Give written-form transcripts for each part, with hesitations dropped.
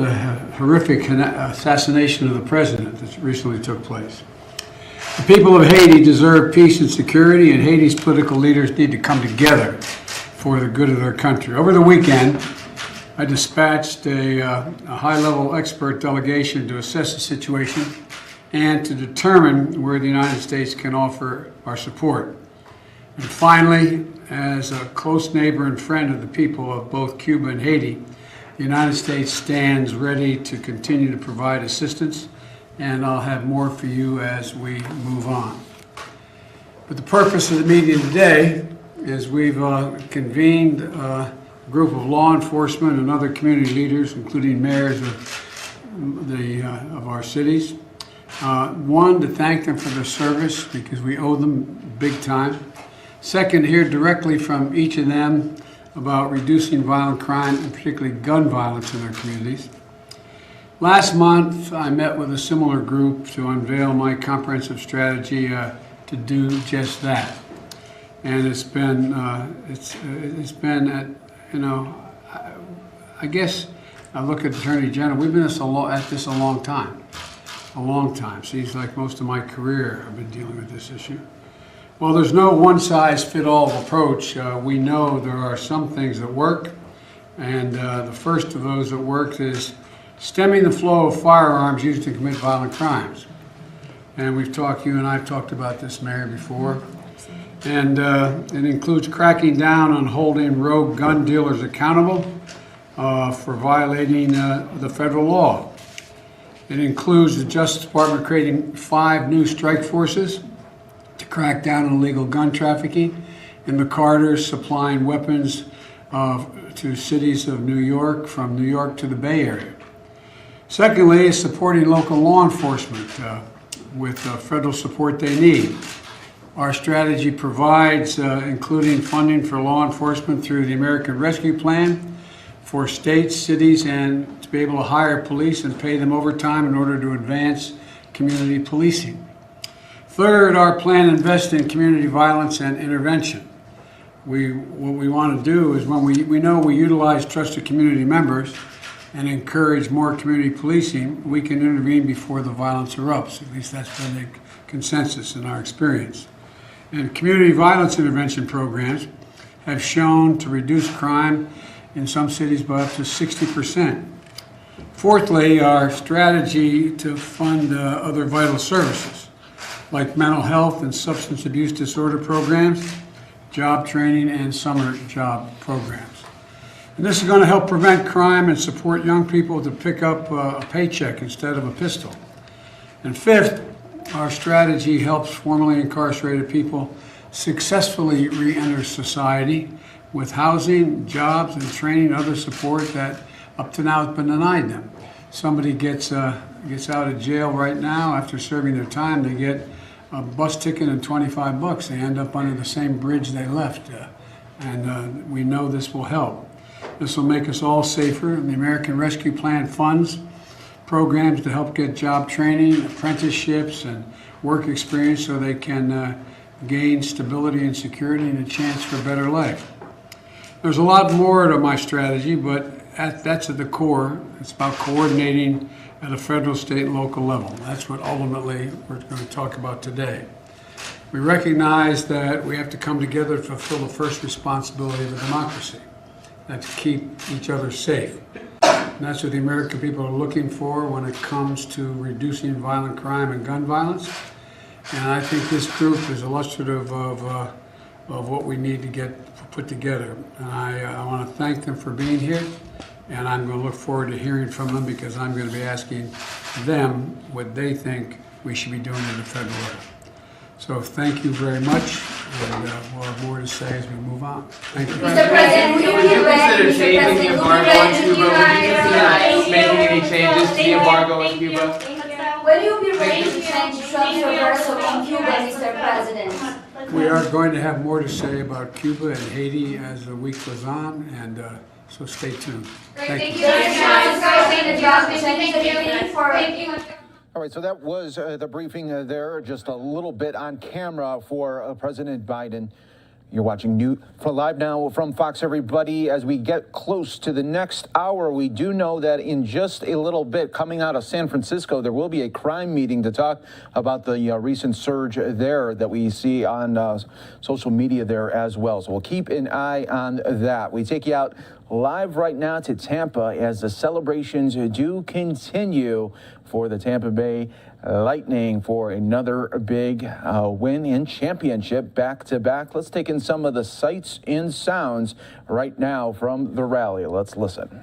the horrific assassination of the president that recently took place. The people of Haiti deserve peace and security, and Haiti's political leaders need to come together for the good of their country. Over the weekend, I dispatched a high-level expert delegation to assess the situation and to determine where the United States can offer our support. And finally, as a close neighbor and friend of the people of both Cuba and Haiti, the United States stands ready to continue to provide assistance, and I'll have more for you as we move on. But the purpose of the meeting today is we've convened a group of law enforcement and other community leaders, including mayors of our cities. One, to thank them for their service because we owe them big time. Second, hear directly from each of them about reducing violent crime and particularly gun violence in our communities. Last month, I met with a similar group to unveil my comprehensive strategy to do just that. And it's been I guess I look at the Attorney General. We've been at this a long time. Seems like most of my career I've been dealing with this issue. Well, there's no one-size-fits-all approach. We know there are some things that work, and the first of those that works is stemming the flow of firearms used to commit violent crimes. And you and I have talked about this, Mayor, before. And it includes cracking down on holding rogue gun dealers accountable for violating the federal law. It includes the Justice Department creating 5 new strike forces to crack down on illegal gun trafficking, and the Carters supplying weapons to cities of New York, from New York to the Bay Area. Secondly, is supporting local law enforcement with federal support they need. Our strategy provides including funding for law enforcement through the American Rescue Plan for states, cities, and to be able to hire police and pay them overtime in order to advance community policing. Third, our plan invests in community violence and intervention. What we want to do is, when we know we utilize trusted community members and encourage more community policing, we can intervene before the violence erupts. At least that's been the consensus in our experience. And community violence intervention programs have shown to reduce crime in some cities by up to 60%. Fourthly, our strategy to fund other vital services like mental health and substance abuse disorder programs, job training, and summer job programs. And this is going to help prevent crime and support young people to pick up a paycheck instead of a pistol. And fifth, our strategy helps formerly incarcerated people successfully re-enter society with housing, jobs, and training and other support that up to now has been denied them. Somebody gets out of jail right now after serving their time, they get a bus ticket and $25. They end up under the same bridge they left. And we know this will help. This will make us all safer. And the American Rescue Plan funds programs to help get job training, apprenticeships, and work experience so they can gain stability and security and a chance for a better life. There's a lot more to my strategy, but that's at the core. It's about coordinating at a federal, state, and local level. That's what ultimately we're going to talk about today. We recognize that we have to come together to fulfill the first responsibility of a democracy, and to keep each other safe. And that's what the American people are looking for when it comes to reducing violent crime and gun violence. And I think this group is illustrative of what we need to get put together. And I want to thank them for being here, and I'm going to look forward to hearing from them because I'm going to be asking them what they think we should be doing at the federal level. So thank you very much, and we'll have more to say as we move on. Thank you. Mr. President, would you consider changing the embargo on Cuba? Would you consider making any changes to the embargo on Cuba? Will you be ready to change Trump's reversal in Cuba, Mr. President? We are going to have more to say about Cuba and Haiti as the week goes on, and so stay tuned. Thank you. All right, so that was the briefing there, just a little bit on camera for President Biden. You're watching for Live Now from Fox, everybody. As we get close to the next hour, we do know that in just a little bit, coming out of San Francisco, there will be a crime meeting to talk about the recent surge there that we see on social media there as well. So we'll keep an eye on that. We take you out live right now to Tampa as the celebrations do continue for the Tampa Bay Lightning for another big win and championship back-to-back. Let's take in some of the sights and sounds right now from the rally. Let's listen.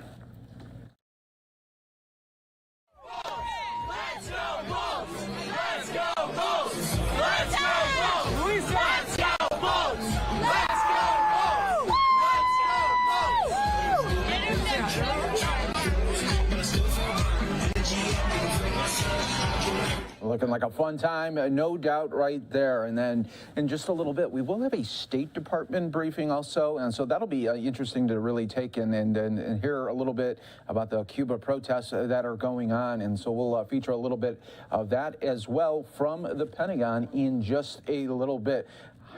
Looking like a fun time, no doubt right there. And then in just a little bit, we will have a State Department briefing also. And so that'll be interesting to really take in and hear a little bit about the Cuba protests that are going on. And so we'll feature a little bit of that as well from the Pentagon in just a little bit.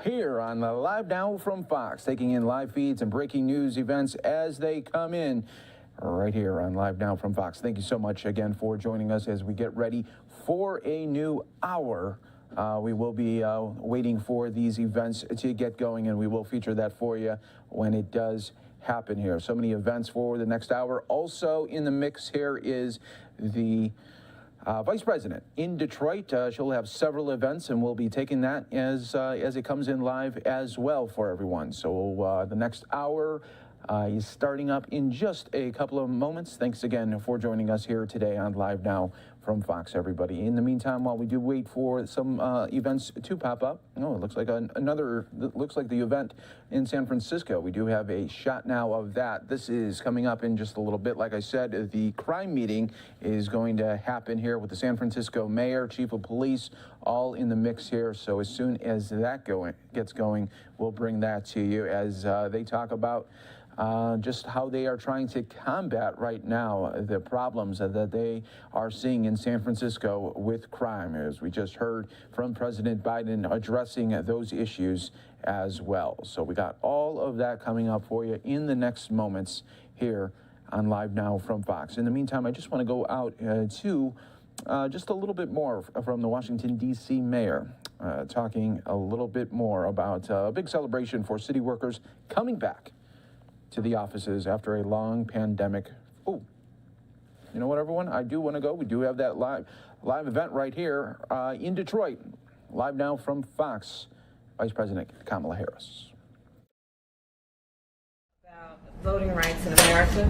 Here on the Live Now from Fox, taking in live feeds and breaking news events as they come in. Right here on Live Now from Fox. Thank you so much again for joining us as we get ready for a new hour. We will be waiting for these events to get going, and we will feature that for you when it does happen here. So many events for the next hour. Also in the mix here is the Vice President in Detroit. She'll have several events, and we'll be taking that as it comes in live as well for everyone. So the next hour is starting up in just a couple of moments. Thanks again for joining us here today on Live Now from Fox, everybody. In the meantime, while we do wait for some events to pop up, it looks like looks like the event in San Francisco. We do have a shot now of that. This is coming up in just a little bit. Like I said, the crime meeting is going to happen here with the San Francisco mayor, chief of police, all in the mix here. So as soon as that gets going, we'll bring that to you as they talk about just how they are trying to combat right now the problems that they are seeing in San Francisco with crime, as we just heard from President Biden addressing those issues as well. So we got all of that coming up for you in the next moments here on Live Now from Fox. In the meantime, I just want to go out to just a little bit more from the Washington, D.C. mayor, talking a little bit more about a big celebration for city workers coming back to the offices after a long pandemic. Oh, you know what, everyone? I do want to go. We do have that live event right here in Detroit. Live Now from Fox, Vice President Kamala Harris. About voting rights in America,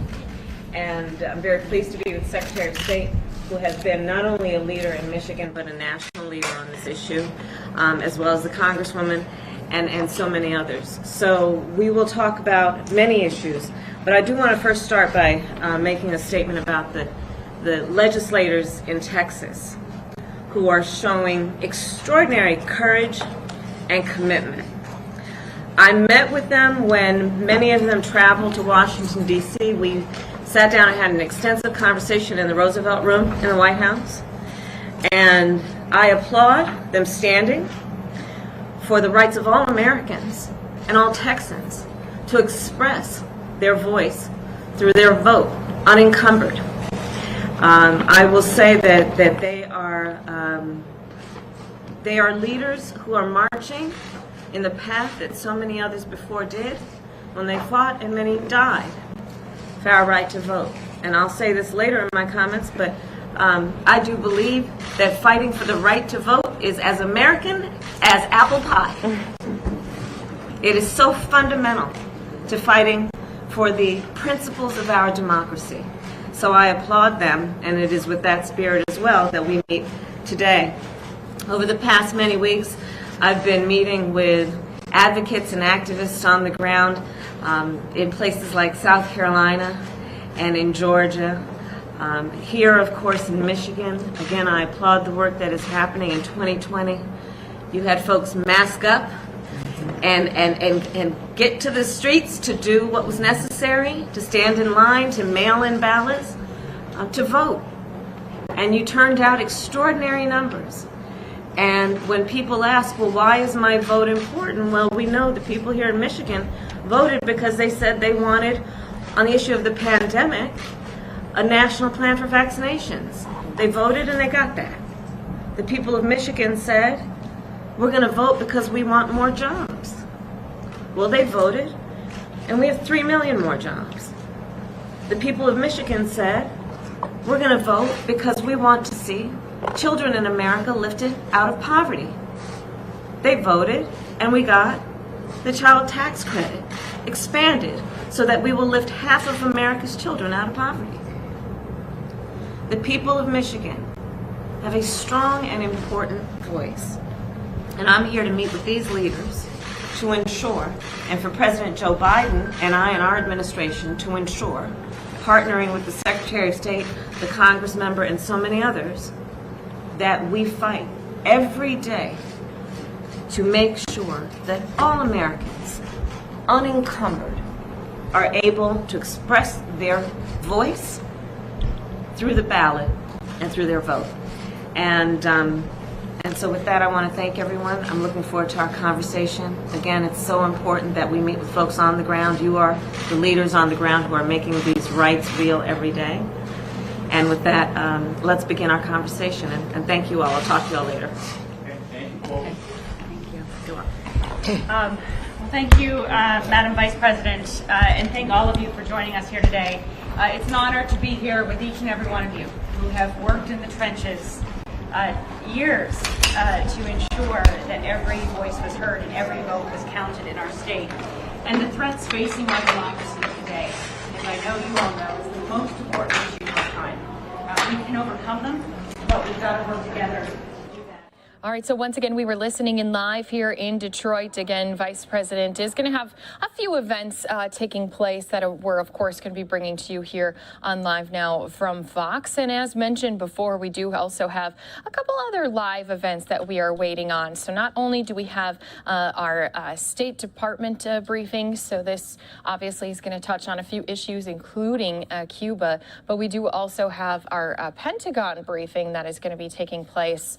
and I'm very pleased to be with Secretary of State, who has been not only a leader in Michigan, but a national leader on this issue, as well as the Congresswoman and so many others. So we will talk about many issues, but I do want to first start by making a statement about the legislators in Texas who are showing extraordinary courage and commitment. I met with them when many of them traveled to Washington, D.C. We sat down and had an extensive conversation in the Roosevelt Room in the White House, and I applaud them standing for the rights of all Americans and all Texans to express their voice through their vote, unencumbered. I will say that they are leaders who are marching in the path that so many others before did when they fought and many died for our right to vote. And I'll say this later in my comments, but I do believe that fighting for the right to vote is as American as apple pie. It is so fundamental to fighting for the principles of our democracy. So I applaud them, and it is with that spirit as well that we meet today. Over the past many weeks, I've been meeting with advocates and activists on the ground in places like South Carolina and in Georgia. Here, of course, in Michigan. Again, I applaud the work that is happening in 2020. You had folks mask up and get to the streets to do what was necessary, to stand in line, to mail in ballots, to vote. And you turned out extraordinary numbers. And when people ask, well, why is my vote important? Well, we know the people here in Michigan voted because they said they wanted, on the issue of the pandemic, a national plan for vaccinations. They voted and they got that. The people of Michigan said, we're going to vote because we want more jobs. Well, they voted, and we have 3 million more jobs. The people of Michigan said, we're going to vote because we want to see children in America lifted out of poverty. They voted, and we got the child tax credit expanded so that we will lift half of America's children out of poverty. The people of Michigan have a strong and important voice. And I'm here to meet with these leaders to ensure, and for President Joe Biden and I and our administration to ensure, partnering with the Secretary of State, the Congress member, and so many others, that we fight every day to make sure that all Americans, unencumbered, are able to express their voice through the ballot and through their vote. And so with that, I want to thank everyone. I'm looking forward to our conversation. Again, it's so important that we meet with folks on the ground. You are the leaders on the ground who are making these rights real every day. And with that, let's begin our conversation. And thank you all. I'll talk to you all later. Thank you. Okay. Thank you. Go on. Well, thank you, Madam Vice President, and thank all of you for joining us here today. It's an honor to be here with each and every one of you who have worked in the trenches years to ensure that every voice was heard and every vote was counted in our state. And the threats facing our democracy today, as I know you all know, is the most important issue of our time. We can overcome them, but we've got to work together. All right, so once again, we were listening in live here in Detroit. Again, Vice President is going to have a few events taking place that we're, of course, going to be bringing to you here on Live Now from Fox. And as mentioned before, we do also have a couple other live events that we are waiting on. So not only do we have our State Department briefing, so this obviously is going to touch on a few issues, including Cuba, but we do also have our Pentagon briefing that is going to be taking place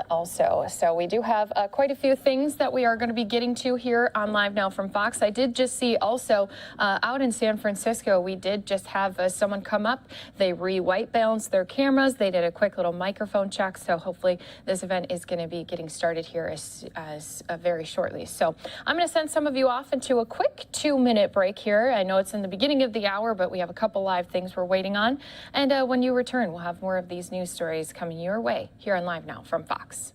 also. So we do have quite a few things that we are going to be getting to here on Live Now from Fox. I did just see also out in San Francisco, we did just have someone come up. They white balanced their cameras. They did a quick little microphone check. So hopefully this event is going to be getting started here as very shortly. So I'm going to send some of you off into a quick 2-minute break here. I know it's in the beginning of the hour, but we have a couple live things we're waiting on. And when you return, we'll have more of these news stories coming your way here on Live Now from Fox.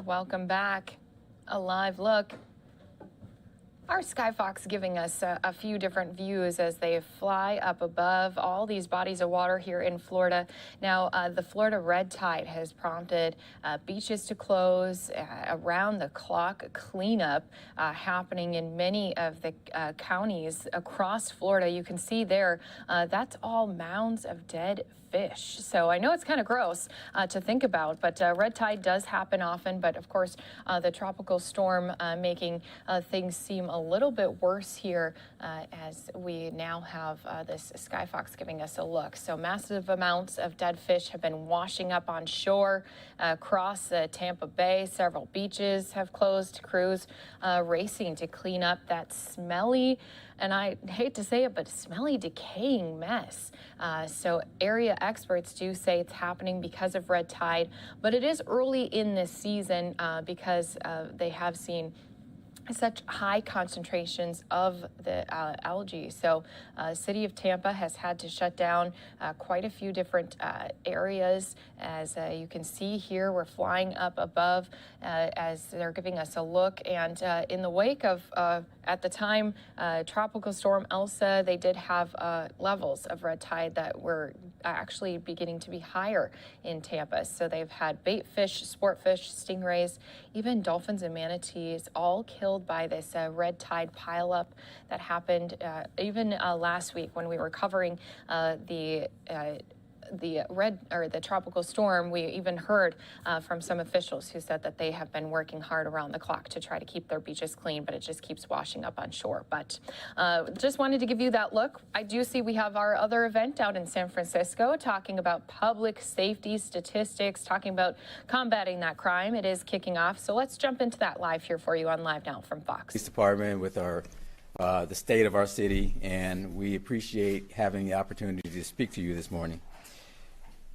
Welcome back. A live look. Our Skyfox giving us a few different views as they fly up above all these bodies of water here in Florida. Now, the Florida red tide has prompted beaches to close, around the clock cleanup happening in many of the counties across Florida. You can see there, that's all mounds of dead fish. So I know it's kind of gross to think about, but red tide does happen often. But of course, the tropical storm making things seem a little bit worse here as we now have this Skyfox giving us a look. So massive amounts of dead fish have been washing up on shore across Tampa Bay. Several beaches have closed. Crews racing to clean up that smelly, and I hate to say it, but smelly, decaying mess. So area experts do say it's happening because of red tide, but it is early in this season because they have seen such high concentrations of the algae. So city of Tampa has had to shut down quite a few different areas. As you can see here, we're flying up above as they're giving us a look. And in the wake of, at the time, Tropical Storm Elsa, they did have levels of red tide that were actually beginning to be higher in Tampa. So they've had bait fish, sport fish, stingrays, even dolphins and manatees all killed by this red tide pileup that happened even last week when we were covering the tropical storm. We even heard from some officials who said that they have been working hard around the clock to try to keep their beaches clean, but it just keeps washing up on shore. But just wanted to give you that look. I do see we have our other event out in San Francisco talking about public safety statistics, talking about combating that crime. It is kicking off. So let's jump into that live here for you on Live Now from Fox. Police Department with our the state of our city, and we appreciate having the opportunity to speak to you this morning.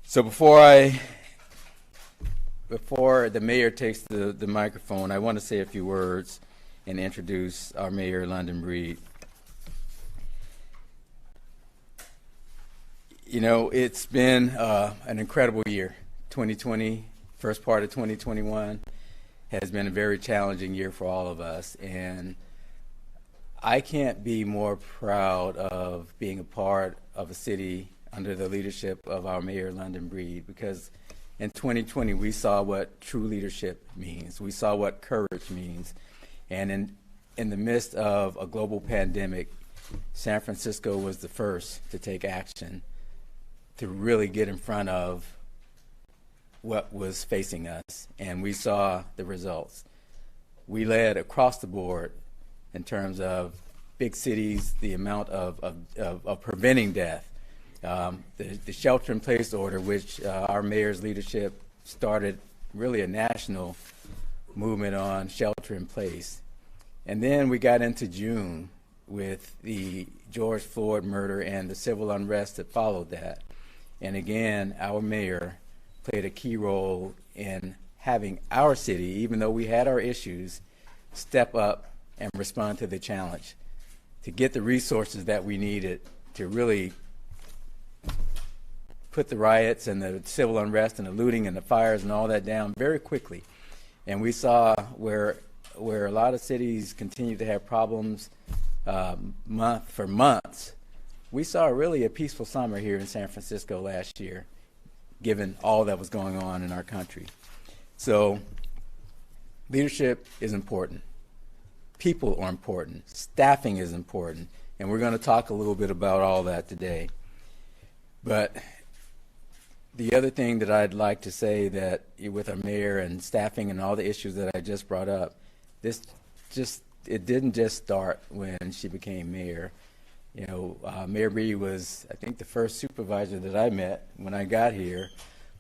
So before the mayor takes the microphone, I want to say a few words and introduce our mayor, London Breed. You know, it's been an incredible year. 2020, first part of 2021, has been a very challenging year for all of us. And I can't be more proud of being a part of a city under the leadership of our mayor, London Breed, because in 2020 we saw what true leadership means. We saw what courage means. And in the midst of a global pandemic, San Francisco was the first to take action to really get in front of what was facing us, and we saw the results. We led across the board in terms of big cities, the amount of preventing death. The shelter-in-place order, which our mayor's leadership started really a national movement on shelter-in-place. And then we got into June with the George Floyd murder and the civil unrest that followed that. And again, our mayor played a key role in having our city, even though we had our issues, step up and respond to the challenge, to get the resources that we needed to really put the riots and the civil unrest and the looting and the fires and all that down very quickly. And we saw where a lot of cities continue to have problems for months. We saw really a peaceful summer here in San Francisco last year, given all that was going on in our country. So leadership is important. People are important. Staffing is important. And we're going to talk a little bit about all that today. But the other thing that I'd like to say, that with our mayor and staffing and all the issues that I just brought up, it didn't just start when she became mayor. You know, Mayor Breed was, I think, the first supervisor that I met when I got here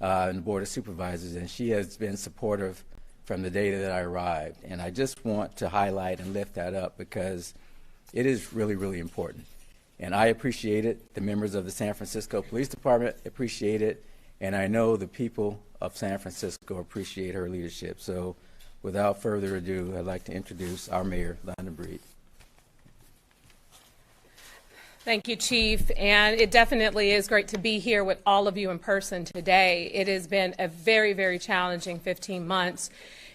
in the Board of Supervisors, and she has been supportive from the day that I arrived. And I just want to highlight and lift that up because it is really, really important. And I appreciate it. The members of the San Francisco Police Department appreciate it. And I know the people of San Francisco appreciate her leadership. So without further ado, I'd like to introduce our mayor, London Breed. Thank you, Chief. And it definitely is great to be here with all of you in person today. It has been a very, very challenging 15 months.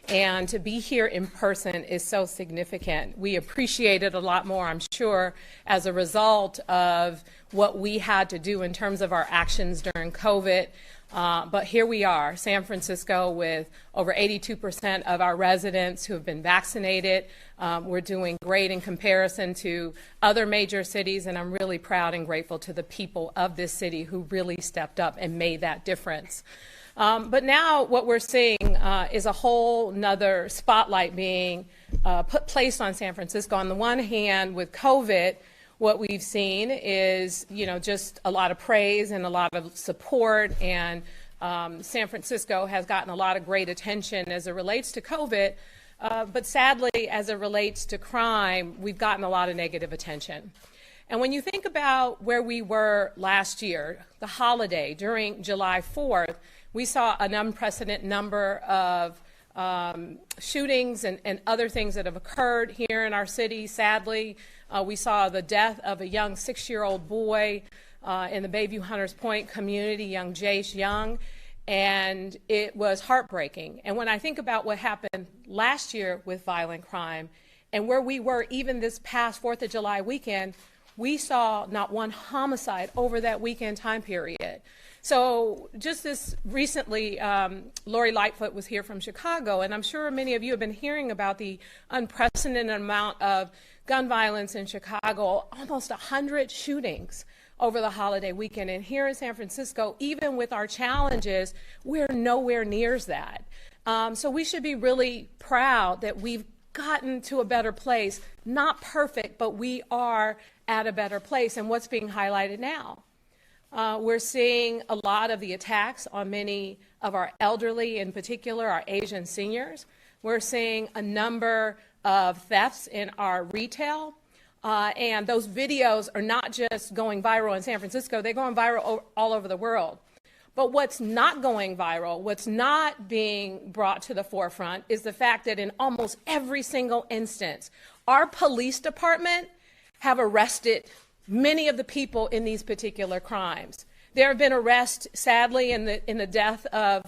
And to be here in person is so significant. We appreciate it a lot more, I'm sure, as a result of what we had to do in terms of our actions during COVID. But here we are, San Francisco, with over 82% of our residents who have been vaccinated. We're doing great in comparison to other major cities, and I'm really proud and grateful to the people of this city who really stepped up and made that difference. But now what we're seeing is a whole nother spotlight being placed on San Francisco. On the one hand, with COVID, what we've seen is, just a lot of praise and a lot of support, and San Francisco has gotten a lot of great attention as it relates to COVID, but sadly, as it relates to crime, we've gotten a lot of negative attention. And when you think about where we were last year, the holiday, during July 4th, we saw an unprecedented number of shootings and other things that have occurred here in our city. Sadly, we saw the death of a young 6-year-old boy in the Bayview Hunters Point community, young Jace Young, and it was heartbreaking. And when I think about what happened last year with violent crime and where we were even this past 4th of July weekend, we saw not one homicide over that weekend time period. So just this recently, Lori Lightfoot was here from Chicago, and I'm sure many of you have been hearing about the unprecedented amount of gun violence in Chicago, almost 100 shootings over the holiday weekend. And here in San Francisco, even with our challenges, we're nowhere near that. So we should be really proud that we've gotten to a better place. Not perfect, but we are at a better place. And what's being highlighted now? We're seeing a lot of the attacks on many of our elderly, in particular our Asian seniors. We're seeing a number of thefts in our retail, and those videos are not just going viral in San Francisco, they're going viral all over the world. But what's not going viral, what's not being brought to the forefront, is the fact that in almost every single instance, our police department have arrested many of the people in these particular crimes. There have been arrests, sadly, in the death of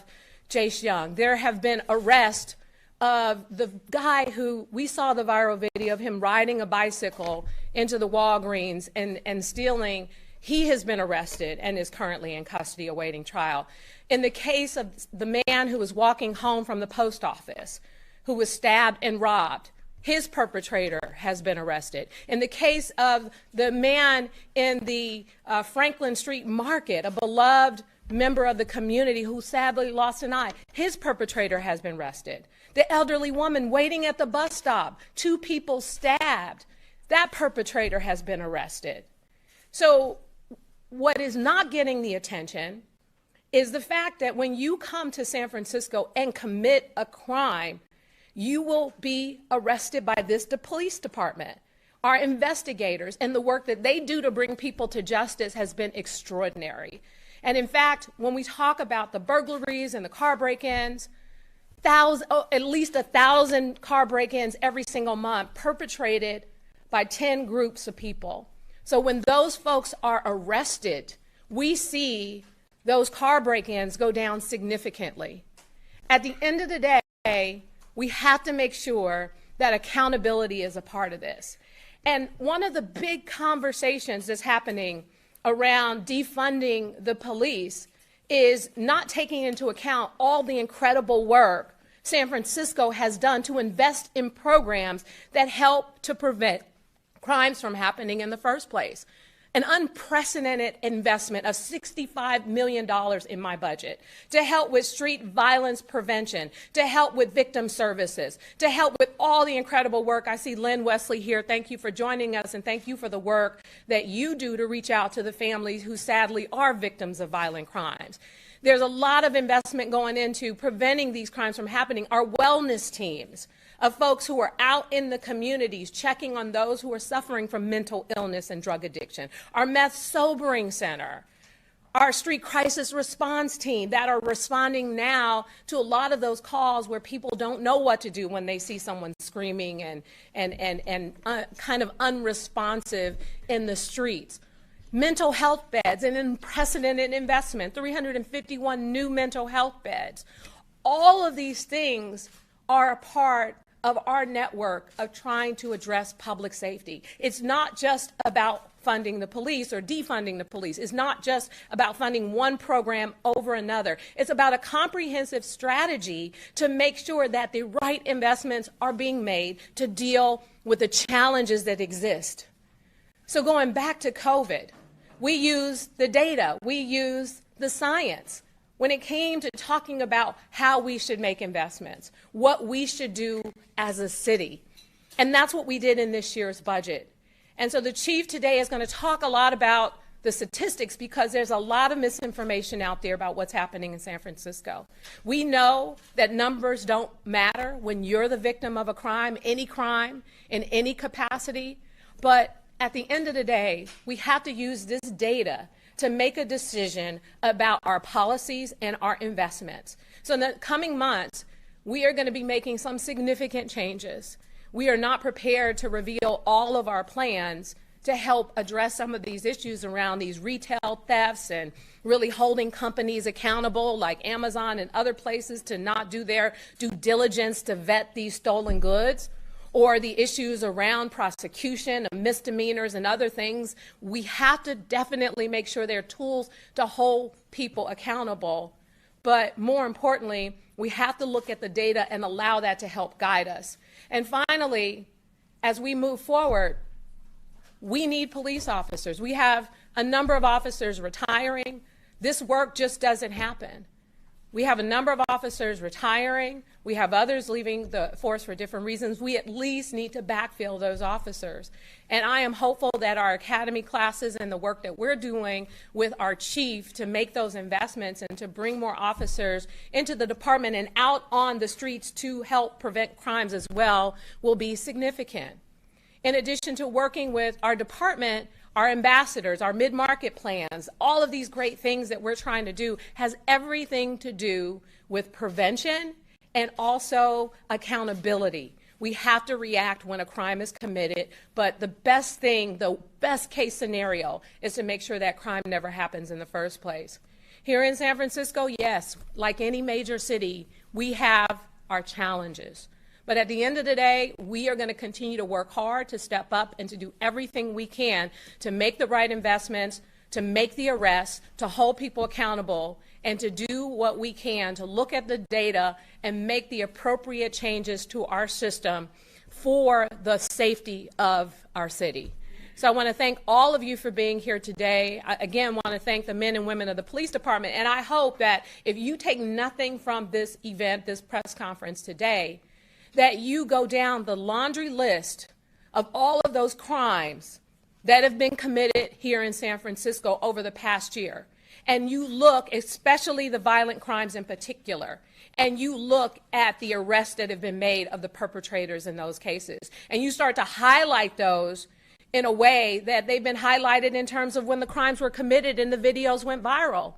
Jace Young. There have been arrests of the guy who we saw the viral video of him riding a bicycle into the Walgreens and stealing. He has been arrested and is currently in custody awaiting trial. In the case of the man who was walking home from the post office, who was stabbed and robbed, his perpetrator has been arrested. In the case of the man in the Franklin Street Market, a beloved member of the community who sadly lost an eye, his perpetrator has been arrested. The elderly woman waiting at the bus stop, 2 people stabbed, that perpetrator has been arrested. So what is not getting the attention is the fact that when you come to San Francisco and commit a crime, you will be arrested by the police department. Our investigators and the work that they do to bring people to justice has been extraordinary. And in fact, when we talk about the burglaries and the car break-ins, at least 1,000 car break-ins every single month perpetrated by 10 groups of people. So when those folks are arrested, we see those car break-ins go down significantly. At the end of the day, we have to make sure that accountability is a part of this. And one of the big conversations that's happening around defunding the police is not taking into account all the incredible work San Francisco has done to invest in programs that help to prevent crimes from happening in the first place. An unprecedented investment of $65 million in my budget to help with street violence prevention, to help with victim services, to help with all the incredible work. I see Lynn Wesley here. Thank you for joining us, and thank you for the work that you do to reach out to the families who sadly are victims of violent crimes. There's a lot of investment going into preventing these crimes from happening. Our wellness teams of folks who are out in the communities checking on those who are suffering from mental illness and drug addiction. Our meth sobering center, our street crisis response team that are responding now to a lot of those calls where people don't know what to do when they see someone screaming and kind of unresponsive in the streets. Mental health beds, an unprecedented investment, 351 new mental health beds. All of these things are a part of our network of trying to address public safety. It's not just about funding the police or defunding the police. It's not just about funding one program over another. It's about a comprehensive strategy to make sure that the right investments are being made to deal with the challenges that exist. So going back to COVID, we used the data, we used the science when it came to talking about how we should make investments, what we should do as a city. And that's what we did in this year's budget. And so the chief today is going to talk a lot about the statistics because there's a lot of misinformation out there about what's happening in San Francisco. We know that numbers don't matter when you're the victim of a crime in any capacity, but at the end of the day, we have to use this data to make a decision about our policies and our investments. So in the coming months, we are going to be making some significant changes. We are not prepared to reveal all of our plans to help address some of these issues around these retail thefts and really holding companies accountable like Amazon and other places to not do their due diligence to vet these stolen goods, or the issues around prosecution of misdemeanors and other things. We have to definitely make sure there are tools to hold people accountable. But more importantly, we have to look at the data and allow that to help guide us. And finally, as we move forward, we need police officers. We have a number of officers retiring. This work just doesn't happen. We have a number of officers retiring. We have others leaving the force for different reasons. We at least need to backfill those officers. And I am hopeful that our academy classes and the work that we're doing with our chief to make those investments and to bring more officers into the department and out on the streets to help prevent crimes as well will be significant. In addition to working with our department, our ambassadors, our mid-market plans, all of these great things that we're trying to do has everything to do with prevention and also accountability. We have to react when a crime is committed, but the best thing, the best case scenario is to make sure that crime never happens in the first place. Here in San Francisco, yes, like any major city, we have our challenges. But at the end of the day, we are going to continue to work hard to step up and to do everything we can to make the right investments, to make the arrests, to hold people accountable, and to do what we can to look at the data and make the appropriate changes to our system for the safety of our city. So I want to thank all of you for being here today. I, again, want to thank the men and women of the police department. And I hope that if you take nothing from this event, this press conference today, that you go down the laundry list of all of those crimes that have been committed here in San Francisco over the past year. And you look, especially the violent crimes in particular, and you look at the arrests that have been made of the perpetrators in those cases. And you start to highlight those in a way that they've been highlighted in terms of when the crimes were committed and the videos went viral.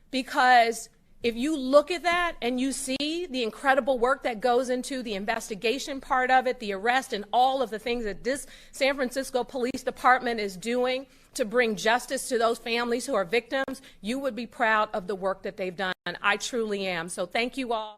Because if you look at that and you see the incredible work that goes into the investigation part of it, the arrest, and all of the things that this San Francisco Police Department is doing to bring justice to those families who are victims, you would be proud of the work that they've done. I truly am. So thank you all.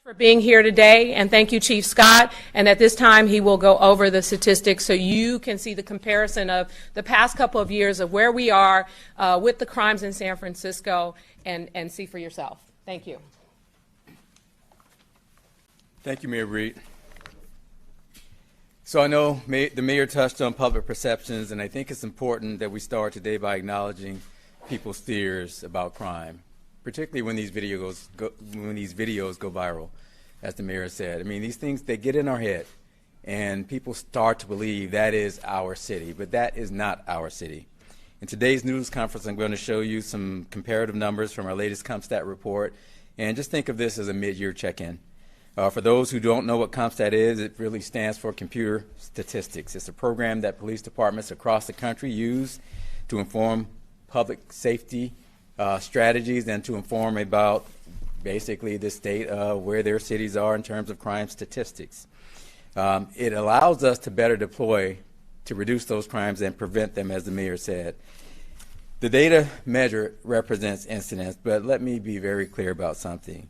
For being here today, and thank you, Chief Scott. And at this time, he will go over the statistics so you can see the comparison of the past couple of years of where we are with the crimes in San Francisco and see for yourself. Thank you. Thank you, Mayor Breed. So I know the mayor touched on public perceptions, and I think it's important that we start today by acknowledging people's fears about crime, particularly when these videos go viral, as the mayor said. I mean, these things, they get in our head, and people start to believe that is our city, but that is not our city. In today's news conference, I'm going to show you some comparative numbers from our latest CompStat report, and just think of this as a mid-year check-in. For those who don't know what CompStat is, it really stands for Computer Statistics. It's a program that police departments across the country use to inform public safety strategies and to inform about basically the state of where their cities are in terms of crime statistics. It allows us to better deploy to reduce those crimes and prevent them, as the mayor said. The data measure represents incidents, but let me be very clear about something,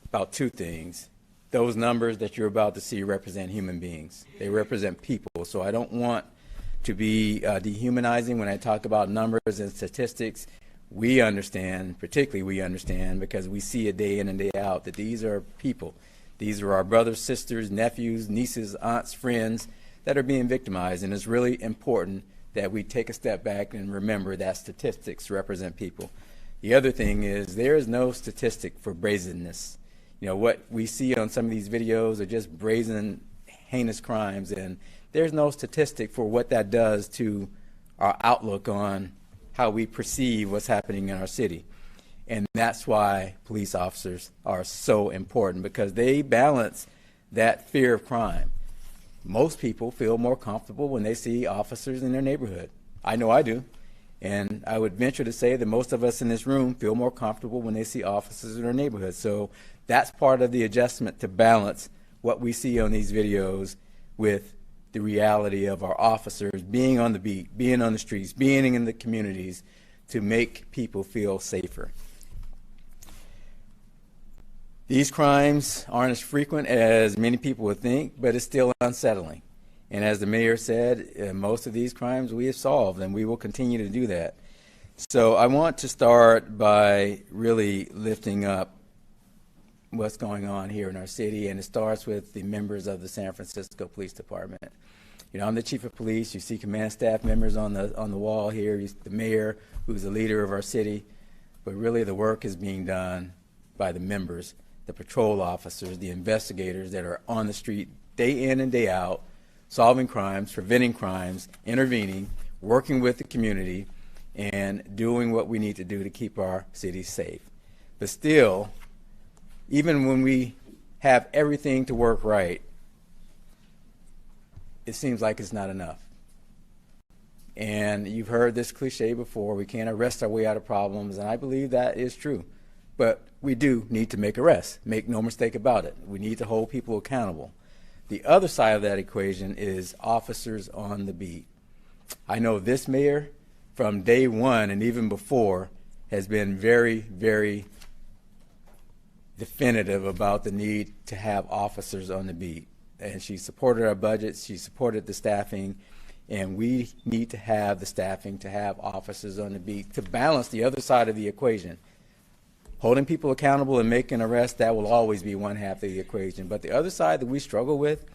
about two things. Those numbers that you're about to see represent human beings. They represent people. So I don't want to be dehumanizing when I talk about numbers and statistics. We understand, particularly we understand, because we see it day in and day out, that these are people. These are our brothers, sisters, nephews, nieces, aunts, friends that are being victimized. And it's really important that we take a step back and remember that statistics represent people. The other thing is there is no statistic for brazenness. You know, what we see on some of these videos are just brazen, heinous crimes, and there's no statistic for what that does to our outlook on how we perceive what's happening in our city. And that's why police officers are so important, because they balance that fear of crime. Most people feel more comfortable when they see officers in their neighborhood. I know I do. And I would venture to say that most of us in this room feel more comfortable when they see officers in our neighborhood. So that's part of the adjustment to balance what we see on these videos with the reality of our officers being on the beat, being on the streets, being in the communities to make people feel safer. These crimes aren't as frequent as many people would think, but it's still unsettling. And as the mayor said, most of these crimes we have solved, and we will continue to do that. So I want to start by really lifting up what's going on here in our city, and it starts with the members of the San Francisco Police Department. You know, I'm the chief of police. You see command staff members on the wall here. The mayor, who's the leader of our city, but really the work is being done by the members, the patrol officers, the investigators that are on the street day in and day out, solving crimes, preventing crimes, intervening, working with the community, and doing what we need to do to keep our city safe. But still, even when we have everything to work right, it seems like it's not enough. And you've heard this cliche before, we can't arrest our way out of problems, and I believe that is true. But we do need to make arrests, make no mistake about it. We need to hold people accountable. The other side of that equation is officers on the beat. I know this mayor from day one and even before has been very, very definitive about the need to have officers on the beat. And she supported our budget, she supported the staffing, and we need to have the staffing to have officers on the beat to balance the other side of the equation. Holding people accountable and making arrests, that will always be one half of the equation. But the other side that we struggle with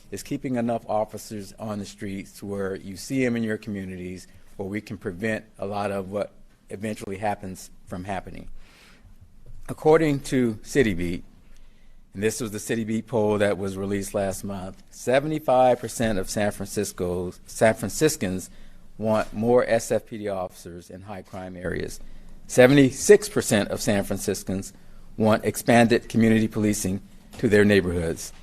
is keeping enough officers on the streets where you see them in your communities, where we can prevent a lot of what eventually happens from happening. According to CityBeat, and this was the CityBeat poll that was released last month, 75% of San Franciscans want more SFPD officers in high crime areas. 76% of San Franciscans want expanded community policing to their neighborhoods.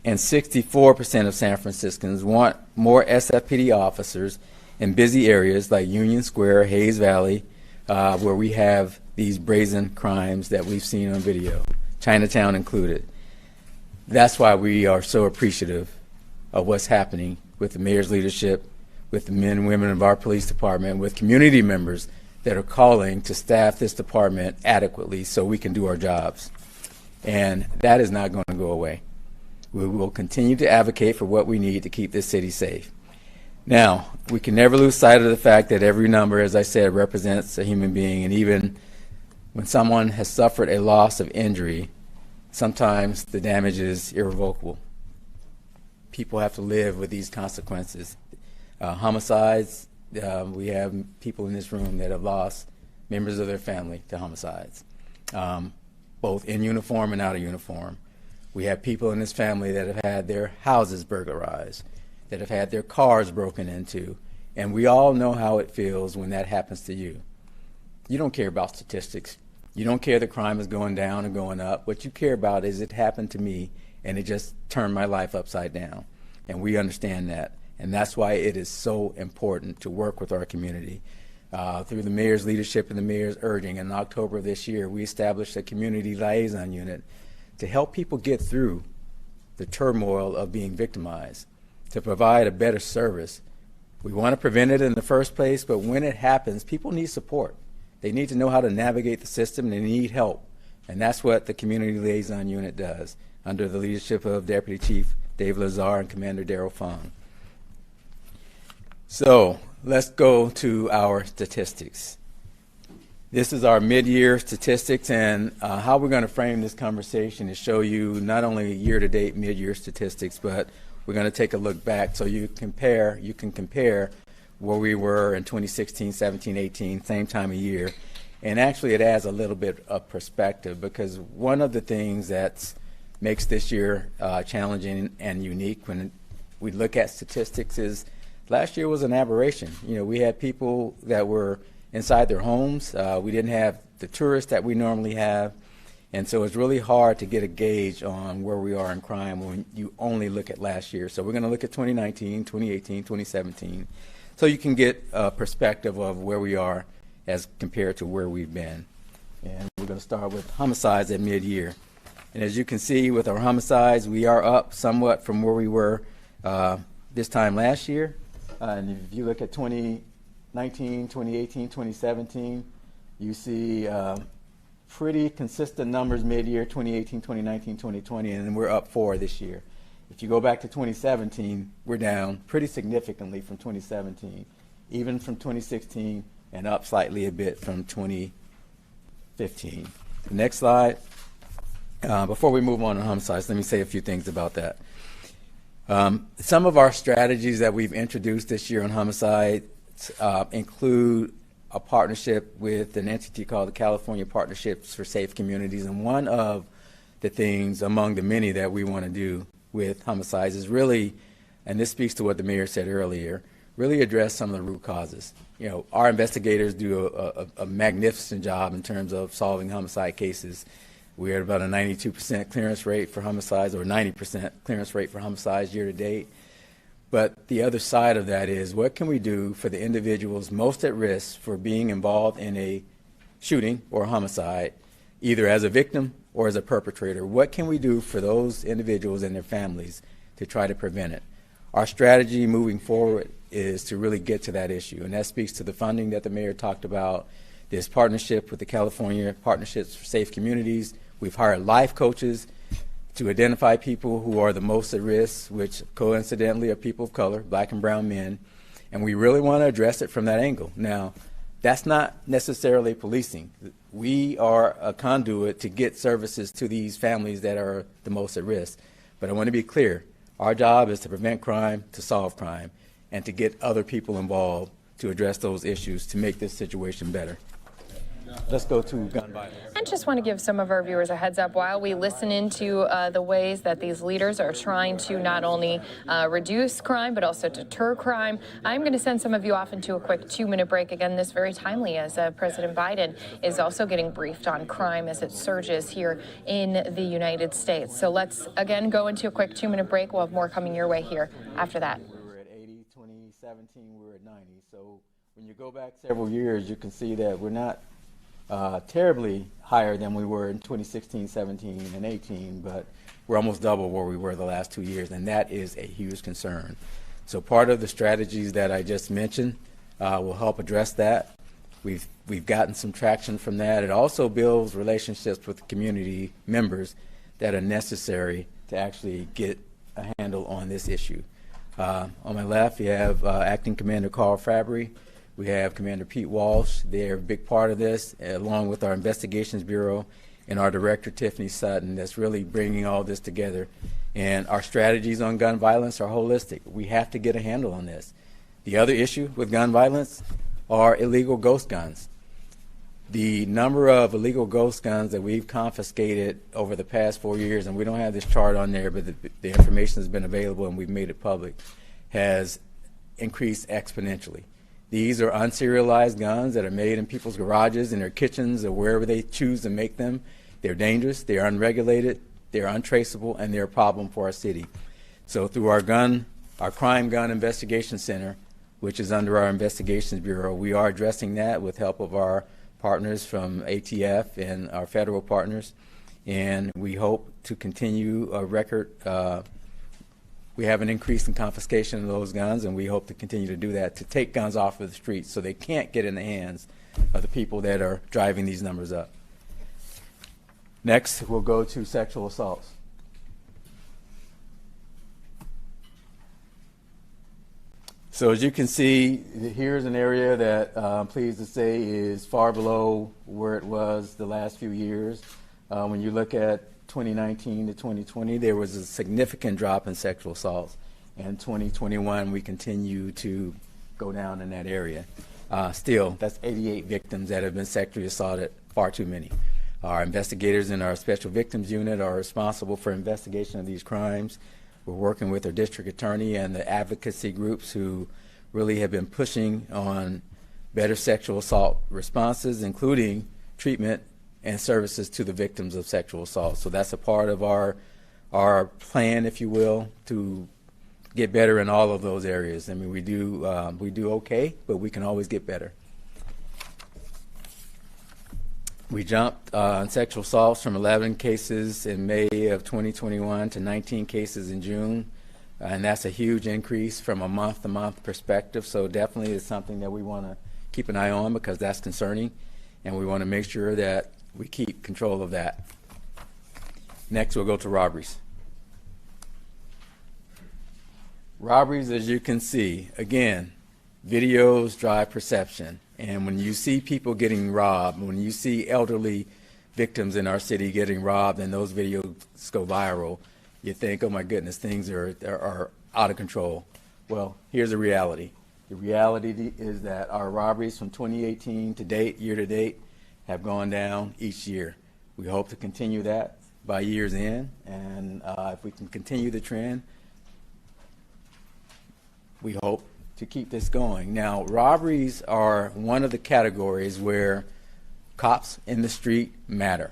And 64% of San Franciscans want more SFPD officers in busy areas like Union Square, Hayes Valley, where we have these brazen crimes that we've seen on video, Chinatown included. That's why we are so appreciative of what's happening with the mayor's leadership, with the men and women of our police department, with community members that are calling to staff this department adequately so we can do our jobs. And that is not going to go away. We will continue to advocate for what we need to keep this city safe. Now, we can never lose sight of the fact that every number, as I said, represents a human being, and even when someone has suffered a loss of injury, sometimes the damage is irrevocable. People have to live with these consequences. Homicides, we have people in this room that have lost members of their family to homicides, both in uniform and out of uniform. We have people in this family that have had their houses burglarized, that have had their cars broken into, and we all know how it feels when that happens to you. You don't care about statistics. You don't care the crime is going down or going up. What you care about is it happened to me, and it just turned my life upside down. And we understand that. And that's why it is so important to work with our community. Through the mayor's leadership and the mayor's urging, in October of this year, we established a community liaison unit to help people get through the turmoil of being victimized, to provide a better service We want to prevent it in the first place, but when it happens, people need support. They need to know how to navigate the system, and they need help. And that's what the Community Liaison Unit does, under the leadership of Deputy Chief Dave Lazar and Commander Darrell Fong. So let's go to our statistics. This is our mid-year statistics, and how we're going to frame this conversation is show you not only year-to-date mid-year statistics, but we're going to take a look back so you can compare where we were in 2016, 17, 18, same time of year. And actually it adds a little bit of perspective, because one of the things that makes this year challenging and unique when we look at statistics is last year was an aberration. You know, we had people that were inside their homes. We didn't have the tourists that we normally have. And so it's really hard to get a gauge on where we are in crime when you only look at last year. So we're going to look at 2019, 2018, 2017, so you can get a perspective of where we are as compared to where we've been. And we're going to start with homicides at mid-year. And as you can see with our homicides, we are up somewhat from where we were this time last year. And if you look at 2019, 2018, 2017, you see pretty consistent numbers mid-year, 2018, 2019, 2020, and then we're up 4 this year. If you go back to 2017, we're down pretty significantly from 2017, even from 2016, and up slightly a bit from 2015. The next slide. Before we move on to homicides, let me say a few things about that. Some of our strategies that we've introduced this year on homicide include a partnership with an entity called the California Partnerships for Safe Communities. And one of the things among the many that we want to do with homicides is really, and this speaks to what the mayor said earlier, really address some of the root causes. You know, our investigators do a magnificent job in terms of solving homicide cases. We're at about a 92% clearance rate for homicides, or 90% clearance rate for homicides year to date. But the other side of that is, what can we do for the individuals most at risk for being involved in a shooting or a homicide, either as a victim or as a perpetrator? What can we do for those individuals and their families to try to prevent it? Our strategy moving forward is to really get to that issue, and that speaks to the funding that the mayor talked about, this partnership with the California Partnerships for Safe Communities. We've hired life coaches to identify people who are the most at risk, which coincidentally are people of color, black and brown men, and we really want to address it from that angle. Now, that's not necessarily policing. We are a conduit to get services to these families that are the most at risk. But I want to be clear, our job is to prevent crime, to solve crime, and to get other people involved to address those issues to make this situation better. Let's go to gun violence. And just want to give some of our viewers a heads up while we listen into the ways that these leaders are trying to not only reduce crime but also deter crime. I'm going to send some of you off into a quick 2-minute break. Again, this very timely as President Biden is also getting briefed on crime as it surges here in the United States. So let's again go into a quick 2-minute break. We'll have more coming your way here after that. We were at 80, 2017 we were at 90. So when you go back several years, you can see that we're not terribly higher than we were in 2016, 17, and 18, but we're almost double where we were the last 2 years, and that is a huge concern. So part of the strategies that I just mentioned will help address that. We've gotten some traction from that. It also builds relationships with community members that are necessary to actually get a handle on this issue. On my left, you have Acting Commander Carl Fabry. We have Commander Pete Walsh. They're a big part of this, along with our Investigations Bureau and our Director, Tiffany Sutton, that's really bringing all this together. And our strategies on gun violence are holistic. We have to get a handle on this. The other issue with gun violence are illegal ghost guns. The number of illegal ghost guns that we've confiscated over the past 4 years, and we don't have this chart on there, but the information has been available and we've made it public, has increased exponentially. These are unserialized guns that are made in people's garages, in their kitchens, or wherever they choose to make them. They're dangerous, they're unregulated, they're untraceable, and they're a problem for our city. So through our Crime Gun Investigation Center, which is under our Investigations Bureau, we are addressing that with help of our partners from ATF and our federal partners. And we hope to continue a record We have an increase in confiscation of those guns, and we hope to continue to do that, to take guns off of the streets so they can't get in the hands of the people that are driving these numbers up. Next, we'll go to sexual assaults. So as you can see, here's an area that I'm pleased to say is far below where it was the last few years. When you look at 2019 to 2020, there was a significant drop in sexual assaults. And 2021, we continue to go down in that area. Still, that's 88 victims that have been sexually assaulted, far too many. Our investigators in our Special Victims Unit are responsible for investigation of these crimes. We're working with our district attorney and the advocacy groups who really have been pushing on better sexual assault responses, including treatment and services to the victims of sexual assault. So that's a part of our plan, if you will, to get better in all of those areas. I mean, we do okay, but we can always get better. We jumped on sexual assaults from 11 cases in May of 2021 to 19 cases in June, and that's a huge increase from a month-to-month perspective. So definitely it's something that we want to keep an eye on because that's concerning, and we want to make sure that we keep control of that. Next, we'll go to robberies. Robberies, as you can see, again, videos drive perception. And when you see people getting robbed, when you see elderly victims in our city getting robbed and those videos go viral, you think, oh my goodness, things are out of control. Well, here's the reality. The reality is that our robberies from 2018 to date, year to date, have gone down each year. We hope to continue that by year's end, and if we can continue the trend, we hope to keep this going. Now, robberies are one of the categories where cops in the street matter.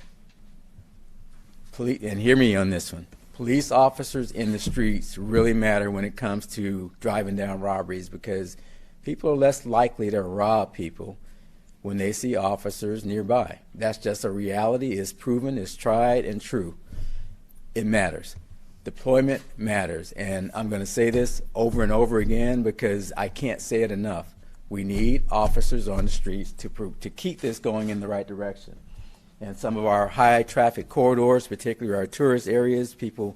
And hear me on this one. Police officers in the streets really matter when it comes to driving down robberies because people are less likely to rob people when they see officers nearby. That's just a reality. It's proven, it's tried and true. It matters. Deployment matters, and I'm going to say this over and over again because I can't say it enough. We need officers on the streets to keep this going in the right direction. And some of our high traffic corridors, particularly our tourist areas, people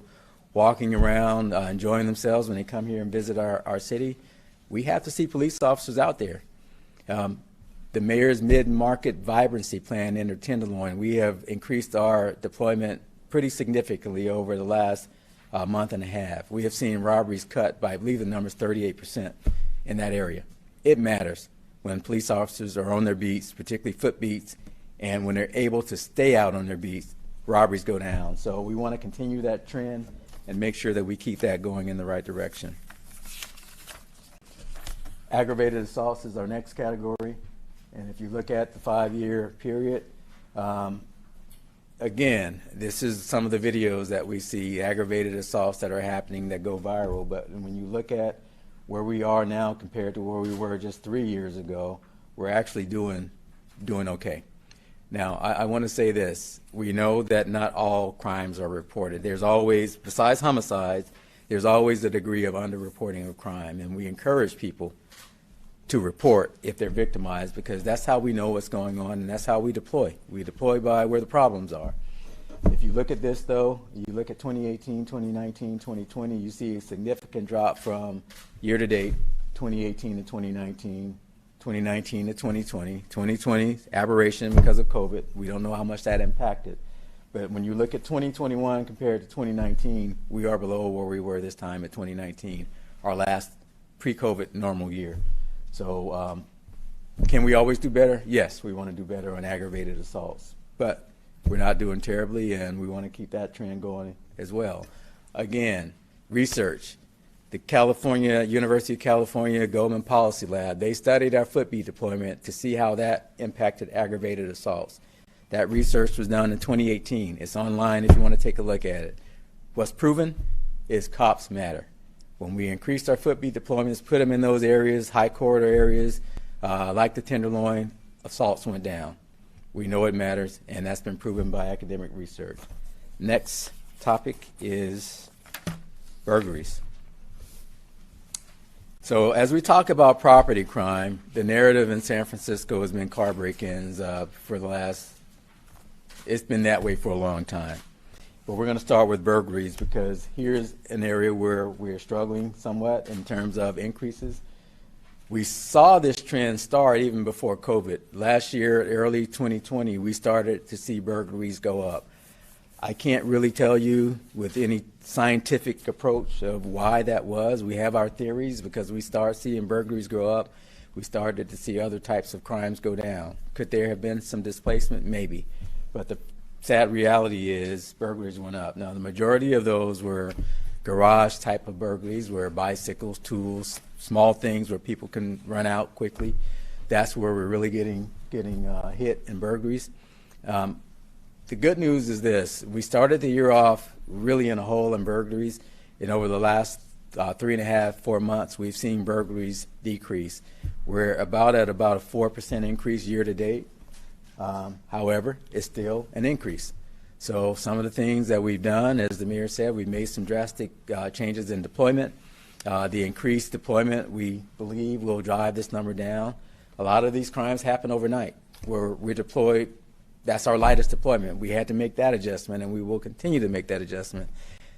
walking around, enjoying themselves when they come here and visit our city, we have to see police officers out there. The mayor's mid-market vibrancy plan in Tenderloin, we have increased our deployment pretty significantly over the last month and a half. We have seen robberies cut by, I believe the number is 38% in that area. It matters when police officers are on their beats, particularly foot beats, and when they're able to stay out on their beats, robberies go down. So we want to continue that trend and make sure that we keep that going in the right direction. Aggravated assaults is our next category. And if you look at the 5-year period, again, this is some of the videos that we see, aggravated assaults that are happening that go viral. But when you look at where we are now compared to where we were just 3 years ago, we're actually doing okay. Now, I want to say this. We know that not all crimes are reported. There's always, besides homicides, there's always a degree of underreporting of crime. And we encourage people to report if they're victimized because that's how we know what's going on and that's how we deploy. We deploy by where the problems are. If you look at this though, you look at 2018, 2019, 2020, you see a significant drop from year to date, 2018 to 2019, 2019 to 2020. 2020 aberration because of COVID. We don't know how much that impacted. But when you look at 2021 compared to 2019, we are below where we were this time at 2019, our last pre-COVID normal year. So can we always do better? Yes, we want to do better on aggravated assaults, but we're not doing terribly, and we want to keep that trend going as well. Again, research. The University of California Goldman Policy Lab, they studied our footbeat deployment to see how that impacted aggravated assaults. That research was done in 2018. It's online if you want to take a look at it. What's proven is cops matter. When we increased our footbeat deployments, put them in those areas, high corridor areas, like the Tenderloin, assaults went down. We know it matters, and that's been proven by academic research. Next topic is burglaries. So as we talk about property crime, the narrative in San Francisco has been car break-ins it's been that way for a long time. But we're going to start with burglaries because here's an area where we're struggling somewhat in terms of increases. We saw this trend start even before COVID. Last year, early 2020, we started to see burglaries go up. I can't really tell you with any scientific approach of why that was. We have our theories because we start seeing burglaries go up. We started to see other types of crimes go down. Could there have been some displacement? Maybe. But the sad reality is burglaries went up. Now, the majority of those were garage type of burglaries where bicycles, tools, small things where people can run out quickly. That's where we're really getting hit in burglaries. The good news is this. We started the year off really in a hole in burglaries, and over the last 3.5, 4 months, we've seen burglaries decrease. We're at about a 4% increase year to date. However, it's still an increase. So some of the things that we've done, as the mayor said, we've made some drastic changes in deployment. The increased deployment, we believe, will drive this number down. A lot of these crimes happen overnight, where we're deployed. That's our lightest deployment. We had to make that adjustment, and we will continue to make that adjustment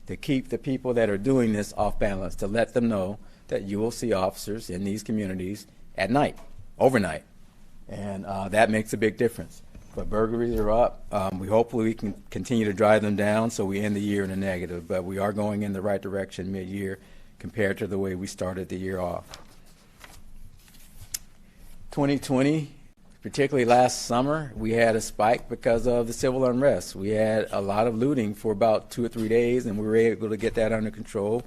to keep the people that are doing this off balance, to let them know that you will see officers in these communities at night, overnight. And that makes a big difference. But burglaries are up. Hopefully we can continue to drive them down so we end the year in a negative. But we are going in the right direction mid-year compared to the way we started the year off. 2020, particularly last summer, we had a spike because of the civil unrest. We had a lot of looting for about 2 or 3 days, and we were able to get that under control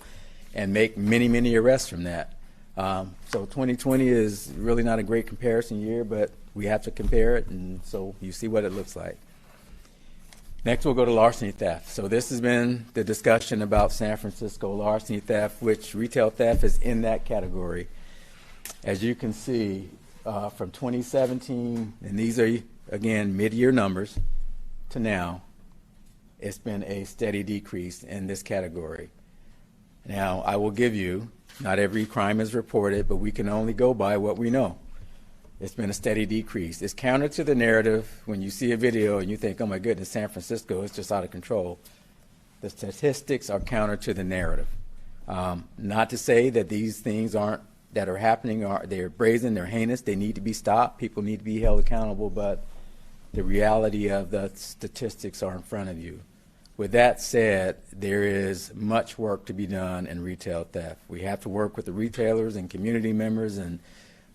and make many, many arrests from that. So 2020 is really not a great comparison year, but we have to compare it, and so you see what it looks like. Next, we'll go to larceny theft. So this has been the discussion about San Francisco larceny theft, which retail theft is in that category. As you can see, from 2017, and these are, again, mid-year numbers, to now, it's been a steady decrease in this category. Now, I will give you, not every crime is reported, but we can only go by what we know. It's been a steady decrease. It's counter to the narrative when you see a video and you think, oh my goodness, San Francisco is just out of control. The statistics are counter to the narrative. Not to say that these things that are happening, they're brazen, they're heinous, they need to be stopped, people need to be held accountable, but the reality of the statistics are in front of you. With that said, there is much work to be done in retail theft. We have to work with the retailers and community members, and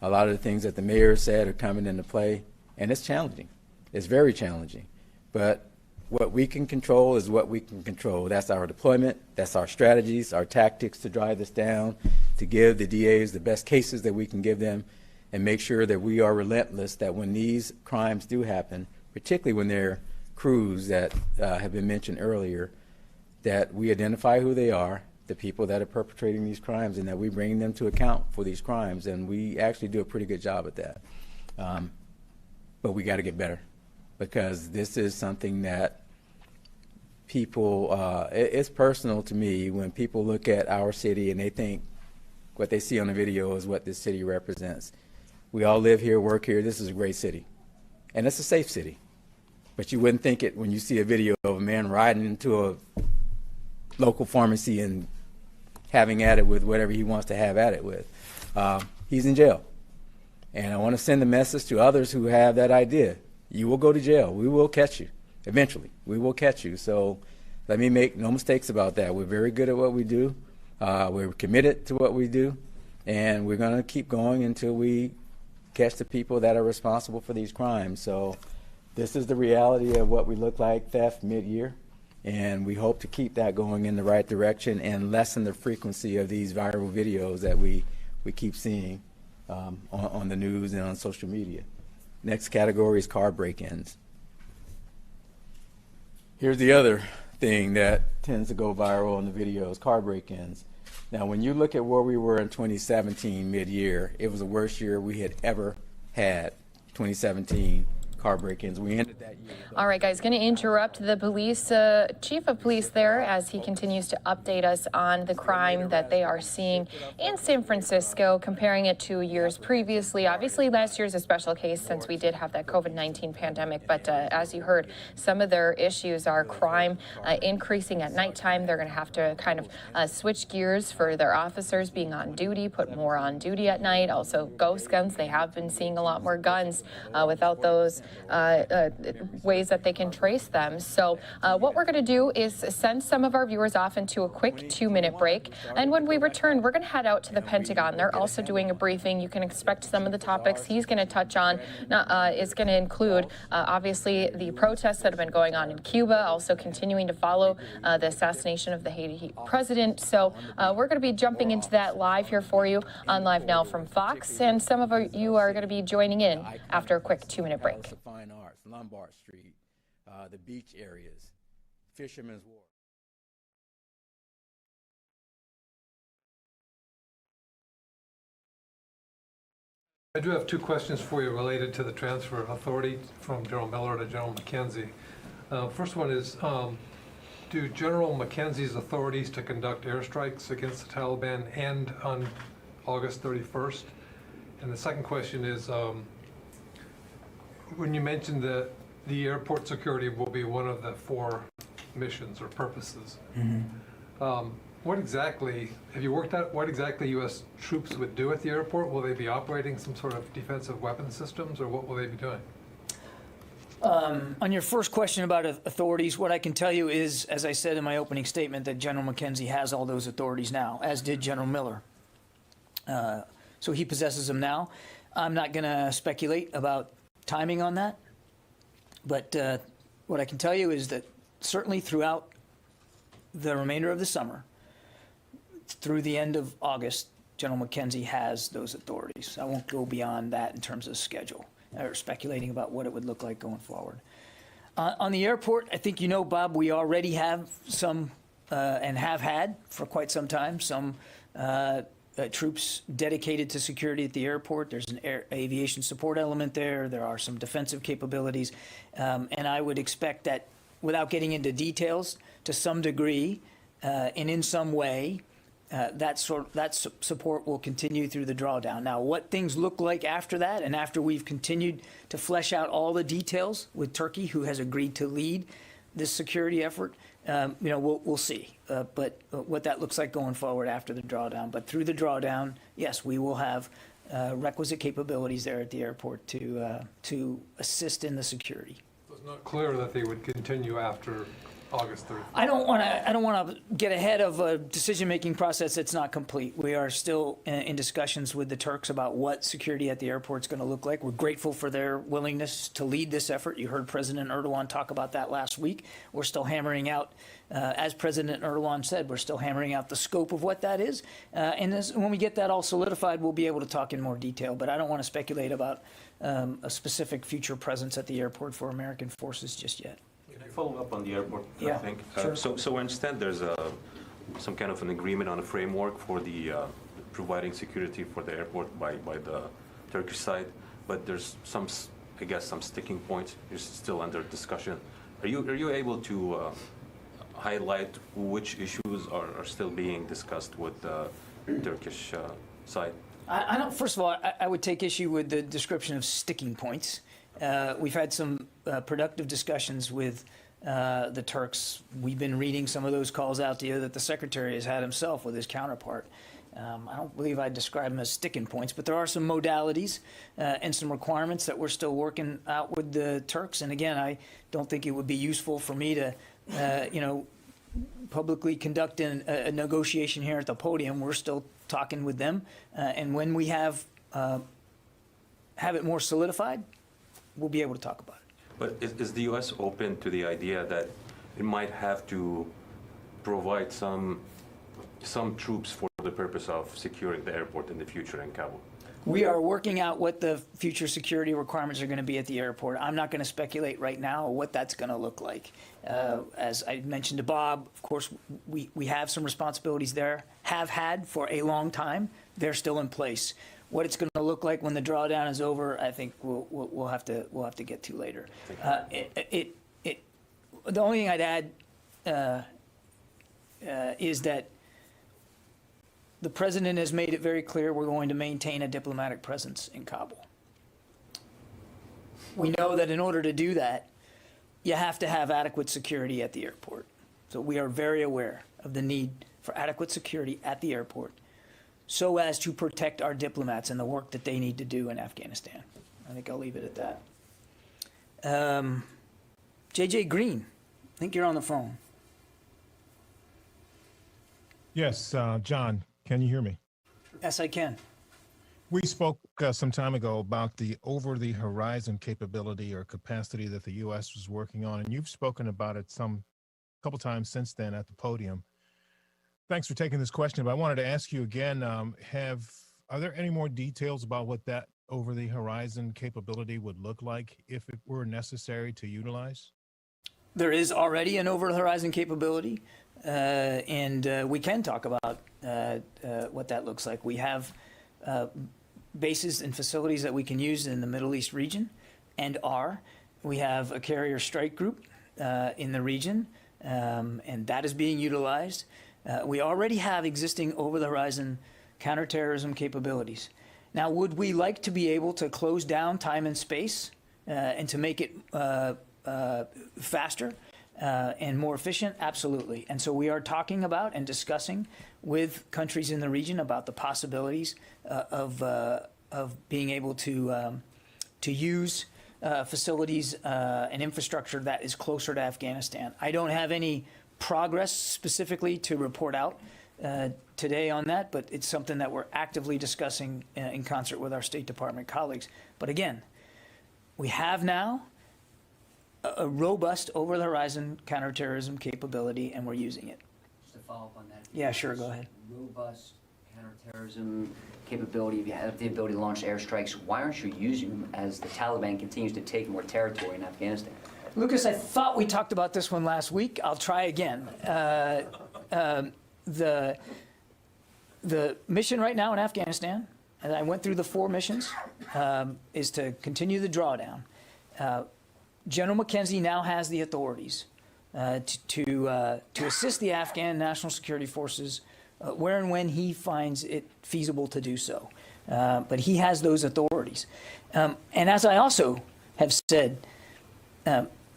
a lot of the things that the mayor said are coming into play, and it's challenging. It's very challenging. But what we can control is what we can control. That's our deployment, that's our strategies, our tactics to drive this down, to give the DAs the best cases that we can give them, and make sure that we are relentless, that when these crimes do happen, particularly when they're crews that have been mentioned earlier, that we identify who they are, the people that are perpetrating these crimes, and that we bring them to account for these crimes. And we actually do a pretty good job at that. But we got to get better, because this is something that people, it's personal to me when people look at our city and they think what they see on the video is what this city represents. We all live here, work here. This is a great city. And it's a safe city. But you wouldn't think it when you see a video of a man riding into a local pharmacy and having at it with whatever he wants to have at it with. He's in jail. And I want to send a message to others who have that idea. You will go to jail. We will catch you. Eventually, we will catch you. So let me make no mistakes about that. We're very good at what we do. We're committed to what we do. And we're going to keep going until we catch the people that are responsible for these crimes. So this is the reality of what we look like, theft mid-year, and we hope to keep that going in the right direction and lessen the frequency of these viral videos that we keep seeing on the news and on social media. Next category is car break-ins. Here's the other thing that tends to go viral in the videos, car break-ins. Now, when you look at where we were in 2017 mid-year, it was the worst year we had ever had, 2017. car break-ins. We ended that year. All right, guys, going to interrupt the police chief of police there as he continues to update us on the crime that they are seeing in San Francisco, comparing it to years previously. Obviously, last year's a special case since we did have that COVID-19 pandemic, but as you heard, some of their issues are crime increasing at nighttime. They're going to have to kind of switch gears for their officers being on duty, put more on duty at night. Also, ghost guns. They have been seeing a lot more guns without those ways that they can trace them. So what we're going to do is send some of our viewers off into a quick 2-minute break. And when we return, we're going to head out to the Pentagon. They're also doing a briefing. You can expect some of the topics he's going to touch on is going to include, obviously, the protests that have been going on in Cuba, also continuing to follow the assassination of the Haiti president. So we're going to be jumping into that live here for you on LiveNOW from Fox. And some of you are going to be joining in after a quick 2-minute break. House of Fine Arts, Lombard Street, the beach areas, Fisherman's Wharf. I do have two questions for you related to the transfer of authority from General Miller to General McKenzie. First one is, do General McKenzie's authorities to conduct airstrikes against the Taliban end on August 31st? And the second question is, when you mentioned that the airport security will be one of the 4 missions or purposes, what exactly, have you worked out what exactly U.S. troops would do at the airport? Will they be operating some sort of defensive weapon systems, or what will they be doing? On your first question about authorities, what I can tell you is, as I said in my opening statement, that General McKenzie has all those authorities now, as did General Miller. So he possesses them now. I'm not going to speculate about timing on that, but what I can tell you is that certainly throughout the remainder of the summer, through the end of August, General McKenzie has those authorities. I won't go beyond that in terms of schedule or speculating about what it would look like going forward. On the airport, I think you know, Bob, we already have some and have had for quite some time some troops dedicated to security at the airport. There's an aviation support element there. There are some defensive capabilities. And I would expect that, without getting into details, to some degree and in some way, that support will continue through the drawdown. Now, what things look like after that, and after we've continued to flesh out all the details with Turkey, who has agreed to lead this security effort, we'll see. But what that looks like going forward after the drawdown. But through the drawdown, yes, we will have requisite capabilities there at the airport to assist in the security. It's not clear that they would continue after August 3rd. I don't want to get ahead of a decision-making process that's not complete. We are still in discussions with the Turks about what security at the airport is going to look like. We're grateful for their willingness to lead this effort. You heard President Erdogan talk about that last week. We're still hammering out, as President Erdogan said, we're still hammering out the scope of what that is. And when we get that all solidified, we'll be able to talk in more detail. But I don't want to speculate about a specific future presence at the airport for American forces just yet. Follow up on the airport, Yeah, I think. sure. So I understand there's some kind of an agreement on a framework for the providing security for the airport by the Turkish side, but there's some sticking points. It's still under discussion. Are you able to highlight which issues are still being discussed with the Turkish side? I don't. First of all, I would take issue with the description of sticking points. We've had some productive discussions with the Turks. We've been reading some of those calls out to you that the Secretary has had himself with his counterpart. I don't believe I'd describe them as sticking points, but there are some modalities and some requirements that we're still working out with the Turks. And again, I don't think it would be useful for me to, publicly conduct a negotiation here at the podium. We're still talking with them, and when we have it more solidified, we'll be able to talk about it. But is the U.S. open to the idea that it might have to provide some troops for the purpose of securing the airport in the future in Kabul? We are working out what the future security requirements are going to be at the airport. I'm not going to speculate right now what that's going to look like. As I mentioned to Bob, of course, we have some responsibilities there, have had for a long time. They're still in place. What it's going to look like when the drawdown is over, I think we'll have to get to later. The only thing I'd add is that the president has made it very clear we're going to maintain a diplomatic presence in Kabul. We know that in order to do that, you have to have adequate security at the airport. So we are very aware of the need for adequate security at the airport so as to protect our diplomats and the work that they need to do in Afghanistan. I think I'll leave it at that. JJ Green, I think you're on the phone. Yes, John, can you hear me? Yes, I can. We spoke some time ago about the over-the-horizon capability or capacity that the U.S. was working on, and you've spoken about it a couple times since then at the podium. Thanks for taking this question, but I wanted to ask you again, are there any more details about what that over-the-horizon capability would look like if it were necessary to utilize? There is already an over-the-horizon capability, and we can talk about what that looks like. We have bases and facilities that we can use in the Middle East region and we have a carrier strike group in the region, and that is being utilized. We already have existing over-the-horizon counterterrorism capabilities. Now, would we like to be able to close down time and space and to make it faster and more efficient? Absolutely. And so we are talking about and discussing with countries in the region about the possibilities of being able to use facilities and infrastructure that is closer to Afghanistan. I don't have any progress specifically to report out today on that, but it's something that we're actively discussing in concert with our State Department colleagues. But again, we have now a robust over-the-horizon counterterrorism capability, and we're using it. Just to follow up on that. Yeah, sure, go ahead. Robust counterterrorism capability, if you have the ability to launch airstrikes, why aren't you using them as the Taliban continues to take more territory in Afghanistan? Lucas, I thought we talked about this one last week. I'll try again. The mission right now in Afghanistan, and I went through the 4 missions, is to continue the drawdown. General McKenzie now has the authorities to assist the Afghan National Security Forces where and when he finds it feasible to do so. But he has those authorities. And as I also have said,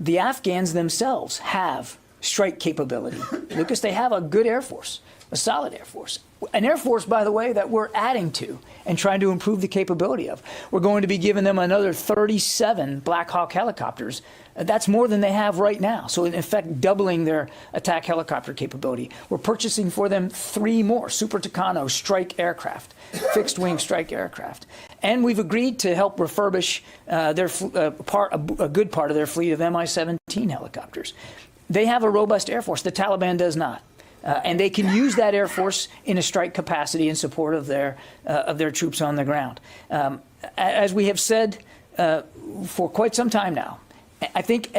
the Afghans themselves have strike capability. Lucas, they have a good Air Force, a solid Air Force. An Air Force, by the way, that we're adding to and trying to improve the capability of. We're going to be giving them another 37 Black Hawk helicopters. That's more than they have right now. So in effect, doubling their attack helicopter capability. We're purchasing for them 3 more Super Tucano strike aircraft, fixed wing strike aircraft. And we've agreed to help refurbish a good part of their fleet of Mi-17 helicopters. They have a robust Air Force. The Taliban does not. And they can use that Air Force in a strike capacity in support of their troops on the ground. As we have said for quite some time now, I think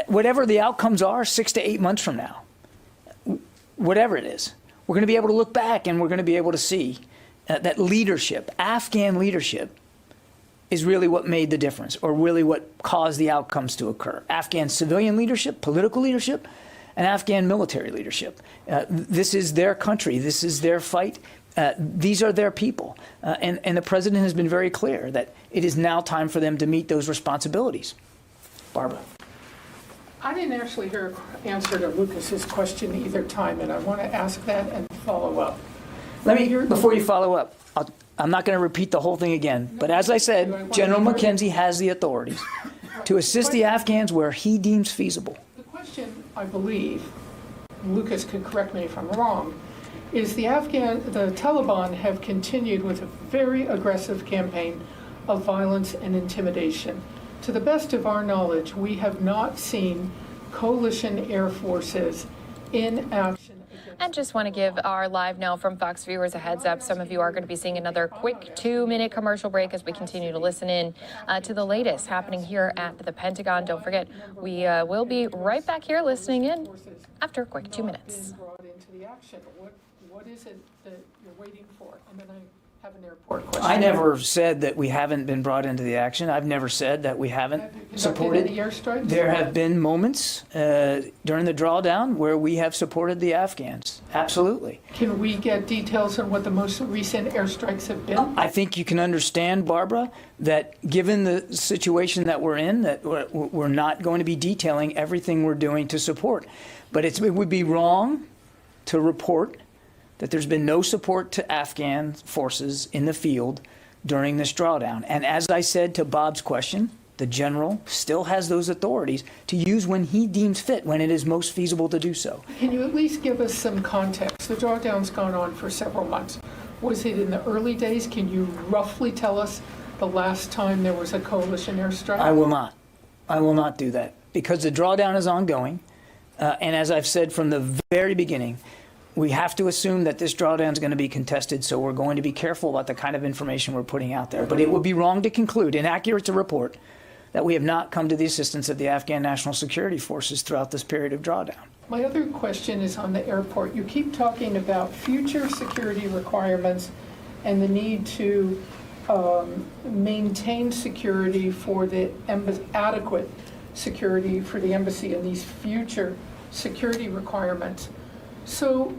whatever the outcomes are 6 to 8 months from now, whatever it is, we're going to be able to look back and we're going to be able to see that leadership, Afghan leadership, is really what made the difference, or really what caused the outcomes to occur. Afghan civilian leadership, political leadership, and Afghan military leadership. This is their country. This is their fight. These are their people. And the president has been very clear that it is now time for them to meet those responsibilities. Barbara. I didn't actually hear an answer to Lucas's question either time, and I want to ask that and follow up. Before you follow up, I'm not going to repeat the whole thing again, but as I said, General McKenzie has the authorities to assist the Afghans where he deems feasible. The question, I believe, Lucas could correct me if I'm wrong, is the Taliban have continued with a very aggressive campaign of violence and intimidation. To the best of our knowledge, we have not seen coalition air forces in action. And just want to give our Live Now from Fox viewers a heads up. Some of you are going to be seeing another quick 2-minute commercial break as we continue to listen in to the latest happening here at the Pentagon. Don't forget, we will be right back here listening in after a quick 2 minutes. Brought into the action. What is it that you're waiting for? And then I have an airport question. I never said that we haven't been brought into the action. I've never said that we haven't supported. Any airstrikes? There have been moments during the drawdown where we have supported the Afghans. Absolutely. Can we get details on what the most recent airstrikes have been? I think you can understand, Barbara, that given the situation that we're in, that we're not going to be detailing everything we're doing to support. But it would be wrong to report that there's been no support to Afghan forces in the field during this drawdown. And as I said to Bob's question, the general still has those authorities to use when he deems fit, when it is most feasible to do so. Can you at least give us some context? The drawdown's gone on for several months. Was it in the early days? Can you roughly tell us the last time there was a coalition airstrike? I will not. I will not do that because the drawdown is ongoing. And as I've said from the very beginning, we have to assume that this drawdown is going to be contested, so we're going to be careful about the kind of information we're putting out there. But it would be wrong to conclude, inaccurate to report, that we have not come to the assistance of the Afghan National Security Forces throughout this period of drawdown. My other question is on the airport. You keep talking about future security requirements and the need to maintain security for the adequate security for the embassy and these future security requirements. So,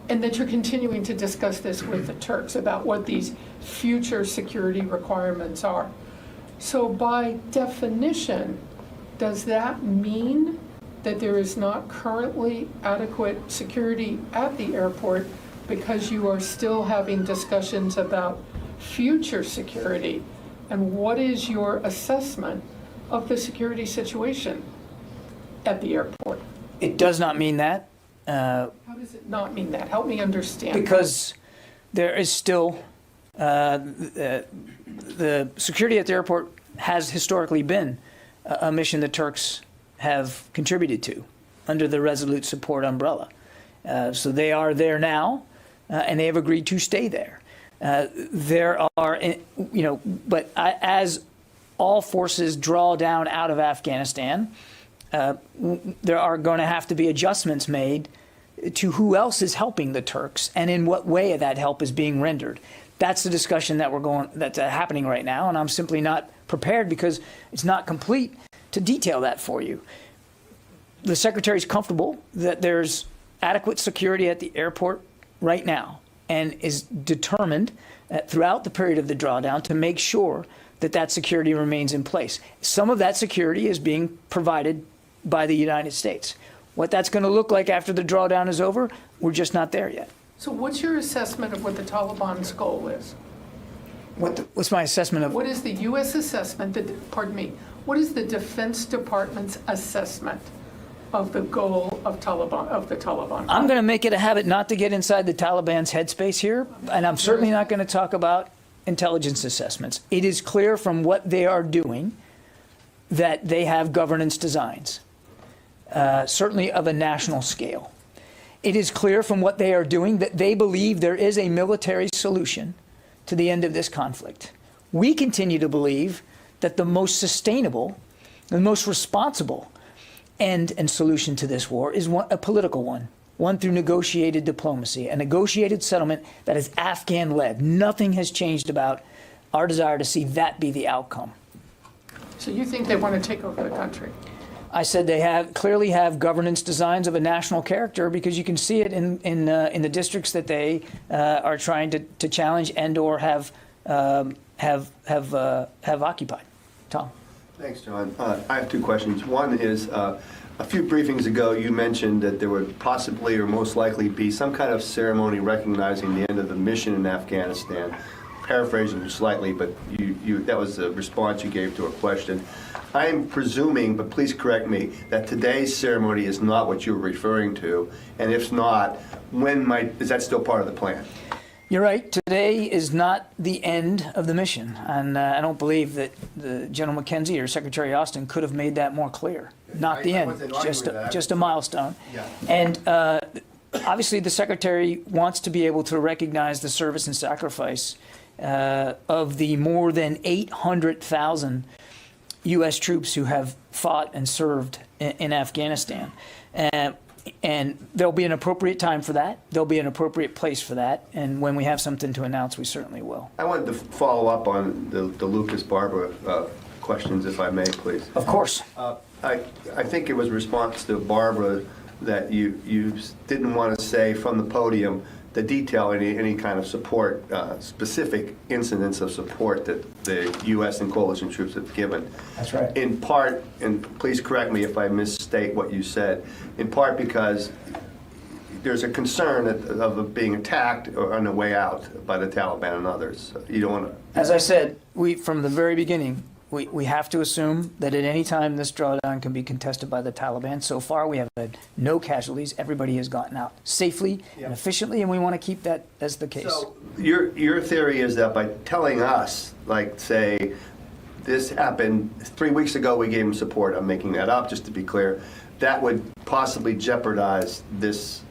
and that you're continuing to discuss this with the Turks about what these future security requirements are. So by definition, does that mean that there is not currently adequate security at the airport because you are still having discussions about future security? And what is your assessment of the security situation at the airport? It does not mean that. How does it not mean that? Help me understand. Because there is still, the security at the airport has historically been a mission the Turks have contributed to under the Resolute Support umbrella. So they are there now, and they have agreed to stay there. There are, but as all forces draw down out of Afghanistan, there are going to have to be adjustments made to who else is helping the Turks and in what way that help is being rendered. That's the discussion that's happening right now, and I'm simply not prepared because it's not complete to detail that for you. The Secretary's comfortable that there's adequate security at the airport right now and is determined throughout the period of the drawdown to make sure that that security remains in place. Some of that security is being provided by the United States. What that's going to look like after the drawdown is over, we're just not there yet. So what's your assessment of what the Taliban's goal is? What's my assessment of? What is the U.S. assessment, what is the Defense Department's assessment of the goal of the Taliban? I'm going to make it a habit not to get inside the Taliban's headspace here, and I'm certainly not going to talk about intelligence assessments. It is clear from what they are doing that they have governance designs, certainly of a national scale. It is clear from what they are doing that they believe there is a military solution to the end of this conflict. We continue to believe that the most sustainable, the most responsible end and solution to this war is a political one through negotiated diplomacy, a negotiated settlement that is Afghan-led. Nothing has changed about our desire to see that be the outcome. So you think they want to take over the country? I said they clearly have governance designs of a national character because you can see it in the districts that they are trying to challenge and or have occupied. Tom. Thanks, John. I have two questions. One is, a few briefings ago, you mentioned that there would possibly or most likely be some kind of ceremony recognizing the end of the mission in Afghanistan. Paraphrasing you slightly, but that was the response you gave to a question. I am presuming, but please correct me, that today's ceremony is not what you're referring to, and if not, is that still part of the plan? You're right. Today is not the end of the mission, and I don't believe that General McKenzie or Secretary Austin could have made that more clear. Not the end, just a milestone. Yeah. And obviously, the Secretary wants to be able to recognize the service and sacrifice of the more than 800,000 U.S. troops who have fought and served in Afghanistan. And there'll be an appropriate time for that. There'll be an appropriate place for that. And when we have something to announce, we certainly will. I wanted to follow up on the Lucas Barbara questions, if I may, please. Of course. I think it was a response to Barbara that you didn't want to say from the podium the detail any kind of support, specific incidents of support that the U.S. and coalition troops have given. That's right. In part, and please correct me if I misstate what you said, in part because there's a concern of being attacked or on the way out by the Taliban and others. You don't want to... As I said, from the very beginning, we have to assume that at any time this drawdown can be contested by the Taliban. So far, we have had no casualties. Everybody has gotten out safely and efficiently, and we want to keep that as the case. So your theory is that by telling us, like, say, this happened 3 weeks ago, we gave them support. I'm making that up, just to be clear. That would possibly jeopardize this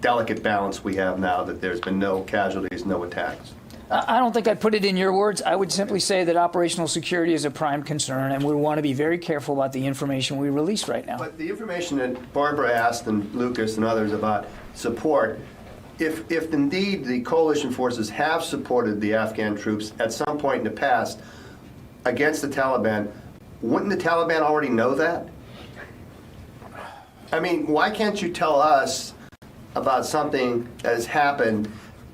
delicate balance we have now, that there's been no casualties, no attacks. I don't think I'd put it in your words. I would simply say that operational security is a prime concern, and we want to be very careful about the information we release right now. But the information that Barbara asked, and Lucas and others, about support, if indeed the coalition forces have supported the Afghan troops at some point in the past against the Taliban, wouldn't the Taliban already know that? I mean, why can't you tell us about something that has happened,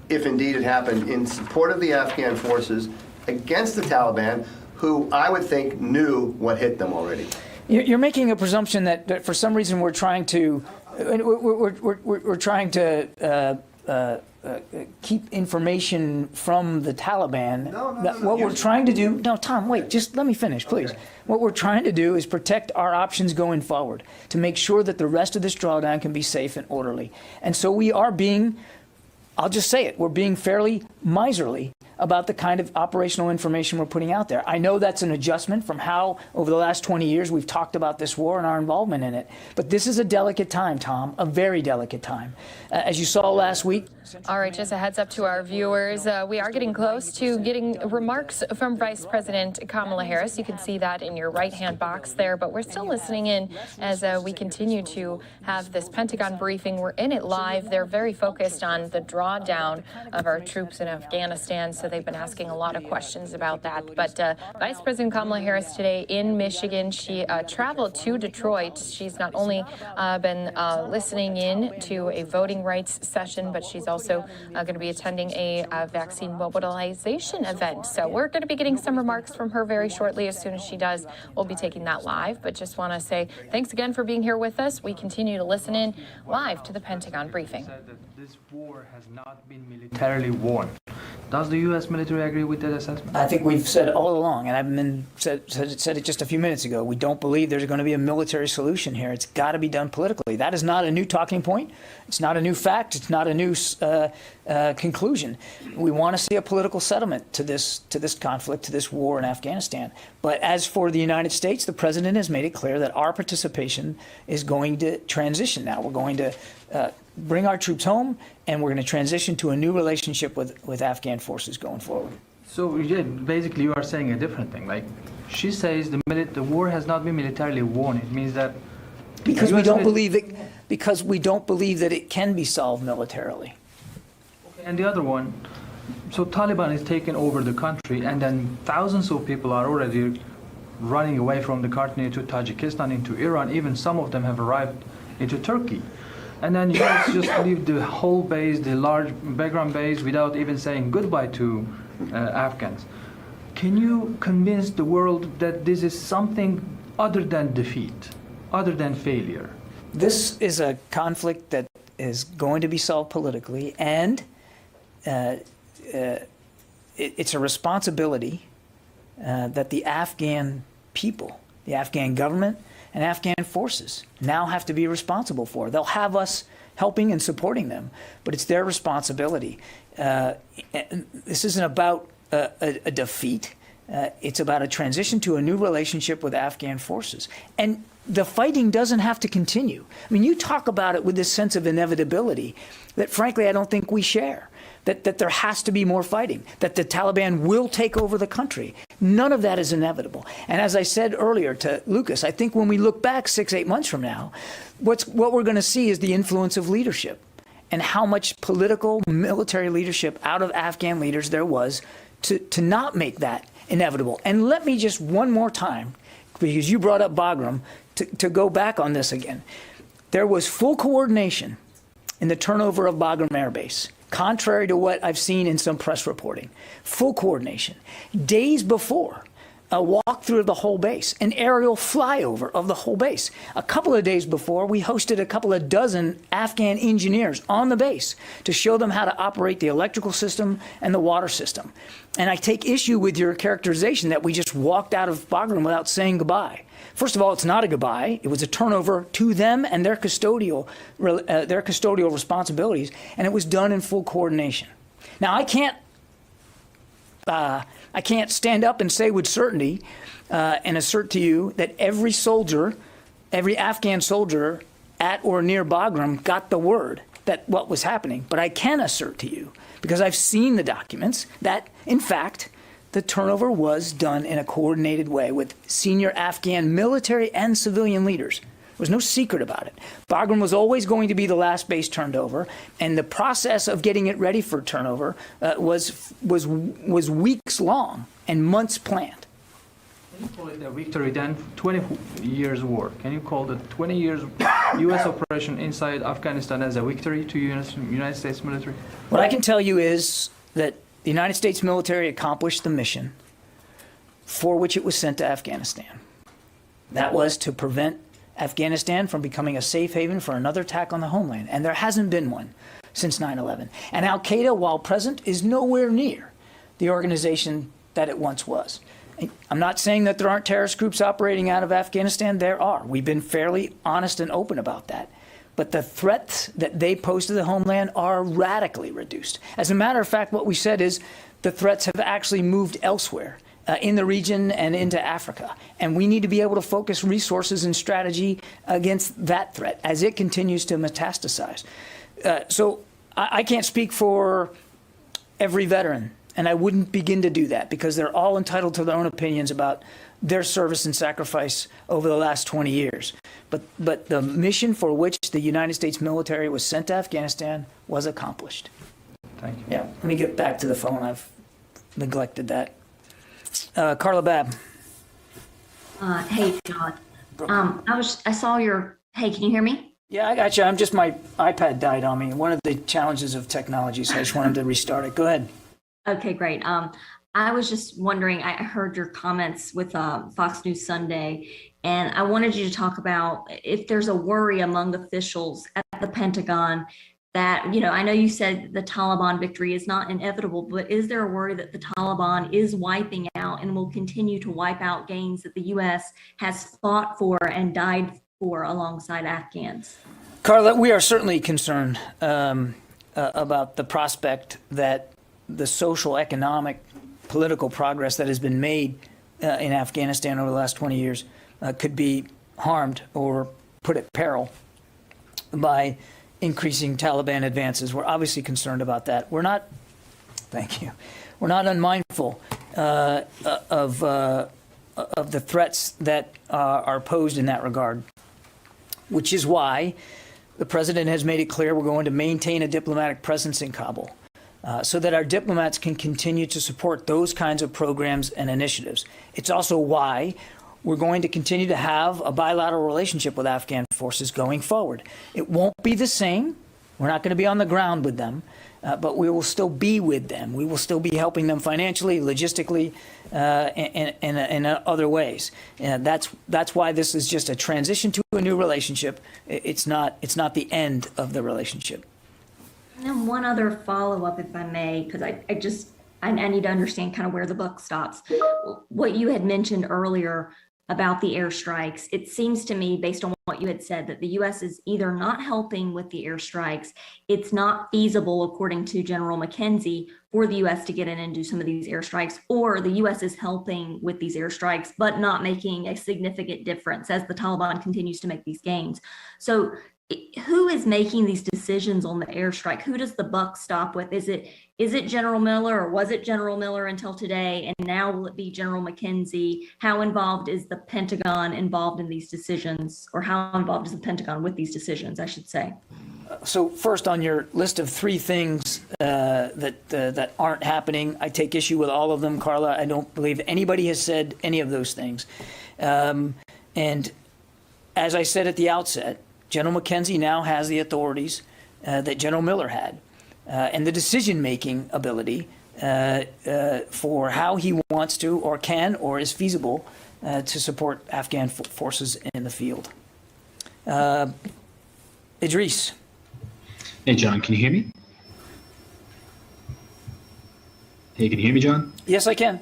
if indeed it happened, in support of the Afghan forces against the Taliban, who I would think knew what hit them already? You're making a presumption that for some reason we're trying to keep information from the Taliban. No. What we're trying to do, no, Tom, wait, just let me finish, please. Okay. What we're trying to do is protect our options going forward, to make sure that the rest of this drawdown can be safe and orderly. And so we are being, I'll just say it, we're being fairly miserly about the kind of operational information we're putting out there. I know that's an adjustment from how, over the last 20 years, we've talked about this war and our involvement in it. But this is a delicate time, Tom, a very delicate time. As you saw last week. All right, just a heads up to our viewers. We are getting close to getting remarks from Vice President Kamala Harris. You can see that in your right-hand box there, but we're still listening in as we continue to have this Pentagon briefing. We're in it live. They're very focused on the drawdown of our troops in Afghanistan, so they've been asking a lot of questions about that. But Vice President Kamala Harris today in Michigan, she traveled to Detroit. She's not only been listening in to a voting rights session, but she's also going to be attending a vaccine mobilization event. So we're going to be getting some remarks from her very shortly. As soon as she does, we'll be taking that live. But just want to say thanks again for being here with us. We continue to listen in live to the Pentagon briefing. This war has not been militarily won. Does the U.S. military agree with that assessment? I think we've said all along, and I've said it just a few minutes ago, we don't believe there's going to be a military solution here. It's got to be done politically. That is not a new talking point. It's not a new fact. It's not a new conclusion. We want to see a political settlement to this conflict, to this war in Afghanistan. But as for the United States, the president has made it clear that our participation is going to transition now. We're going to bring our troops home, and we're going to transition to a new relationship with Afghan forces going forward. So yeah, basically you are saying a different thing. Like, she says the war has not been militarily won. It means that because we don't believe that it can be solved militarily. And the other one, so Taliban is taking over the country, and then thousands of people are already running away from the country into Tajikistan, into Iran. Even some of them have arrived into Turkey. And then you guys just leave the whole base, the large background base, without even saying goodbye to Afghans. Can you convince the world that this is something other than defeat, other than failure? This is a conflict that is going to be solved politically, and it's a responsibility that the Afghan people, the Afghan government, and Afghan forces now have to be responsible for. They'll have us helping and supporting them, but it's their responsibility. This isn't about a defeat. It's about a transition to a new relationship with Afghan forces. And the fighting doesn't have to continue. I mean, you talk about it with this sense of inevitability that, frankly, I don't think we share. That there has to be more fighting, that the Taliban will take over the country, None of that is inevitable. And as I said earlier to Lucas, I think when we look back 6-8 months from now, what we're going to see is the influence of leadership and how much political, military leadership out of Afghan leaders there was to not make that inevitable. And let me just one more time, because you brought up Bagram, to go back on this again. There was full coordination in the turnover of Bagram Air Base, contrary to what I've seen in some press reporting. Full coordination. Days before, a walkthrough of the whole base, an aerial flyover of the whole base. A couple of days before, we hosted a couple of dozen Afghan engineers on the base to show them how to operate the electrical system and the water system. And I take issue with your characterization that we just walked out of Bagram without saying goodbye. First of all, it's not a goodbye. It was a turnover to them and their custodial responsibilities, and it was done in full coordination. Now, I can't stand up and say with certainty and assert to you that every soldier, every Afghan soldier at or near Bagram got the word that what was happening. But I can assert to you, because I've seen the documents, that, in fact, the turnover was done in a coordinated way with senior Afghan military and civilian leaders. There was no secret about it. Bagram was always going to be the last base turned over, and the process of getting it ready for turnover was weeks long and months planned. Can you call it a victory then? 20 years war. Can you call the 20 years U.S. operation inside Afghanistan as a victory to United States military? What I can tell you is that the United States military accomplished the mission for which it was sent to Afghanistan. That was to prevent Afghanistan from becoming a safe haven for another attack on the homeland. And there hasn't been one since 9/11. And Al-Qaeda, while present, is nowhere near the organization that it once was. I'm not saying that there aren't terrorist groups operating out of Afghanistan. There are. We've been fairly honest and open about that. But the threats that they pose to the homeland are radically reduced. As a matter of fact, what we said is the threats have actually moved elsewhere in the region and into Africa. And we need to be able to focus resources and strategy against that threat as it continues to metastasize. So I can't speak for every veteran, and I wouldn't begin to do that, because they're all entitled to their own opinions about their service and sacrifice over the last 20 years. But the mission for which the United States military was sent to Afghanistan was accomplished. Thank you. Yeah, let me get back to the phone. I've neglected that. Carla Babb. Hey, John. I saw your, hey, can you hear me? Yeah, I got you. My iPad died on me. One of the challenges of technology, so I just wanted to restart it. Go ahead. Okay, great. I was just wondering, I heard your comments with Fox News Sunday, and I wanted you to talk about if there's a worry among officials at the Pentagon that, I know you said the Taliban victory is not inevitable, but is there a worry that the Taliban is wiping out and will continue to wipe out gains that the U.S. has fought for and died for alongside Afghans? Carla, we are certainly concerned about the prospect that the social, economic, political progress that has been made in Afghanistan over the last 20 years could be harmed or put at peril by increasing Taliban advances. We're obviously concerned about that. We're not, thank you, we're not unmindful of the threats that are posed in that regard, which is why the president has made it clear we're going to maintain a diplomatic presence in Kabul. So that our diplomats can continue to support those kinds of programs and initiatives. It's also why we're going to continue to have a bilateral relationship with Afghan forces going forward. It won't be the same. We're not going to be on the ground with them, but we will still be with them. We will still be helping them financially, logistically, and in other ways. And that's why this is just a transition to a new relationship. It's not the end of the relationship. And then one other follow-up, if I may, because I need to understand kind of where the buck stops. What you had mentioned earlier about the airstrikes, it seems to me, based on what you had said, that the U.S. is either not helping with the airstrikes, it's not feasible, according to General McKenzie, for the U.S. to get in and do some of these airstrikes, or the U.S. is helping with these airstrikes, but not making a significant difference as the Taliban continues to make these gains. So who is making these decisions on the airstrike? Who does the buck stop with? Is it General Miller, or was it General Miller until today? And now will it be General McKenzie? How involved is the Pentagon involved in these decisions, or how involved is the Pentagon with these decisions, I should say? So first, on your list of 3 things that aren't happening, I take issue with all of them, Carla. I don't believe anybody has said any of those things. And as I said at the outset, General McKenzie now has the authorities that General Miller had, and the decision-making ability for how he wants to, or can, or is feasible to support Afghan forces in the field. Idris. Hey, John, can you hear me? Hey, can you hear me, John? Yes, I can.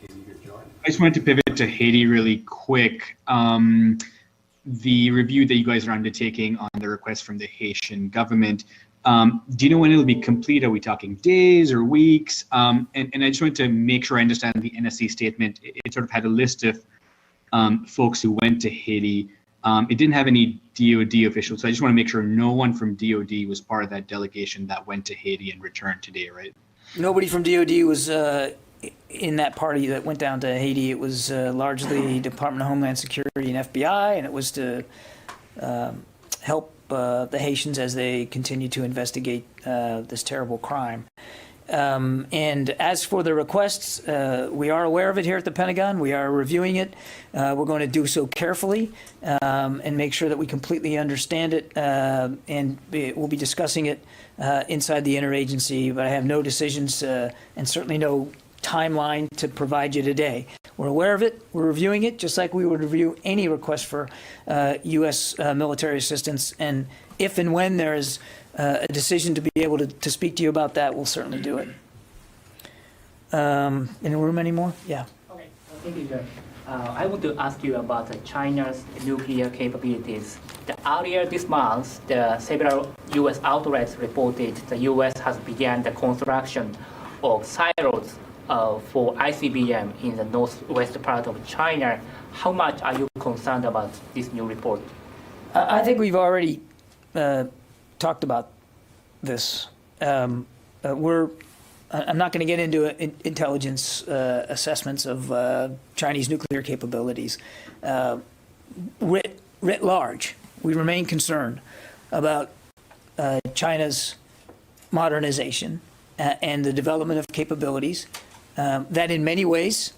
I just wanted to pivot to Haiti really quick. The review that you guys are undertaking on the request from the Haitian government, do you know when it'll be complete? Are we talking days or weeks? And I just wanted to make sure I understand the NSC statement. It sort of had a list of folks who went to Haiti. It didn't have any DOD officials, so I just want to make sure no one from DOD was part of that delegation that went to Haiti and returned today, right? Nobody from DOD was in that party that went down to Haiti. It was largely Department of Homeland Security and FBI, and it was to help the Haitians as they continue to investigate this terrible crime. And as for the requests, we are aware of it here at the Pentagon. We are reviewing it. We're going to do so carefully and make sure that we completely understand it. And we'll be discussing it inside the interagency, but I have no decisions and certainly no timeline to provide you today. We're aware of it. We're reviewing it, just like we would review any request for U.S. Military assistance. And if and when there is a decision to be able to speak to you about that, we'll certainly do it. In the room anymore? Yeah. Okay. Thank you, John. I want to ask you about China's nuclear capabilities. Earlier this month, several U.S. outlets reported the U.S. has begun the construction of silos for ICBM in the northwest part of China. How much are you concerned about this new report? I think we've already talked about this. I'm not going to get into intelligence assessments of Chinese nuclear capabilities. Writ large, we remain concerned about China's modernization and the development of capabilities that in many ways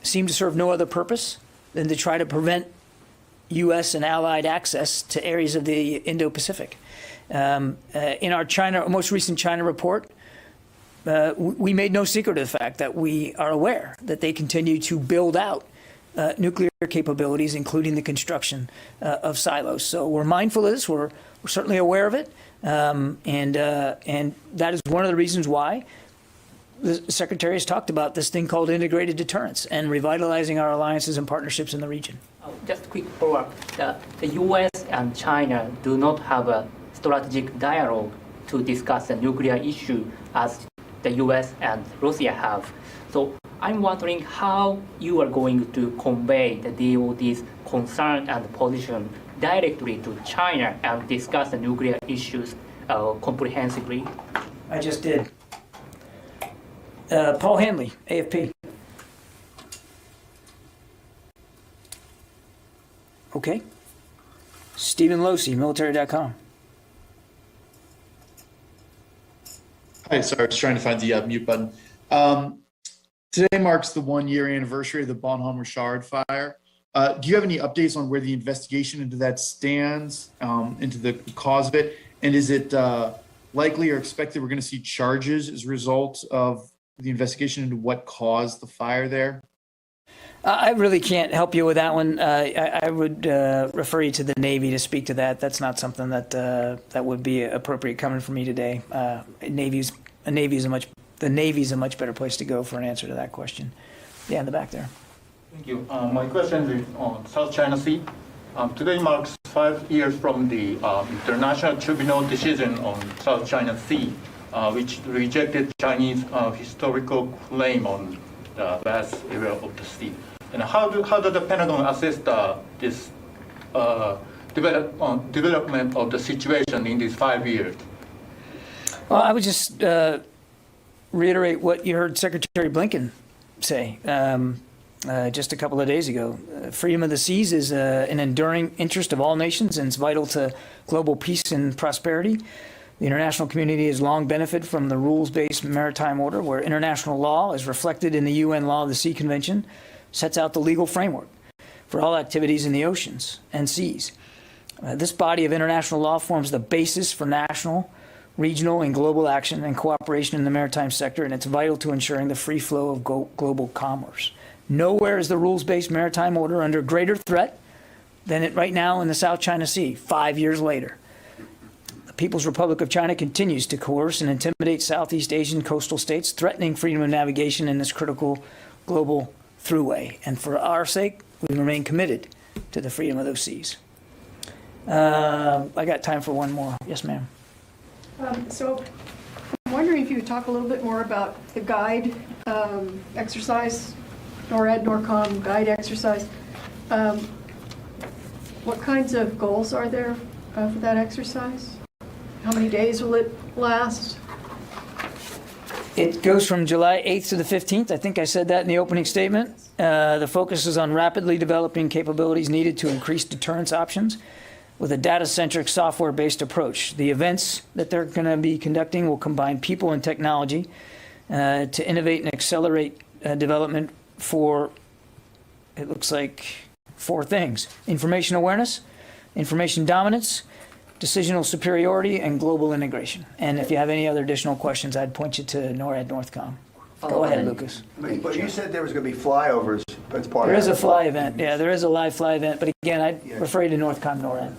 seem to serve no other purpose than to try to prevent U.S. and allied access to areas of the Indo-Pacific. In our most recent China report, we made no secret of the fact that we are aware that they continue to build out nuclear capabilities, including the construction of silos. So we're mindful of this. We're certainly aware of it, and that is one of the reasons why the Secretary has talked about this thing called integrated deterrence and revitalizing our alliances and partnerships in the region. Just a quick follow-up. The U.S. and China do not have a strategic dialogue to discuss the nuclear issue as the U.S. and Russia have. So I'm wondering how you are going to convey the DOD's concern and position directly to China and discuss the nuclear issues comprehensively. I just did. Paul Hanley, AFP. Okay. Stephen Losey, military.com. Hi, sorry, I was trying to find the mute button. Today marks the 1-year anniversary of the Bonhomme Richard fire. Do you have any updates on where the investigation into that stands, into the cause of it? And is it likely or expected we're going to see charges as a result of the investigation into what caused the fire there? I really can't help you with that one. I would refer you to the Navy to speak to that. That's not something that would be appropriate coming from me today. The Navy's a much better place to go for an answer to that question. Yeah, in the back there. Thank you. My question is on South China Sea. Today marks 5 years from the International Tribunal decision on South China Sea, which rejected Chinese historical claim on the vast area of the sea. And how does the Pentagon assess this development of the situation in these 5 years? Well, I would just reiterate what you heard Secretary Blinken say just a couple of days ago. Freedom of the seas is an enduring interest of all nations, and it's vital to global peace and prosperity. The international community has long benefited from the rules-based maritime order, where international law, as reflected in the UN Law of the Sea Convention, sets out the legal framework for all activities in the oceans and seas. This body of international law forms the basis for national, regional, and global action and cooperation in the maritime sector, and it's vital to ensuring the free flow of global commerce. Nowhere is the rules-based maritime order under greater threat than it right now in the South China Sea, 5 years later. The People's Republic of China continues to coerce and intimidate Southeast Asian coastal states, threatening freedom of navigation in this critical global throughway. And for our sake, we remain committed to the freedom of those seas. I got time for one more. Yes, ma'am. So I'm wondering if you could talk a little bit more about the guide exercise, NORAD, NORCOM guide exercise. What kinds of goals are there for that exercise? How many days will it last? It goes from July 8th to the 15th. I think I said that in the opening statement. The focus is on rapidly developing capabilities needed to increase deterrence options with a data-centric, software-based approach. The events that they're going to be conducting will combine people and technology to innovate and accelerate development for, it looks like, 4 things: information awareness, information dominance, decisional superiority, and global integration. And if you have any other additional questions, I'd point you to NORAD Northcom. Go ahead, Lucas. But you said there was going to be flyovers as part of There is that. a fly event. Yeah, there is a live fly event. But again, I'd refer you to Northcom NORAD.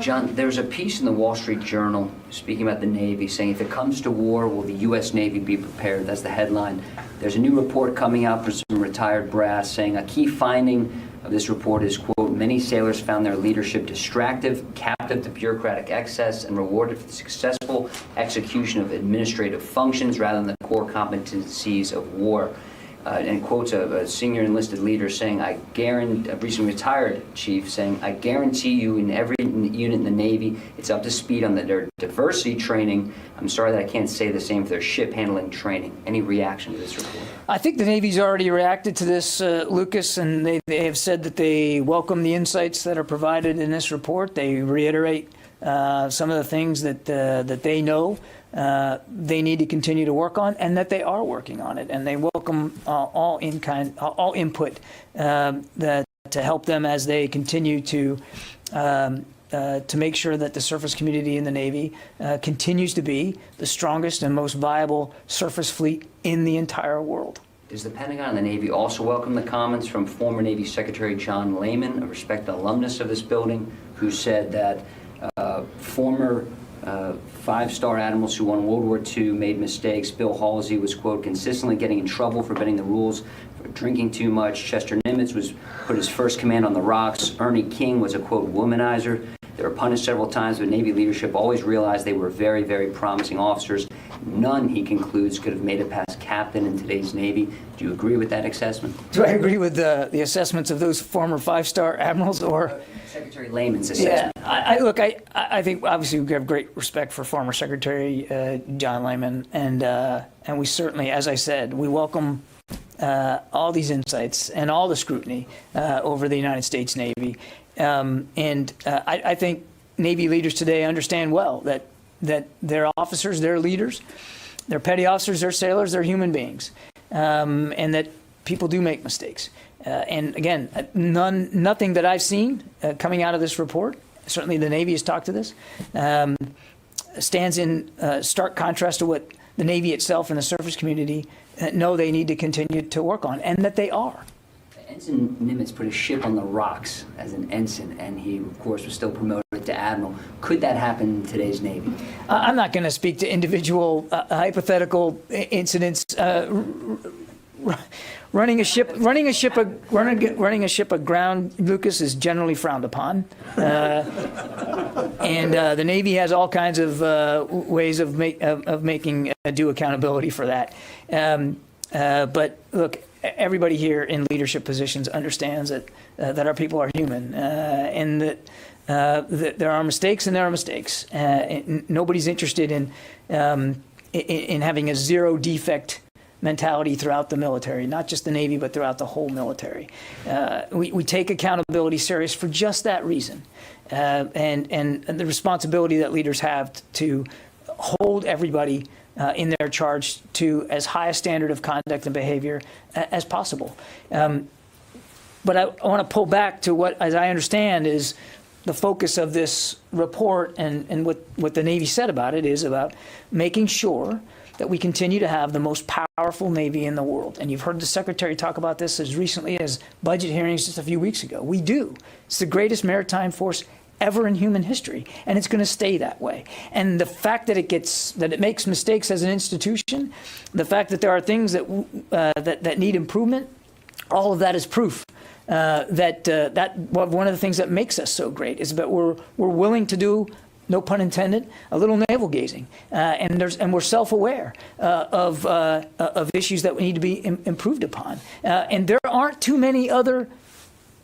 John, there's a piece in the Wall Street Journal speaking about the Navy, saying if it comes to war, will the U.S. Navy be prepared? That's the headline. There's a new report coming out from some retired brass saying a key finding of this report is, quote, many sailors found their leadership distractive, captive to bureaucratic excess, and rewarded for the successful execution of administrative functions rather than the core competencies of war. And quotes a senior enlisted leader saying, a recently retired chief saying, I guarantee you in every unit in the Navy, it's up to speed on their diversity training. I'm sorry that I can't say the same for their ship handling training. Any reaction to this report? I think the Navy's already reacted to this, Lucas, and they have said that they welcome the insights that are provided in this report. They reiterate some of the things that they know they need to continue to work on, and that they are working on it. And they welcome all input to help them as they continue to make sure that the surface community in the Navy continues to be the strongest and most viable surface fleet in the entire world. Does the Pentagon and the Navy also welcome the comments from former Navy Secretary John Lehman, a respected alumnus of this building, who said that former 5-star admirals who won World War II made mistakes? Bill Halsey was, quote, consistently getting in trouble for bending the rules, for drinking too much. Chester Nimitz was put his first command on the rocks. Ernie King was a, quote, womanizer. They were punished several times, but Navy leadership always realized they were very, very promising officers. None, he concludes, could have made it past captain in today's Navy. Do you agree with that assessment? Do I agree with the assessments of those former 5-star admirals, or Secretary Lehman's assessment? Yeah, I think obviously we have great respect for former Secretary John Lehman, and we certainly, as I said, we welcome all these insights and all the scrutiny over the United States Navy. I think Navy leaders today understand well that their officers, their leaders, their petty officers, their sailors, they're human beings, and that people do make mistakes. And again, nothing that I've seen coming out of this report, certainly the Navy has talked to this, stands in stark contrast to what the Navy itself and the surface community know they need to continue to work on, and that they are. Ensign Nimitz put a ship on the rocks as an ensign, and he, of course, was still promoted to admiral. Could that happen in today's Navy? I'm not going to speak to individual hypothetical incidents. Running a ship aground, Lucas, is generally frowned upon, and the Navy has all kinds of ways of making due accountability for that. But look, everybody here in leadership positions understands that our people are human, and that there are mistakes and there are mistakes. Nobody's interested in having a zero defect mentality throughout the military, not just the Navy, but throughout the whole military. We take accountability serious for just that reason, and the responsibility that leaders have to hold everybody in their charge to as high a standard of conduct and behavior as possible. But I want to pull back to what, as I understand, is the focus of this report, and what the Navy said about it is about making sure that we continue to have the most powerful Navy in the world. And you've heard the Secretary talk about this as recently as budget hearings just a few weeks ago. We do. It's the greatest maritime force ever in human history, and it's going to stay that way. And the fact that it makes mistakes as an institution, the fact that there are things that need improvement, all of that is proof that one of the things that makes us so great is that we're willing to do, no pun intended, a little navel gazing, and we're self-aware of issues that need to be improved upon. And there aren't too many other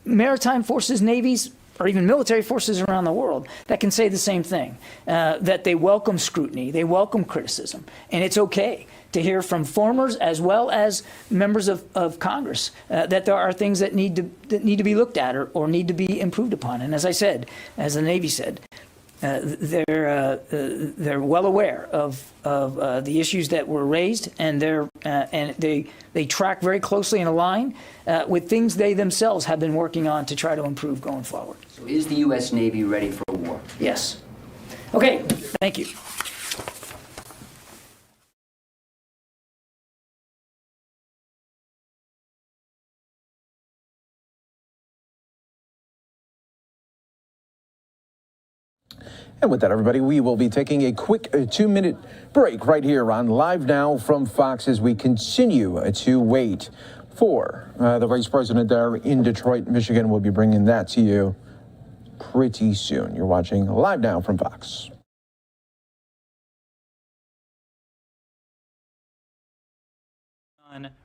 maritime forces, navies, or even military forces around the world that can say the same thing, that they welcome scrutiny, they welcome criticism, and it's okay to hear from formers as well as members of Congress that there are things that need to be looked at or need to be improved upon. And as I said, as the Navy said, they're well aware of the issues that were raised, and they track very closely and align with things they themselves have been working on to try to improve going forward. So is the U.S. Navy ready for war? Yes. Okay, thank you. And with that, everybody, we will be taking a quick 2-minute break right here on Live Now from Fox as we continue to wait for the Vice President there in Detroit, Michigan. We'll be bringing that to you pretty soon. You're watching Live Now from Fox.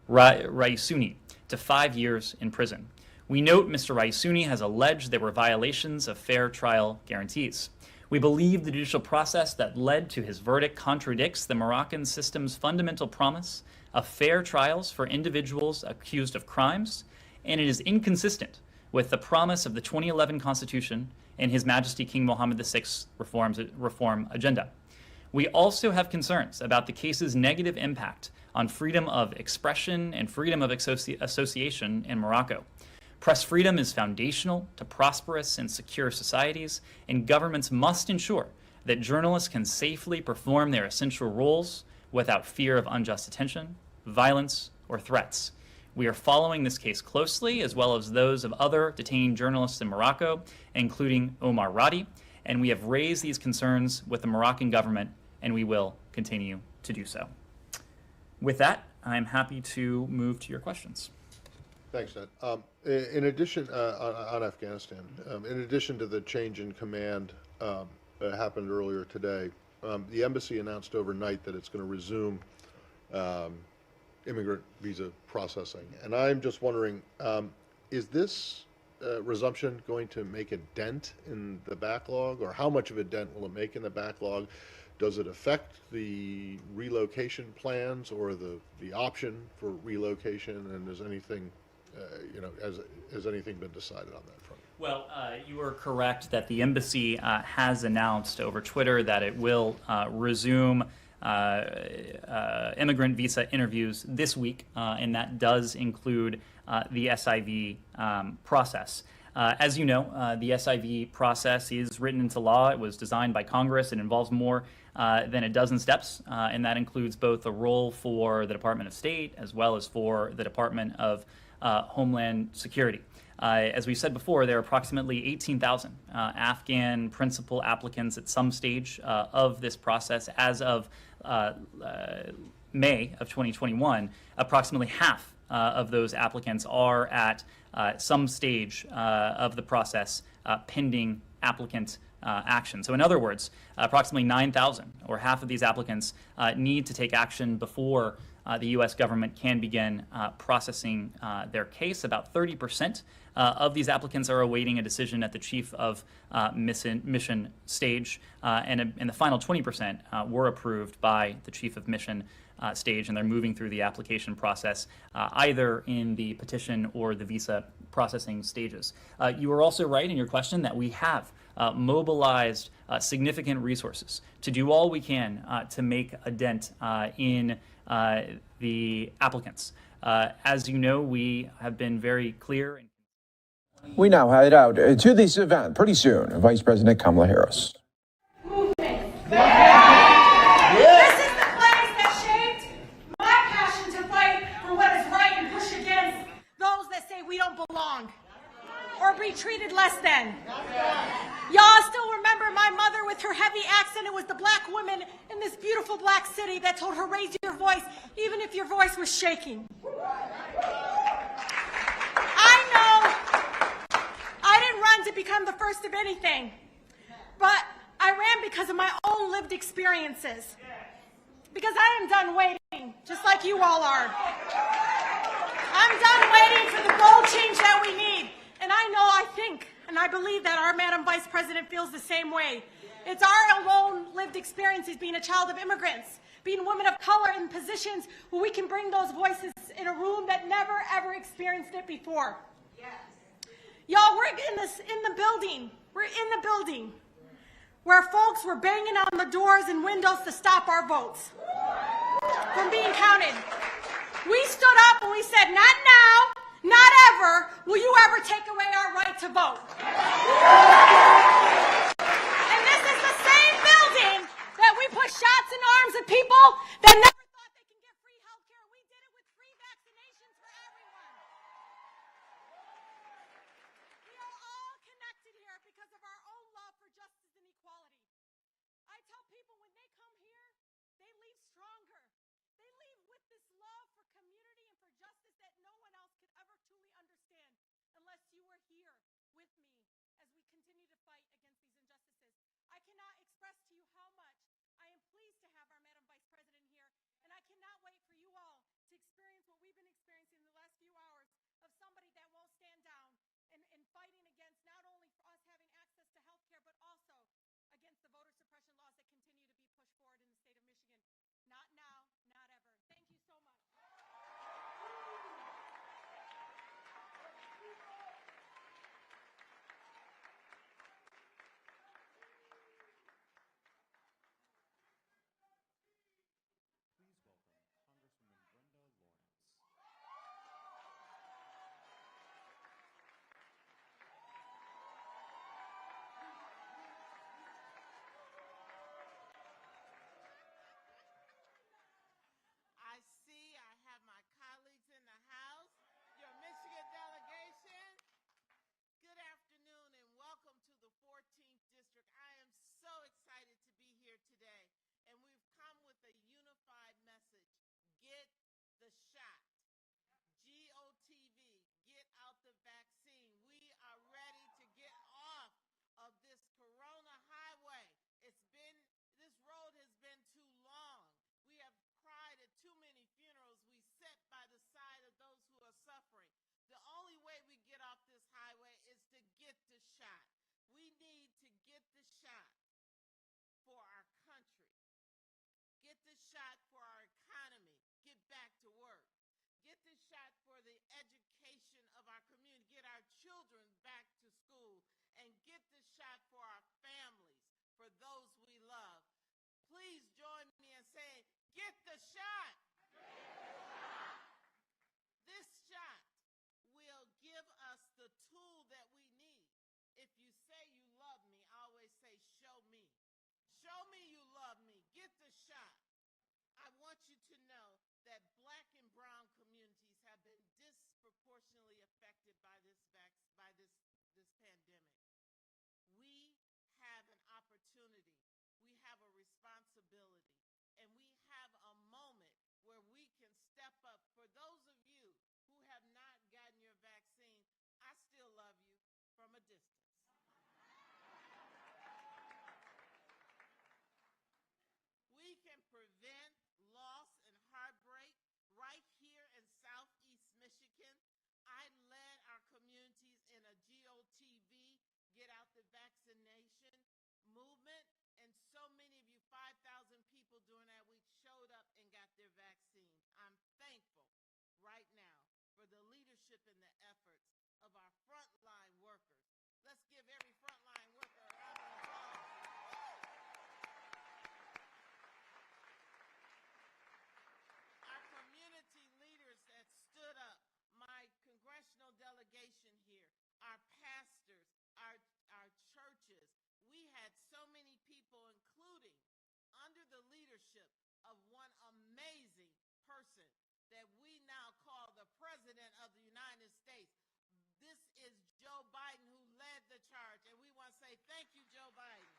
Raisuni to 5 years in prison. We note Mr. Raisuni has alleged there were violations of fair trial guarantees. We believe the judicial process that led to his verdict contradicts the Moroccan system's fundamental promise of fair trials for individuals accused of crimes, and it is inconsistent with the promise of the 2011 Constitution and His Majesty King Mohammed VI's reform agenda. We also have concerns about the case's negative impact on freedom of expression and freedom of association in Morocco. Press freedom is foundational to prosperous and secure societies, and governments must ensure that journalists can safely perform their essential roles without fear of unjust detention, violence, or threats. We are following this case closely, as well as those of other detained journalists in Morocco, including Omar Radi, and we have raised these concerns with the Moroccan government, and we will continue to do so. With that, I'm happy to move to your questions. Thanks, Ned. In addition, on Afghanistan, in addition to the change in command that happened earlier today, the embassy announced overnight that it's going to resume immigrant visa processing. And I'm just wondering, is this resumption going to make a dent in the backlog, or how much of a dent will it make in the backlog? Does it affect the relocation plans or the option for relocation? And is anything has anything been decided on that front? Well, you are correct that the embassy has announced over Twitter that it will resume immigrant visa interviews this week, and that does include the SIV process. As you know, the SIV process is written into law. It was designed by Congress. It involves more than a dozen steps, and that includes both a role for the Department of State as well as for the Department of Homeland Security. As we said before, there are approximately 18,000 Afghan principal applicants at some stage of this process. As of May of 2021, approximately half of those applicants are at some stage of the process pending applicant action. So in other words, approximately 9,000 or half of these applicants need to take action before the U.S. government can begin processing their case. About 30% of these applicants are awaiting a decision at the chief of mission stage, and the final 20% were approved by the chief of mission stage, and they're moving through the application process either in the petition or the visa processing stages. You were also right in your question that we have mobilized significant resources to do all we can to make a dent in the applicants. As you know, we have been very clear. We now head out to this event pretty soon. Vice President Kamala Harris. This is the place that shaped my passion to fight for what is right and push against those that say we don't belong or be treated less than. Y'all still remember my mother with her heavy accent. It was the black women in this beautiful black city that told her, raise your voice, even if your voice was shaking. I know I didn't run to become the first of anything, but I ran because of my own lived experiences. Because I am done waiting, just like you all are. I'm done waiting for the bold change that we need. And I think, and I believe that our Madam Vice President feels the same way. It's our own lived experiences being a child of immigrants, being women of color in positions where we can bring those voices in a room that never ever experienced it before. Y'all, we're in the building. We're in the building where folks were banging on the doors and windows to stop our votes from being counted. We stood up and we said, not now, not ever will you ever take away our right to vote. And this is the same building that we put shots in arms of people that never thought they can get free health care. We did it with free vaccinations for everyone. We are all connected here because of our own love for justice and equality. I tell people when they come here, they leave stronger. They leave with this love for community and for justice that no one else could ever truly understand unless you were here with me as we continue to fight against these injustices. I cannot express to you how much I am pleased to have our Madam Vice President here, and I cannot wait for you all to experience what we've been experiencing in the last few hours of somebody that won't stand down and fighting against not only for us having access to health care, but also against the voter suppression laws that continue to be pushed forward in the state of Michigan. Not now, not ever. Thank you so much. I see I have my colleagues in the House, your Michigan delegation. Good afternoon and welcome to the 14th District. I am so excited to be here today, and we've come with a unified message. Get the shot. GOTV, get out the vaccine. We are ready to get off of this corona highway. This road has been too long. We have cried at too many funerals. We sit by the side of those who are suffering. The only way we get off this highway is to get the shot. We need to get the shot for our country. Get the shot for our economy. Get back to work. Get the shot for the education of our community. Get our children back to school. And get the shot for our families, for those we love. Please join me in saying, get the shot. This shot will give us the tool that we need. If you say you love me, I always say, show me. Show me you love me. Get the shot. I want you to know that Black and brown communities have been disproportionately affected by this pandemic. We have an opportunity. We have a responsibility. And we have a moment where we can step up. For those of you who have not gotten your vaccine, I still love you from a distance. prevent loss and heartbreak right here in Southeast Michigan. I led our communities in a GOTV, Get Out the Vaccination movement, and so many of you, 5,000 people doing that week, showed up and got their vaccines. I'm thankful right now for the leadership and the efforts of our frontline workers. Let's give every frontline worker a round of applause. Our community leaders that stood up, my congressional delegation here, our pastors, our churches. We had so many people, including under the leadership of one amazing person that we now call the President of the United States. This is Joe Biden, who led the charge, and we want to say thank you, Joe Biden.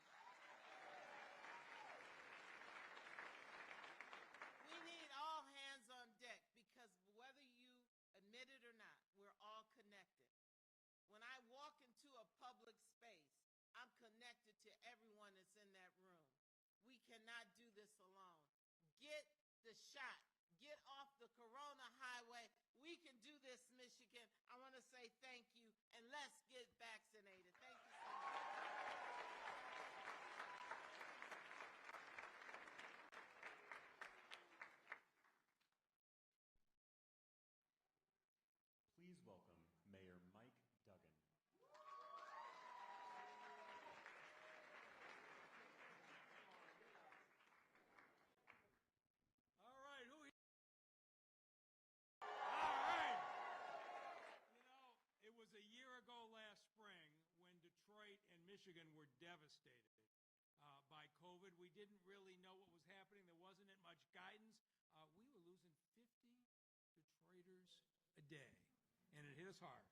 We need all hands on deck because whether you admit it or not, we're all connected. When I walk into a public space, I'm connected to everyone that's in that room. We cannot do this alone. Get the shot. Get off the Corona highway. We can do this, Michigan. I want to say thank you, and let's get vaccinated. Thank you so much. Please welcome Mayor Mike Duggan. All right, who here? All right. You know, it was a year ago last spring when Detroit and Michigan were devastated by COVID. We didn't really know what was happening. There wasn't much guidance. We were losing 50 Detroiters a day, and it hit us hard.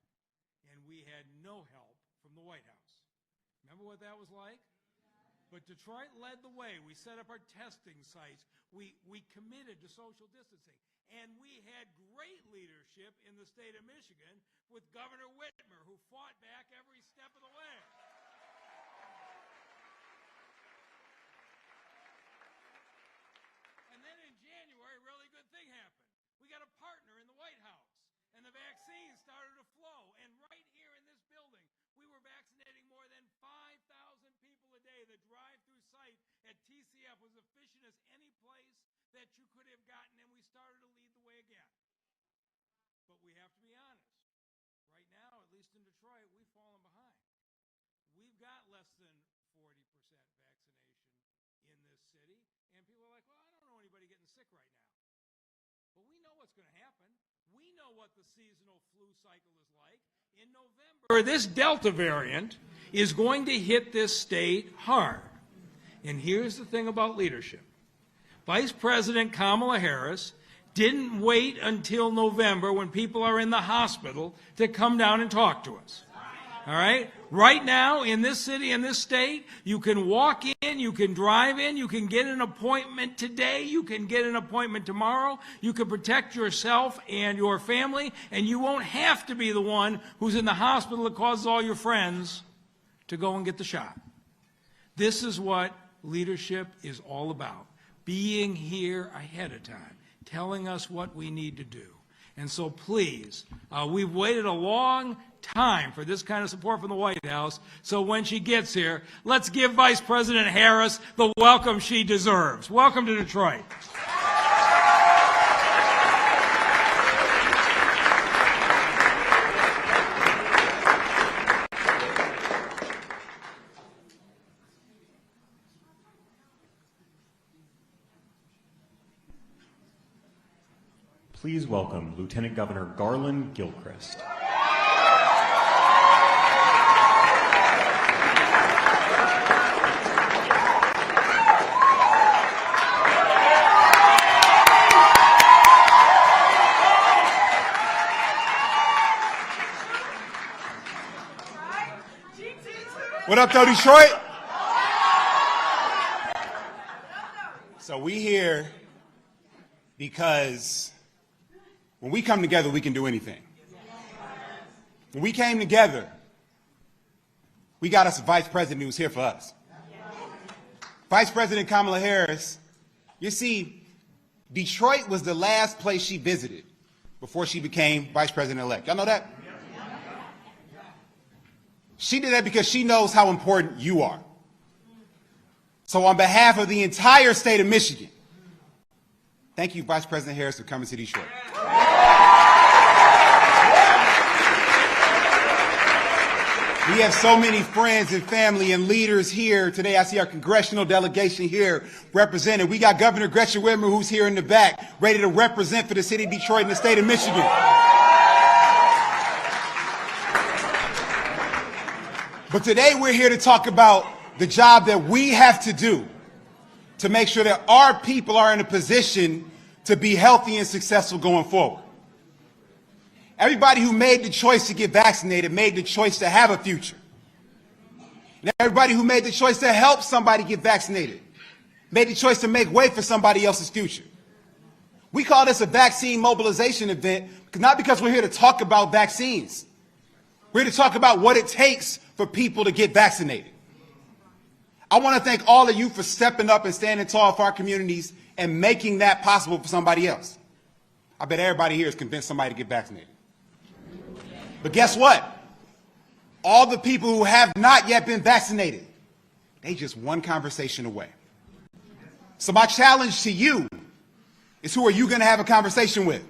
And we had no help from the White House. Remember what that was like? But Detroit led the way. We set up our testing sites. We committed to social distancing. And we had great leadership in the state of Michigan with Governor Whitmer, who fought back every step of the way. And then in January, a really good thing happened. We got a partner in the White House, and the vaccines started to flow. And right here in this building, we were vaccinating more than 5,000 people a day. The drive-through site at TCF was efficient as any place that you could have gotten, and we started to lead the way again. But we have to be honest. Right now, at least in Detroit, we've fallen behind. We've got less than 40% vaccination in this city, and people are like, well, I don't know anybody getting sick right now. But we know what's going to happen. We know what the seasonal flu cycle is like. In November, this Delta variant is going to hit this state hard. And here's the thing about leadership. Vice President Kamala Harris didn't wait until November when people are in the hospital to come down and talk to us. All right? Right now, in this city, in this state, you can walk in, you can drive in, you can get an appointment today, you can get an appointment tomorrow, you can protect yourself and your family, and you won't have to be the one who's in the hospital that causes all your friends to go and get the shot. This is what leadership is all about. Being here ahead of time, telling us what we need to do. And so please, we've waited a long time for this kind of support from the White House. So when she gets here, let's give Vice President Harris the welcome she deserves. Welcome to Detroit. Please welcome Lieutenant Governor Garland Gilchrist. What up, though, Detroit? So we here because when we come together, we can do anything. When we came together, we got us a vice president who was here for us. Vice President Kamala Harris You see, Detroit was the last place she visited before she became vice president-elect. Y'all know that? She did that because she knows how important you are. So on behalf of the entire state of Michigan, thank you, Vice President Harris, for coming to Detroit. We have so many friends and family and leaders here today. I see our congressional delegation here represented. We got Governor Gretchen Whitmer, who's here in the back, ready to represent for the city of Detroit and the state of Michigan. But today we're here to talk about the job that we have to do to make sure that our people are in a position to be healthy and successful going forward. Everybody who made the choice to get vaccinated made the choice to have a future. And everybody who made the choice to help somebody get vaccinated made the choice to make way for somebody else's future. We call this a vaccine mobilization event, not because we're here to talk about vaccines. We're here to talk about what it takes for people to get vaccinated. I want to thank all of you for stepping up and standing tall for our communities and making that possible for somebody else. I bet everybody here has convinced somebody to get vaccinated. But guess what? All the people who have not yet been vaccinated, they just one conversation away. So my challenge to you is, who are you going to have a conversation with?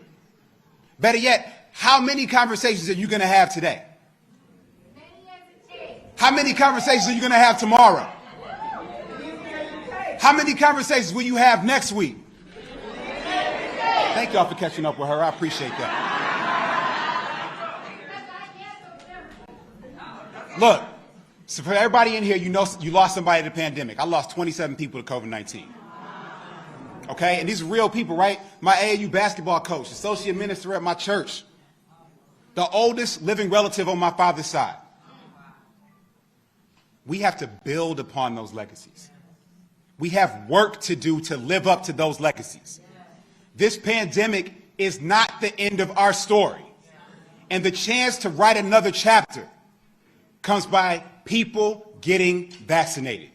Better yet, how many conversations are you going to have today? How many conversations are you going to have tomorrow? How many conversations will you have next week? Thank y'all for catching up with her. I appreciate that. Look, so for everybody in here, you know you lost somebody to the pandemic. I lost 27 people to COVID-19. Okay, and these are real people, right? My AAU basketball coach, associate minister at my church, the oldest living relative on my father's side. We have to build upon those legacies. We have work to do to live up to those legacies. This pandemic is not the end of our story. And the chance to write another chapter comes by people getting vaccinated.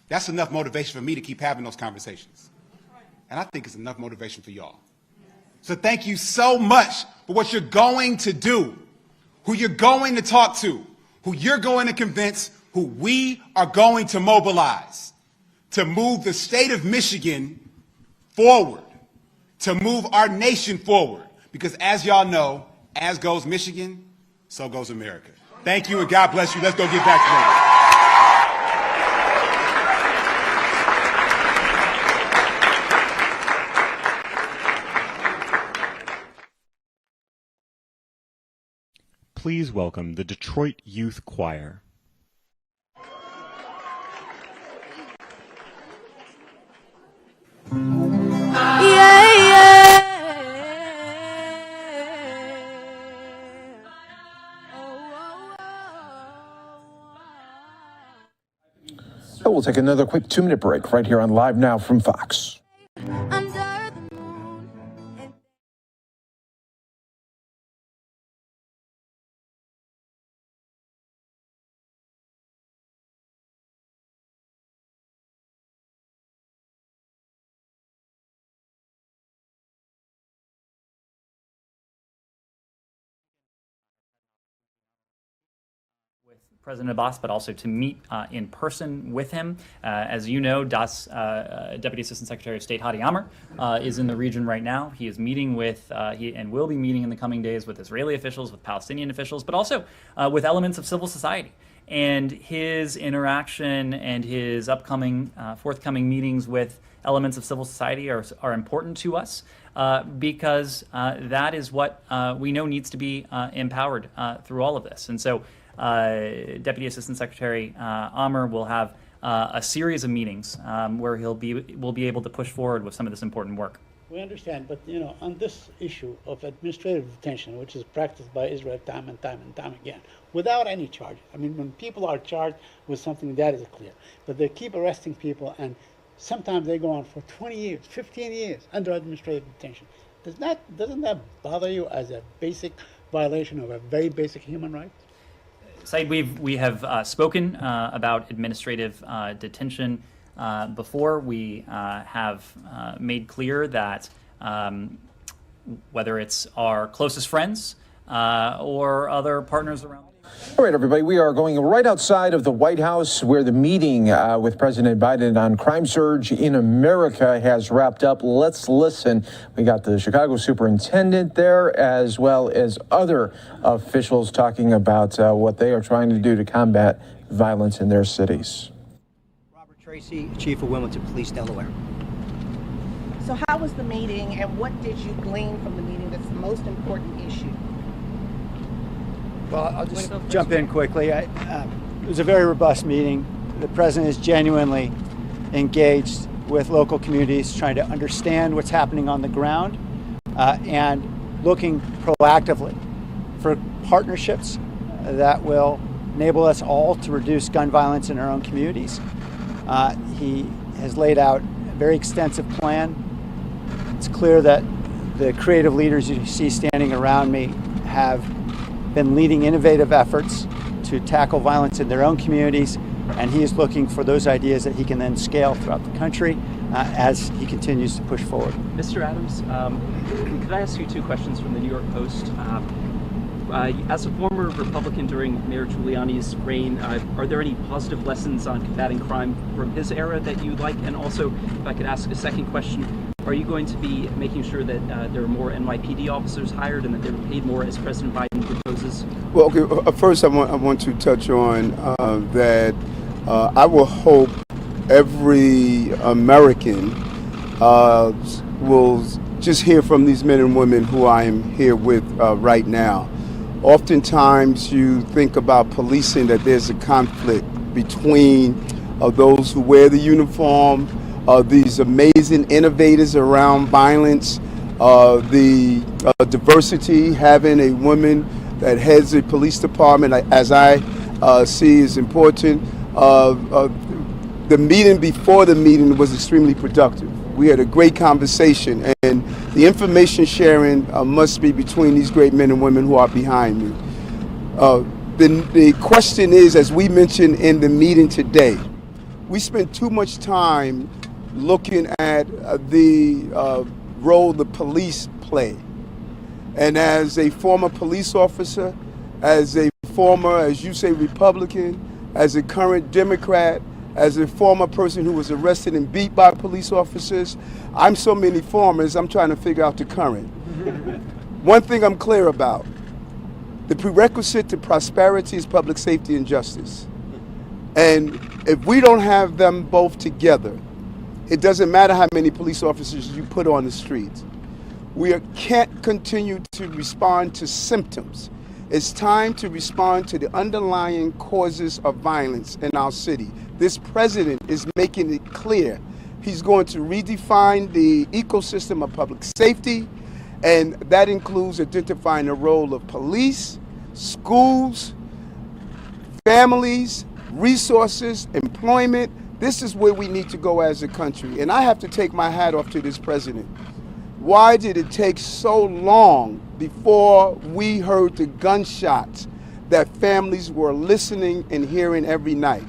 That's enough motivation for me to keep having those conversations. And I think it's enough motivation for y'all. So thank you so much for what you're going to do, who you're going to talk to, who you're going to convince, who we are going to mobilize to move the state of Michigan forward, to move our nation forward. Because as y'all know, as goes Michigan, so goes America. Thank you and God bless you. Let's go get vaccinated. Please welcome the Detroit Youth Choir. We'll take another quick 2-minute break right here on Live Now from Fox. President Abbas, but also to meet in person with him. As you know, Deputy Assistant Secretary of State Hadi Amr is in the region right now. He is meeting with, and will be meeting in the coming days with Israeli officials, with Palestinian officials, but also with elements of civil society. And his interaction and his upcoming, forthcoming meetings with elements of civil society are important to us because that is what we know needs to be empowered through all of this. And so Deputy Assistant Secretary Amr will have a series of meetings where will be able to push forward with some of this important work. We understand, but on this issue of administrative detention, which is practiced by Israel time and time and time again, without any charge. I mean, when people are charged with something, that is clear. But they keep arresting people, and sometimes they go on for 20 years, 15 years under administrative detention. Doesn't that bother you as a basic violation of a very basic human right? Said, we have spoken about administrative detention before, we have made clear that whether it's our closest friends or other partners around. All right, everybody, we are going right outside of the White House where the meeting with President Biden on crime surge in America has wrapped up. Let's listen. We got the Chicago superintendent there, as well as other officials talking about what they are trying to do to combat violence in their cities. Robert Tracy, Chief of Wilmington Police, Delaware. So how was the meeting, and what did you glean from the meeting that's the most important issue? Well, I'll just jump in quickly. It was a very robust meeting. The president is genuinely engaged with local communities, trying to understand what's happening on the ground and looking proactively for partnerships that will enable us all to reduce gun violence in our own communities. He has laid out a very extensive plan. It's clear that the creative leaders you see standing around me have been leading innovative efforts to tackle violence in their own communities, and he is looking for those ideas that he can then scale throughout the country as he continues to push forward. Mr. Adams, could I ask you two questions from the New York Post? As a former Republican during Mayor Giuliani's reign, are there any positive lessons on combating crime from his era that you'd like? And also, if I could ask a second question, are you going to be making sure that there are more NYPD officers hired and that they're paid more as President Biden proposes? Well, okay, first I want to touch on that I will hope every American will just hear from these men and women who I am here with right now. Oftentimes you think about policing, that there's a conflict between those who wear the uniform, these amazing innovators around violence, the diversity, having a woman that heads a police department, as I see, is important. The meeting before the meeting was extremely productive. We had a great conversation, and the information sharing must be between these great men and women who are behind me. The question is, as we mentioned in the meeting today, we spent too much time looking at the role the police play. And as a former police officer, as a former, as you say, Republican, as a current Democrat, as a former person who was arrested and beat by police officers, I'm so many formers, I'm trying to figure out the current. One thing I'm clear about, the prerequisite to prosperity is public safety and justice. And if we don't have them both together, it doesn't matter how many police officers you put on the streets. We can't continue to respond to symptoms. It's time to respond to the underlying causes of violence in our city. This president is making it clear he's going to redefine the ecosystem of public safety, and that includes identifying the role of police, schools, families, resources, employment. This is where we need to go as a country. And I have to take my hat off to this president. Why did it take so long before we heard the gunshots that families were listening and hearing every night?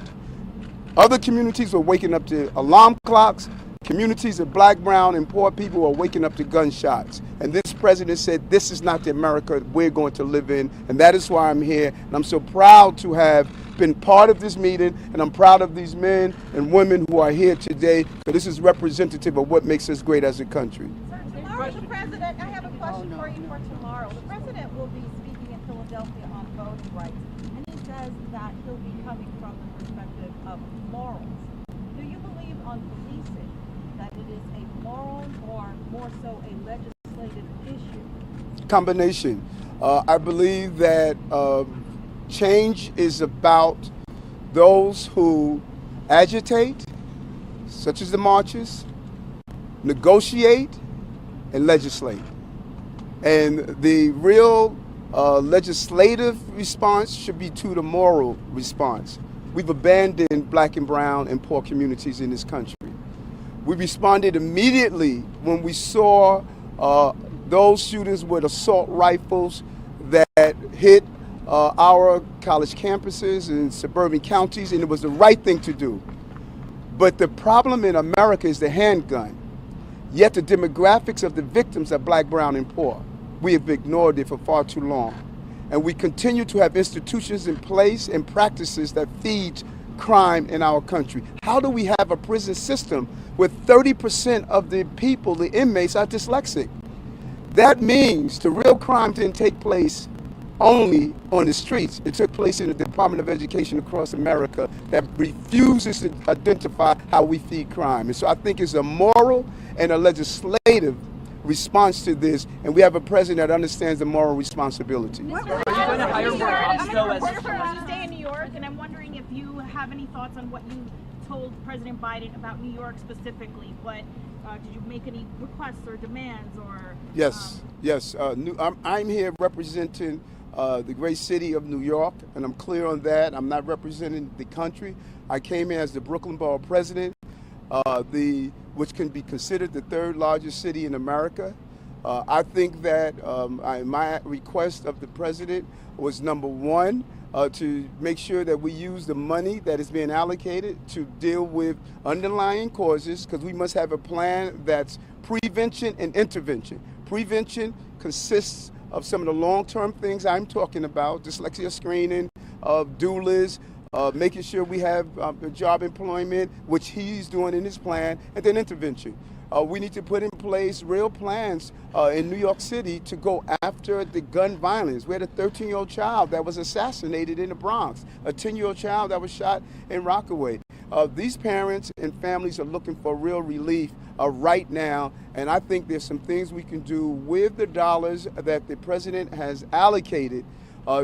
Other communities were waking up to alarm clocks. Communities of black, brown, and poor people are waking up to gunshots. And this president said, this is not the America we're going to live in. And that is why I'm here. And I'm so proud to have been part of this meeting. And I'm proud of these men and women who are here today. Because this is representative of what makes us great as a country. Tomorrow, the president, I have a question for you for tomorrow. The president will be speaking in Philadelphia on voting rights. And he says that he'll be coming from the perspective of morals. Do you believe on policing that it is a moral or more so a legislative issue? Combination. I believe that change is about those who agitate, such as the marches, negotiate, and legislate. And the real legislative response should be to the moral response. We've abandoned black and brown and poor communities in this country. We responded immediately when we saw those shooters with assault rifles that hit our college campuses and suburban counties, and it was the right thing to do. But the problem in America is the handgun. Yet the demographics of the victims are black, brown, and poor. We have ignored it for far too long. And we continue to have institutions in place and practices that feed crime in our country. How do we have a prison system where 30% of the people, the inmates, are dyslexic? That means the real crime didn't take place only on the streets. It took place in the Department of Education across America that refuses to identify how we feed crime. And so I think it's a moral and a legislative response to this, and we have a president that understands the moral responsibility. Are you going to hire more cops, though, as You stay in New York, and I'm wondering if you have any thoughts on what you told President Biden about New York specifically. What did you make any requests or demands or? Yes, yes. I'm here representing the great city of New York, and I'm clear on that. I'm not representing the country. I came here as the Brooklyn Borough president, which can be considered the third largest city in America. I think that my request of the president was, number one, to make sure that we use the money that is being allocated to deal with underlying causes, because we must have a plan that's prevention and intervention. Prevention consists of some of the long-term things I'm talking about: dyslexia screening, doulas, making sure we have job employment, which he's doing in his plan, and then intervention. We need to put in place real plans in New York City to go after the gun violence. We had a 13-year-old child that was assassinated in the Bronx, a 10-year-old child that was shot in Rockaway. These parents and families are looking for real relief right now, and I think there's some things we can do with the dollars that the president has allocated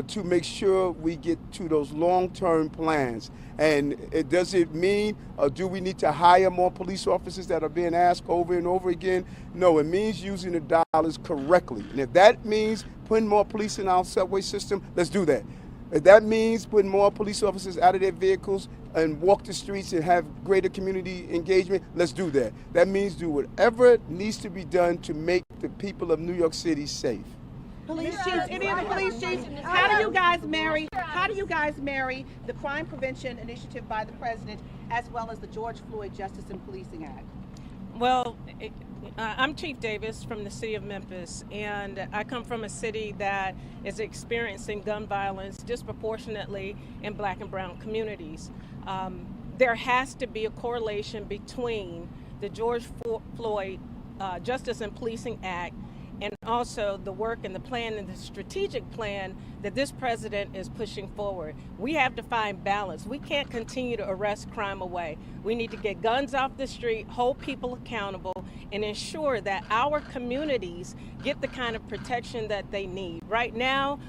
to make sure we get to those long-term plans. And does it mean, do we need to hire more police officers that are being asked over and over again? No, it means using the dollars correctly. And if that means putting more police in our subway system, let's do that. If that means putting more police officers out of their vehicles and walk the streets and have greater community engagement, let's do that. That means do whatever needs to be done to make the people of New York City safe. Police chiefs, any of the police chiefs, how do you guys marry the crime prevention initiative by the president as well as the George Floyd Justice and Policing Act? Well, I'm Chief Davis from the city of Memphis, and I come from a city that is experiencing gun violence disproportionately in black and brown communities. There has to be a correlation between the George Floyd Justice and Policing Act and also the work and the plan and the strategic plan that this president is pushing forward. We have to find balance. We can't continue to arrest crime away. We need to get guns off the street, hold people accountable, and ensure that our communities get the kind of protection that they need. Right now,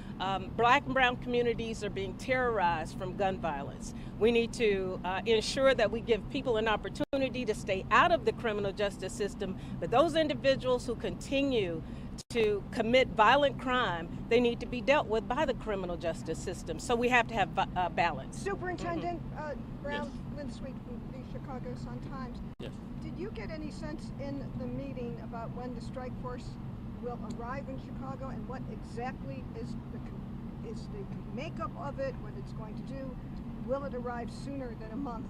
black and brown communities are being terrorized from gun violence. We need to ensure that we give people an opportunity to stay out of the criminal justice system, but those individuals who continue to commit violent crime, they need to be dealt with by the criminal justice system. So we have to have balance. Superintendent Brown, Lynn Sweet from the Chicago Sun-Times. Yes. Did you get any sense in the meeting about when the strike force will arrive in Chicago and what exactly is the makeup of it, what it's going to do? Will it arrive sooner than a month?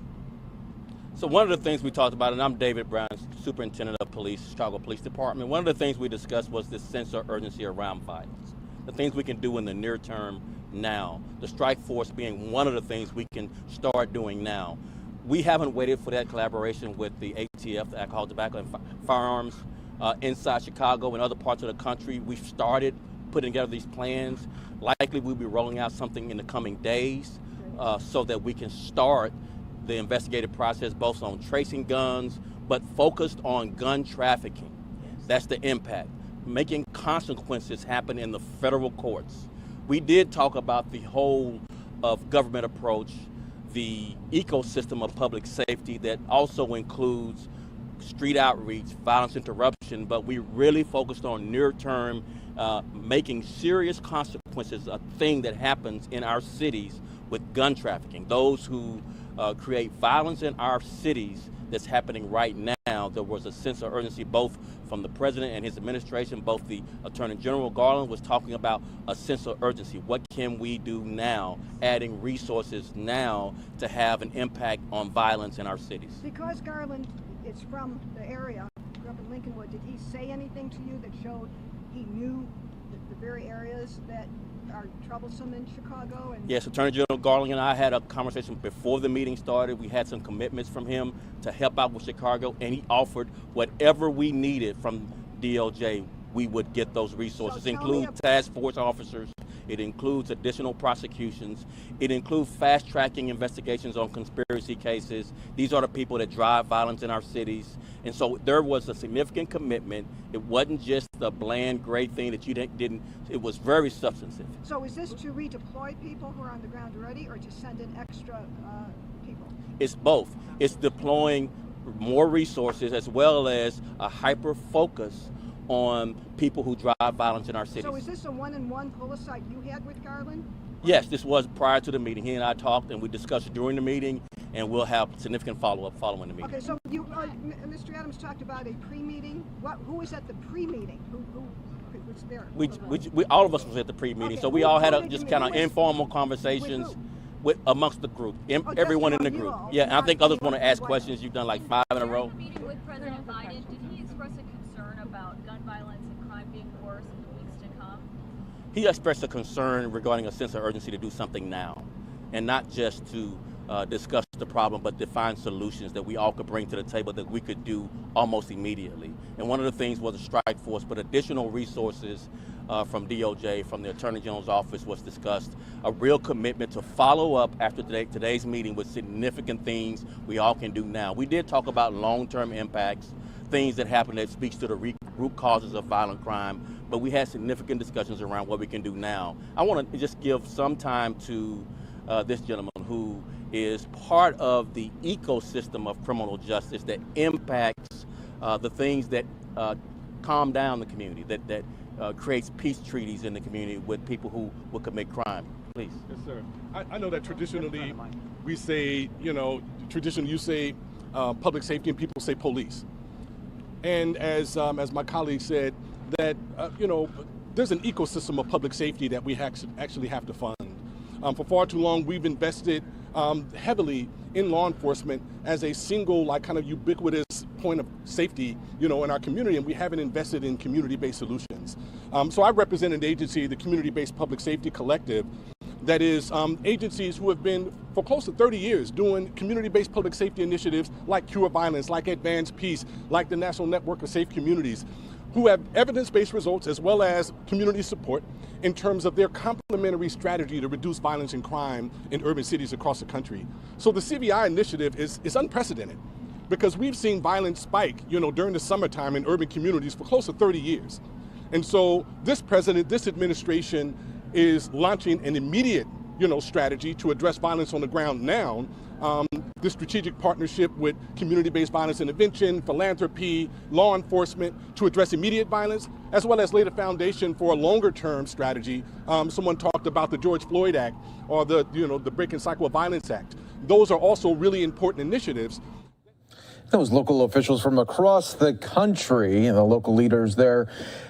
So one of the things we talked about, and I'm David Brown, Superintendent of Police, Chicago Police Department. One of the things we discussed was this sense of urgency around violence. The things we can do in the near term now. The strike force being one of the things we can start doing now. We haven't waited for that collaboration with the ATF, the Alcohol, Tobacco, and Firearms, inside Chicago and other parts of the country. We've started putting together these plans. Likely we'll be rolling out something in the coming days so that we can start the investigative process both on tracing guns, but focused on gun trafficking. That's the impact. Making consequences happen in the federal courts. We did talk about the whole of government approach, the ecosystem of public safety that also includes street outreach, violence interruption, but we really focused on near-term, making serious consequences a thing that happens in our cities with gun trafficking. Those who create violence in our cities that's happening right now now, there was a sense of urgency both from the president and his administration. Both the Attorney General Garland was talking about a sense of urgency. What can we do now, adding resources now to have an impact on violence in our cities? Because Garland is from the area, grew up in Lincolnwood, did he say anything to you that showed he knew the very areas that are troublesome in Chicago? And yes, Attorney General Garland and I had a conversation before the meeting started. We had some commitments from him to help out with Chicago, and he offered whatever we needed from DOJ, we would get those resources. So include task force officers. It includes additional prosecutions. It includes fast-tracking investigations on conspiracy cases. These are the people that drive violence in our cities. And so there was a significant commitment. It wasn't just a bland, great thing that you didn't, it was very substantive. so is this to redeploy people who are on the ground already, or to send in extra people? It's both. It's deploying more resources as well as a hyper-focus on people who drive violence in our cities. So is this a one-on-one pull-aside you had with Garland? Yes, this was prior to the meeting. He and I talked and we discussed it during the meeting, and we'll have significant follow-up following the meeting. Okay, so you, Mr. Adams talked about a pre-meeting. Who was at the pre-meeting? Who was there? We all of us was at the pre-meeting, Okay, so we who all had did you just meet kind of with? informal conversations with amongst the group, just everyone in the among you group. all. Yeah, and I think Not others want to anyone ask who questions. You've done like 5 in a row. During the meeting with President Biden, did he express a concern about gun violence and crime being worse in the weeks to come? He expressed a concern regarding a sense of urgency to do something now, and not just to discuss the problem, but define solutions that we all could bring to the table that we could do almost immediately. And one of the things was a strike force, but additional resources from DOJ, from the Attorney General's office was discussed. A real commitment to follow up after today's meeting with significant things we all can do now. We did talk about long-term impacts, things that happen that speaks to the root causes of violent crime, but we had significant discussions around what we can do now. I want to just give some time to this gentleman who is part of the ecosystem of criminal justice that impacts the things that calm down the community, that creates peace treaties in the community with people who will commit crime. Please. Yes, sir. I know that traditionally we say, traditionally you say public safety and people say police. And as my colleague said, that, there's an ecosystem of public safety that we actually have to fund. For far too long, we've invested heavily in law enforcement as a single, kind of ubiquitous point of safety, in our community, and we haven't invested in community-based solutions. So I represent an agency, the Community-Based Public Safety Collective, that is agencies who have been for close to 30 years doing community-based public safety initiatives like Cure Violence, like Advance Peace, like the National Network of Safe Communities, who have evidence-based results as well as community support in terms of their complementary strategy to reduce violence and crime in urban cities across the country. So the CBI initiative is unprecedented because we've seen violence spike, during the summertime in urban communities for close to 30 years. And so this president, this administration is launching an immediate, strategy to address violence on the ground now. This strategic partnership with community-based violence intervention, philanthropy, law enforcement to address immediate violence, as well as lay the foundation for a longer-term strategy. Someone talked about the George Floyd Act or the Break and Cycle of Violence Act. Those are also really important initiatives. Those local officials from across the country, the local leaders there,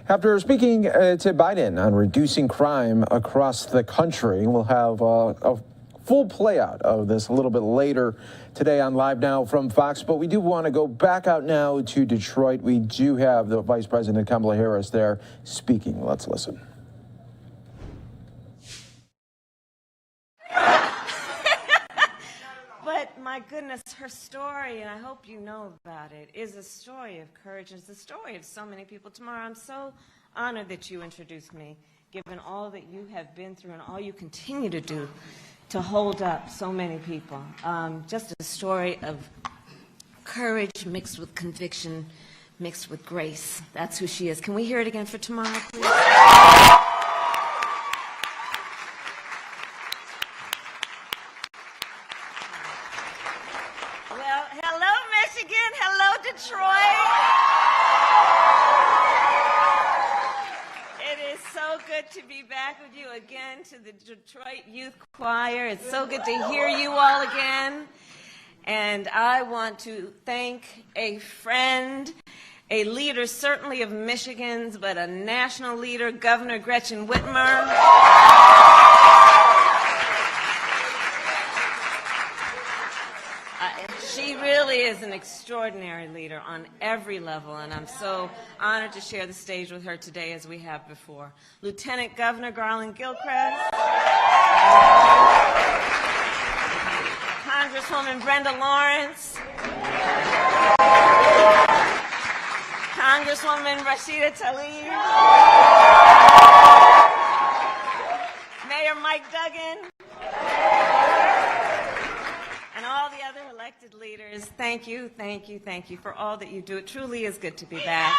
after speaking to Biden on reducing crime across the country. We'll have a full play out of this a little bit later today on Live Now from Fox, but we do want to go back out now to Detroit. We do have the Vice President Kamala Harris there speaking. Let's listen. But my goodness, her story, and I hope you know about it, is a story of courage. It's the story of so many people. Tomorrow, I'm so honored that you introduced me, given all that you have been through and all you continue to do to hold up so many people. Just a story of courage mixed with conviction, mixed with grace. That's who she is. Can we hear it again for tomorrow, please? Well, hello, Michigan. Hello, Detroit. It is so good to be back with you again, to the Detroit Youth Choir. It's so good to hear you all again. And I want to thank a friend, a leader certainly of Michigan's, but a national leader, Governor Gretchen Whitmer. She really is an extraordinary leader on every level, and I'm so honored to share the stage with her today as we have before. Lieutenant Governor Garland Gilchrist, Congresswoman Brenda Lawrence, Congresswoman Rashida Tlaib, Mayor Mike Duggan, and all the other elected leaders. Thank you, thank you, thank you for all that you do. It truly is good to be back.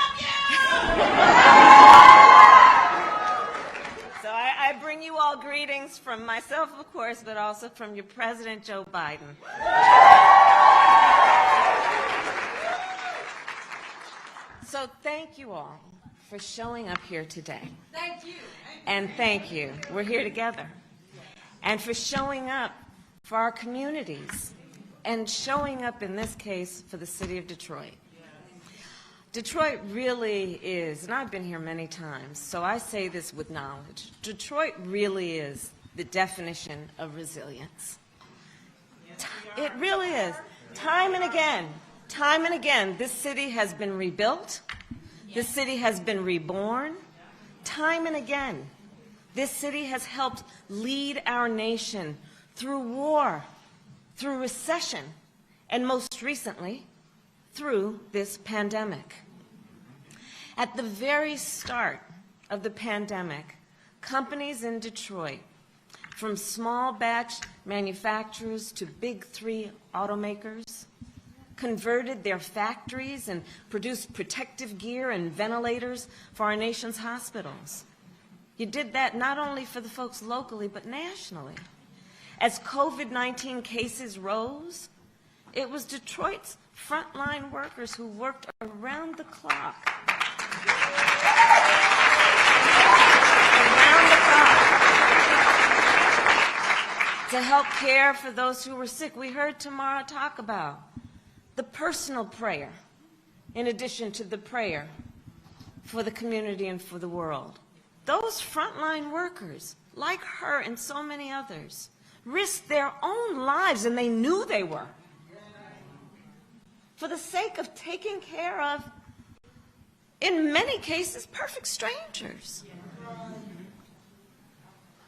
So I bring you all greetings from myself, of course, but also from your President, Joe Biden. So thank you all for showing up here today. Thank you. And thank you. We're here together. And for showing up for our communities, and showing up in this case for the city of Detroit. Detroit really is, and I've been here many times, so I say this with knowledge, Detroit really is the definition of resilience. It really is. Time and again, this city has been rebuilt. This city has been reborn. Time and again, this city has helped lead our nation through war, through recession, and most recently, through this pandemic. At the very start of the pandemic, companies in Detroit, from small batch manufacturers to big three automakers, converted their factories and produced protective gear and ventilators for our nation's hospitals. You did that not only for the folks locally, but nationally. As COVID-19 cases rose, it was Detroit's frontline workers who worked around the clock. To help care for those who were sick. We heard Tamara talk about the personal prayer, in addition to the prayer for the community and for the world. Those frontline workers, like her and so many others, risked their own lives, and they knew they were, for the sake of taking care of, in many cases, perfect strangers.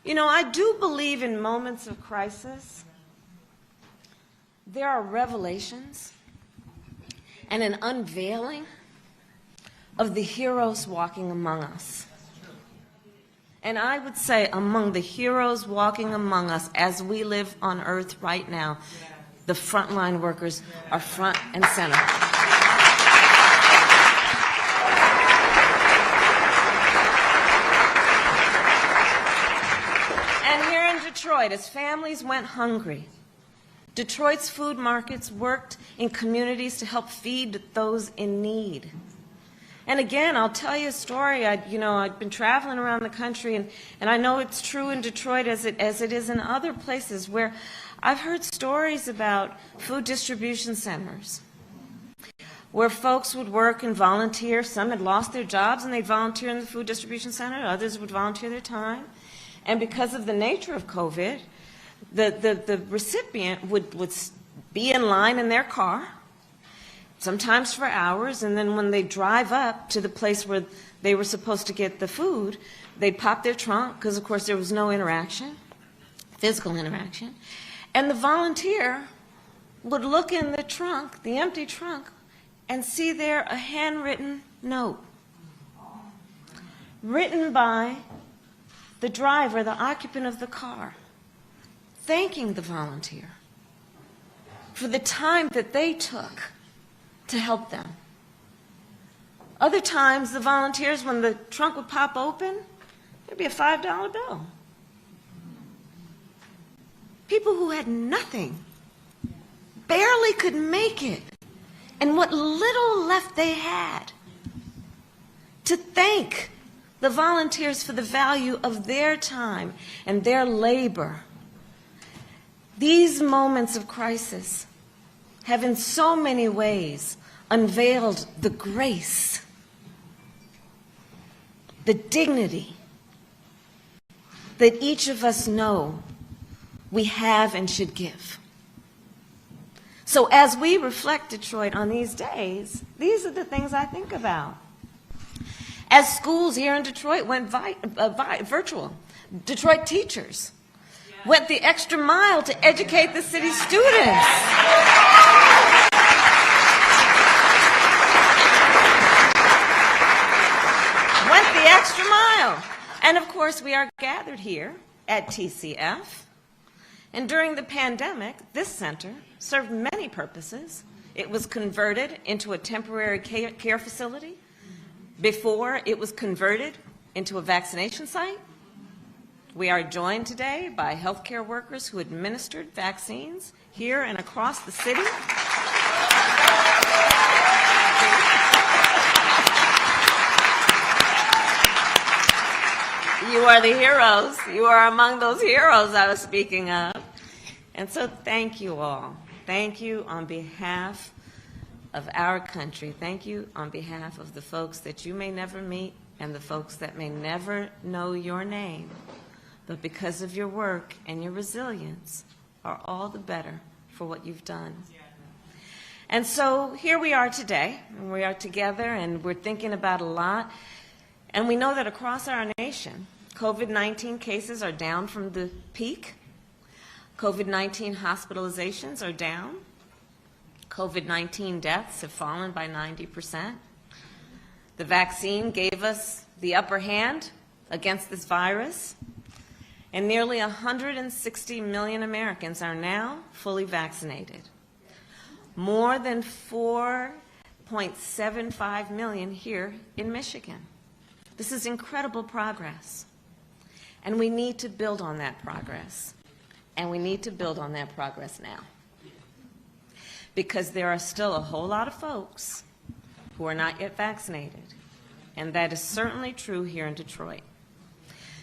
You know, I do believe in moments of crisis, there are revelations and an unveiling of the heroes walking among us. And I would say among the heroes walking among us as we live on earth right now, the frontline workers are front and center. And here in Detroit, as families went hungry, Detroit's food markets worked in communities to help feed those in need. And again, I'll tell you a story. I've been traveling around the country, and I know it's true in Detroit as it is in other places, where I've heard stories about food distribution centers where folks would work and volunteer. Some had lost their jobs and they'd volunteer in the food distribution center. Others would volunteer their time. And because of the nature of COVID, the recipient would be in line in their car, sometimes for hours, and then when they drive up to the place where they were supposed to get the food, they'd pop their trunk, because of course there was no interaction, physical interaction, and the volunteer would look in the trunk, the empty trunk, and see there a handwritten note written by the driver, the occupant of the car, thanking the volunteer for the time that they took to help them. Other times, the volunteers, when the trunk would pop open, there'd be a $5 bill. People who had nothing, barely could make it, and what little left they had, to thank the volunteers for the value of their time and their labor. These moments of crisis have in so many ways unveiled the grace, the dignity that each of us know we have and should give. So as we reflect Detroit on these days, these are the things I think about. As schools here in Detroit went virtual, Detroit teachers went the extra mile to educate the city's students. Went the extra mile. And of course, we are gathered here at TCF. And during the pandemic, this center served many purposes. It was converted into a temporary care facility. Before, it was converted into a vaccination site. We are joined today by healthcare workers who administered vaccines here and across the city. You are the heroes. You are among those heroes I was speaking of. And so thank you all. Thank you on behalf of our country. Thank you on behalf of the folks that you may never meet and the folks that may never know your name, but because of your work and your resilience are all the better for what you've done. And so here we are today, and we are together, and we're thinking about a lot. And we know that across our nation, COVID-19 cases are down from the peak. COVID-19 hospitalizations are down. COVID-19 deaths have fallen by 90%. The vaccine gave us the upper hand against this virus, and nearly 160 million Americans are now fully vaccinated. More than 4.75 million here in Michigan. This is incredible progress, and we need to build on that progress, and we need to build on that progress now, because there are still a whole lot of folks who are not yet vaccinated, and that is certainly true here in Detroit.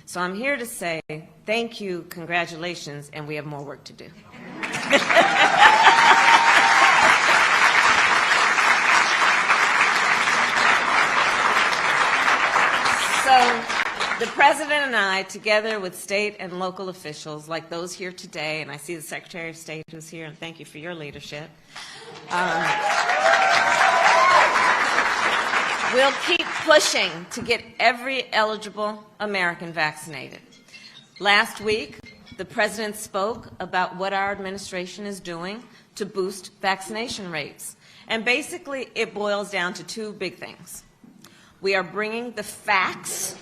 So I'm here to say thank you, congratulations, and we have more work to do. So the President and I, together with state and local officials like those here today, and I see the Secretary of State who's here, and thank you for your leadership, we'll keep pushing to get every eligible American vaccinated. Last week, the President spoke about what our administration is doing to boost vaccination rates. And basically, it boils down to two big things. We are bringing the facts,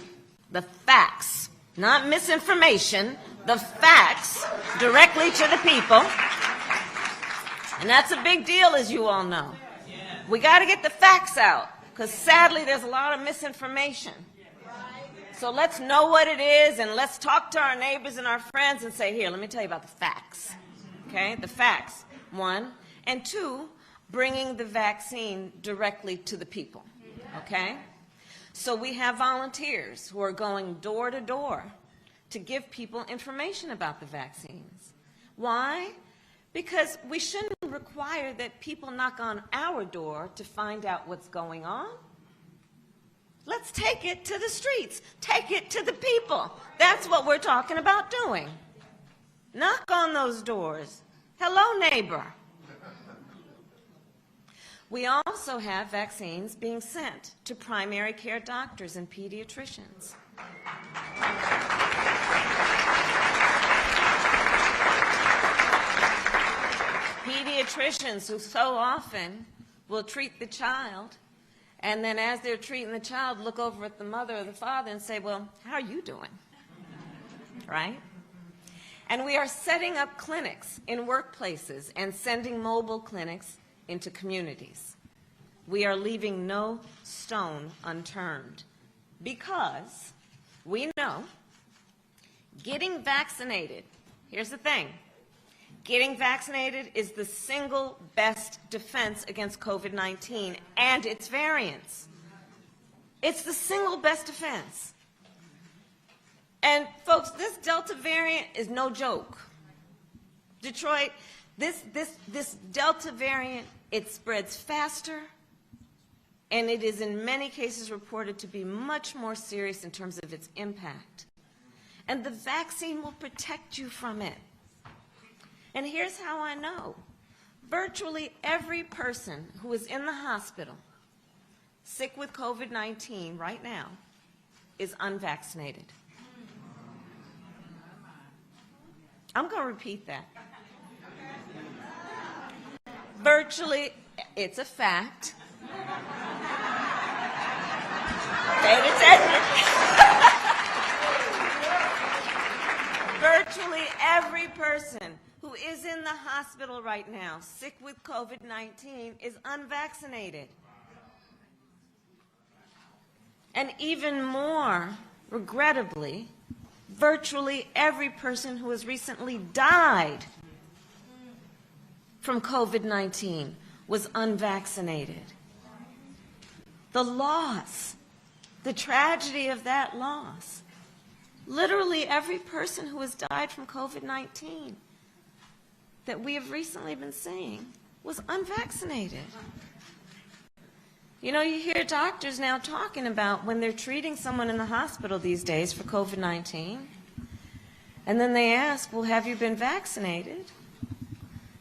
not misinformation, the facts directly to the people. And that's a big deal, as you all know. We got to get the facts out, because sadly there's a lot of misinformation. So let's know what it is, and let's talk to our neighbors and our friends and say, here, let me tell you about the facts. Okay, the facts, one. And two, bringing the vaccine directly to the people. Okay? So we have volunteers who are going door to door to give people information about the vaccines. Why? Because we shouldn't require that people knock on our door to find out what's going on. Let's take it to the streets. Take it to the people. That's what we're talking about doing. Knock on those doors. Hello, neighbor. We also have vaccines being sent to primary care doctors and pediatricians. Pediatricians who so often will treat the child, and then as they're treating the child, look over at the mother or the father and say, well, how are you doing? Right? And we are setting up clinics in workplaces and sending mobile clinics into communities. We are leaving no stone unturned, because we know getting vaccinated, here's the thing, getting vaccinated is the single best defense against COVID-19 and its variants. It's the single best defense. And folks, this Delta variant is no joke. Detroit, This Delta variant, it spreads faster, and it is in many cases reported to be much more serious in terms of its impact. And the vaccine will protect you from it. And here's how I know. Virtually every person who is in the hospital sick with COVID-19 right now is unvaccinated. I'm going to repeat that. Virtually, it's a fact. Pay attention. Virtually every person who is in the hospital right now, sick with COVID-19, is unvaccinated. And even more, regrettably, virtually every person who has recently died from COVID-19 was unvaccinated. The loss, the tragedy of that loss, literally every person who has died from COVID-19 that we have recently been seeing was unvaccinated. You know, you hear doctors now talking about when they're treating someone in the hospital these days for COVID-19, and then they ask, well, have you been vaccinated?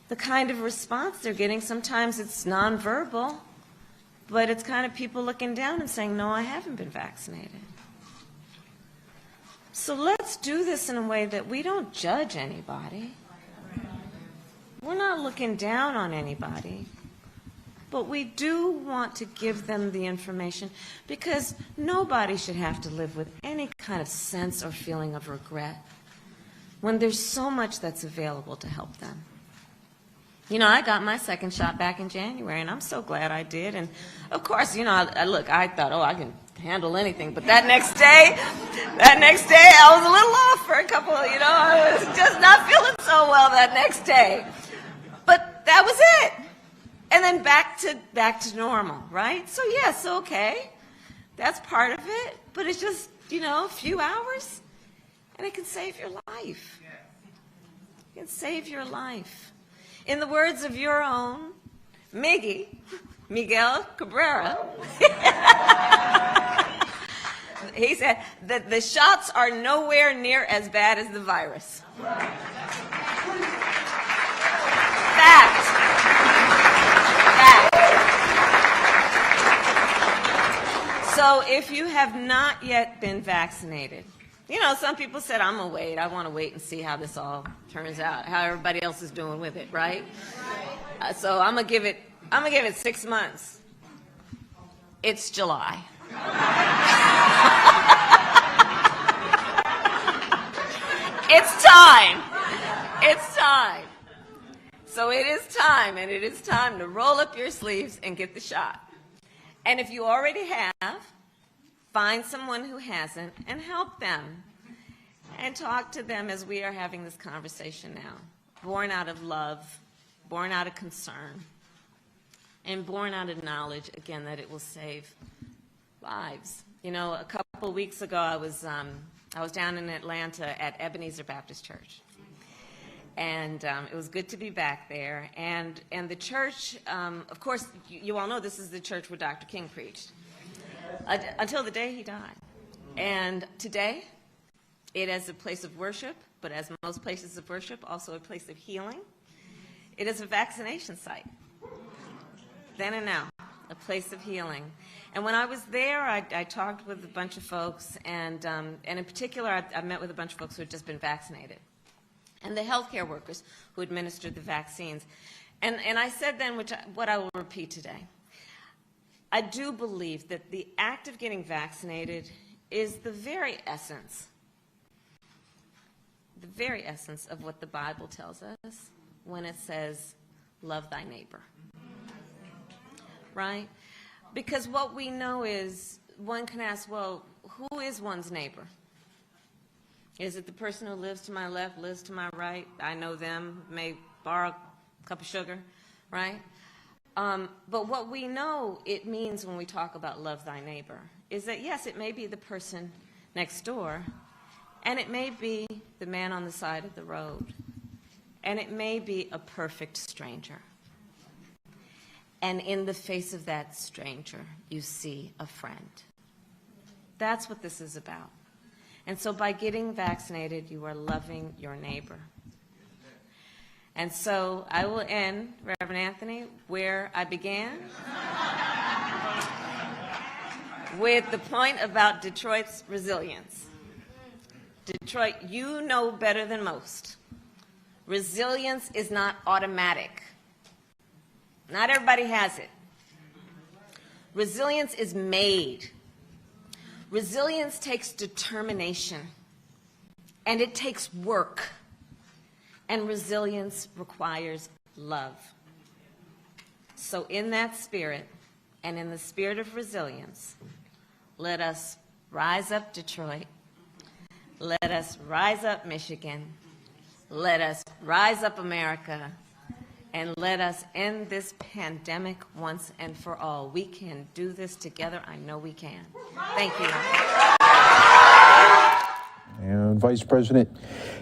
The kind of response they're getting, sometimes it's nonverbal, but it's kind of people looking down and saying, no, I haven't been vaccinated. So let's do this in a way that we don't judge anybody. We're not looking down on anybody, but we do want to give them the information because nobody should have to live with any kind of sense or feeling of regret when there's so much that's available to help them. You know, I got my second shot back in January, and I'm so glad I did. And, of course, you know, I thought, oh, I can handle anything. But that next day, I was a little off for a couple, you know, I was just not feeling so well that next day. But that was it. And then back to normal, right? So, yes, okay. That's part of it. But it's just, you know, a few hours, and it can save your life. It can save your life. In the words of your own Miguel Cabrera, he said that the shots are nowhere near as bad as the virus. Fact. So if you have not yet been vaccinated, you know, some people said, I'm going to wait. I want to wait and see how this all turns out, how everybody else is doing with it, right? So I'm going to give it 6 months. It's July. It's time. It's time. So it is time, and it is time to roll up your sleeves and get the shot. And if you already have, find someone who hasn't and help them. And talk to them as we are having this conversation now. Born out of love, born out of concern, and born out of knowledge, again, that it will save lives. You know, a couple of weeks ago, I was down in Atlanta at Ebenezer Baptist Church. And it was good to be back there. And the church, of course, you all know this is the church where Dr. King preached. Until the day he died. And today, it is a place of worship, but as most places of worship, also a place of healing. It is a vaccination site. Then and now, a place of healing. And when I was there, I talked with a bunch of folks, and in particular, I met with a bunch of folks who had just been vaccinated, and the healthcare workers who administered the vaccines. And I said then, what I will repeat today, I do believe that the act of getting vaccinated is the very essence of what the Bible tells us when it says, love thy neighbor. Right? Because what we know is, one can ask, well, who is one's neighbor? Is it the person who lives to my left, lives to my right? I know them, may borrow a cup of sugar, right? But what we know it means when we talk about love thy neighbor is that, yes, it may be the person next door, and it may be the man on the side of the road. and it may be a perfect stranger. And in the face of that stranger, you see a friend. That's what this is about. And so by getting vaccinated, you are loving your neighbor. And so I will end, Reverend Anthony, where I began, with the point about Detroit's resilience. Detroit, you know better than most. Resilience is not automatic. Not everybody has it. Resilience is made. Resilience takes determination, and it takes work, and resilience requires love. So in that spirit, and in the spirit of resilience, let us rise up Detroit, let us rise up Michigan, let us rise up America, and let us end this pandemic once and for all. We can do this together. I know we can. Thank you. And Vice President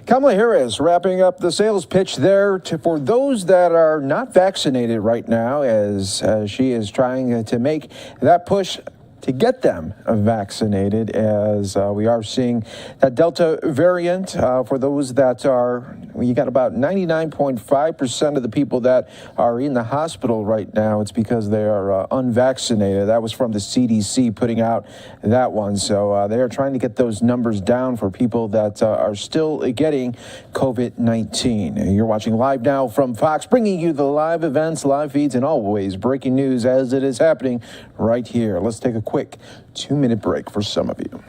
Kamala Harris wrapping up the sales pitch there for those that are not vaccinated right now, as she is trying to make that push to get them vaccinated, as we are seeing that Delta variant. For those that are, you got about 99.5% of the people that are in the hospital right now, it's because they are unvaccinated. That was from the CDC putting out that one. So they are trying to get those numbers down for people that are still getting COVID-19. You're watching Live Now from Fox, bringing you the live events, live feeds, and always breaking news as it is happening right here. Let's take a quick 2-minute break for some of you.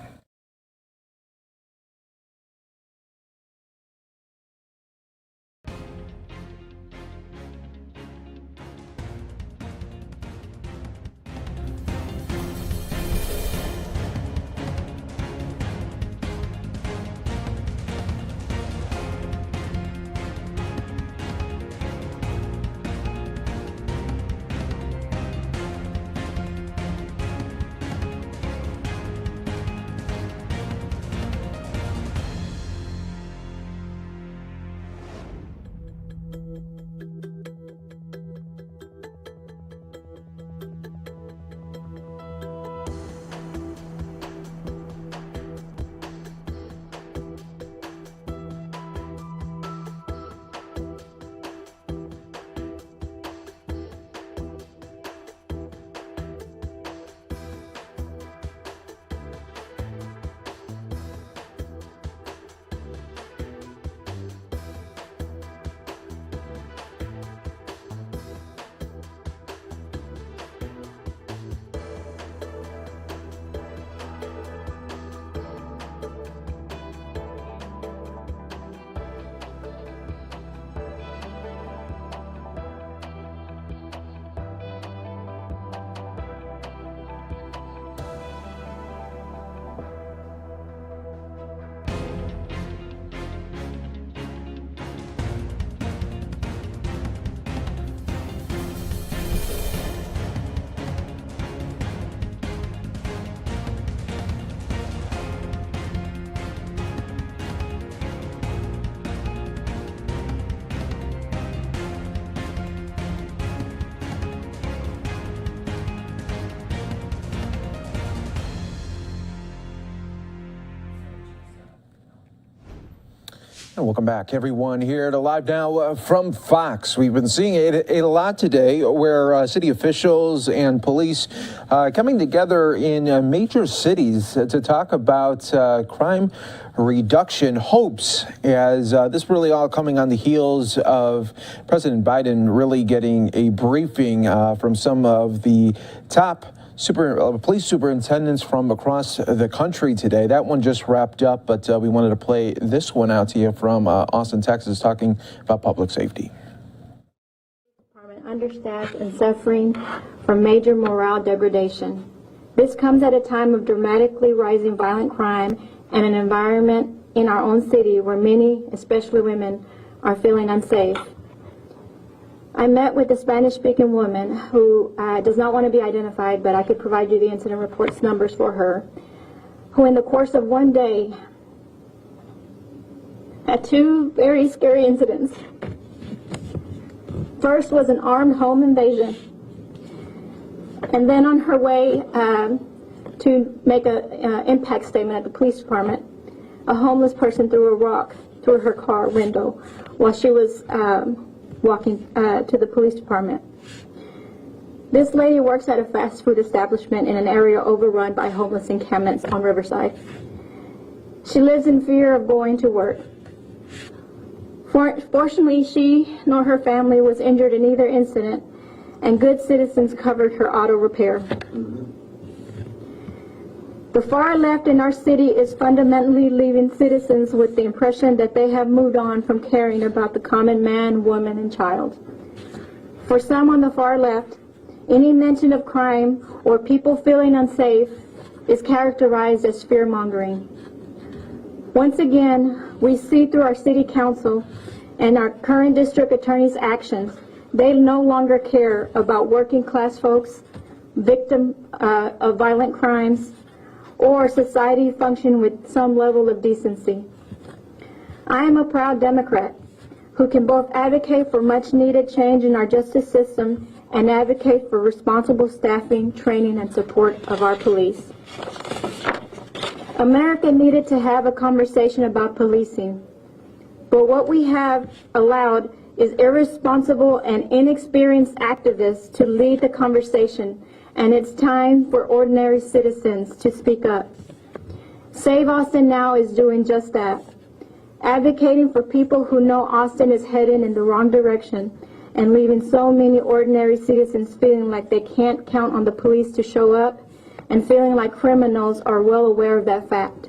And welcome back, everyone, here to Live Now from Fox. We've been seeing a lot today where city officials and police coming together in major cities to talk about crime reduction hopes, as this really all coming on the heels of President Biden really getting a briefing from some of the top police superintendents from across the country today. That one just wrapped up, but we wanted to play this one out to you from Austin, Texas, talking about public safety. Understaffed and suffering from major morale degradation. This comes at a time of dramatically rising violent crime and an environment in our own city where many, especially women, are feeling unsafe. I met with a Spanish-speaking woman who does not want to be identified, but I could provide you the incident reports numbers for her, who in the course of one day had two very scary incidents First was an armed home invasion, and then on her way to make an impact statement at the police department, a homeless person threw a rock through her car window while she was walking to the police department. This lady works at a fast food establishment in an area overrun by homeless encampments on Riverside. She lives in fear of going to work. Fortunately, she nor her family was injured in either incident, and good citizens covered her auto repair. The far left in our city is fundamentally leaving citizens with the impression that they have moved on from caring about the common man, woman, and child. For some on the far left, any mention of crime or people feeling unsafe is characterized as fear-mongering. Once again, we see through our city council and our current district attorney's actions, they no longer care about working class folks, victims of violent crimes, or society function with some level of decency. I am a proud Democrat who can both advocate for much needed change in our justice system and advocate for responsible staffing, training, and support of our police. America needed to have a conversation about policing, but what we have allowed is irresponsible and inexperienced activists to lead the conversation, and it's time for ordinary citizens to speak up. Save Austin Now is doing just that, advocating for people who know Austin is heading in the wrong direction and leaving so many ordinary citizens feeling like they can't count on the police to show up and feeling like criminals are well aware of that fact.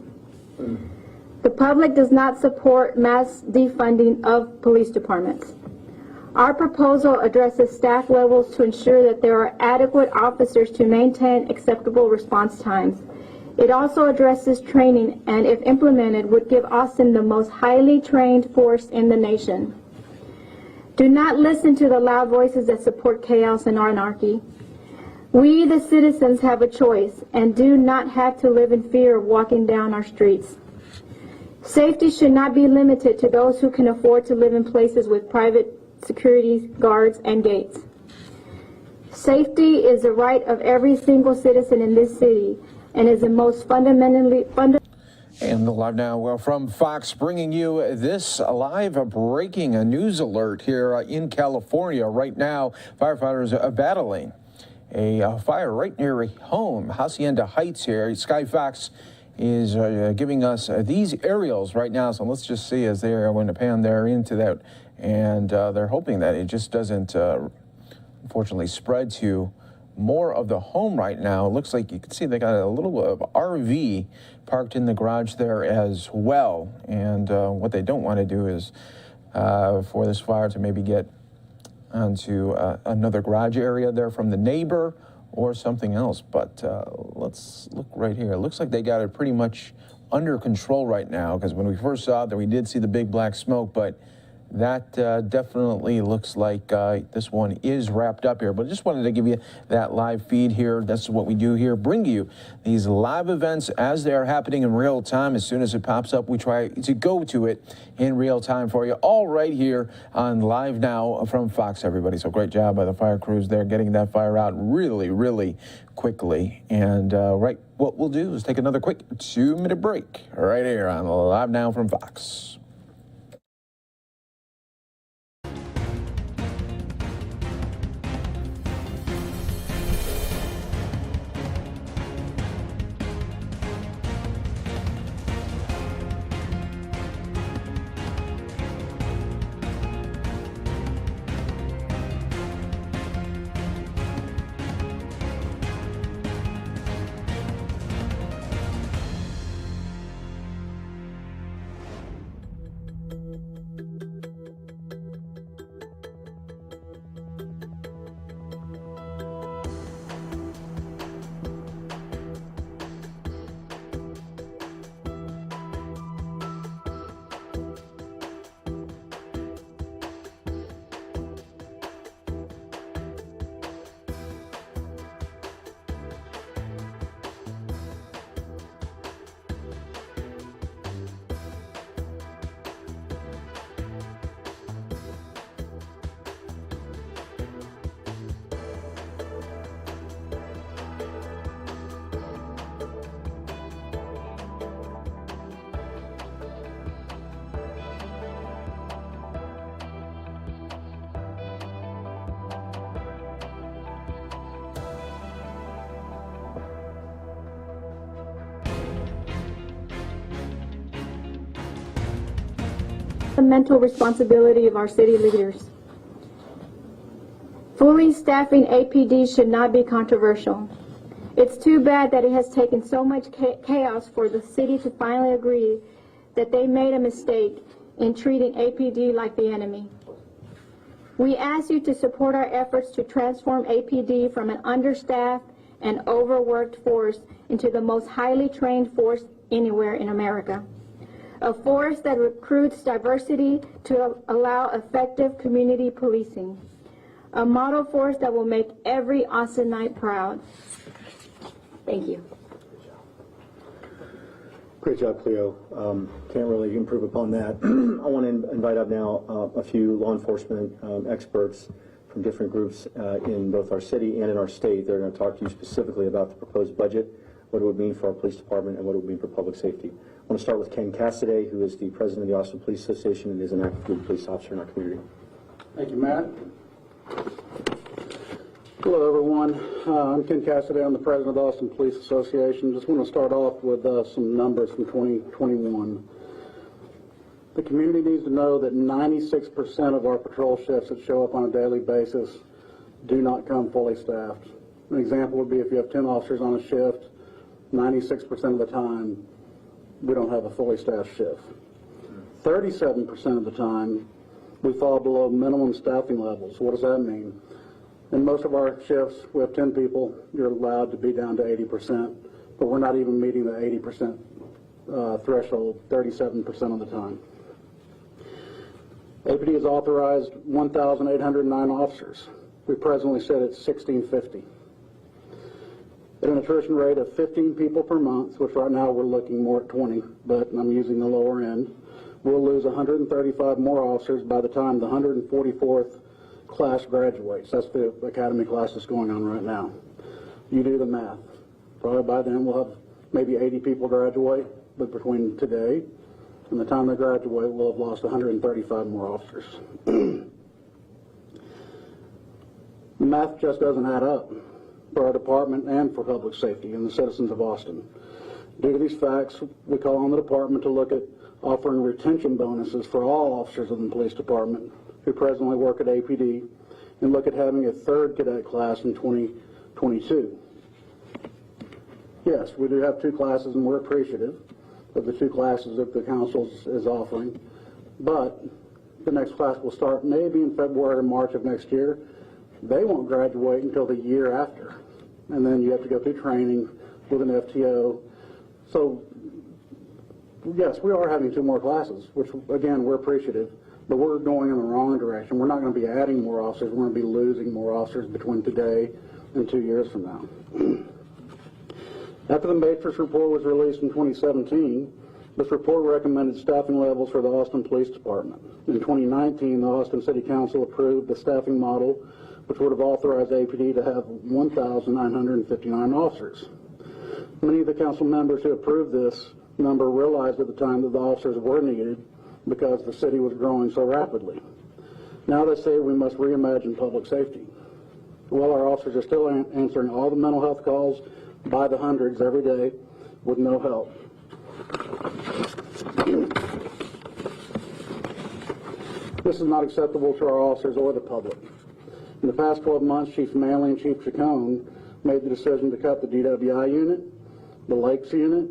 The public does not support mass defunding of police departments. Our proposal addresses staff levels to ensure that there are adequate officers to maintain acceptable response times. It also addresses training and, if implemented, would give Austin the most highly trained force in the nation. Do not listen to the loud voices that support chaos and anarchy. We, the citizens, have a choice and do not have to live in fear of walking down our streets. Safety should not be limited to those who can afford to live in places with private security guards and gates. Safety is the right of every single citizen in this city and is the most fundamentally And live now from Fox, bringing you this live breaking news alert here in California. Right now, firefighters are battling a fire right near a home, Hacienda Heights here. Sky Fox is giving us these aerials right now. So let's just see as they're going to pan there into that. And they're hoping that it just doesn't, unfortunately, spread to more of the home right now. It looks like you can see they got a little bit of RV parked in the garage there as well. And what they don't want to do is for this fire to maybe get onto another garage area there from the neighbor or something else. But let's look right here. It looks like they got it pretty much under control right now, because when we first saw it, there we did see the big black smoke, but that definitely looks like this one is wrapped up here. But I just wanted to give you that live feed here. That's what we do here, bring you these live events as they are happening in real time. As soon as it pops up, we try to go to it in real time for you, all right here on Live Now from Fox, everybody. So great job by the fire crews there, getting that fire out really, really quickly. And right, what we'll do is take another quick 2-minute break right here on Live Now from Fox. The mental responsibility of our city leaders. Fully staffing APD should not be controversial. It's too bad that it has taken so much chaos for the city to finally agree that they made a mistake in treating APD like the enemy. We ask you to support our efforts to transform APD from an understaffed and overworked force into the most highly trained force anywhere in America. A force that recruits diversity to allow effective community policing. A model force that will make every Austinite proud. Thank you. Great job, Cleo. Can't really improve upon that. I want to invite up now a few law enforcement experts from different groups in both our city and in our state. They're going to talk to you specifically about the proposed budget, what it would mean for our police department, and what it would mean for public safety. I want to start with Ken Cassidy, who is the president of the Austin Police Association and is an active duty police officer in our community. Thank you, Matt. Hello, everyone. I'm Ken Cassidy. I'm the president of the Austin Police Association. Just want to start off with some numbers from 2021. The community needs to know that 96% of our patrol shifts that show up on a daily basis do not come fully staffed. An example would be if you have 10 officers on a shift, 96% of the time, we don't have a fully staffed shift. 37% of the time, we fall below minimum staffing levels. What does that mean? In most of our shifts, we have 10 people. You're allowed to be down to 80%, but we're not even meeting the 80% threshold 37% of the time. APD has authorized 1,809 officers. We presently sit at 1,650. At an attrition rate of 15 people per month, which right now we're looking more at 20, but I'm using the lower end, we'll lose 135 more officers by the time the 144th class graduates. That's the academy class that's going on right now. You do the math. Probably by then we'll have maybe 80 people graduate, but between today and the time they graduate, we'll have lost 135 more officers. The math just doesn't add up for our department and for public safety and the citizens of Austin. Due to these facts, we call on the department to look at offering retention bonuses for all officers in the police department who presently work at APD and look at having a third cadet class in 2022. Yes, we do have 2 classes and we're appreciative of the 2 classes that the council is offering, but the next class will start maybe in February or March of next year. They won't graduate until the year after, and then you have to go through training with an FTO. So yes, we are having 2 more classes, which again, we're appreciative, but we're going in the wrong direction. We're not going to be adding more officers. We're going to be losing more officers between today and 2 years from now. After the Matrix report was released in 2017, this report recommended staffing levels for the Austin Police Department. In 2019, the Austin City Council approved the staffing model, which would have authorized APD to have 1,959 officers. Many of the council members who approved this number realized at the time that the officers were needed because the city was growing so rapidly. Now they say we must reimagine public safety. Well, our officers are still answering all the mental health calls by the hundreds every day with no help. This is not acceptable to our officers or the public. In the past 12 months, Chief Manley and Chief Chacon made the decision to cut the DWI unit, the Lakes unit,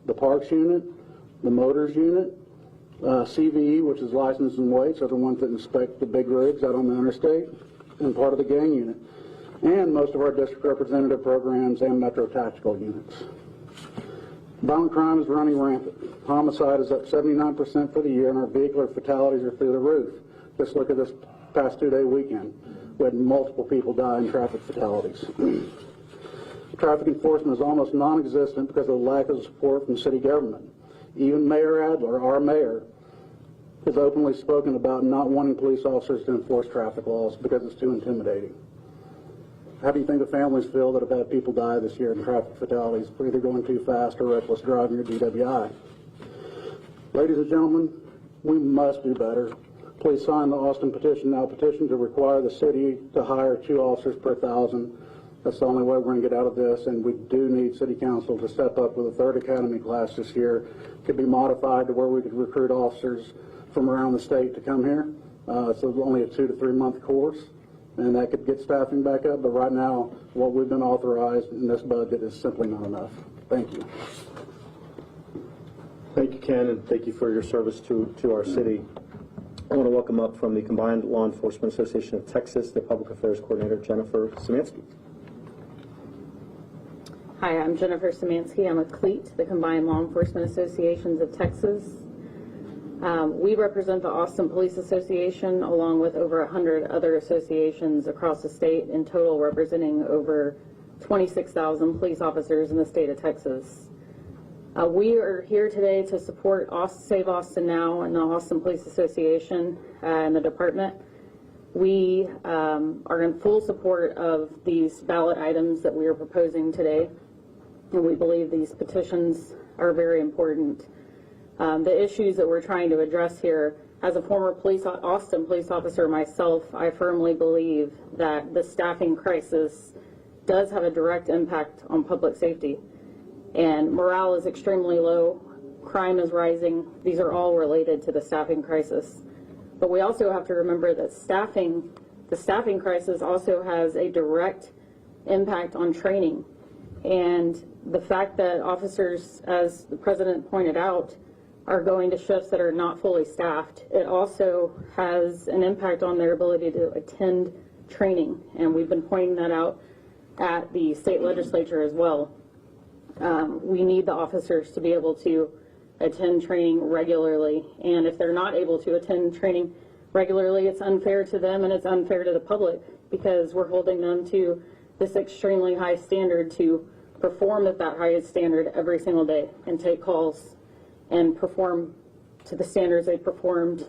the Parks unit, the Motors unit, CVE, which is license and weights, are the ones that inspect the big rigs out on the interstate, and part of the gang unit, and most of our district representative programs and metro tactical units. Violent crime is running rampant. Homicide is up 79% for the year, and our vehicular fatalities are through the roof. Just look at this past 2-day weekend. We had multiple people die in traffic fatalities. Traffic enforcement is almost non-existent because of the lack of support from city government. Even Mayor Adler, our mayor, has openly spoken about not wanting police officers to enforce traffic laws because it's too intimidating. How do you think the families feel that have had people die this year in traffic fatalities for either going too fast or reckless driving or DWI? Ladies and gentlemen, we must do better. Please sign the Austin petition now. Petition to require the city to hire 2 officers per 1,000. That's the only way we're going to get out of this, and we do need City Council to step up with a 3rd academy class this year. It could be modified to where we could recruit officers from around the state to come here. So it's only a 2 to 3 month course, and that could get staffing back up. But right now, what we've been authorized in this budget is simply not enough. Thank you. Thank you, Ken, and thank you for your service to our city. I want to welcome up from the Combined Law Enforcement Association of Texas, the Public Affairs Coordinator, Jennifer Szymanski. Hi, I'm Jennifer Szymanski. I'm with CLEAT, the Combined Law Enforcement Associations of Texas. We represent the Austin Police Association along with over 100 other associations across the state, in total representing over 26,000 police officers in the state of Texas. We are here today to support Save Austin Now and the Austin Police Association and the department. We are in full support of these ballot items that we are proposing today, and we believe these petitions are very important. The issues that we're trying to address here, as a former Austin police officer myself, I firmly believe that the staffing crisis does have a direct impact on public safety. And morale is extremely low, crime is rising. These are all related to the staffing crisis. But we also have to remember that the staffing crisis also has a direct impact on training. And the fact that officers, as the president pointed out, are going to shifts that are not fully staffed, it also has an impact on their ability to attend training. And we've been pointing that out at the state legislature as well. We need the officers to be able to attend training regularly, and if they're not able to attend training regularly, it's unfair to them and it's unfair to the public, because we're holding them to this extremely high standard to perform at that highest standard every single day and take calls and perform to the standards they performed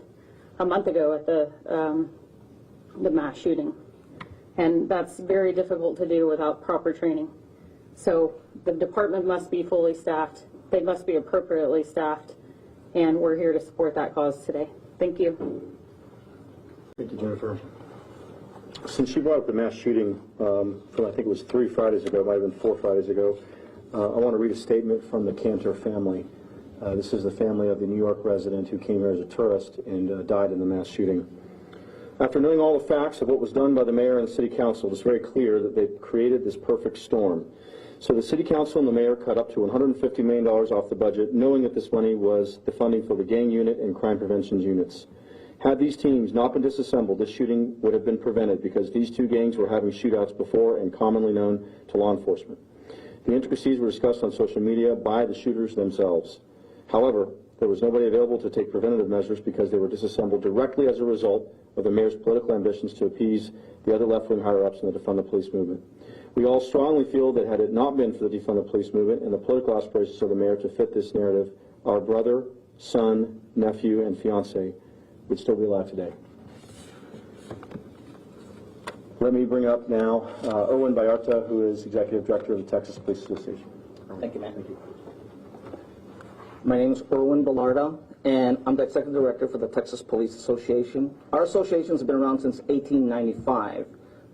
a month ago at the mass shooting. And that's very difficult to do without proper training. So the department must be fully staffed, they must be appropriately staffed, and we're here to support that cause today. Thank you. Thank you, Jennifer. Since you brought up the mass shooting from, I think it was 3 Fridays ago, it might have been 4 Fridays ago, I want to read a statement from the Cantor family. This is the family of the New York resident who came here as a tourist and died in the mass shooting. After knowing all the facts of what was done by the mayor and the city council, it's very clear that they've created this perfect storm. So the city council and the mayor cut up to $150 million off the budget, knowing that this money was the funding for the gang unit and crime prevention units. Had these teams not been disassembled, this shooting would have been prevented, because these two gangs were having shootouts before and commonly known to law enforcement. The intricacies were discussed on social media by the shooters themselves. However, there was nobody available to take preventative measures because they were disassembled directly as a result of the mayor's political ambitions to appease the other left-wing higher-ups in the Defund the Police movement. We all strongly feel that had it not been for the Defund the Police movement and the political aspirations of the mayor to fit this narrative, our brother, son, nephew, and fiance would still be alive today. Let me bring up now Owen Bayarta, who is Executive Director of the Texas Police Association. Thank you, man. Thank you. My name is Erwin Ballarda, and I'm the Executive Director for the Texas Police Association. Our association has been around since 1895.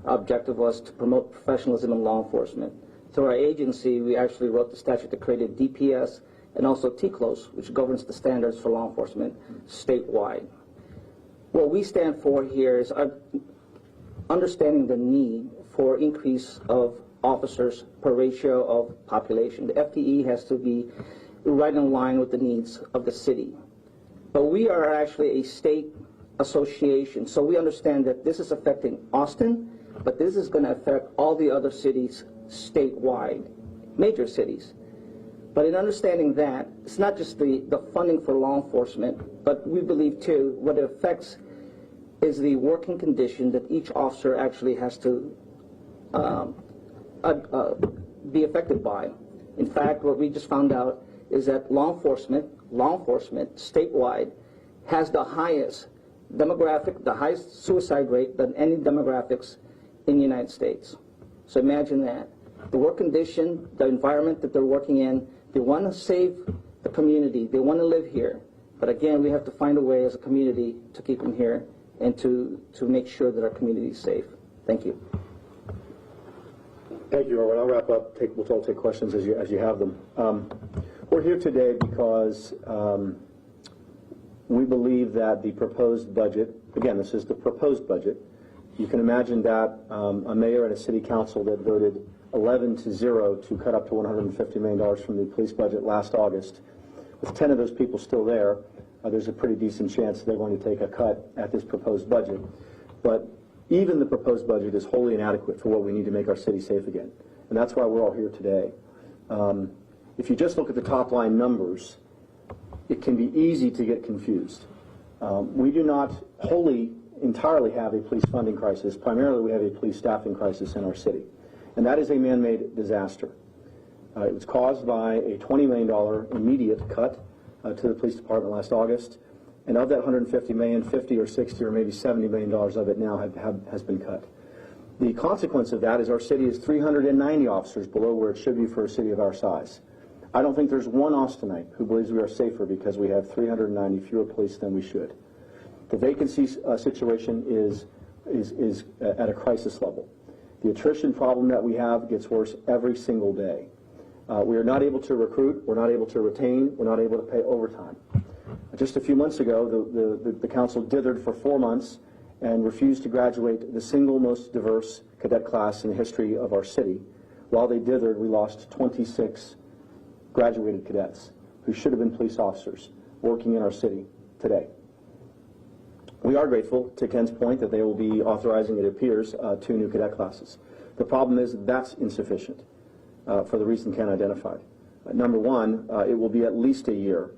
Our objective was to promote professionalism in law enforcement. Through our agency, we actually wrote the statute that created DPS and also TCLOS, which governs the standards for law enforcement statewide. What we stand for here is understanding the need for increase of officers per ratio of population. The FTE has to be right in line with the needs of the city. But we are actually a state association, so we understand that this is affecting Austin, but this is going to affect all the other cities statewide, major cities. But in understanding that, it's not just the funding for law enforcement, but we believe too what it affects is the working condition that each officer actually has to be affected by. In fact, what we just found out is that law enforcement statewide has the highest demographic, the highest suicide rate than any demographics in the United States. So imagine that. The work condition, the environment that they're working in, they want to save the community, they want to live here. But again, we have to find a way as a community to keep them here and to make sure that our community is safe. Thank you. Thank you, Erwin. I'll wrap up. We'll all take questions as you have them. We're here today because We believe that the proposed budget, again, this is the proposed budget, you can imagine that a mayor and a city council that voted 11-0 to cut up to $150 million from the police budget last August, with 10 of those people still there, there's a pretty decent chance they're going to take a cut at this proposed budget. But even the proposed budget is wholly inadequate for what we need to make our city safe again. And that's why we're all here today. If you just look at the top line numbers, it can be easy to get confused. We do not wholly, entirely have a police funding crisis. Primarily, we have a police staffing crisis in our city. And that is a man-made disaster. It was caused by a $20 million immediate cut to the police department last August. And of that $150 million, 50 or 60 or maybe $70 million of it now has been cut. The consequence of that is our city is 390 officers below where it should be for a city of our size. I don't think there's one Austinite who believes we are safer because we have 390 fewer police than we should. The vacancy situation is at a crisis level. The attrition problem that we have gets worse every single day. We are not able to recruit, we're not able to retain, we're not able to pay overtime. Just a few months ago, the council dithered for 4 months and refused to graduate the single most diverse cadet class in the history of our city. While they dithered, we lost 26 graduated cadets who should have been police officers working in our city today. We are grateful, to Ken's point, that they will be authorizing, it appears, 2 new cadet classes. The problem is that's insufficient for the reason Ken identified. Number one, it will be at least a year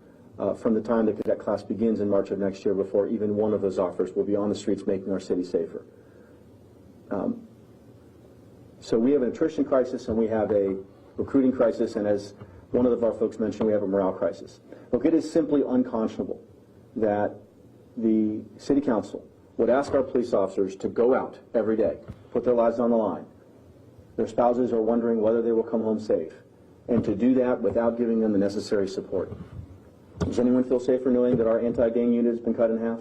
from the time the cadet class begins in March of next year before even one of those officers will be on the streets making our city safer. So we have an attrition crisis and we have a recruiting crisis, and as one of our folks mentioned, we have a morale crisis. Look, it is simply unconscionable that the city council would ask our police officers to go out every day, put their lives on the line. Their spouses are wondering whether they will come home safe, and to do that without giving them the necessary support. Does anyone feel safer knowing that our anti-gang unit has been cut in half?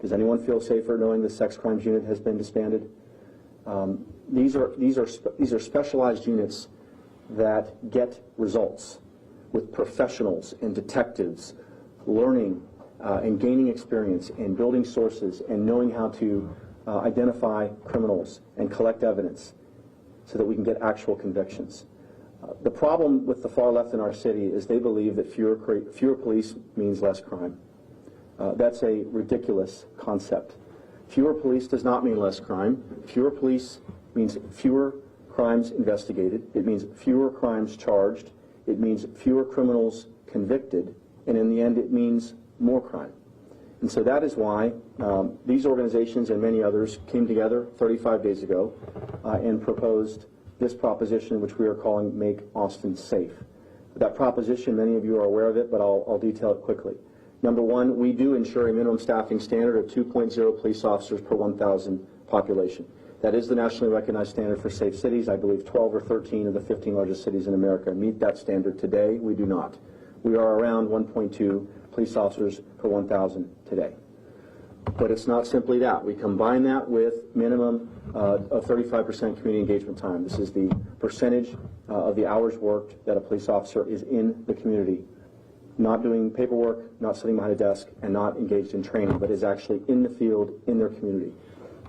Does anyone feel safer knowing the sex crimes unit has been disbanded? These are specialized units that get results with professionals and detectives learning and gaining experience and building sources and knowing how to identify criminals and collect evidence so that we can get actual convictions. The problem with the far left in our city is they believe that fewer police means less crime. That's a ridiculous concept. Fewer police does not mean less crime. Fewer police means fewer crimes investigated. It means fewer crimes charged. It means fewer criminals convicted. And in the end, it means more crime. And so that is why these organizations and many others came together 35 days ago and proposed this proposition, which we are calling Make Austin Safe. That proposition, many of you are aware of it, but I'll detail it quickly. Number one, we do ensure a minimum staffing standard of 2.0 police officers per 1,000 population. That is the nationally recognized standard for safe cities. I believe 12 or 13 of the 15 largest cities in America meet that standard today. We do not. We are around 1.2 police officers per 1,000 today. But it's not simply that. We combine that with minimum of 35% community engagement time. This is the percentage of the hours worked that a police officer is in the community, not doing paperwork, not sitting behind a desk, and not engaged in training, but is actually in the field, in their community.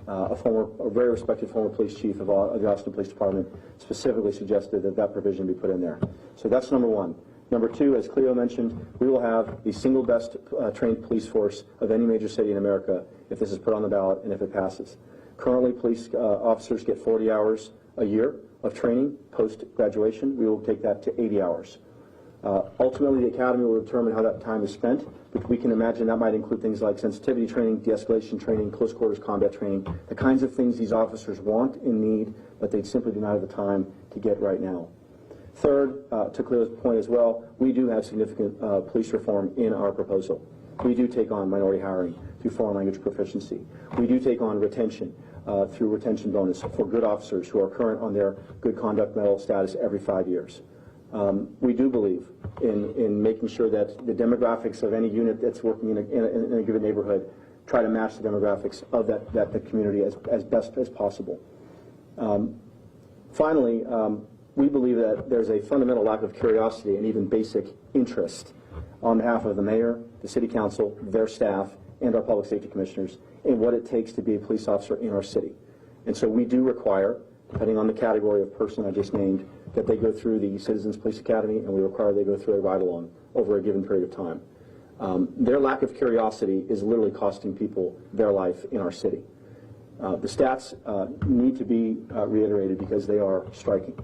A very respected former police chief of the Austin Police Department specifically suggested that that provision be put in there. So that's number one. Number two, as Cleo mentioned, we will have the single best trained police force of any major city in America if this is put on the ballot and if it passes. Currently, police officers get 40 hours a year of training post-graduation. We will take that to 80 hours. Ultimately, the Academy will determine how that time is spent, but we can imagine that might include things like sensitivity training, de-escalation training, close quarters combat training, the kinds of things these officers want and need, but they simply do not have the time to get right now. Third, to Cleo's point as well, we do have significant police reform in our proposal. We do take on minority hiring through foreign language proficiency. We do take on retention through retention bonus for good officers who are current on their good conduct medal status every 5 years. We do believe in making sure that the demographics of any unit that's working in a given neighborhood try to match the demographics of that community as best as possible. Finally, we believe that there's a fundamental lack of curiosity and even basic interest on behalf of the mayor, the city council, their staff, and our public safety commissioners in what it takes to be a police officer in our city. And so we do require, depending on the category of person I just named, that they go through the Citizens Police Academy, and we require they go through a ride-along over a given period of time. Their lack of curiosity is literally costing people their life in our city. The stats need to be reiterated because they are striking.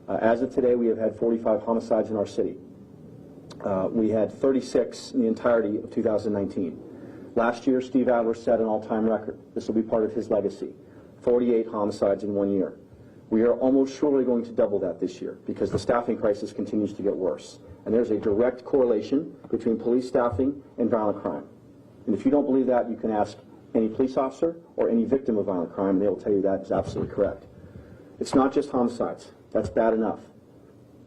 As of today, we have had 45 homicides in our city. We had 36 in the entirety of 2019. Last year, Steve Adler set an all-time record. This will be part of his legacy. 48 homicides in 1 year. We are almost surely going to double that this year because the staffing crisis continues to get worse. And there's a direct correlation between police staffing and violent crime. And if you don't believe that, you can ask any police officer or any victim of violent crime, and they will tell you that is absolutely correct. It's not just homicides. That's bad enough.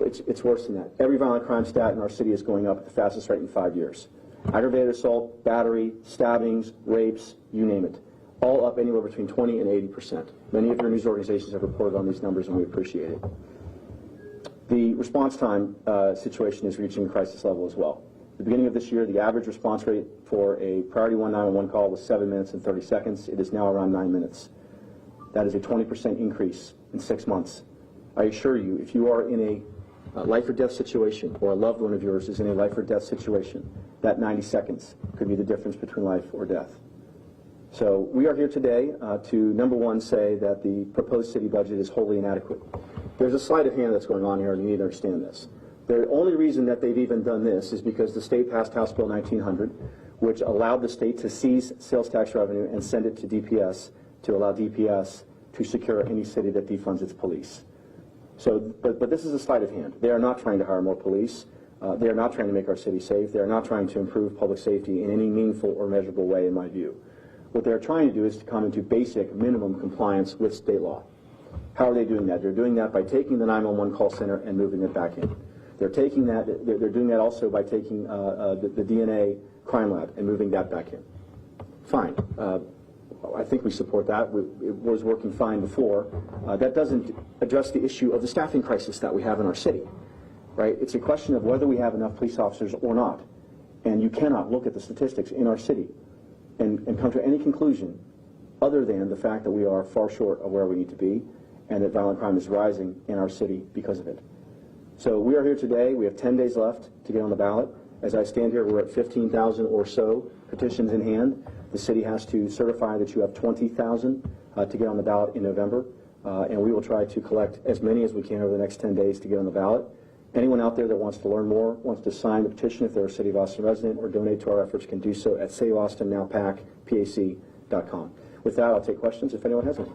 It's worse than that. Every violent crime stat in our city is going up at the fastest rate in 5 years. Aggravated assault, battery, stabbings, rapes, you name it. All up anywhere between 20 and 80%. Many of your news organizations have reported on these numbers, and we appreciate it. The response time situation is reaching a crisis level as well. At the beginning of this year, the average response rate for a priority 191 call was 7 minutes and 30 seconds. It is now around 9 minutes. That is a 20% increase in 6 months. I assure you, if you are in a life or death situation, or a loved one of yours is in a life or death situation, that 90 seconds could be the difference between life or death. So we are here today to, number one, say that the proposed city budget is wholly inadequate. There's a sleight of hand that's going on here, and you need to understand this. The only reason that they've even done this is because the state passed House Bill 1900, which allowed the state to seize sales tax revenue and send it to DPS to allow DPS to secure any city that defunds its police. So, but this is a sleight of hand. They are not trying to hire more police. They are not trying to make our city safe. They are not trying to improve public safety in any meaningful or measurable way, in my view. What they're trying to do is to come into basic minimum compliance with state law. How are they doing that? They're doing that by taking the 911 call center and moving it back in. They're taking that. They're doing that also by taking the DNA crime lab and moving that back in. Fine. I think we support that. It was working fine before. That doesn't address the issue of the staffing crisis that we have in our city, right? It's a question of whether we have enough police officers or not. And you cannot look at the statistics in our city and come to any conclusion other than the fact that we are far short of where we need to be and that violent crime is rising in our city because of it. So we are here today. We have 10 days left to get on the ballot. As I stand here, we're at 15,000 or so petitions in hand. The city has to certify that you have 20,000 to get on the ballot in November, and we will try to collect as many as we can over the next 10 days to get on the ballot. Anyone out there that wants to learn more, wants to sign the petition if they're a City of Austin resident or donate to our efforts can do so at saveaustonnowpac.com. With that, I'll take questions if anyone has any.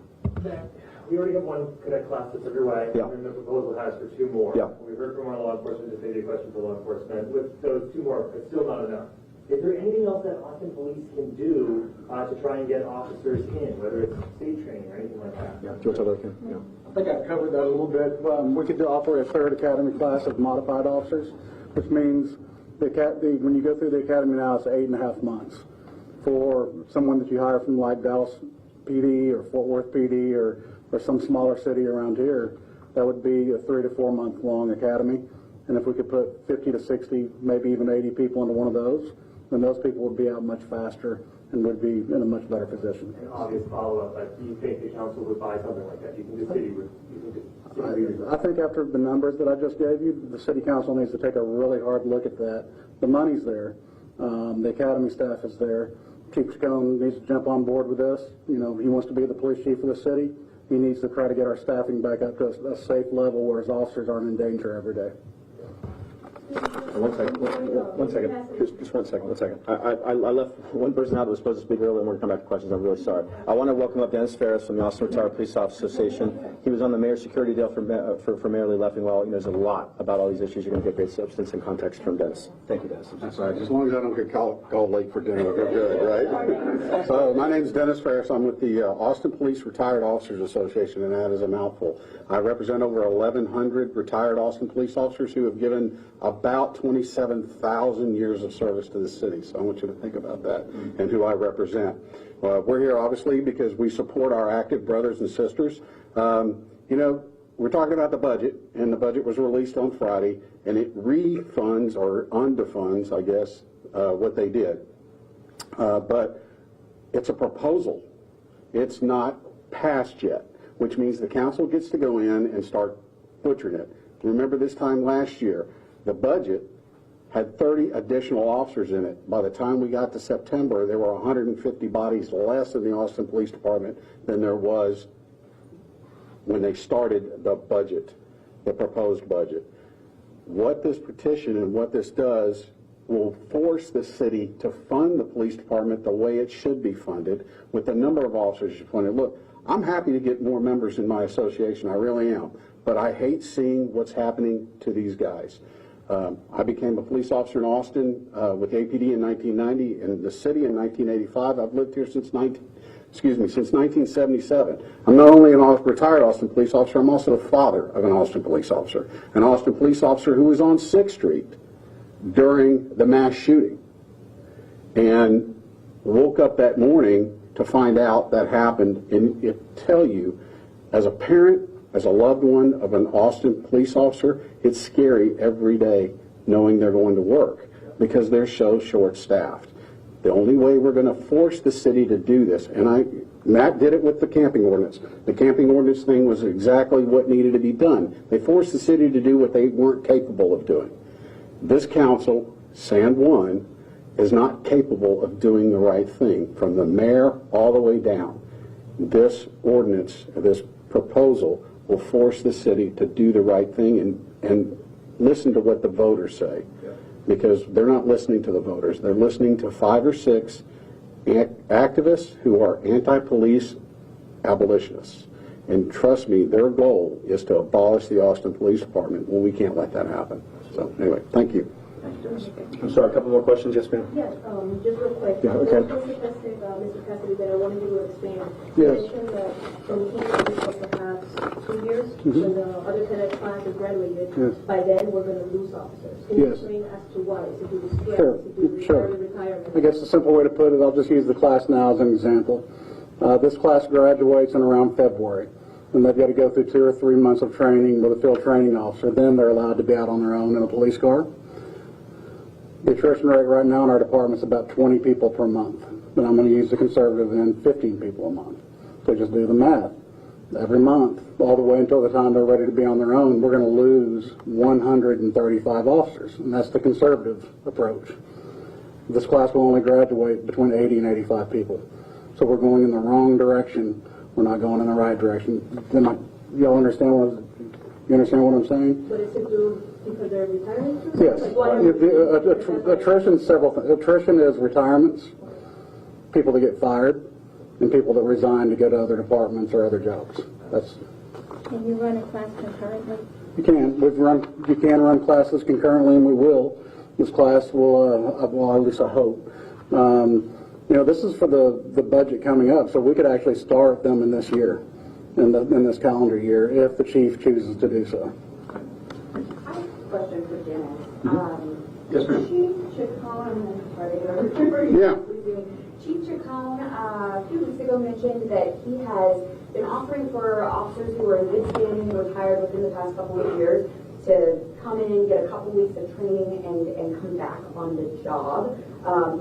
We already have one cadet class that's underway, Yeah. and the proposal has for 2 more. Yeah. We heard from our law enforcement, just maybe a question for law enforcement. With those 2 more, it's still not enough. Is there anything else that Austin Police can do to try and get officers in, whether it's state training or anything like that? Yeah. Do you want to talk about that? Yeah. I think I've covered that a little bit. We could offer a 3rd academy class of modified officers, which means when you go through the academy now, it's 8.5 months. For someone that you hire from like Dallas PD or Fort Worth PD or some smaller city around here, that would be a 3 to 4 month long academy. And if we could put 50 to 60, maybe even 80 people into one of those, then those people would be out much faster and would be in a much better position. An obvious follow-up, like, do you think the council would buy something like that? Do you think the city would? I think after the numbers that I just gave you, the city council needs to take a really hard look at that. The money's there. The academy staff is there. Chief Chacon needs to jump on board with this. You know, he wants to be the police chief of the city. He needs to try to get our staffing back up to a safe level where his officers aren't in danger every day. One second. Just 1 second. I left one person out that was supposed to speak earlier, and we're going to come back to questions. I'm really sorry. I want to welcome up Dennis Ferris from the Austin Retired Police Officer Association. He was on the mayor's security deal for Mayor Lee Leffingwell. He knows a lot about all these issues. You're going to get great substance and context from Dennis. Thank you, Dennis. That's right. As long as I don't get called late for dinner, we're good, right? So my name is Dennis Ferris. I'm with the Austin Police Retired Officers Association, and that is a mouthful. I represent over 1,100 retired Austin police officers who have given about 27,000 years of service to the city. So I want you to think about that and who I represent. We're here obviously because we support our active brothers and sisters. You know, we're talking about the budget, and the budget was released on Friday, and it refunds or underfunds, I guess, what they did. But it's a proposal. It's not passed yet, which means the council gets to go in and start butchering it. Remember this time last year, the budget had 30 additional officers in it. By the time we got to September, there were 150 bodies less in the Austin Police Department than there was when they started the budget, the proposed budget. What this petition and what this does will force the city to fund the police department the way it should be funded, with the number of officers you funded. Look, I'm happy to get more members in my association, I really am, but I hate seeing what's happening to these guys. I became a police officer in Austin with APD in 1990, and the city in 1985. I've lived here since 1977. I'm not only a retired Austin police officer, I'm also the father of an Austin police officer. An Austin police officer who was on 6th Street during the mass shooting, and woke up that morning to find out that happened. And it tell you, as a parent, as a loved one of an Austin police officer, it's scary every day knowing they're going to work because they're so short-staffed. The only way we're going to force the city to do this, and Matt did it with the camping ordinance. The camping ordinance thing was exactly what needed to be done. They forced the city to do what they weren't capable of doing. This council, Sand 1, is not capable of doing the right thing, from the mayor all the way down. This ordinance, this proposal, will force the city to do the right thing and listen to what the voters say, because they're not listening to the voters. They're listening to 5 or 6 activists who are anti-police abolitionists. And trust me, their goal is to abolish the Austin Police Department. Well, we can't let that happen. So anyway, thank you. I'm sorry, a couple more questions, yes, ma'am? Yes, just real quick. Yeah, okay. Mr. Cassidy, that I wanted you to expand. Yes. You mentioned that from here to perhaps 2 years, when the other cadet class is graduated, Yes. by then we're going to lose officers. Can you Yes. explain as to why? Is it due to stress? Sure, Is it due to sure. early retirement? I guess the simple way to put it, I'll just use the class now as an example. This class graduates in around February, and they've got to go through 2 or 3 months of training with a field training officer. Then they're allowed to be out on their own in a police car. The attrition rate right now in our department is about 20 people per month. But I'm going to use the conservative end, 15 people a month. So just do the math. Every month, all the way until the time they're ready to be on their own, we're going to lose 135 officers. And that's the conservative approach. This class will only graduate between 80 and 85 people. So we're going in the wrong direction. We're not going in the right direction. Y'all understand what I'm saying? But is it due because they're retiring? Yes. Like, why are Attrition is several things. Attrition is retirements, people that get fired, and people that resign to go to other departments or other jobs. That's. Can you run a class concurrently? You can. You can run classes concurrently, and we will. This class will, well, at least I hope. This is for the budget coming up, so we could actually start them in this year, in this calendar year, if the chief chooses to do so. Question for Dennis. Yes, ma'am. Chief Chacon, Chief Chacon a few weeks ago mentioned that he has been offering for officers who are in good standing and retired within the past couple of years to come in, get a couple weeks of training, and come back on the job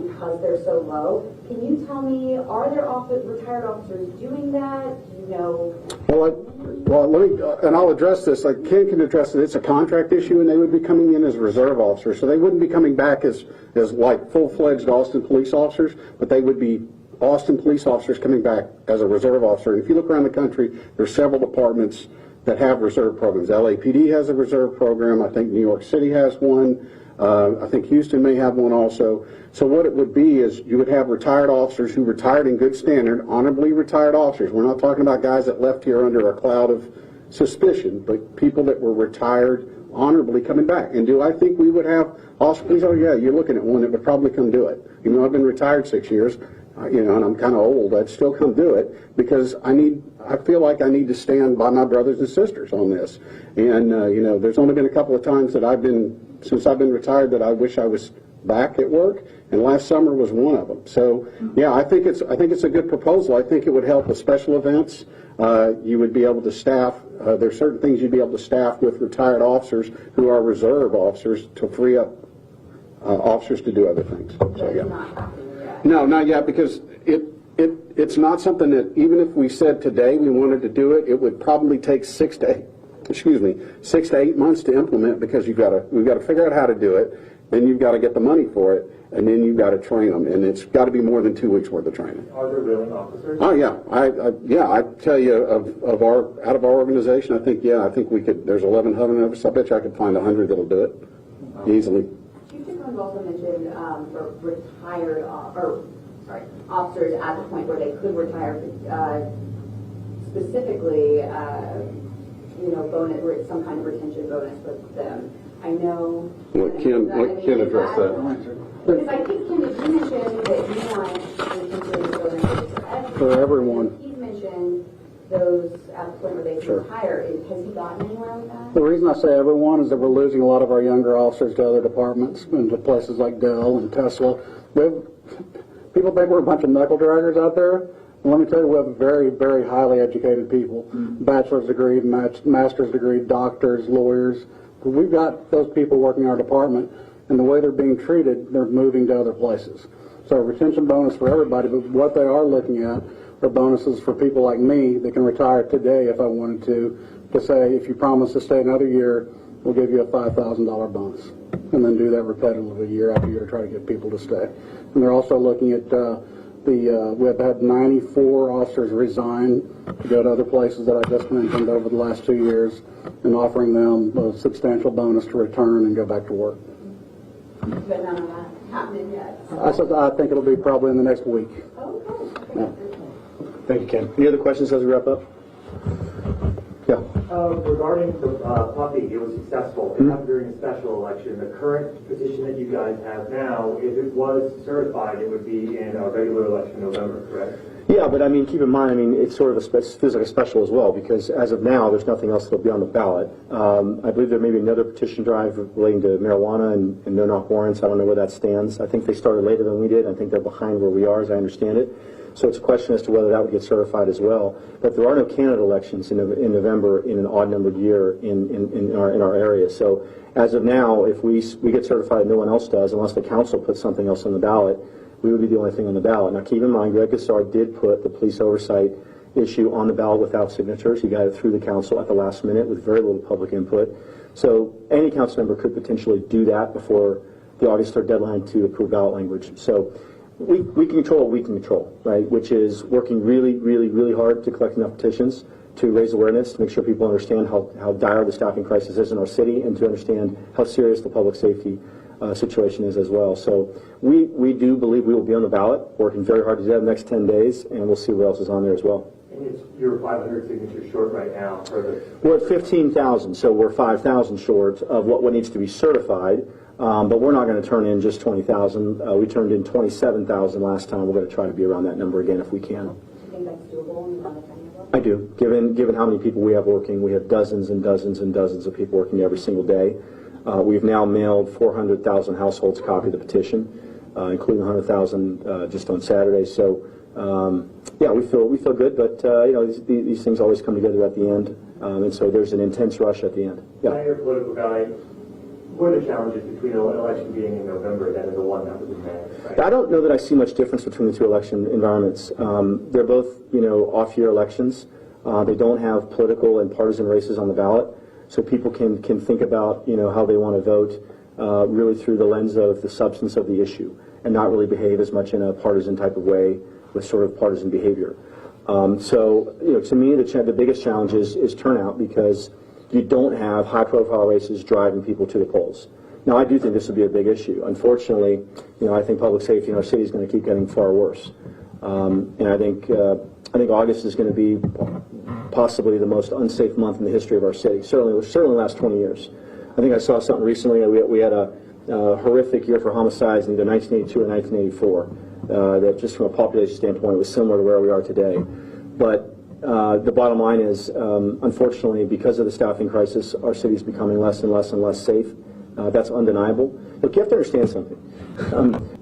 because they're so low. Can you tell me, are there retired officers doing that? Do you know? Well, let me, and I'll address this. Like Ken can address it. It's a contract issue, and they would be coming in as reserve officers, so they wouldn't be coming back as like full-fledged Austin police officers, but they would be Austin police officers coming back as a reserve officer. And if you look around the country, there's several departments that have reserve programs. LAPD has a reserve program. I think New York City has one. I think Houston may have one also. So what it would be is you would have retired officers who retired in good standard, honorably retired officers. We're not talking about guys that left here under a cloud of suspicion, but people that were retired honorably coming back. And do I think we would have Austin police? Oh yeah, you're looking at one that would probably come do it. Even though I've been retired 6 years, and I'm kind of old, I'd still come do it because I feel like I need to stand by my brothers and sisters on this. And there's only been a couple of times that since I've been retired, that I wish I was back at work, and last summer was one of them. So yeah, I think it's a good proposal. I think it would help with special events. You would be able to staff. There's certain things you'd be able to staff with retired officers who are reserve officers to free up officers to do other things. So yeah. No, not yet, because it's not something that, even if we said today we wanted to do it, it would probably take 6 to 8 months to implement, because we've got to figure out how to do it, then you've got to get the money for it, and then you've got to train them, and it's got to be more than 2 weeks worth of training. Are there willing officers? Oh yeah, I tell you, out of our organization, I think we could. There's 1,100 of us. I bet you I could find 100 that'll do it easily. Chief Chacon also mentioned for retired officers at the point where they could retire, specifically, bonus or some kind of retention bonus for them. I know. Let Ken address that. Because I think, Ken, you mentioned that you want retention bonuses for everyone. He's mentioned those at the point where they can retire. Has he gotten anywhere with that? The reason I say everyone is that we're losing a lot of our younger officers to other departments, and to places like Dell and Tesla. People think we're a bunch of knuckle draggers out there. And let me tell you, we have very, very highly educated people. Bachelor's degree, master's degree, doctors, lawyers. We've got those people working in our department, and the way they're being treated, they're moving to other places. So a retention bonus for everybody, but what they are looking at are bonuses for people like me that can retire today if I wanted to say, if you promise to stay another year, we'll give you a $5,000 bonus. And then do that repetitively year after year to try to get people to stay. And they're also looking at we have had 94 officers resign to go to other places that I just mentioned over the last 2 years, and offering them a substantial bonus to return and go back to work. But none of that happening yet. I think it'll be probably in the next week. Okay. Yeah. Thank you, Ken. Any other questions as we wrap up? Yeah. Regarding the puppy, it was successful. It happened during a special election. The current position that you guys have now, if it was certified, it would be in a regular election in November, correct? Yeah, but I mean, keep in mind, it's sort of feels like a special as well, because as of now, there's nothing else that'll be on the ballot. I believe there may be another petition drive relating to marijuana and no-knock warrants. I don't know where that stands. I think they started later than we did. I think they're behind where we are, as I understand it. So it's a question as to whether that would get certified as well. But there are no candidate elections in November in an odd-numbered year in our area. So as of now, if we get certified and no one else does, unless the council puts something else on the ballot, we would be the only thing on the ballot. Now keep in mind, Greg Gassard did put the police oversight issue on the ballot without signatures. He got it through the council at the last minute with very little public input. So any council member could potentially do that before the August 3rd deadline to approve ballot language. So we can control what we can control, right? Which is working really, really, really hard to collect enough petitions to raise awareness, to make sure people understand how dire the staffing crisis is in our city, and to understand how serious the public safety situation is as well. So we do believe we will be on the ballot, working very hard to do that in the next 10 days, and we'll see what else is on there as well. And you're 500 signatures short right now for the... We're at 15,000, so we're 5,000 short of what needs to be certified. But we're not going to turn in just 20,000. We turned in 27,000 last time. We're going to try to be around that number again if we can. Do you think that's doable in the time? I do. Given how many people we have working, we have dozens and dozens and dozens of people working every single day. We've now mailed 400,000 households a copy of the petition, including 100,000 just on Saturday. So yeah, we feel good. But these things always come together at the end, and so there's an intense rush at the end. Yeah. You're a political guy. What are the challenges between an election being in November than the one that was in May? Right? I don't know that I see much difference between the two election environments. They're both, off-year elections. They don't have political and partisan races on the ballot, so people can think about, how they want to vote really through the lens of the substance of the issue, and not really behave as much in a partisan type of way with sort of partisan behavior. So, to me, the biggest challenge is turnout, because you don't have high-profile races driving people to the polls. Now, I do think this will be a big issue. Unfortunately, I think public safety in our city is going to keep getting far worse. And I think August is going to be possibly the most unsafe month in the history of our city, certainly the last 20 years. I think I saw something recently. We had a horrific year for homicides in either 1982 or 1984. That just from a population standpoint was similar to where we are today. But the bottom line is, unfortunately, because of the staffing crisis, our city is becoming less and less and less safe. That's undeniable. Look, you have to understand something.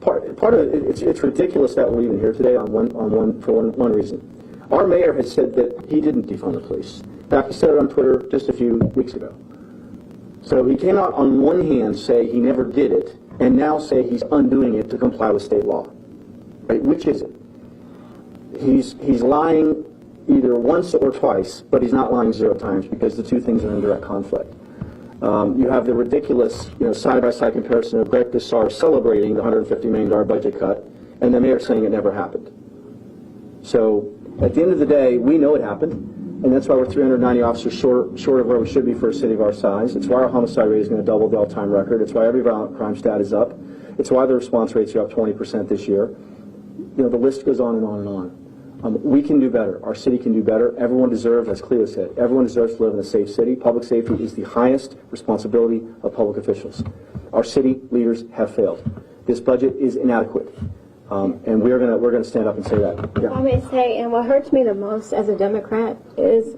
Part of it, it's ridiculous that we're even here today for one reason. Our mayor has said that he didn't defund the police. In fact, he said it on Twitter just a few weeks ago. So he came out on one hand say he never did it, and now say he's undoing it to comply with state law. Right? Which is it? He's lying either once or twice, but he's not lying 0 times because the two things are in direct conflict. You have the ridiculous, side-by-side comparison of Greg Bissar celebrating the $150 million budget cut, and the mayor saying it never happened. So at the end of the day, we know it happened, and that's why we're 390 officers short of where we should be for a city of our size. It's why our homicide rate is going to double the all-time record. It's why every violent crime stat is up. It's why the response rates are up 20% this year. The list goes on and on and on. We can do better. Our city can do better. Everyone deserves, as Cleo said, everyone deserves to live in a safe city. Public safety is the highest responsibility of public officials. Our city leaders have failed. This budget is inadequate, and we're gonna stand up and say that. Yeah. I may say, and what hurts me the most as a Democrat is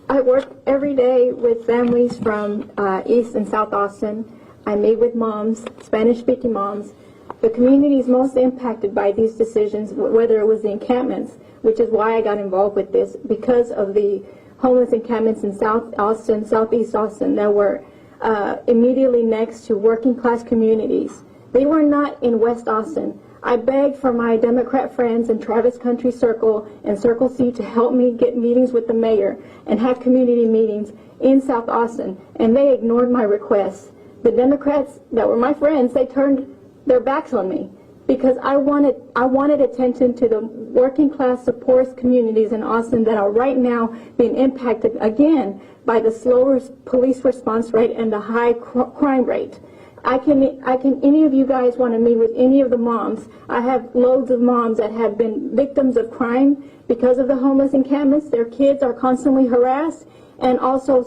I work every day with families from East and South Austin. I meet with moms, Spanish-speaking moms. The communities most impacted by these decisions, whether it was the encampments, which is why I got involved with this, because of the homeless encampments in South Austin, Southeast Austin, that were immediately next to working class communities. They were not in West Austin. I begged for my Democrat friends in Travis Country Circle and Circle C to help me get meetings with the mayor and have community meetings in South Austin, and they ignored my requests. The Democrats that were my friends, they turned their backs on me because I wanted attention to the working class, the poorest communities in Austin that are right now being impacted again by the slower police response rate and the high crime rate. Any of you guys want to meet with any of the moms? I have loads of moms that have been victims of crime because of the homeless encampments. Their kids are constantly harassed, and also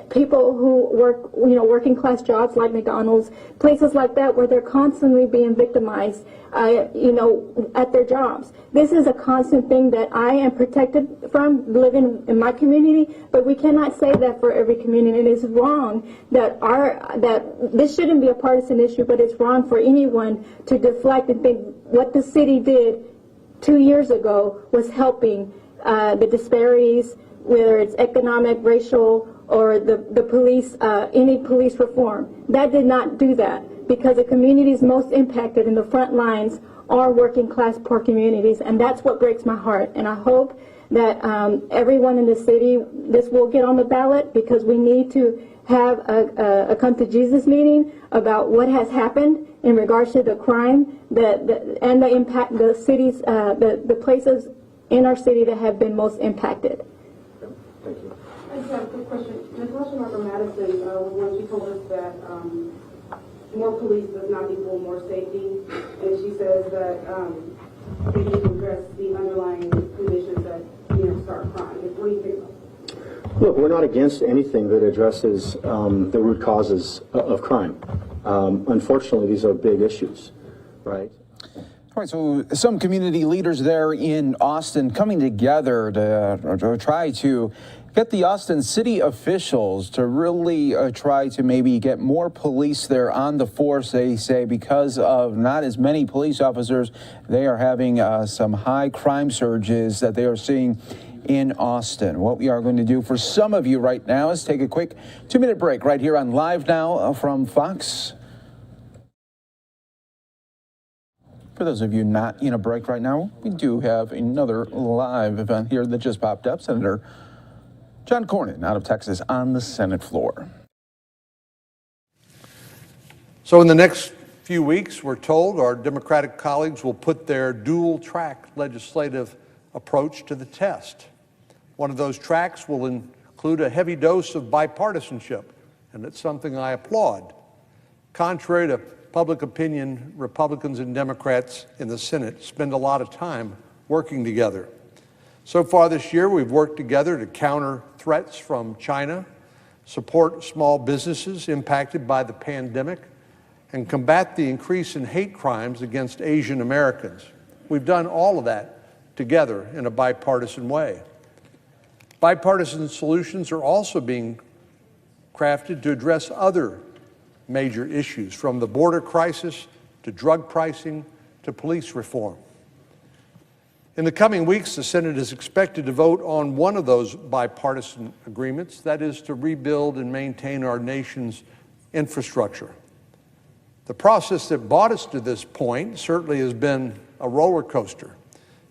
people who work, working class jobs like McDonald's, places like that where they're constantly being victimized, at their jobs. This is a constant thing that I am protected from living in my community, but we cannot say that for every community. It is wrong that this shouldn't be a partisan issue, but it's wrong for anyone to deflect and think what the city did 2 years ago was helping the disparities, whether it's economic, racial, or the police, any police reform. That did not do that, because the communities most impacted in the front lines are working class poor communities, and that's what breaks my heart. And I hope that everyone in the city, this will get on the ballot, because we need to have a come to Jesus meeting about what has happened in regards to the crime and the impact, the cities, the places in our city that have been most impacted. Thank you. I just have a quick question. Natasha Marker Madison, when she told us that more police does not equal more safety, and she says that they need to address the underlying conditions that start crime. What do you think about that? Look, we're not against anything that addresses the root causes of crime. Unfortunately, these are big issues, right? All right, so some community leaders there in Austin coming together to try to get the Austin city officials to really try to maybe get more police there on the force. They say because of not as many police officers, they are having some high crime surges that they are seeing in Austin. What we are going to do for some of you right now is take a quick 2-minute break right here on Live Now from Fox. For those of you not in a break right now, we do have another live event here that just popped up. Senator John Cornyn out of Texas on the Senate floor. So in the next few weeks, we're told our Democratic colleagues will put their dual-track legislative approach to the test. One of those tracks will include a heavy dose of bipartisanship, and it's something I applaud. Contrary to public opinion, Republicans and Democrats in the Senate spend a lot of time working together. So far this year, we've worked together to counter threats from China, support small businesses impacted by the pandemic, and combat the increase in hate crimes against Asian Americans. We've done all of that together in a bipartisan way. Bipartisan solutions are also being crafted to address other major issues, from the border crisis to drug pricing to police reform. In the coming weeks, the Senate is expected to vote on one of those bipartisan agreements, that is to rebuild and maintain our nation's infrastructure. The process that brought us to this point certainly has been a roller coaster.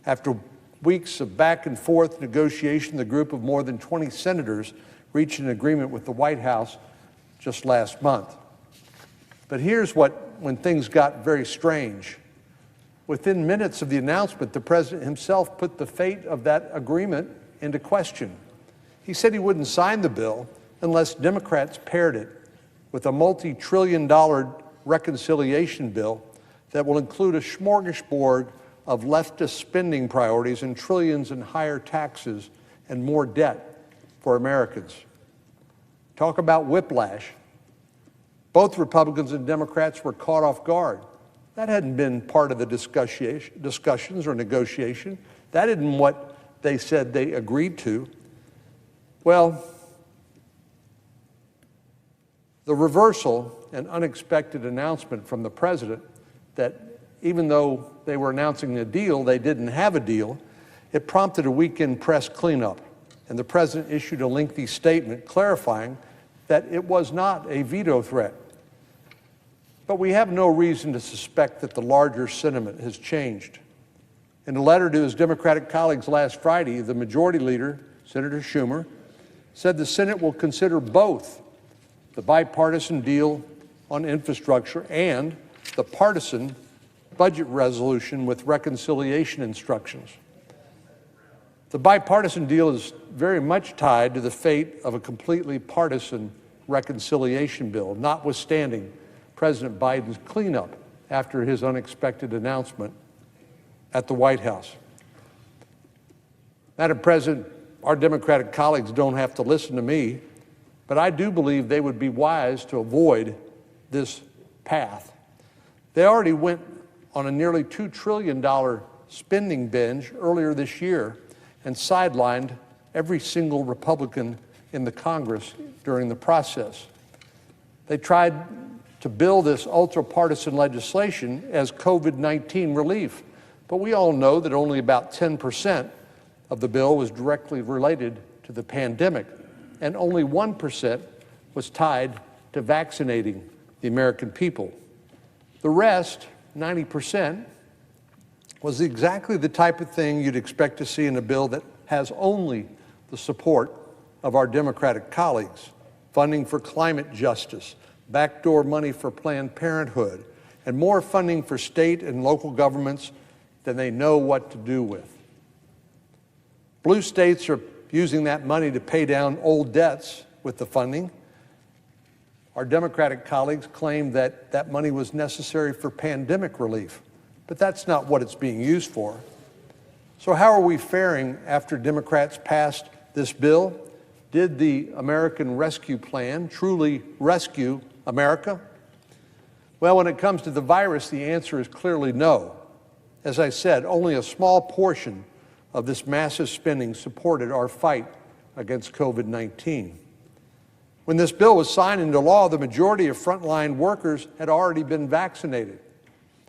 After weeks of back and forth negotiation, the group of more than 20 senators reached an agreement with the White House just last month. But here's when things got very strange. Within minutes of the announcement, the president himself put the fate of that agreement into question. He said he wouldn't sign the bill unless Democrats paired it with a multi-trillion-dollar reconciliation bill that will include a smorgasbord of leftist spending priorities and trillions in higher taxes and more debt for Americans. Talk about whiplash. Both Republicans and Democrats were caught off guard. That hadn't been part of the discussions or negotiation. That isn't what they said they agreed to. Well, the reversal and unexpected announcement from the president that even though they were announcing a deal, they didn't have a deal, it prompted a weekend press cleanup. And the president issued a lengthy statement clarifying that it was not a veto threat. But we have no reason to suspect that the larger sentiment has changed. In a letter to his Democratic colleagues last Friday, the majority leader, Senator Schumer, said the Senate will consider both the bipartisan deal on infrastructure and the partisan budget resolution with reconciliation instructions. The bipartisan deal is very much tied to the fate of a completely partisan reconciliation bill, notwithstanding President Biden's cleanup after his unexpected announcement at the White House. Madam President, our Democratic colleagues don't have to listen to me, but I do believe they would be wise to avoid this path. They already went on a nearly $2 trillion spending binge earlier this year and sidelined every single Republican in the Congress during the process. They tried to bill this ultra-partisan legislation as COVID-19 relief, but we all know that only about 10% of the bill was directly related to the pandemic, and only 1% was tied to vaccinating the American people. The rest, 90%, was exactly the type of thing you'd expect to see in a bill that has only the support of our Democratic colleagues: funding for climate justice, backdoor money for Planned Parenthood, and more funding for state and local governments than they know what to do with. Blue states are using that money to pay down old debts with the funding. Our Democratic colleagues claim that that money was necessary for pandemic relief, but that's not what it's being used for. So how are we faring after Democrats passed this bill? Did the American Rescue Plan truly rescue America? Well, when it comes to the virus, the answer is clearly no. As I said, only a small portion of this massive spending supported our fight against COVID-19. When this bill was signed into law, the majority of frontline workers had already been vaccinated,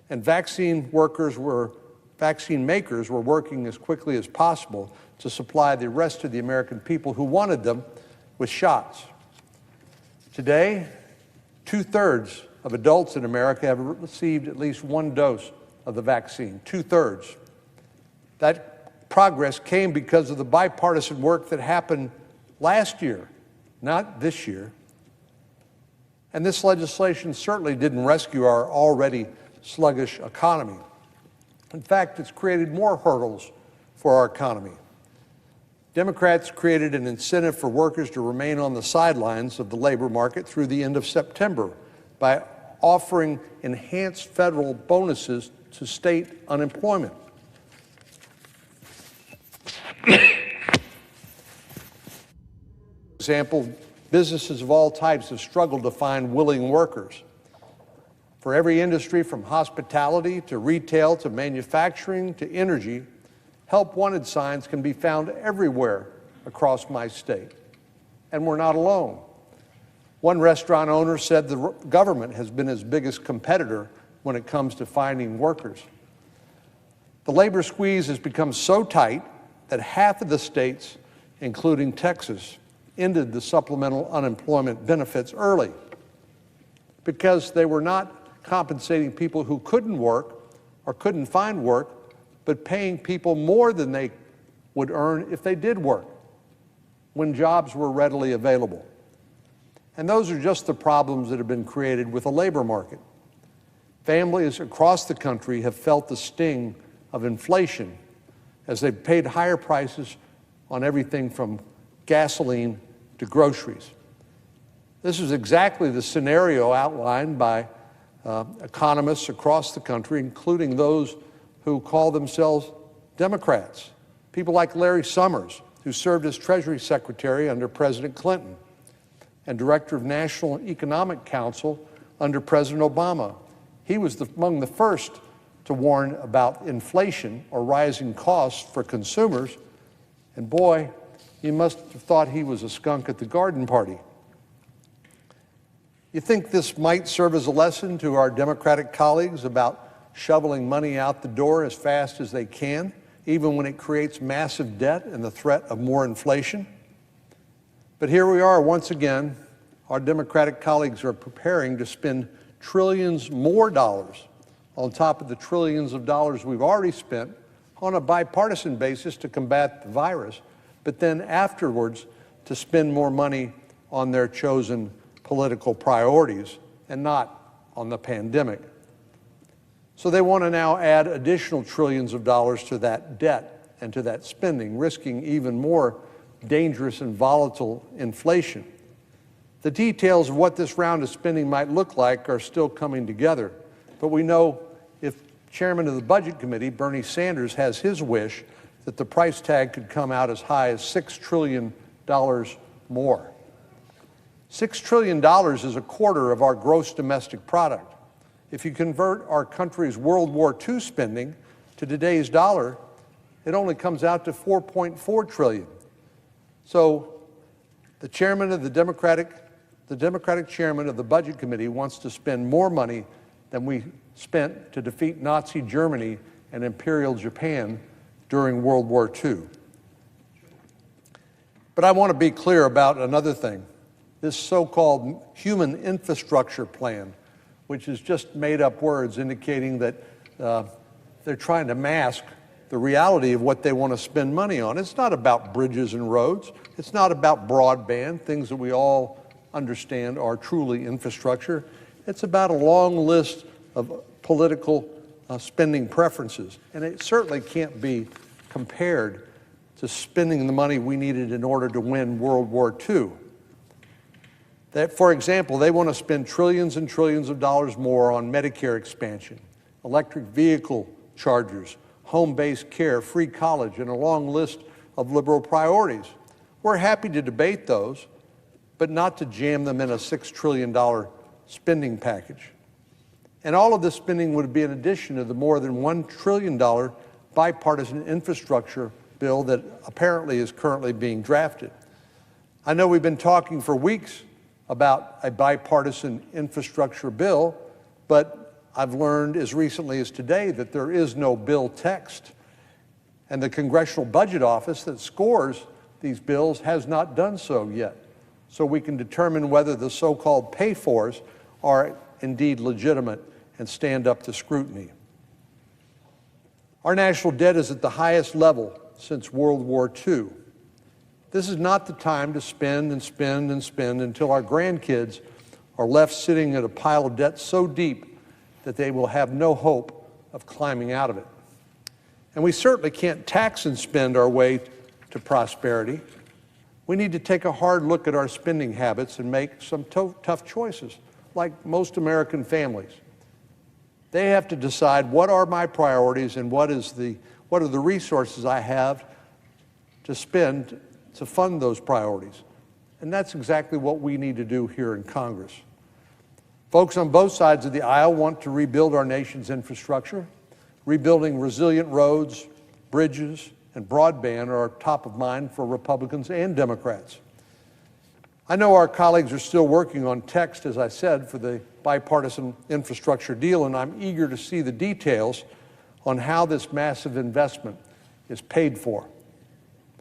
and vaccine makers were working as quickly as possible to supply the rest of the American people who wanted them with shots. Today, 2/3 of adults in America have received at least one dose of the vaccine, 2/3. That progress came because of the bipartisan work that happened last year, not this year. And this legislation certainly didn't rescue our already sluggish economy. In fact, it's created more hurdles for our economy. Democrats created an incentive for workers to remain on the sidelines of the labor market through the end of September by offering enhanced federal bonuses to state unemployment. For example, businesses of all types have struggled to find willing workers. For every industry from hospitality to retail to manufacturing to energy, help wanted signs can be found everywhere across my state. And we're not alone. One restaurant owner said the government has been his biggest competitor when it comes to finding workers. The labor squeeze has become so tight that half of the states, including Texas, ended the supplemental unemployment benefits early because they were not compensating people who couldn't work or couldn't find work, but paying people more than they would earn if they did work when jobs were readily available. And those are just the problems that have been created with the labor market. Families across the country have felt the sting of inflation as they've paid higher prices on everything from gasoline to groceries. This is exactly the scenario outlined by economists across the country, including those who call themselves Democrats. People like Larry Summers, who served as Treasury Secretary under President Clinton and Director of National Economic Council under President Obama. He was among the first to warn about inflation or rising costs for consumers. And boy, you must have thought he was a skunk at the garden party. You think this might serve as a lesson to our Democratic colleagues about shoveling money out the door as fast as they can, even when it creates massive debt and the threat of more inflation? But here we are once again. Our Democratic colleagues are preparing to spend trillions more dollars on top of the trillions of dollars we've already spent on a bipartisan basis to combat the virus, but then afterwards to spend more money on their chosen political priorities and not on the pandemic. So they want to now add additional trillions of dollars to that debt and to that spending, risking even more dangerous and volatile inflation. The details of what this round of spending might look like are still coming together, but we know if Chairman of the Budget Committee, Bernie Sanders, has his wish, that the price tag could come out as high as $6 trillion more. $6 trillion is a quarter of our gross domestic product. If you convert our country's World War II spending to today's dollar, it only comes out to $4.4 trillion. So the Democratic chairman of the Budget Committee wants to spend more money than we spent to defeat Nazi Germany and Imperial Japan during World War II. But I want to be clear about another thing. This so-called human infrastructure plan, which is just made-up words indicating that they're trying to mask the reality of what they want to spend money on. It's not about bridges and roads. It's not about broadband, things that we all understand are truly infrastructure. It's about a long list of political spending preferences. And it certainly can't be compared to spending the money we needed in order to win World War II. That, for example, they want to spend trillions and trillions of dollars more on Medicare expansion, electric vehicle chargers, home-based care, free college, and a long list of liberal priorities. We're happy to debate those, but not to jam them in a $6 trillion spending package. And all of this spending would be in addition to the more than $1 trillion bipartisan infrastructure bill that apparently is currently being drafted. I know we've been talking for weeks about a bipartisan infrastructure bill, but I've learned as recently as today that there is no bill text. And the Congressional Budget Office that scores these bills has not done so yet. So we can determine whether the so-called pay-fors are indeed legitimate and stand up to scrutiny. Our national debt is at the highest level since World War II. This is not the time to spend and spend and spend until our grandkids are left sitting at a pile of debt so deep that they will have no hope of climbing out of it. And we certainly can't tax and spend our way to prosperity. We need to take a hard look at our spending habits and make some tough choices, like most American families. They have to decide what are my priorities and what are the resources I have to spend to fund those priorities. And that's exactly what we need to do here in Congress. Folks on both sides of the aisle want to rebuild our nation's infrastructure. Rebuilding resilient roads, bridges, and broadband are top of mind for Republicans and Democrats. I know our colleagues are still working on text, as I said, for the bipartisan infrastructure deal, and I'm eager to see the details on how this massive investment is paid for.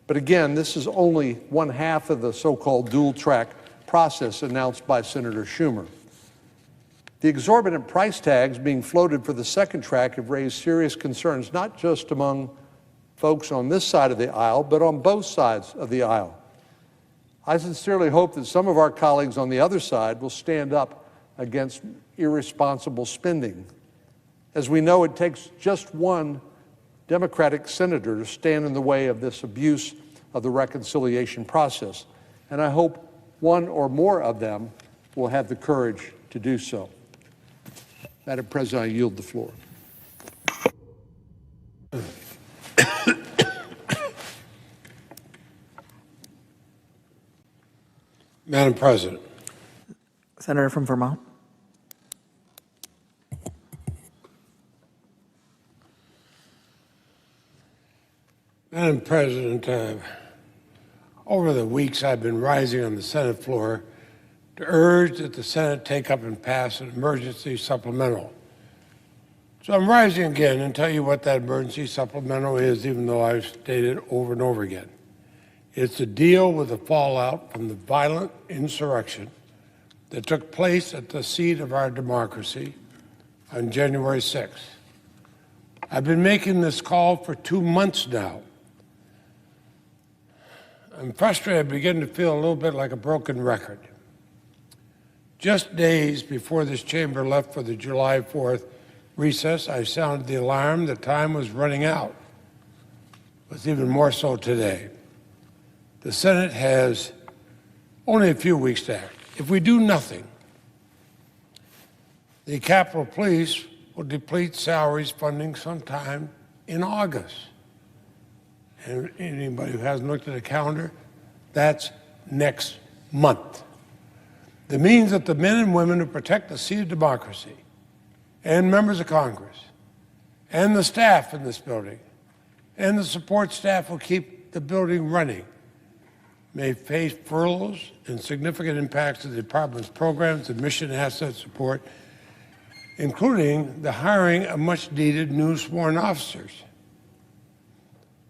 But again, this is only one half of the so-called dual-track process announced by Senator Schumer. The exorbitant price tags being floated for the second track have raised serious concerns, not just among folks on this side of the aisle, but on both sides of the aisle. I sincerely hope that some of our colleagues on the other side will stand up against irresponsible spending. As we know, it takes just one Democratic senator to stand in the way of this abuse of the reconciliation process, and I hope one or more of them will have the courage to do so. Madam President, I yield the floor. Madam President. Senator from Vermont. Madam President, over the weeks I've been rising on the Senate floor to urge that the Senate take up and pass an emergency supplemental. So I'm rising again and tell you what that emergency supplemental is, even though I've stated over and over again. It's to deal with the fallout from the violent insurrection that took place at the seat of our democracy on January 6th. I've been making this call for 2 months now. I'm frustrated, I begin to feel a little bit like a broken record. Just days before this chamber left for the July 4th recess, I sounded the alarm that time was running out. It's even more so today. The Senate has only a few weeks to act. If we do nothing, the Capitol Police will deplete salaries funding sometime in August. And anybody who hasn't looked at the calendar, that's next month. That means that the men and women who protect the seat of democracy and members of Congress and the staff in this building and the support staff who keep the building running may face furloughs and significant impacts to the department's programs and mission asset support, including the hiring of much-needed new sworn officers.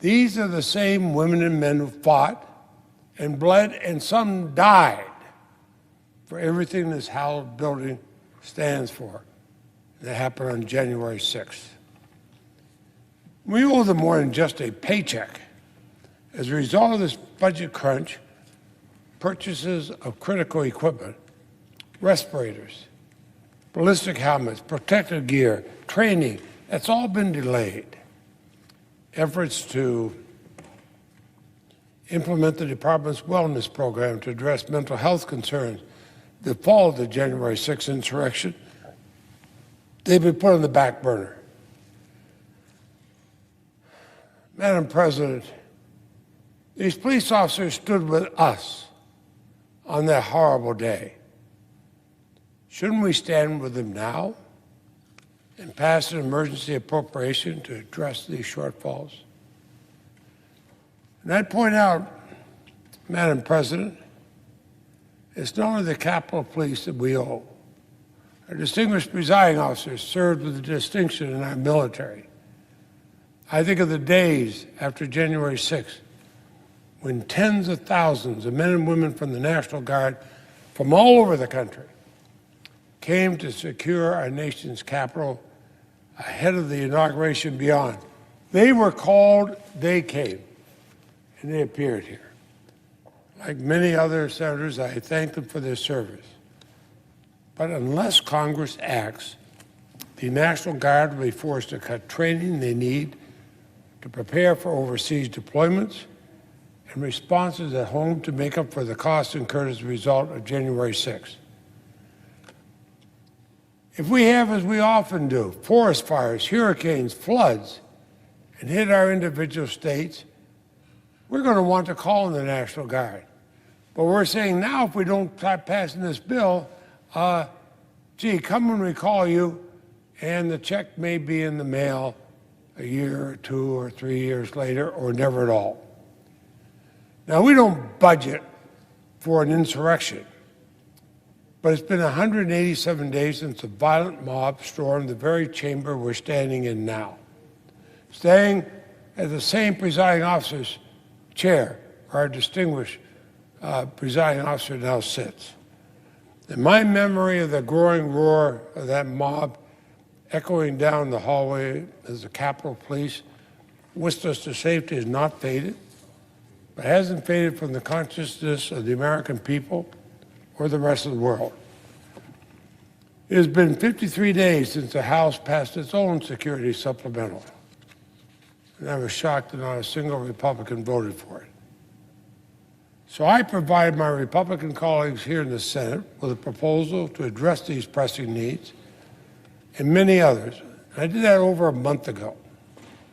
These are the same women and men who fought and bled, and some died for everything this hallowed building stands for. That happened on January 6th. We owe them more than just a paycheck. As a result of this budget crunch, purchases of critical equipment, respirators, ballistic helmets, protective gear, training, that's all been delayed. Efforts to implement the department's wellness program to address mental health concerns that followed the January 6th insurrection, they've been put on the back burner. Madam President, these police officers stood with us on that horrible day. Shouldn't we stand with them now and pass an emergency appropriation to address these shortfalls? And I'd point out, Madam President, it's not only the Capitol Police that we owe. Our distinguished presiding officers served with distinction in our military. I think of the days after January 6th when tens of thousands of men and women from the National Guard from all over the country came to secure our nation's capital ahead of the inauguration beyond. They were called, they came, and they appeared here. Like many other senators, I thank them for their service. But unless Congress acts, the National Guard will be forced to cut training they need to prepare for overseas deployments and responses at home to make up for the costs incurred as a result of January 6th. If we have, as we often do, forest fires, hurricanes, floods, and hit our individual states, we're going to want to call on the National Guard. But we're saying now, if we don't start passing this bill, gee, come when we call you, and the check may be in the mail a year or 2 or 3 years later, or never at all. Now, we don't budget for an insurrection. But it's been 187 days since a violent mob stormed the very chamber we're standing in now. Staying at the same presiding officer's chair, where our distinguished presiding officer now sits. In my memory of the growing roar of that mob echoing down the hallway as the Capitol Police whisked us to safety has not faded, but hasn't faded from the consciousness of the American people or the rest of the world. It has been 53 days since the House passed its own security supplemental, and I was shocked that not a single Republican voted for it. So I provided my Republican colleagues here in the Senate with a proposal to address these pressing needs and many others. I did that over a month ago,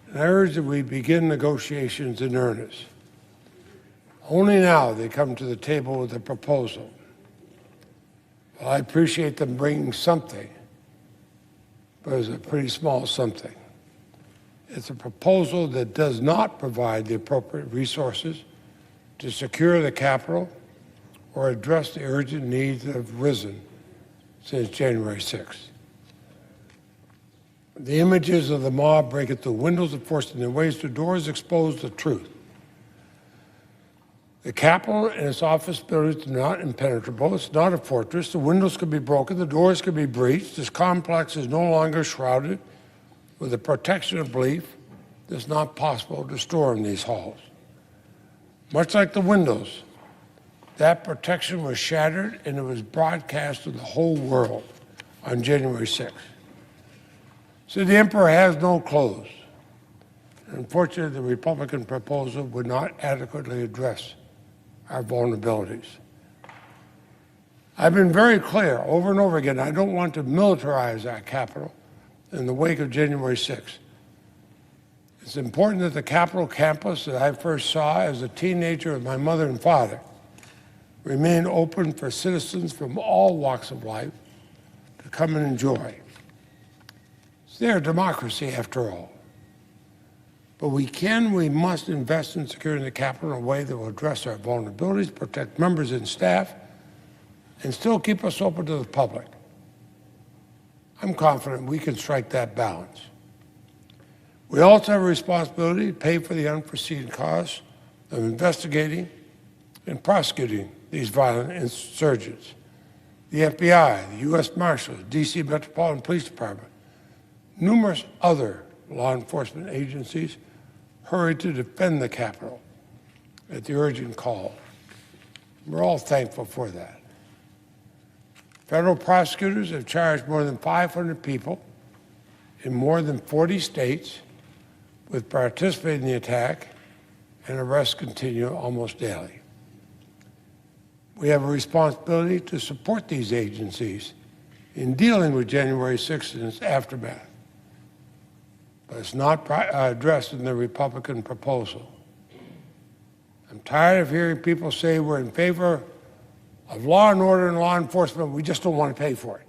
and I urge that we begin negotiations in earnest. Only now they come to the table with a proposal. Well, I appreciate them bringing something, but it's a pretty small something. It's a proposal that does not provide the appropriate resources to secure the Capitol or address the urgent needs that have risen since January 6th. The images of the mob breaking through windows and forcing their ways through doors expose the truth. The Capitol and its office buildings are not impenetrable. It's not a fortress. The windows could be broken. The doors could be breached. This complex is no longer shrouded with the protection of belief that it's not possible to storm these halls. Much like the windows, that protection was shattered and it was broadcast to the whole world on January 6th. So the emperor has no clothes. Unfortunately, the Republican proposal would not adequately address our vulnerabilities. I've been very clear over and over again, I don't want to militarize our Capitol in the wake of January 6th. It's important that the Capitol campus that I first saw as a teenager with my mother and father remain open for citizens from all walks of life to come and enjoy. It's their democracy, after all. But we must invest in securing the Capitol in a way that will address our vulnerabilities, protect members and staff, and still keep us open to the public. I'm confident we can strike that balance. We also have a responsibility to pay for the unforeseen costs of investigating and prosecuting these violent insurgents. The FBI, the U.S. Marshals, D.C. Metropolitan Police Department, numerous other law enforcement agencies hurried to defend the Capitol at the urgent call. We're all thankful for that. Federal prosecutors have charged more than 500 people in more than 40 states with participating in the attack, and arrests continue almost daily. We have a responsibility to support these agencies in dealing with January 6th and its aftermath, but it's not addressed in the Republican proposal. I'm tired of hearing people say we're in favor of law and order and law enforcement, we just don't want to pay for it.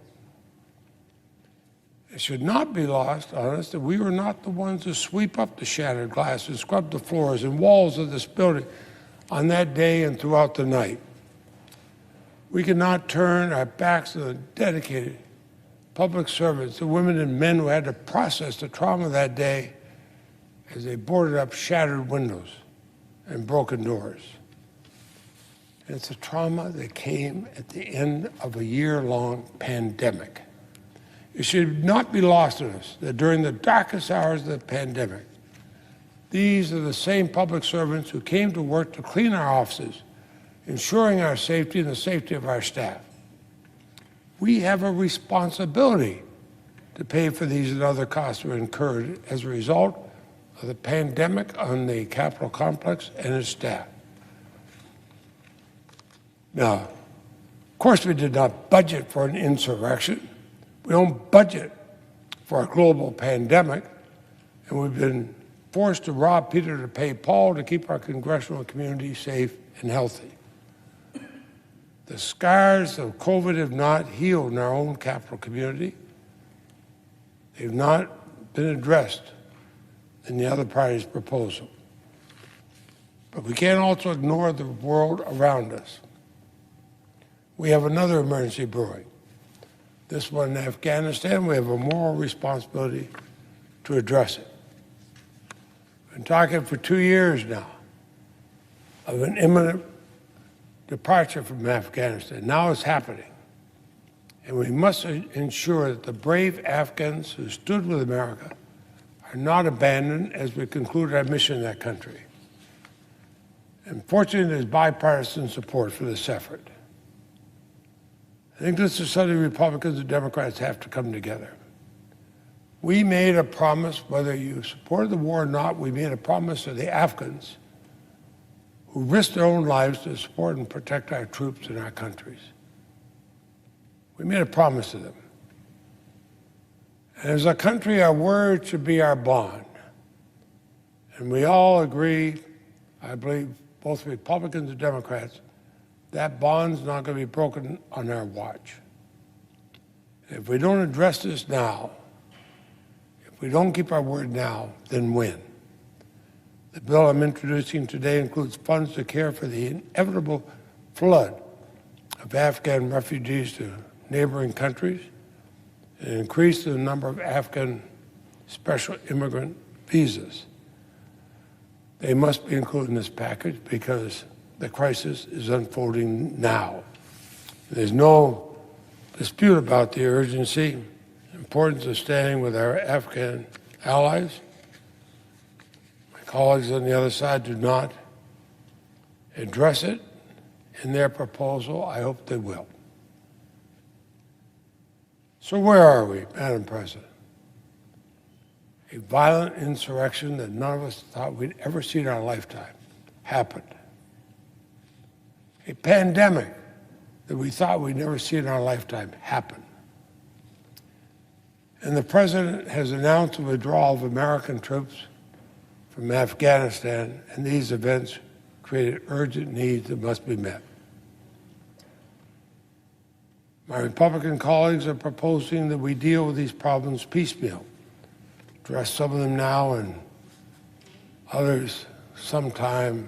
It should not be lost on us that we were not the ones to sweep up the shattered glass and scrub the floors and walls of this building on that day and throughout the night. We cannot turn our backs on the dedicated public servants, the women and men who had to process the trauma that day as they boarded up shattered windows and broken doors. And it's a trauma that came at the end of a year-long pandemic. It should not be lost on us that during the darkest hours of the pandemic, these are the same public servants who came to work to clean our offices, ensuring our safety and the safety of our staff. We have a responsibility to pay for these and other costs that were incurred as a result of the pandemic on the Capitol complex and its staff. Now, of course, we did not budget for an insurrection. We don't budget for a global pandemic, and we've been forced to rob Peter to pay Paul to keep our congressional community safe and healthy. The scars of COVID have not healed in our own Capitol community. They've not been addressed in the other party's proposal. But we can't also ignore the world around us. we have another emergency brewing. This one in Afghanistan, we have a moral responsibility to address it. We've been talking for 2 years now of an imminent departure from Afghanistan. Now it's happening. And we must ensure that the brave Afghans who stood with America are not abandoned as we conclude our mission in that country. And fortunately, there's bipartisan support for this effort. I think this is something Republicans and Democrats have to come together. We made a promise, whether you supported the war or not, we made a promise to the Afghans who risked their own lives to support and protect our troops in our countries. We made a promise to them. And as a country, our word should be our bond. And we all agree, I believe, both Republicans and Democrats, that bond's not going to be broken on our watch. If we don't address this now, if we don't keep our word now, then when? The bill I'm introducing today includes funds to care for the inevitable flood of Afghan refugees to neighboring countries and increase the number of Afghan special immigrant visas. They must be included in this package because the crisis is unfolding now. There's no dispute about the urgency, importance of standing with our Afghan allies. My colleagues on the other side do not address it in their proposal. I hope they will. So where are we, Madam President? A violent insurrection that none of us thought we'd ever see in our lifetime happened. A pandemic that we thought we'd never see in our lifetime happened. And the President has announced the withdrawal of American troops from Afghanistan, and these events created urgent needs that must be met. My Republican colleagues are proposing that we deal with these problems piecemeal, address some of them now and others sometime,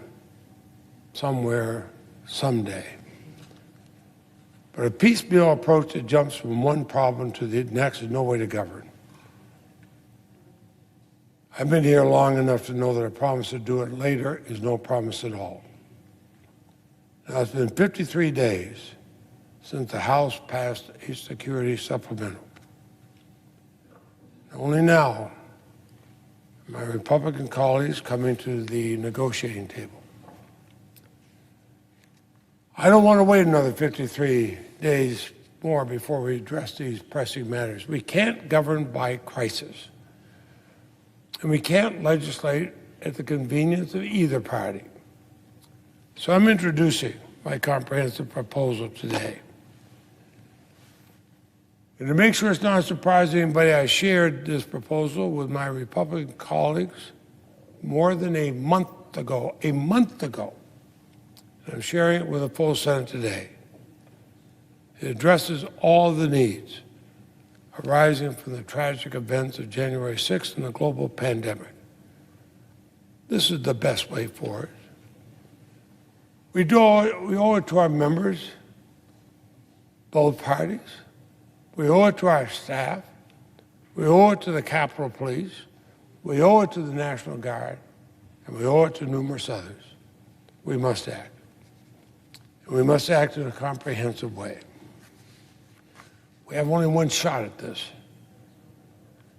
somewhere, someday. But a piecemeal approach that jumps from one problem to the next is no way to govern. I've been here long enough to know that a promise to do it later is no promise at all. Now, it's been 53 days since the House passed a security supplemental. Only now are my Republican colleagues coming to the negotiating table. I don't want to wait another 53 days more before we address these pressing matters. We can't govern by crisis. And we can't legislate at the convenience of either party. So I'm introducing my comprehensive proposal today. And to make sure it's not a surprise to anybody, I shared this proposal with my Republican colleagues more than a month ago. I'm sharing it with the full Senate today. It addresses all the needs arising from the tragic events of January 6th and the global pandemic. This is the best way forward. We owe it to our members, both parties. We owe it to our staff. We owe it to the Capitol Police. We owe it to the National Guard. And we owe it to numerous others. We must act. And we must act in a comprehensive way. We have only one shot at this.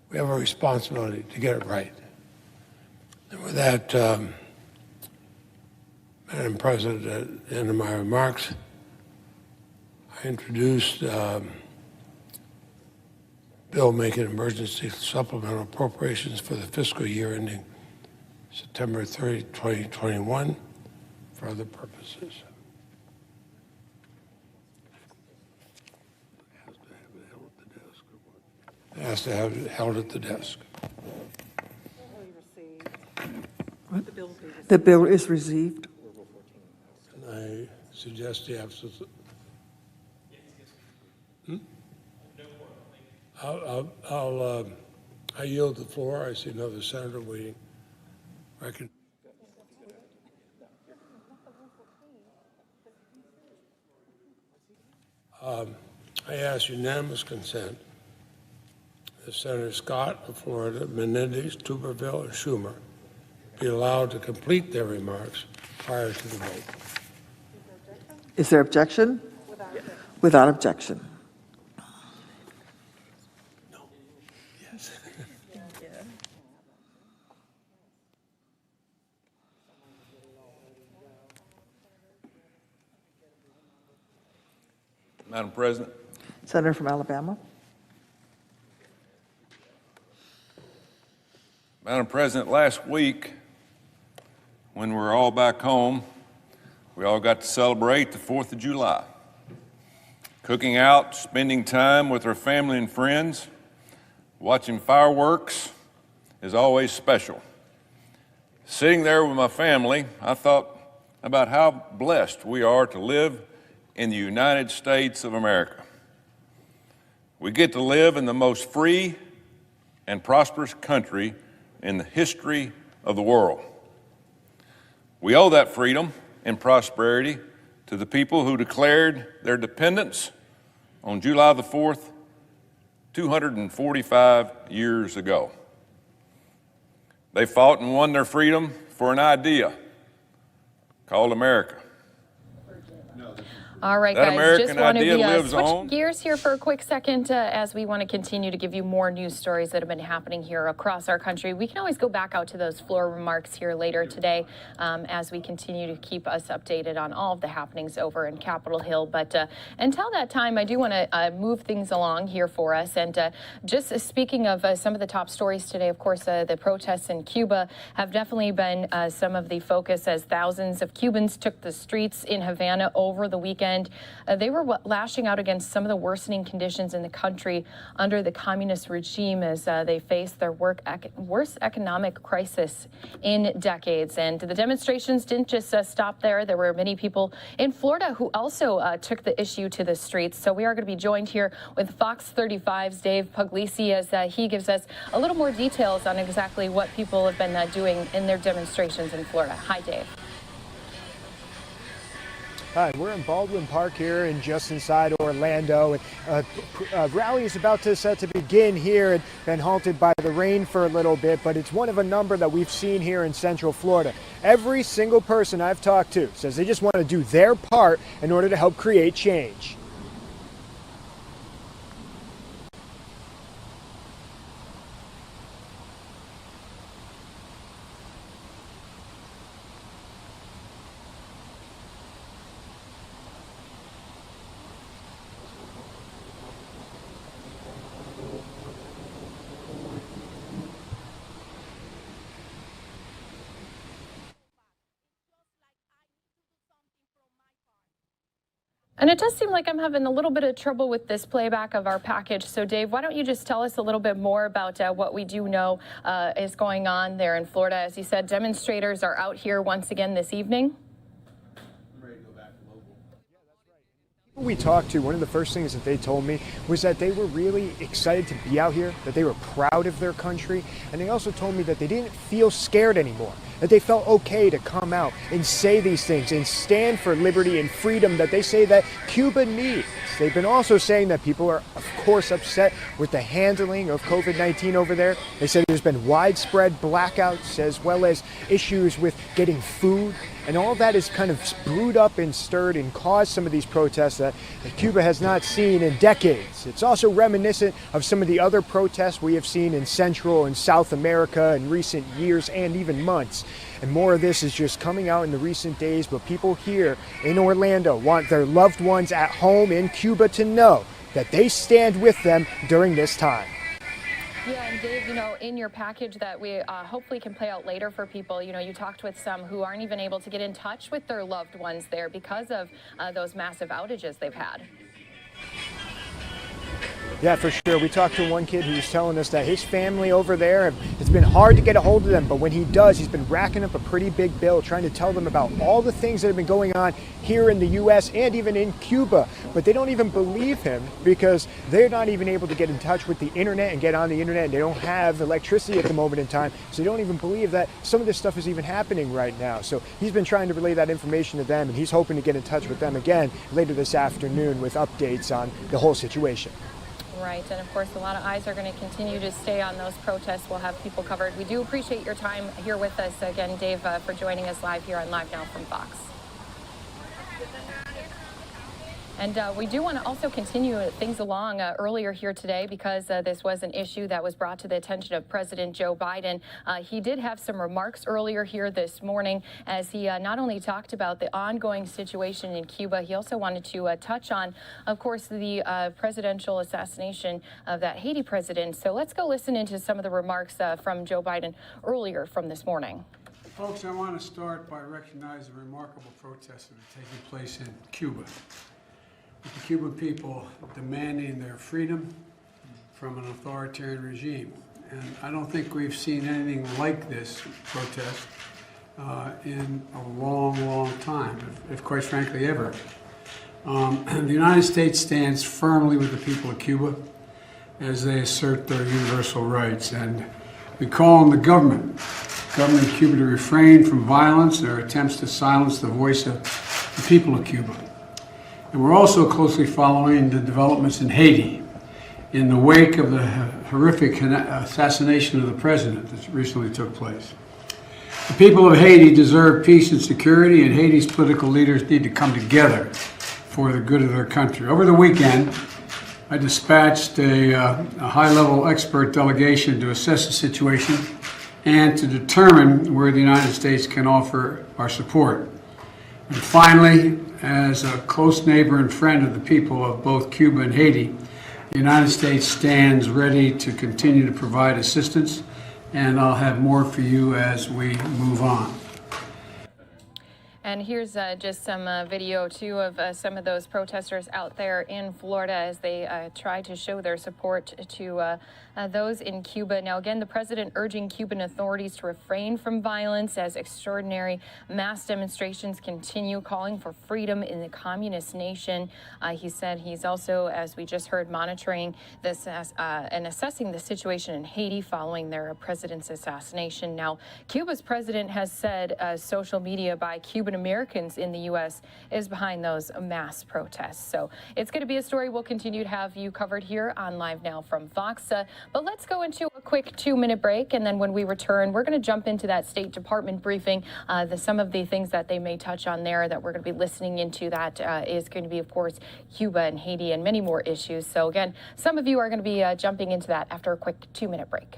We have a responsibility to get it right. And with that, Madam President, at the end of my remarks, I introduced bill making emergency supplemental appropriations for the fiscal year ending September 30, 2021, for other purposes. It has to have it held at the desk. The bill is received. And I suggest the absence of... I yield the floor. I see another senator waiting. I can. I ask unanimous consent that Senator Scott of Florida, Menendez, Tuberville, and Schumer be allowed to complete their remarks prior to the vote. Is there objection? Without objection. Yes. Madam President. Senator from Alabama. Madam President, last week, when we were all back home, we all got to celebrate the 4th of July. Cooking out, spending time with our family and friends, watching fireworks is always special. Sitting there with my family, I thought about how blessed we are to live in the United States of America. We get to live in the most free and prosperous country in the history of the world. We owe that freedom and prosperity to the people who declared their dependence on July the 4th, 245 years ago. They fought and won their freedom for an idea called America. All right, That guys, American just want idea to lives switch on. gears here for a quick second as we want to continue to give you more news stories that have been happening here across our country. We can always go back out to those floor remarks here later today as we continue to keep us updated on all of the happenings over in Capitol Hill. But until that time, I do want to move things along here for us. And just speaking of some of the top stories today, of course, the protests in Cuba have definitely been some of the focus as thousands of Cubans took the streets in Havana over the weekend. They were lashing out against some of the worsening conditions in the country under the communist regime as they faced their worst economic crisis in decades. And the demonstrations didn't just stop there. There were many people in Florida who also took the issue to the streets. So we are going to be joined here with Fox 35's Dave Puglisi as he gives us a little more details on exactly what people have been doing in their demonstrations in Florida. Hi, Dave. Hi, we're in Baldwin Park here and just inside Orlando. Rally is about to set to begin here and been halted by the rain for a little bit, but it's one of a number that we've seen here in Central Florida. Every single person I've talked to says they just want to do their part in order to help create change. And it does seem like I'm having a little bit of trouble with this playback of our package. So, Dave, why don't you just tell us a little bit more about what we do know is going on there in Florida? As you said, demonstrators are out here once again this evening. We talked to, one of the first things that they told me was that they were really excited to be out here, that they were proud of their country, and they also told me that they didn't feel scared anymore, that they felt okay to come out and say these things and stand for liberty and freedom that they say that Cuba needs. They've been also saying that people are, of course, upset with the handling of COVID-19 over there. They said there's been widespread blackouts as well as issues with getting food. And all that is kind of brewed up and stirred and caused some of these protests that Cuba has not seen in decades. It's also reminiscent of some of the other protests we have seen in Central and South America in recent years and even months. And more of this is just coming out in the recent days, but people here in Orlando want their loved ones at home in Cuba to know that they stand with them during this time. Yeah, and Dave, in your package that we hopefully can play out later for people, you talked with some who aren't even able to get in touch with their loved ones there because of those massive outages they've had. Yeah, for sure. We talked to one kid who was telling us that his family over there, it's been hard to get a hold of them, but when he does, he's been racking up a pretty big bill trying to tell them about all the things that have been going on here in the U.S. and even in Cuba. But they don't even believe him because they're not even able to get in touch with the internet and get on the internet, and they don't have electricity at the moment in time, so they don't even believe that some of this stuff is even happening right now. So he's been trying to relay that information to them, and he's hoping to get in touch with them again later this afternoon with updates on the whole situation. Right, and of course a lot of eyes are going to continue to stay on those protests. We'll have people covered. We do appreciate your time here with us again, Dave, for joining us live here on Live Now from Fox. And we do want to also continue things along earlier here today because this was an issue that was brought to the attention of President Joe Biden. He did have some remarks earlier here this morning as he not only talked about the ongoing situation in Cuba, he also wanted to touch on, of course, the presidential assassination of that Haiti president. So let's go listen into some of the remarks from Joe Biden earlier from this morning. Folks, I want to start by recognizing the remarkable protests that are taking place in Cuba. The Cuban people demanding their freedom from an authoritarian regime. And I don't think we've seen anything like this protest in a long, long time, if quite frankly ever. The United States stands firmly with the people of Cuba as they assert their universal rights. And we call on the government of Cuba to refrain from violence or attempts to silence the voice of the people of Cuba. And we're also closely following the developments in Haiti in the wake of the horrific assassination of the president that recently took place. The people of Haiti deserve peace and security, and Haiti's political leaders need to come together for the good of their country. Over the weekend, I dispatched a high-level expert delegation to assess the situation and to determine where the United States can offer our support. And finally, as a close neighbor and friend of the people of both Cuba and Haiti, the United States stands ready to continue to provide assistance, and I'll have more for you as we move on. And here's just some video, too, of some of those protesters out there in Florida as they try to show their support to those in Cuba. Now, again, the president urging Cuban authorities to refrain from violence as extraordinary mass demonstrations continue, calling for freedom in the communist nation. He said he's also, as we just heard, monitoring this and assessing the situation in Haiti following their president's assassination. Now, Cuba's president has said social media by Cuban Americans in the U.S. is behind those mass protests. So it's going to be a story we'll continue to have you covered here on Live Now from Fox. But let's go into a quick 2-minute break, and then when we return, we're going to jump into that State Department briefing. Some of the things that they may touch on there that we're going to be listening into that is going to be, of course, Cuba and Haiti and many more issues. So again, some of you are going to be jumping into that after a quick 2-minute break.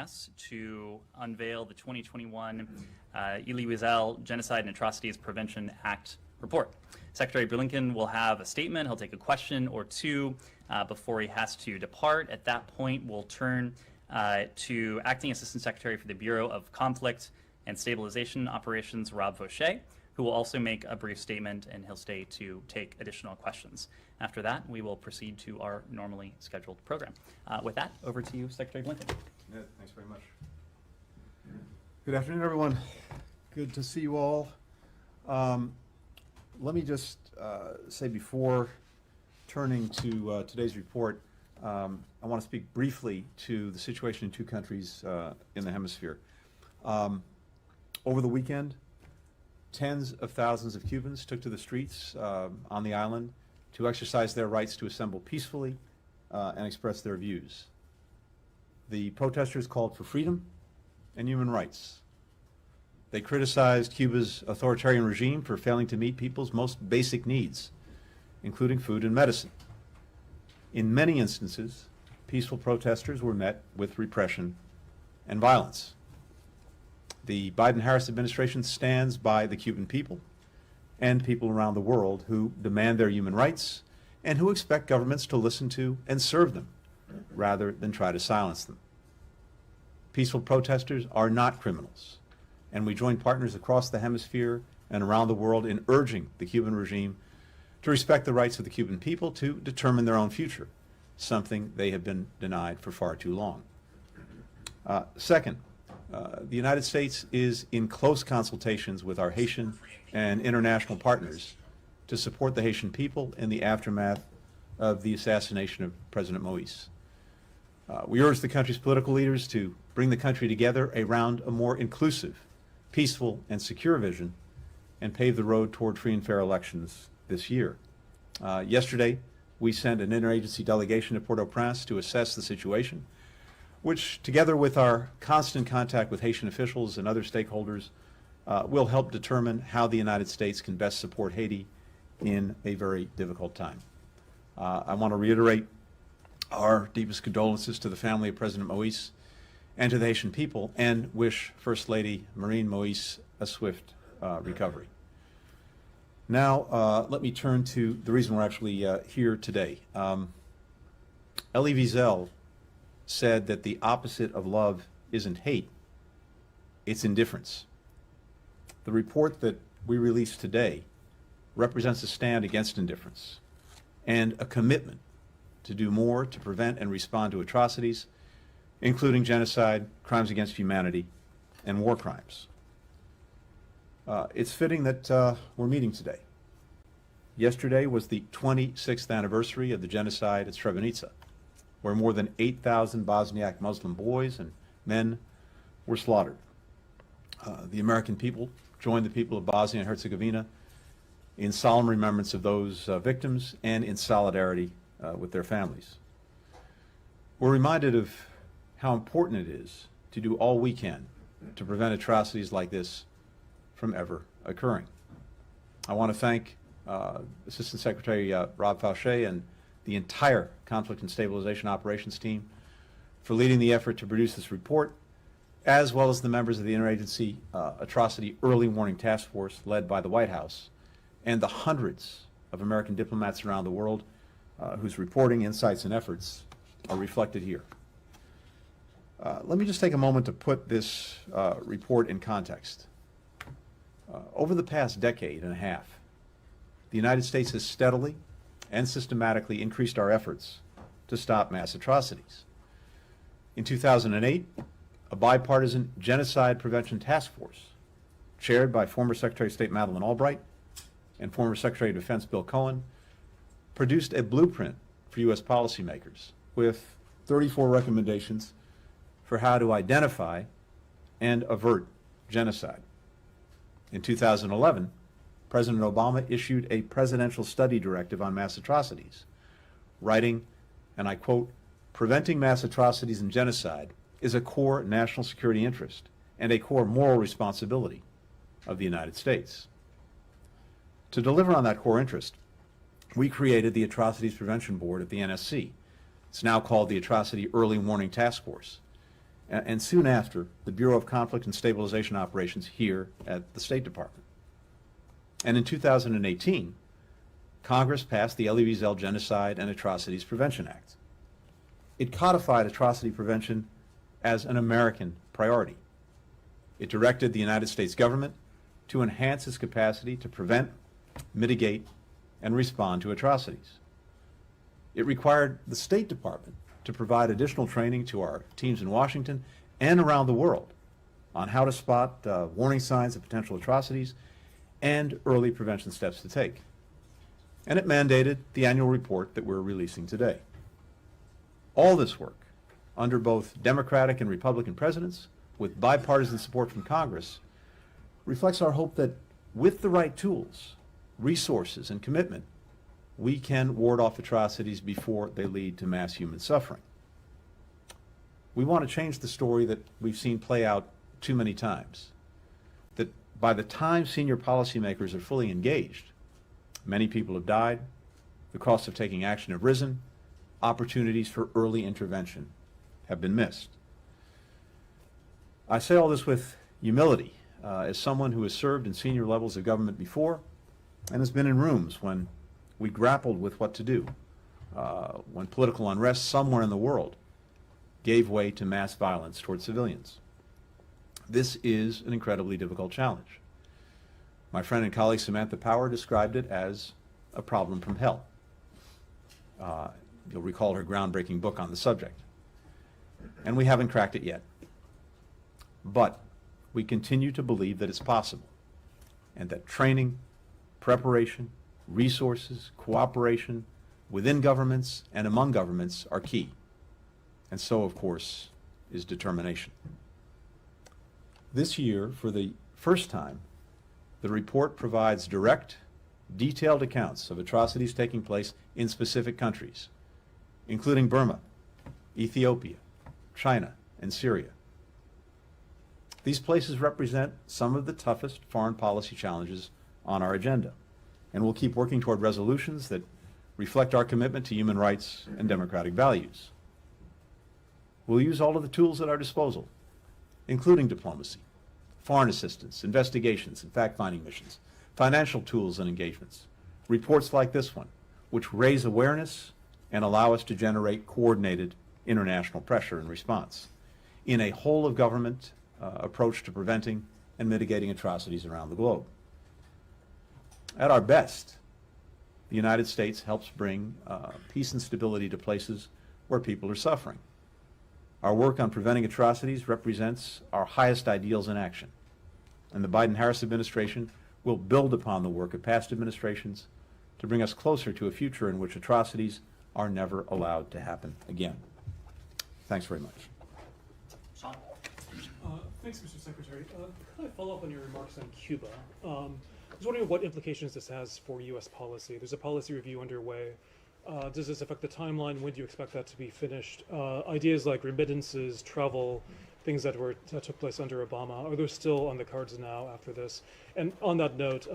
Pass to unveil the 2021 Withdrawal, Genocide and Atrocities Prevention Act report. Secretary Blinken will have a statement. He'll take a question or two before he has to depart. At that point, we'll turn to Acting Assistant Secretary for the Bureau of Conflict and Stabilization Operations, Rob Fauché, who will also make a brief statement, and he'll stay to take additional questions. After that, we will proceed to our normally scheduled program. With that, over to you, Secretary Blinken. Yeah, thanks very much. Good afternoon, everyone. Good to see you all. Let me just say before turning to today's report, I want to speak briefly to the situation in two countries in the hemisphere. Over the weekend, tens of thousands of Cubans took to the streets on the island to exercise their rights to assemble peacefully and express their views. The protesters called for freedom and human rights. They criticized Cuba's authoritarian regime for failing to meet people's most basic needs, including food and medicine. In many instances, peaceful protesters were met with repression and violence. The Biden-Harris administration stands by the Cuban people and people around the world who demand their human rights and who expect governments to listen to and serve them rather than try to silence them. Peaceful protesters are not criminals, and we join partners across the hemisphere and around the world in urging the Cuban regime to respect the rights of the Cuban people to determine their own future, something they have been denied for far too long. Second, the United States is in close consultations with our Haitian and international partners to support the Haitian people in the aftermath of the assassination of President Moïse. We urge the country's political leaders to bring the country together around a more inclusive, peaceful, and secure vision and pave the road toward free and fair elections this year. Yesterday, we sent an interagency delegation to Port-au-Prince to assess the situation, which, together with our constant contact with Haitian officials and other stakeholders, will help determine how the United States can best support Haiti in a very difficult time. I want to reiterate our deepest condolences to the family of President Moïse and to the Haitian people, and wish First Lady Marine Moïse a swift recovery. Now, let me turn to the reason we're actually here today. Elie Wiesel said that the opposite of love isn't hate, it's indifference. The report that we released today represents a stand against indifference and a commitment to do more to prevent and respond to atrocities, including genocide, crimes against humanity, and war crimes. It's fitting that we're meeting today. Yesterday was the 26th anniversary of the genocide at Srebrenica, where more than 8,000 Bosniak Muslim boys and men were slaughtered. The American people joined the people of Bosnia and Herzegovina in solemn remembrance of those victims and in solidarity with their families. We're reminded of how important it is to do all we can to prevent atrocities like this from ever occurring. I want to thank Assistant Secretary Rob Fauché and the entire Conflict and Stabilization Operations team for leading the effort to produce this report, as well as the members of the Interagency Atrocity Early Warning Task Force led by the White House, and the hundreds of American diplomats around the world whose reporting, insights, and efforts are reflected here. Let me just take a moment to put this report in context. Over the past decade and a half, the United States has steadily and systematically increased our efforts to stop mass atrocities. In 2008, a bipartisan genocide prevention task force, chaired by former Secretary of State Madeleine Albright and former Secretary of Defense Bill Cohen, produced a blueprint for U.S. policymakers with 34 recommendations for how to identify and avert genocide. In 2011, President Obama issued a presidential study directive on mass atrocities, writing, and I quote, "Preventing mass atrocities and genocide is a core national security interest and a core moral responsibility of the United States." To deliver on that core interest, we created the Atrocities Prevention Board at the NSC. It's now called the Atrocity Early Warning Task Force. and soon after, the Bureau of Conflict and Stabilization Operations here at the State Department. And in 2018, Congress passed the Elie Wiesel Genocide and Atrocities Prevention Act. It codified atrocity prevention as an American priority. It directed the United States government to enhance its capacity to prevent, mitigate, and respond to atrocities. It required the State Department to provide additional training to our teams in Washington and around the world on how to spot warning signs of potential atrocities and early prevention steps to take. And it mandated the annual report that we're releasing today. All this work, under both Democratic and Republican presidents, with bipartisan support from Congress, reflects our hope that with the right tools, resources, and commitment, we can ward off atrocities before they lead to mass human suffering. We want to change the story that we've seen play out too many times, that by the time senior policymakers are fully engaged, many people have died, the costs of taking action have risen, opportunities for early intervention have been missed. I say all this with humility, as someone who has served in senior levels of government before and has been in rooms when we grappled with what to do, when political unrest somewhere in the world gave way to mass violence toward civilians. This is an incredibly difficult challenge. My friend and colleague Samantha Power described it as a problem from hell. You'll recall her groundbreaking book on the subject. And we haven't cracked it yet. But we continue to believe that it's possible, and that training, preparation, resources, cooperation within governments and among governments are key. And so, of course, is determination. This year, for the first time, the report provides direct, detailed accounts of atrocities taking place in specific countries, including Burma, Ethiopia, China, and Syria. These places represent some of the toughest foreign policy challenges on our agenda, and we'll keep working toward resolutions that reflect our commitment to human rights and democratic values. We'll use all of the tools at our disposal, including diplomacy, foreign assistance, investigations, and fact-finding missions, financial tools and engagements, reports like this one, which raise awareness and allow us to generate coordinated international pressure and response in a whole-of-government approach to preventing and mitigating atrocities around the globe. At our best, the United States helps bring peace and stability to places where people are suffering. Our work on preventing atrocities represents our highest ideals in action, and the Biden-Harris administration will build upon the work of past administrations to bring us closer to a future in which atrocities are never allowed to happen again. Thanks very much. Sean? Thanks, Mr. Secretary. Could I follow up on your remarks on Cuba? I was wondering what implications this has for U.S. policy. There's a policy review underway. Does this affect the timeline? When do you expect that to be finished? Ideas like remittances, travel, things that took place under Obama, are those still on the cards now after this? And on that note,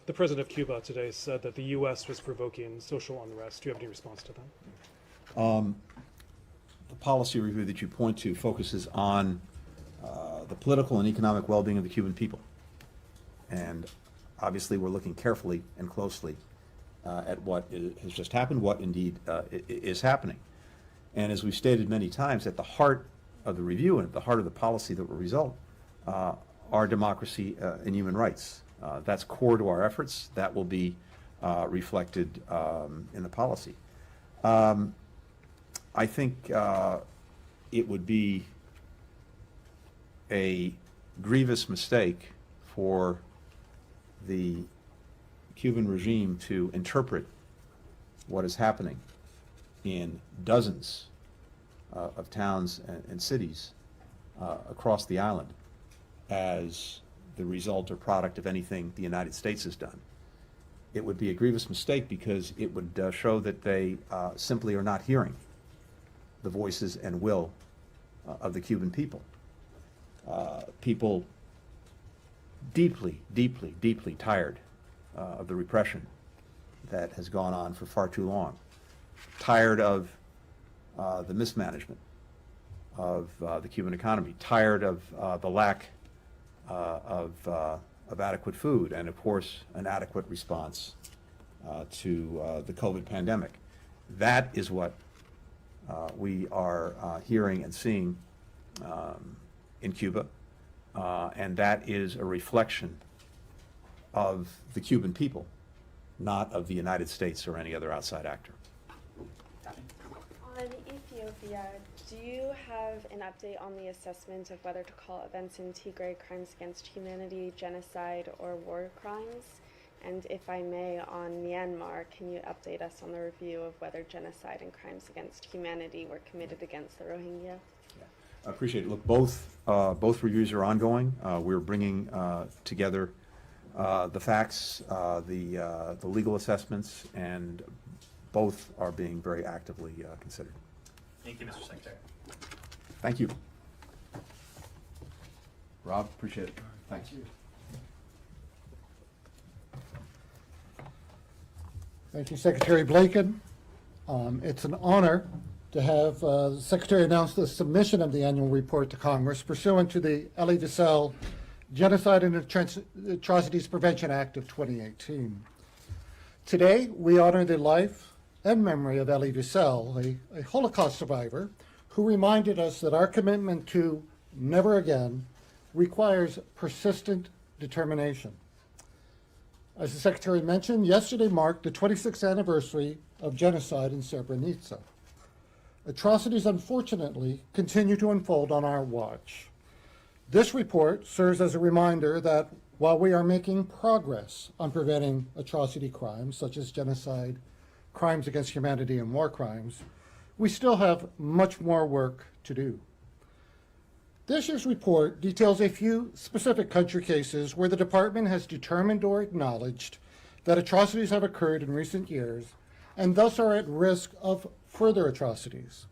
the president of Cuba today said that the U.S. was provoking social unrest. Do you have any response to that? The policy review that you point to focuses on the political and economic well-being of the Cuban people. And obviously we're looking carefully and closely at what has just happened, what indeed is happening. And as we've stated many times, at the heart of the review and at the heart of the policy that will result are democracy and human rights. That's core to our efforts. That will be reflected in the policy. I think it would be a grievous mistake for the Cuban regime to interpret what is happening in dozens of towns and cities across the island as the result or product of anything the United States has done. It would be a grievous mistake because it would show that they simply are not hearing the voices and will of the Cuban people. People deeply, deeply, deeply tired of the repression that has gone on for far too long, tired of the mismanagement of the Cuban economy, tired of the lack of adequate food, and of course, an adequate response to the COVID pandemic. That is what we are hearing and seeing in Cuba, and that is a reflection of the Cuban people, not of the United States or any other outside actor. On Ethiopia, do you have an update on the assessment of whether to call events in Tigray crimes against humanity, genocide, or war crimes? And if I may, on Myanmar, can you update us on the review of whether genocide and crimes against humanity were committed against the Rohingya? I appreciate it. Look, both reviews are ongoing. We're bringing together the facts, the legal assessments, and both are being very actively considered. Thank you, Mr. Secretary. Thank you. Rob, appreciate it. Thanks. Thank you, Secretary Blinken. It's an honor to have the Secretary announce the submission of the annual report to Congress pursuant to the Elie Wiesel Genocide and Atrocities Prevention Act of 2018. Today, we honor the life and memory of Elie Wiesel, a Holocaust survivor who reminded us that our commitment to never again requires persistent determination. As the Secretary mentioned, yesterday marked the 26th anniversary of genocide in Srebrenica. Atrocities, unfortunately, continue to unfold on our watch. This report serves as a reminder that while we are making progress on preventing atrocity crimes such as genocide, crimes against humanity, and war crimes, we still have much more work to do. This year's report details a few specific country cases where the department has determined or acknowledged that atrocities have occurred in recent years and thus are at risk of further atrocities.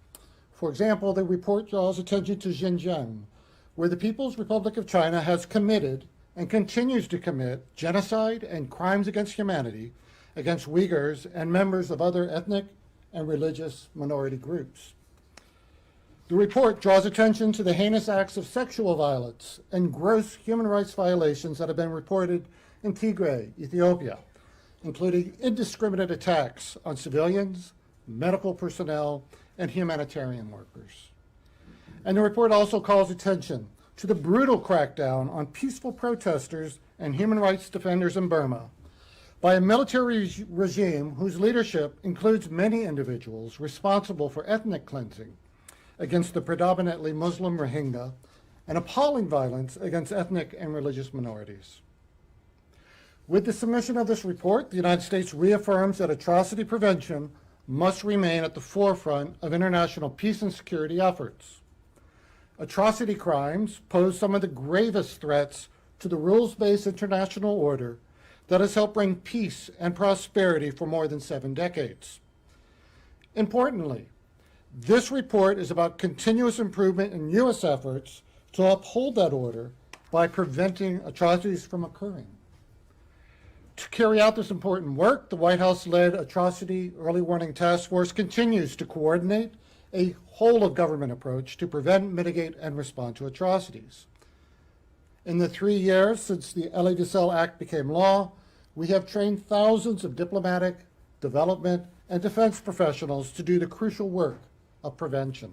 For example, the report draws attention to Xinjiang, where the People's Republic of China has committed and continues to commit genocide and crimes against humanity against Uyghurs and members of other ethnic and religious minority groups. The report draws attention to the heinous acts of sexual violence and gross human rights violations that have been reported in Tigray, Ethiopia, including indiscriminate attacks on civilians, medical personnel, and humanitarian workers. And the report also calls attention to the brutal crackdown on peaceful protesters and human rights defenders in Burma by a military regime whose leadership includes many individuals responsible for ethnic cleansing against the predominantly Muslim Rohingya and appalling violence against ethnic and religious minorities. With the submission of this report, the United States reaffirms that atrocity prevention must remain at the forefront of international peace and security efforts. Atrocity crimes pose some of the gravest threats to the rules-based international order that has helped bring peace and prosperity for more than 7 decades. Importantly, this report is about continuous improvement in U.S. efforts to uphold that order by preventing atrocities from occurring. To carry out this important work, the White House-led Atrocity Early Warning Task Force continues to coordinate a whole-of-government approach to prevent, mitigate, and respond to atrocities. In the 3 years since the Elie Wiesel Act became law, we have trained thousands of diplomatic, development, and defense professionals to do the crucial work of prevention.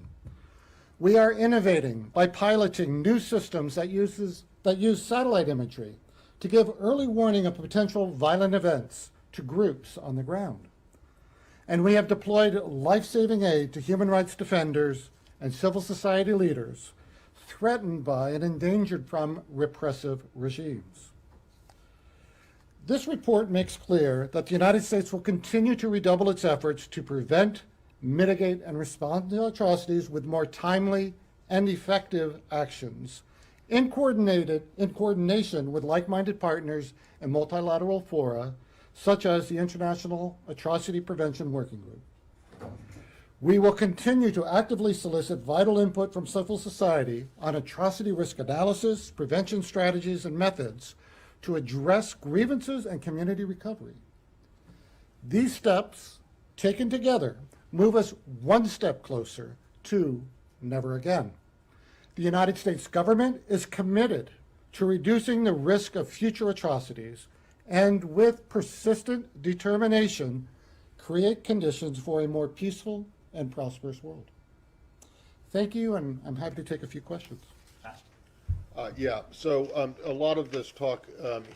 We are innovating by piloting new systems that use satellite imagery to give early warning of potential violent events to groups on the ground. And we have deployed life-saving aid to human rights defenders and civil society leaders threatened by and endangered from repressive regimes. This report makes clear that the United States will continue to redouble its efforts to prevent, mitigate, and respond to atrocities with more timely and effective actions in coordination with like-minded partners and multilateral fora, such as the International Atrocity Prevention Working Group. We will continue to actively solicit vital input from civil society on atrocity risk analysis, prevention strategies, and methods to address grievances and community recovery. These steps, taken together, move us one step closer to never again. The United States government is committed to reducing the risk of future atrocities and with persistent determination, create conditions for a more peaceful and prosperous world. Thank you, and I'm happy to take a few questions. Yeah, so a lot of this talk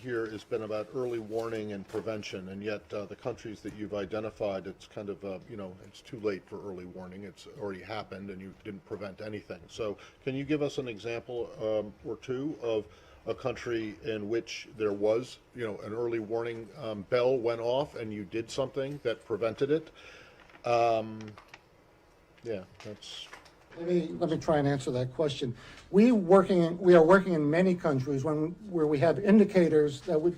here has been about early warning and prevention, and yet the countries that you've identified, it's kind of, you know, it's too late for early warning. It's already happened and you didn't prevent anything. So can you give us an example or two of a country in which there was, you know, an early warning bell went off and you did something that prevented it? Yeah, that's... Let me try and answer that question. We are working in many countries where we have indicators that would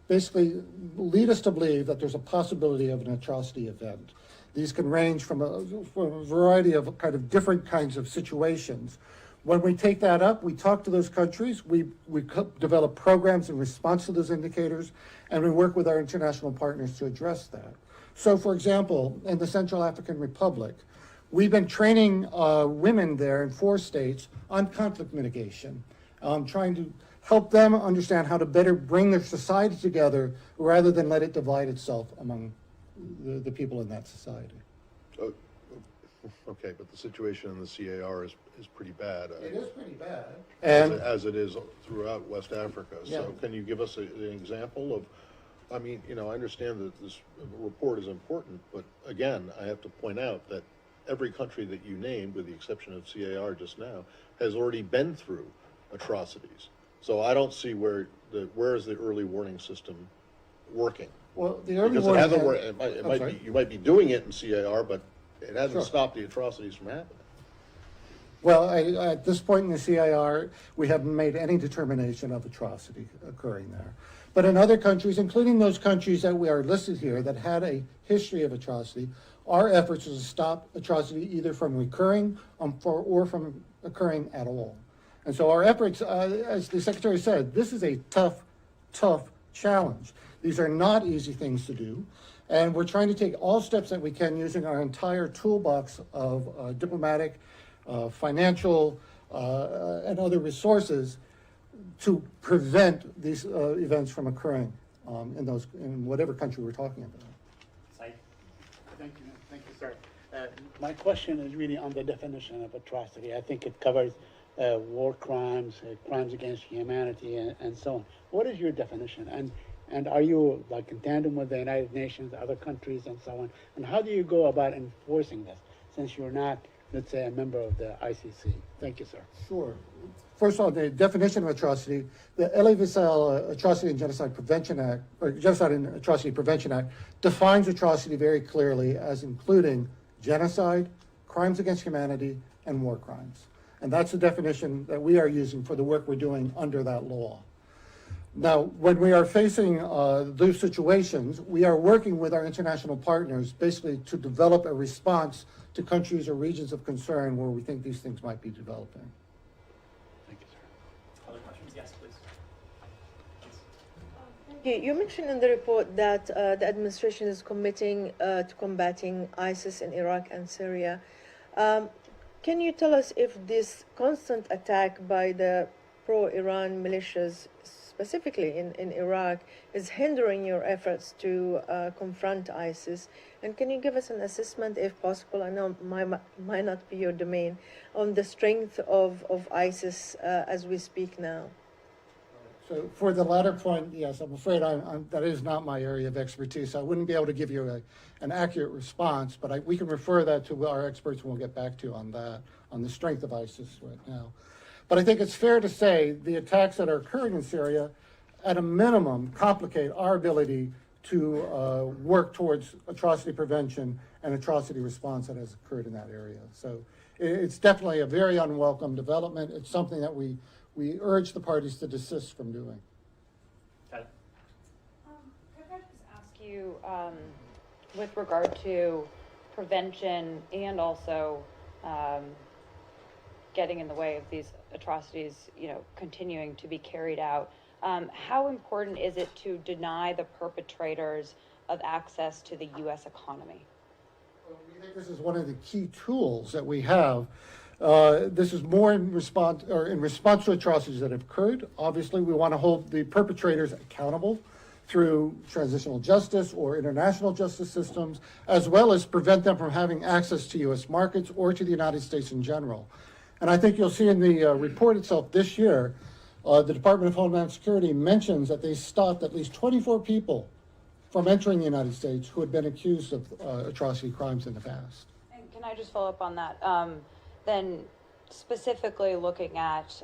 basically lead us to believe that there's a possibility of an atrocity event. These can range from a variety of kind of different kinds of situations. When we take that up, we talk to those countries, we develop programs in response to those indicators, and we work with our international partners to address that. So, for example, in the Central African Republic, we've been training women there in 4 states on conflict mitigation, trying to help them understand how to better bring their society together rather than let it divide itself among the people in that society. Okay, but the situation in the CAR is pretty bad. It is pretty bad. As it is throughout West Africa. Yeah. So can you give us an example of, I mean, you know, I understand that this report is important, but again, I have to point out that every country that you named, with the exception of CAR just now, has already been through atrocities. So I don't see where is the early warning system working? Well, the early because warning it hasn't worked. You might be doing it in CAR, but it hasn't Sure. stopped the atrocities from happening. Well, at this point in the CIR, we haven't made any determination of atrocity occurring there. But in other countries, including those countries that we are listed here that had a history of atrocity, our efforts is to stop atrocity either from recurring or from occurring at all. And so our efforts, as the Secretary said, this is a tough challenge. These are not easy things to do. And we're trying to take all steps that we can using our entire toolbox of diplomatic, financial, and other resources to prevent these events from occurring in whatever country we're talking about. Thank you, sir. My question is really on the definition of atrocity. I think it covers war crimes, crimes against humanity, and so on. What is your definition? And are you like in tandem with the United Nations, other countries, and so on? And how do you go about enforcing this, since you're not, let's say, a member of the ICC? Thank you, sir. Sure. First of all, the definition of atrocity, the Elie Wiesel Atrocity and Genocide Prevention Act, or Genocide and Atrocity Prevention Act, defines atrocity very clearly as including genocide, crimes against humanity, and war crimes. And that's the definition that we are using for the work we're doing under that law. Now, when we are facing those situations, we are working with our international partners basically to develop a response to countries or regions of concern where we think these things might be developing. Other questions? Yes, please. You mentioned in the report that the administration is committing to combating ISIS in Iraq and Syria. Can you tell us if this constant attack by the pro-Iran militias, specifically in Iraq, is hindering your efforts to confront ISIS? And can you give us an assessment, if possible, I know it might not be your domain, on the strength of ISIS as we speak now? So for the latter point, yes, I'm afraid that is not my area of expertise. I wouldn't be able to give you an accurate response, but we can refer that to our experts and we'll get back to you on that, on the strength of ISIS right now. But I think it's fair to say the attacks that are occurring in Syria, at a minimum, complicate our ability to work towards atrocity prevention and atrocity response that has occurred in that area. So it's definitely a very unwelcome development. It's something that we urge the parties to desist from doing. Could I just ask you, with regard to prevention and also getting in the way of these atrocities, continuing to be carried out, how important is it to deny the perpetrators of access to the U.S. economy? Well, we think this is one of the key tools that we have This is more in response to atrocities that have occurred. Obviously, we want to hold the perpetrators accountable through transitional justice or international justice systems, as well as prevent them from having access to U.S. markets or to the United States in general. And I think you'll see in the report itself this year, the Department of Homeland Security mentions that they stopped at least 24 people from entering the United States who had been accused of atrocity crimes in the past. And can I just follow up on that? Then specifically looking at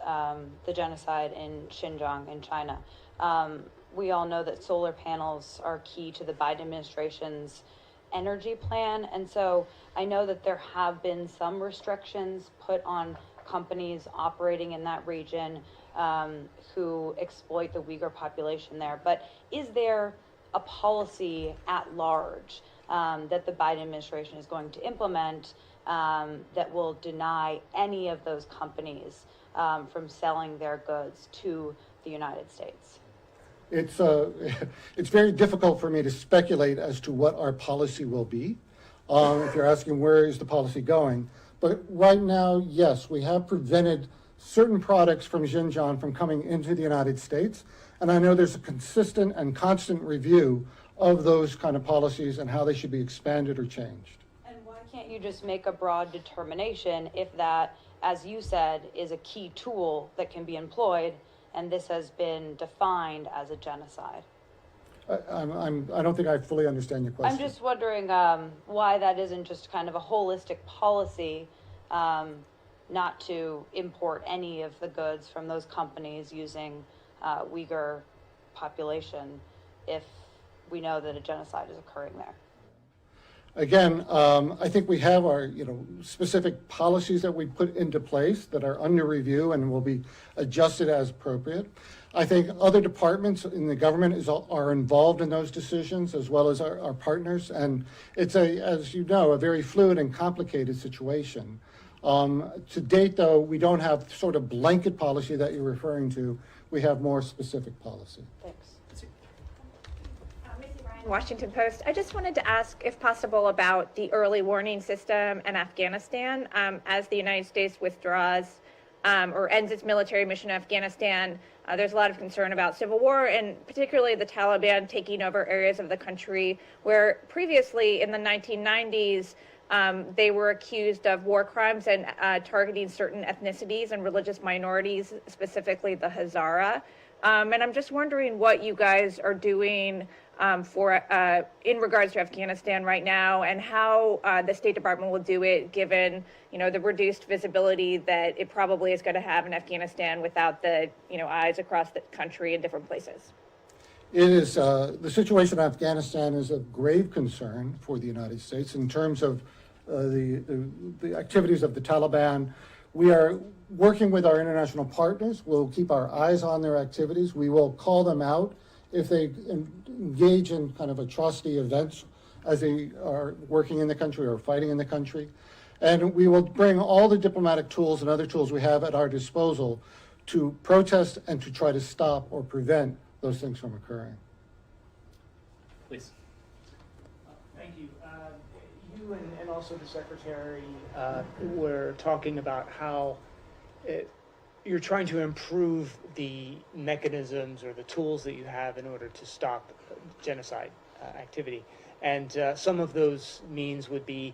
the genocide in Xinjiang in China, we all know that solar panels are key to the Biden administration's energy plan. And so I know that there have been some restrictions put on companies operating in that region who exploit the Uyghur population there. But is there a policy at large that the Biden administration is going to implement that will deny any of those companies from selling their goods to the United States? It's very difficult for me to speculate as to what our policy will be. If you're asking where is the policy going, but right now, yes, we have prevented certain products from Xinjiang from coming into the United States, and I know there's a consistent and constant review of those kind of policies and how they should be expanded or changed. And why can't you just make a broad determination if that, as you said, is a key tool that can be employed, and this has been defined as a genocide? I don't think I fully understand your question. I'm just wondering why that isn't just kind of a holistic policy not to import any of the goods from those companies using Uyghur population if we know that a genocide is occurring there. Again, I think we have our specific policies that we put into place that are under review and will be adjusted as appropriate. I think other departments in the government are involved in those decisions, as well as our partners, and it's as you know, a very fluid and complicated situation. To date, though, we don't have sort of blanket policy that you're referring to. We have more specific policy. Thanks. Washington Post. I just wanted to ask, if possible, about the early warning system in Afghanistan. As the United States withdraws or ends its military mission in Afghanistan, there's a lot of concern about civil war and particularly the Taliban taking over areas of the country where previously in the 1990s they were accused of war crimes and targeting certain ethnicities and religious minorities, specifically the Hazara. And I'm just wondering what you guys are doing in regards to Afghanistan right now, and how the State Department will do it, given the reduced visibility that it probably is going to have in Afghanistan without the eyes across the country in different places. It is the situation in Afghanistan is of grave concern for the United States in terms of the activities of the Taliban. We are working with our international partners. We'll keep our eyes on their activities. We will call them out if they engage in kind of atrocity events as they are working in the country or fighting in the country. And we will bring all the diplomatic tools and other tools we have at our disposal to protest and to try to stop or prevent those things from occurring. Please. Thank you. You and also the Secretary were talking about how you're trying to improve the mechanisms or the tools that you have in order to stop genocide activity. And some of those means would be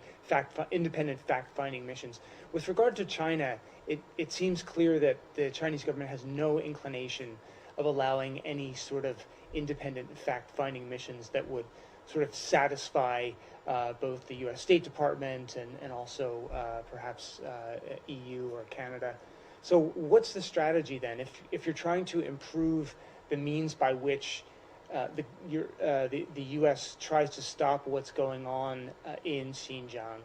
independent fact-finding missions. With regard to China, it seems clear that the Chinese government has no inclination of allowing any sort of independent fact-finding missions that would sort of satisfy both the U.S. State Department and also perhaps EU or Canada. So what's the strategy then? If you're trying to improve the means by which the U.S. tries to stop what's going on in Xinjiang,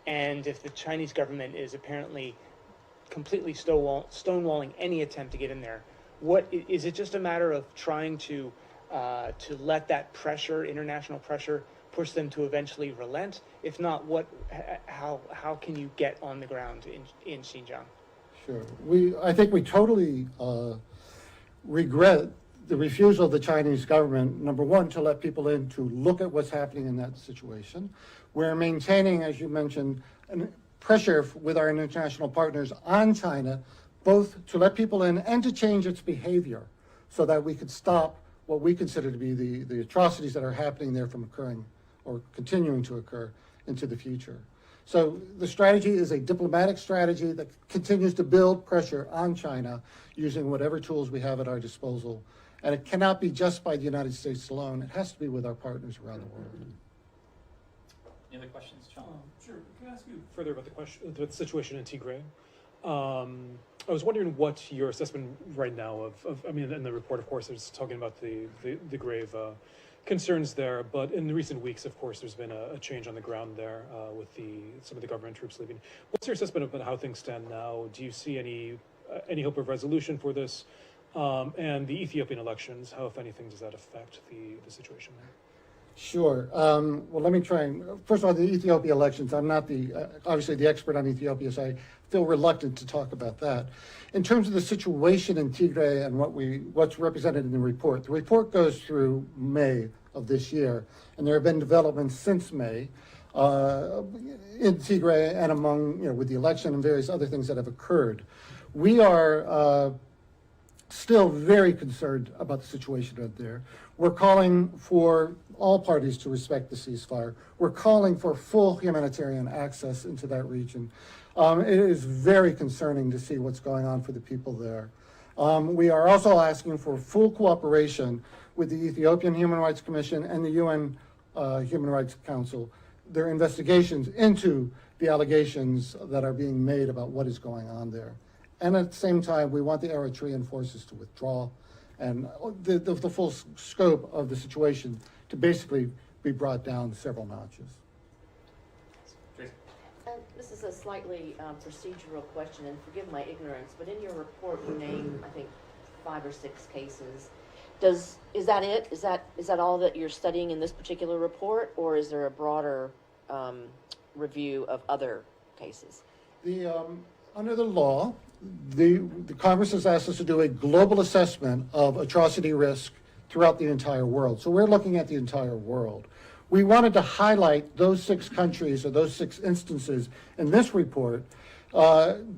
and if the Chinese government is apparently completely stonewalling any attempt to get in there, what is it? Just a matter of trying to let that pressure, international pressure, push them to eventually relent? If not, how can you get on the ground in Xinjiang? Sure. I think we totally regret the refusal of the Chinese government, number one, to let people in to look at what's happening in that situation. We're maintaining, as you mentioned, an pressure with our international partners on China, both to let people in and to change its behavior so that we could stop what we consider to be the atrocities that are happening there from occurring or continuing to occur into the future. So the strategy is a diplomatic strategy that continues to build pressure on China using whatever tools we have at our disposal. And it cannot be just by the United States alone. It has to be with our partners around the world. Any other questions, John? Sure. Can I ask you further about the situation in Tigray? I was wondering what your assessment right now I mean, in the report, of course, it's talking about the grave concerns there, but in the recent weeks, of course, there's been a change on the ground there with some of the government troops leaving. What's your assessment about how things stand now? Do you see any hope of resolution for this? And the Ethiopian elections, how, if anything, does that affect the situation there? Sure. Well, let me try and, first of all, the Ethiopia elections, I'm not obviously the expert on Ethiopia, so I feel reluctant to talk about that. In terms of the situation in Tigray and what's represented in the report goes through May of this year, and there have been developments since May in Tigray and among, with the election and various other things that have occurred. We are still very concerned about the situation out there. We're calling for all parties to respect the ceasefire. We're calling for full humanitarian access into that region. It is very concerning to see what's going on for the people there. We are also asking for full cooperation with the Ethiopian Human Rights Commission and the UN Human Rights Council, their investigations into the allegations that are being made about what is going on there. And at the same time, we want the Eritrean forces to withdraw and the full scope of the situation to basically be brought down several notches. This is a slightly procedural question, and forgive my ignorance, but in your report you name, I think, 5 or 6 cases. Is that it? Is that all that you're studying in this particular report, or is there a broader review of other cases? Under the law, the Congress has asked us to do a global assessment of atrocity risk throughout the entire world. So we're looking at the entire world. We wanted to highlight those 6 countries or those 6 instances in this report,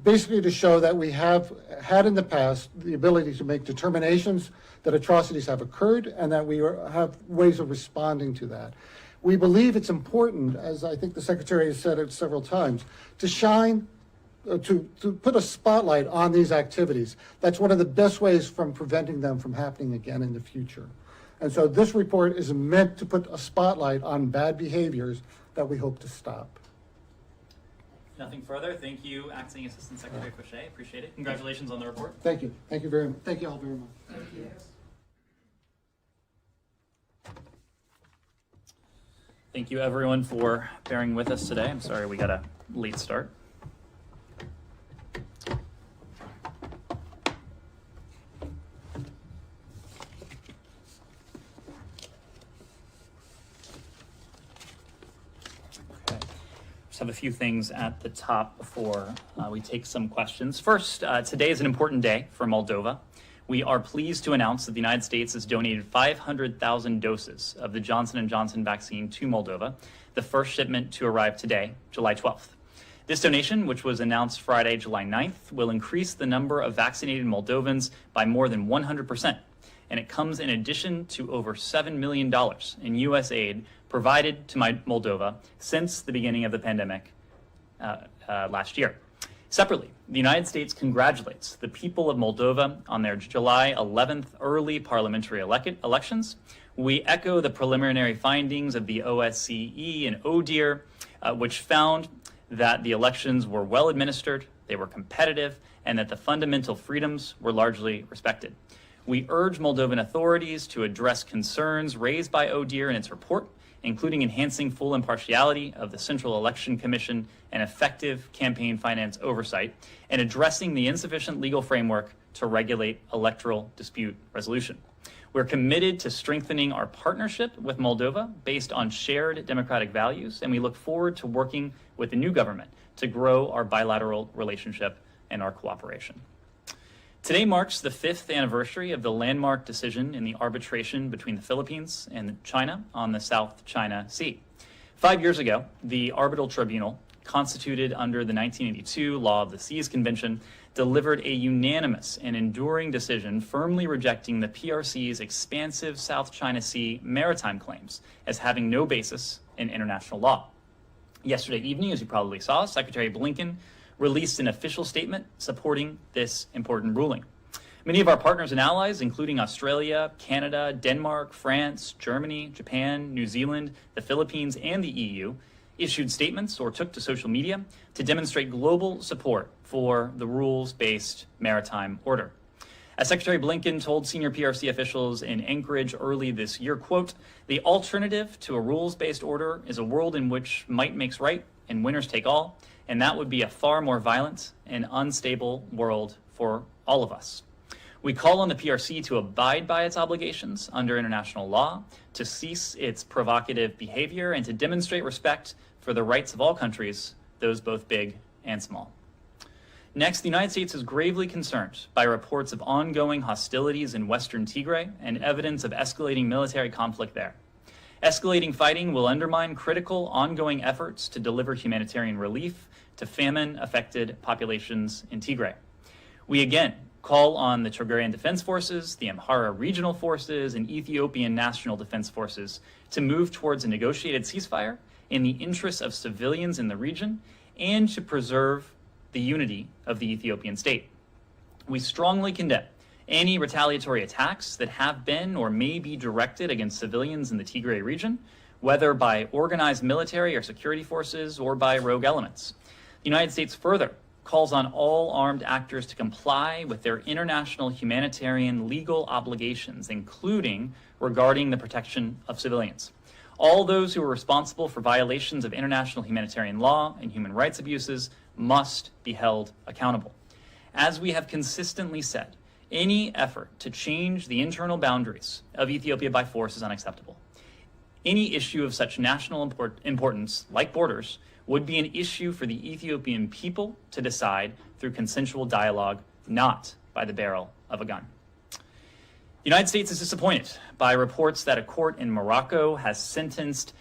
basically to show that we have had in the past the ability to make determinations that atrocities have occurred and that we have ways of responding to that. We believe it's important, as I think the Secretary has said it several times, to shine to put a spotlight on these activities. That's one of the best ways from preventing them from happening again in the future. And so this report is meant to put a spotlight on bad behaviors that we hope to stop. Nothing further. Thank you, Acting Assistant Secretary Fauché. Appreciate it. Congratulations on the report. Thank you. Thank you very much. Thank you all very much. Thank you. Thank you, everyone, for bearing with us today. I'm sorry we got a late start. Have a few things at the top before we take some questions. First, today is an important day for Moldova. We are pleased to announce that the United States has donated 500,000 doses of the Johnson & Johnson vaccine to Moldova, the first shipment to arrive today, July 12th. This donation, which was announced Friday, July 9th, will increase the number of vaccinated Moldovans by more than 100%, and it comes in addition to over $7 million in U.S. aid provided to Moldova since the beginning of the pandemic last year. Separately, the United States congratulates the people of Moldova on their July 11th early parliamentary elections. We echo the preliminary findings of the OSCE and ODIHR, which found that the elections were well administered, they were competitive, and that the fundamental freedoms were largely respected. We urge Moldovan authorities to address concerns raised by ODIHR in its report, including enhancing full impartiality of the Central Election Commission and effective campaign finance oversight, and addressing the insufficient legal framework to regulate electoral dispute resolution. We're committed to strengthening our partnership with Moldova based on shared democratic values, and we look forward to working with the new government to grow our bilateral relationship and our cooperation. Today marks the 5th anniversary of the landmark decision in the arbitration between the Philippines and China on the South China Sea. 5 years ago, the arbitral tribunal constituted under the 1982 Law of the Seas Convention, delivered a unanimous and enduring decision firmly rejecting the PRC's expansive South China Sea maritime claims as having no basis in international law. Yesterday evening, as you probably saw, Secretary Blinken released an official statement supporting this important ruling. Many of our partners and allies, including Australia, Canada, Denmark, France, Germany, Japan, New Zealand, the Philippines, and the EU, issued statements or took to social media to demonstrate global support for the rules-based maritime order. As Secretary Blinken told senior PRC officials in Anchorage early this year, quote, "The alternative to a rules-based order is a world in which might makes right and winners take all, and that would be a far more violent and unstable world for all of us. We call on the PRC to abide by its obligations under international law, to cease its provocative behavior, and to demonstrate respect for the rights of all countries, those both big and small." Next, the United States is gravely concerned by reports of ongoing hostilities in western Tigray and evidence of escalating military conflict there. Escalating fighting will undermine critical ongoing efforts to deliver humanitarian relief to famine-affected populations in Tigray. We again call on the Tigrayan Defense Forces, the Amhara Regional Forces, and Ethiopian National Defense Forces to move towards a negotiated ceasefire in the interests of civilians in the region and to preserve the unity of the Ethiopian state. We strongly condemn any retaliatory attacks that have been or may be directed against civilians in the Tigray region, whether by organized military or security forces or by rogue elements. The United States further calls on all armed actors to comply with their international humanitarian legal obligations, including regarding the protection of civilians. All those who are responsible for violations of international humanitarian law and human rights abuses must be held accountable. As we have consistently said, any effort to change the internal boundaries of Ethiopia by force is unacceptable. Any issue of such national importance, like borders, would be an issue for the Ethiopian people to decide through consensual dialogue, not by the barrel of a gun. The United States is disappointed by reports that a court in Morocco has sentenced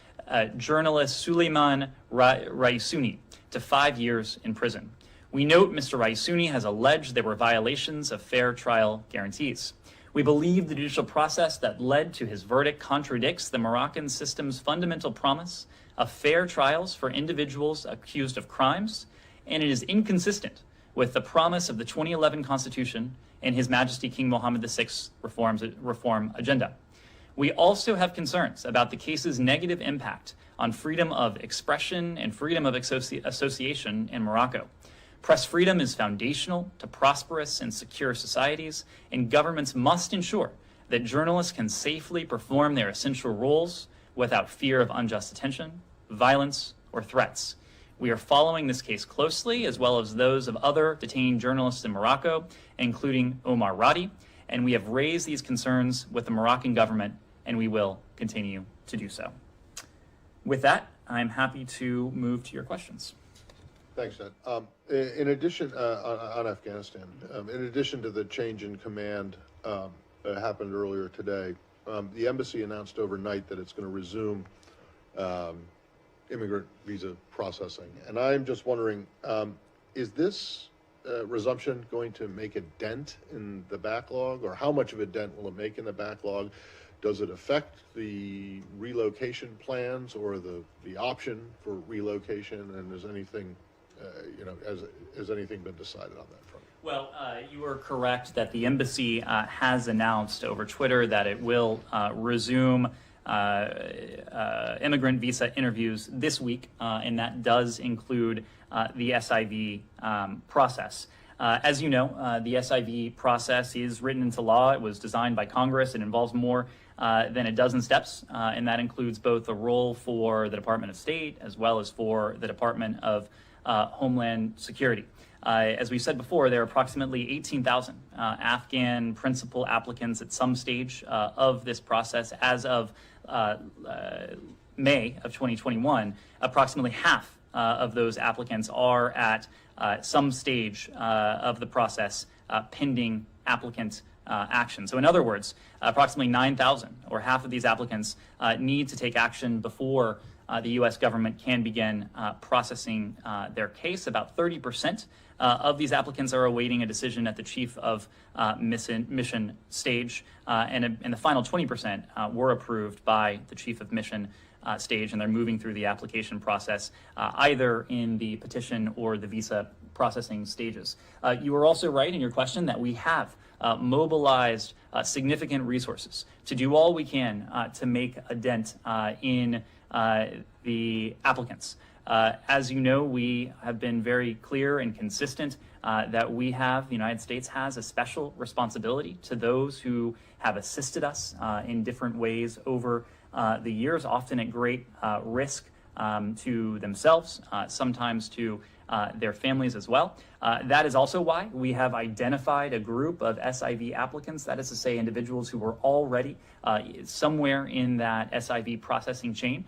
journalist Suleiman Raisuni to 5 years in prison. We note Mr. Raisuni has alleged there were violations of fair trial guarantees. We believe the judicial process that led to his verdict contradicts the Moroccan system's fundamental promise of fair trials for individuals accused of crimes, and it is inconsistent with the promise of the 2011 Constitution and His Majesty King Mohammed VI's reform agenda. We also have concerns about the case's negative impact on freedom of expression and freedom of association in Morocco. Press freedom is foundational to prosperous and secure societies, and governments must ensure that journalists can safely perform their essential roles without fear of unjust detention, violence, or threats. We are following this case closely, as well as those of other detained journalists in Morocco, including Omar Radi, and we have raised these concerns with the Moroccan government, and we will continue to do so. With that, I'm happy to move to your questions. Thanks, Ned. In addition, on Afghanistan, in addition to the change in command that happened earlier today, the embassy announced overnight that it's going to resume immigrant visa processing. And I'm just wondering, is this resumption going to make a dent in the backlog, or how much of a dent will it make in the backlog? Does it affect the relocation plans or the option for relocation? And is anything, has anything been decided on that front? Well, you are correct that the embassy has announced over Twitter that it will resume immigrant visa interviews this week, and that does include the SIV process. As you know, the SIV process is written into law. It was designed by Congress. It involves more than a dozen steps, and that includes both a role for the Department of State as well as for the Department of Homeland Security. As we said before, there are approximately 18,000 Afghan principal applicants at some stage of this process. As of May of 2021, approximately half of those applicants are at some stage of the process pending applicant action. So in other words, approximately 9,000 or half of these applicants need to take action before the U.S. government can begin processing their case. About 30% of these applicants are awaiting a decision at the chief of mission stage, and the final 20% were approved by the chief of mission stage, and they're moving through the application process either in the petition or the visa processing stages. You were also right in your question that we have mobilized significant resources to do all we can to make a dent in the applicants. As you know, we have been very clear and consistent that the United States has a special responsibility to those who have assisted us in different ways over the years, often at great risk to themselves, sometimes to their families as well. That is also why we have identified a group of SIV applicants, that is to say individuals who were already somewhere in that SIV processing chain,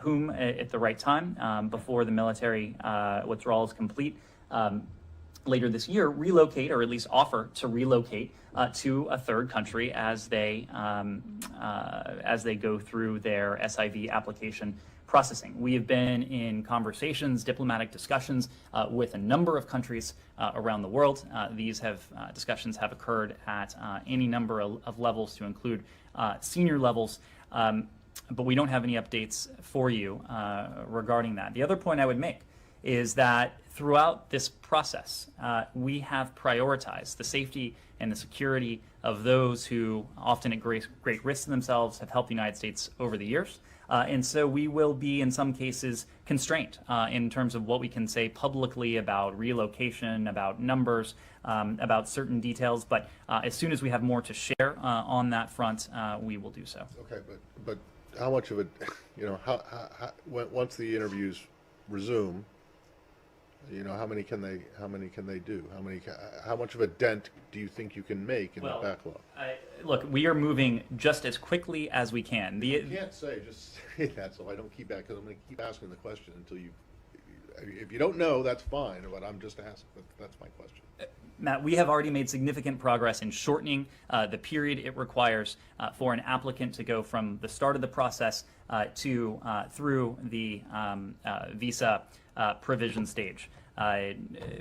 whom at the right time, before the military withdrawal is complete, later this year, relocate, or at least offer to relocate to a third country as they go through their SIV application processing. We have been in conversations, diplomatic discussions with a number of countries around the world. These discussions have occurred at any number of levels, to include senior levels. But we don't have any updates for you regarding that. The other point I would make is that throughout this process, we have prioritized the safety and the security of those who, often at great risk to themselves, have helped the United States over the years. And so we will be, in some cases, constrained in terms of what we can say publicly about relocation, about numbers, about certain details. But as soon as we have more to share on that front, we will do so. Okay, but how much of it, once the interviews resume, how many can they do? How much of a dent do you think you can make in the backlog? Look, we are moving just as quickly as we can. You can't just say that, so I don't keep asking. I'm going to keep asking the question until you. If you don't know, that's fine. But I'm just asking. That's my question. Matt, we have already made significant progress in shortening the period it requires for an applicant to go from the start of the process to through the visa provision stage.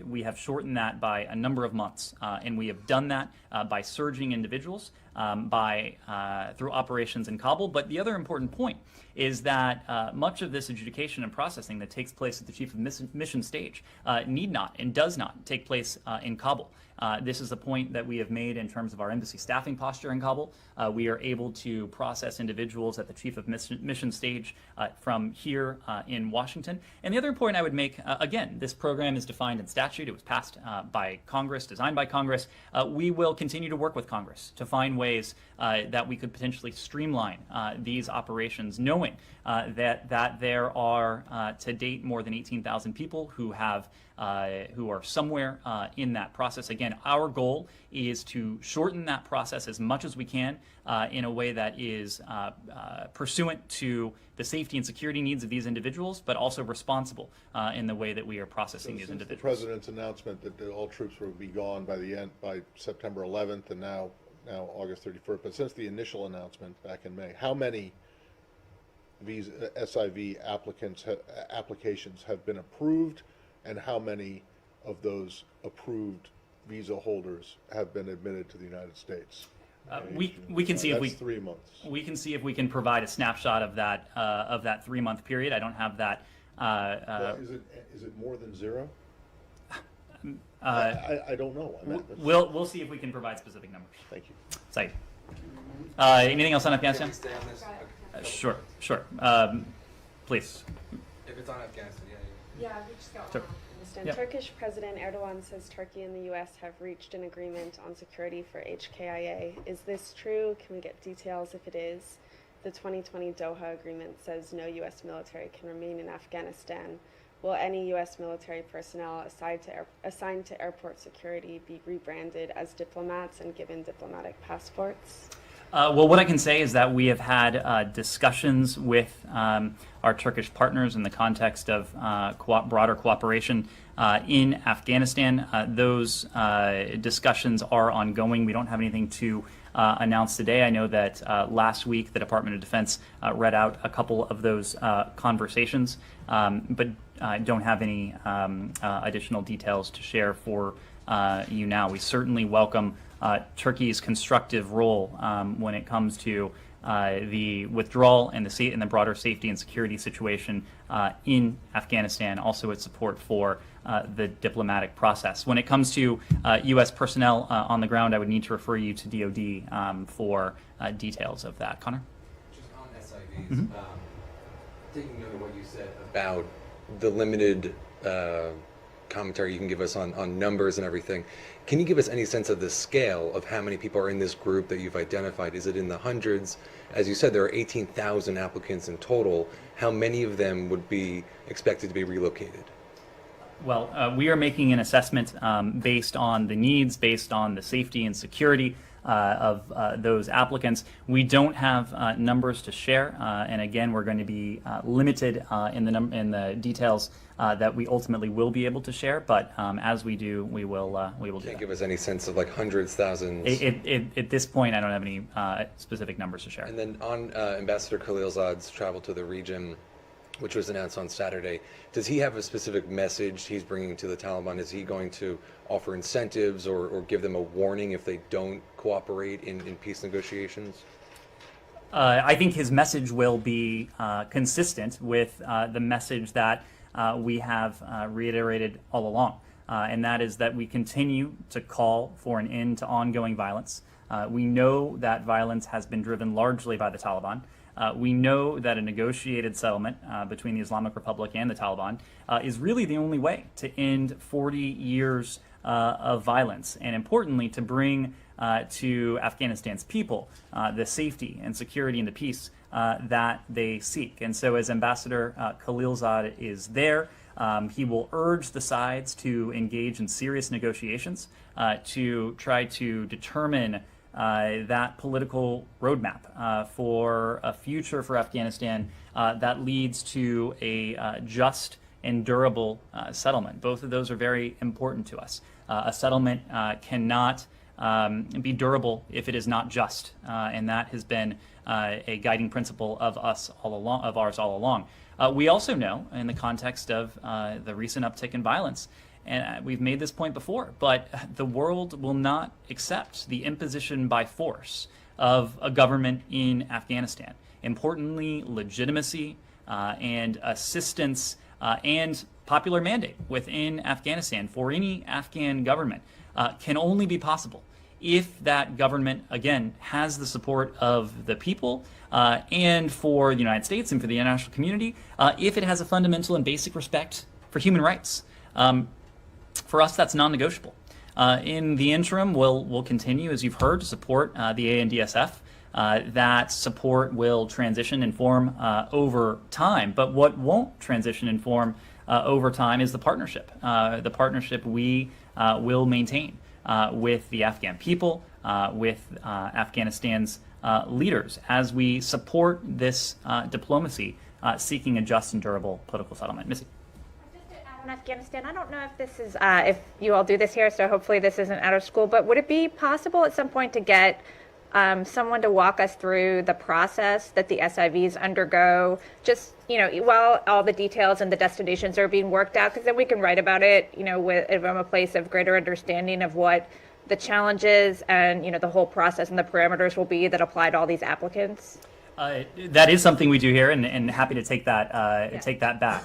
We have shortened that by a number of months, and we have done that by surging individuals through operations in Kabul. But the other important point is that much of this adjudication and processing that takes place at the chief of mission stage need not and does not take place in Kabul. This is a point that we have made in terms of our embassy staffing posture in Kabul. We are able to process individuals at the chief of mission stage from here in Washington. And the other point I would make, again, this program is defined in statute. It was passed by Congress, designed by Congress. We will continue to work with Congress to find ways that we could potentially streamline these operations, knowing that there are to date more than 18,000 people who are somewhere in that process. Again, our goal is to shorten that process as much as we can in a way that is pursuant to the safety and security needs of these individuals, but also responsible in the way that we are processing these individuals. The president's announcement that all troops will be gone by September 11th, and now August 31st. But since the initial announcement back in May, how many SIV applications have been approved, and how many of those approved visa holders have been admitted to the United States? We can see if 3 months. We can see if we can provide a snapshot of that 3-month period. I don't have that. Is it more than zero? I don't know. We'll see if we can provide specific numbers. Thank you. Saeed. Anything else on Afghanistan? Can we stay on this? Sure. Please. If it's on Afghanistan, Yeah, we just got Sure. one. Yep. Turkish President Erdogan says Turkey and the U.S. have reached an agreement on security for HKIA. Is this true? Can we get details if it is? The 2020 Doha agreement says no U.S. military can remain in Afghanistan. Will any U.S. military personnel assigned to airport security be rebranded as diplomats and given diplomatic passports? Well, what I can say is that we have had discussions with our Turkish partners in the context of broader cooperation in Afghanistan. Those discussions are ongoing. We don't have anything to announced today. I know that last week the Department of Defense read out a couple of those conversations, but don't have any additional details to share for you now. We certainly welcome Turkey's constructive role when it comes to the withdrawal and the broader safety and security situation in Afghanistan, also its support for the diplomatic process. When it comes to U.S. personnel on the ground, I would need to refer you to DOD for details of that. Connor? Just on SIVs, taking note of what you said about the limited commentary you can give us on numbers and everything, can you give us any sense of the scale of how many people are in this group that you've identified? Is it in the hundreds? As you said, there are 18,000 applicants in total. How many of them would be expected to be relocated? Well, we are making an assessment based on the needs, based on the safety and security of those applicants. We don't have numbers to share, and again, we're going to be limited in the details that we ultimately will be able to share. But as we do, we will do that. Can't give us any sense of like hundreds, thousands. At this point, I don't have any specific numbers to share. And then on Ambassador Khalilzad's travel to the region, which was announced on Saturday, does he have a specific message he's bringing to the Taliban? Is he going to offer incentives or give them a warning if they don't cooperate in peace negotiations? I think his message will be consistent with the message that we have reiterated all along, and that is that we continue to call for an end to ongoing violence. We know that violence has been driven largely by the Taliban. We know that a negotiated settlement between the Islamic Republic and the Taliban is really the only way to end 40 years of violence, and importantly, to bring to Afghanistan's people the safety and security and the peace that they seek. And so as Ambassador Khalilzad is there, he will urge the sides to engage in serious negotiations to try to determine that political roadmap for a future for Afghanistan that leads to a just and durable settlement. Both of those are very important to us. A settlement cannot be durable if it is not just, and that has been a guiding principle of ours all along. We also know, in the context of the recent uptick in violence, and we've made this point before, but the world will not accept the imposition by force of a government in Afghanistan. Importantly, legitimacy and assistance and popular mandate within Afghanistan for any Afghan government can only be possible if that government, again, has the support of the people and for the United States and for the international community, if it has a fundamental and basic respect for human rights. For us, that's non-negotiable. In the interim, we'll continue, as you've heard, to support the ANDSF. That support will transition and form over time. But what won't transition and form over time is the partnership. The partnership we will maintain with the Afghan people, with Afghanistan's leaders, as we support this diplomacy seeking a just and durable political settlement. Missy. In Afghanistan, I don't know if this is, if you all do this here, so hopefully this isn't out of school, but would it be possible at some point to get someone to walk us through the process that the SIVs undergo, just, while all the details and the destinations are being worked out, because then we can write about it, from a place of greater understanding of what the challenges and, the whole process and the parameters will be that apply to all these applicants? That is something we do here, and happy to take that take that back.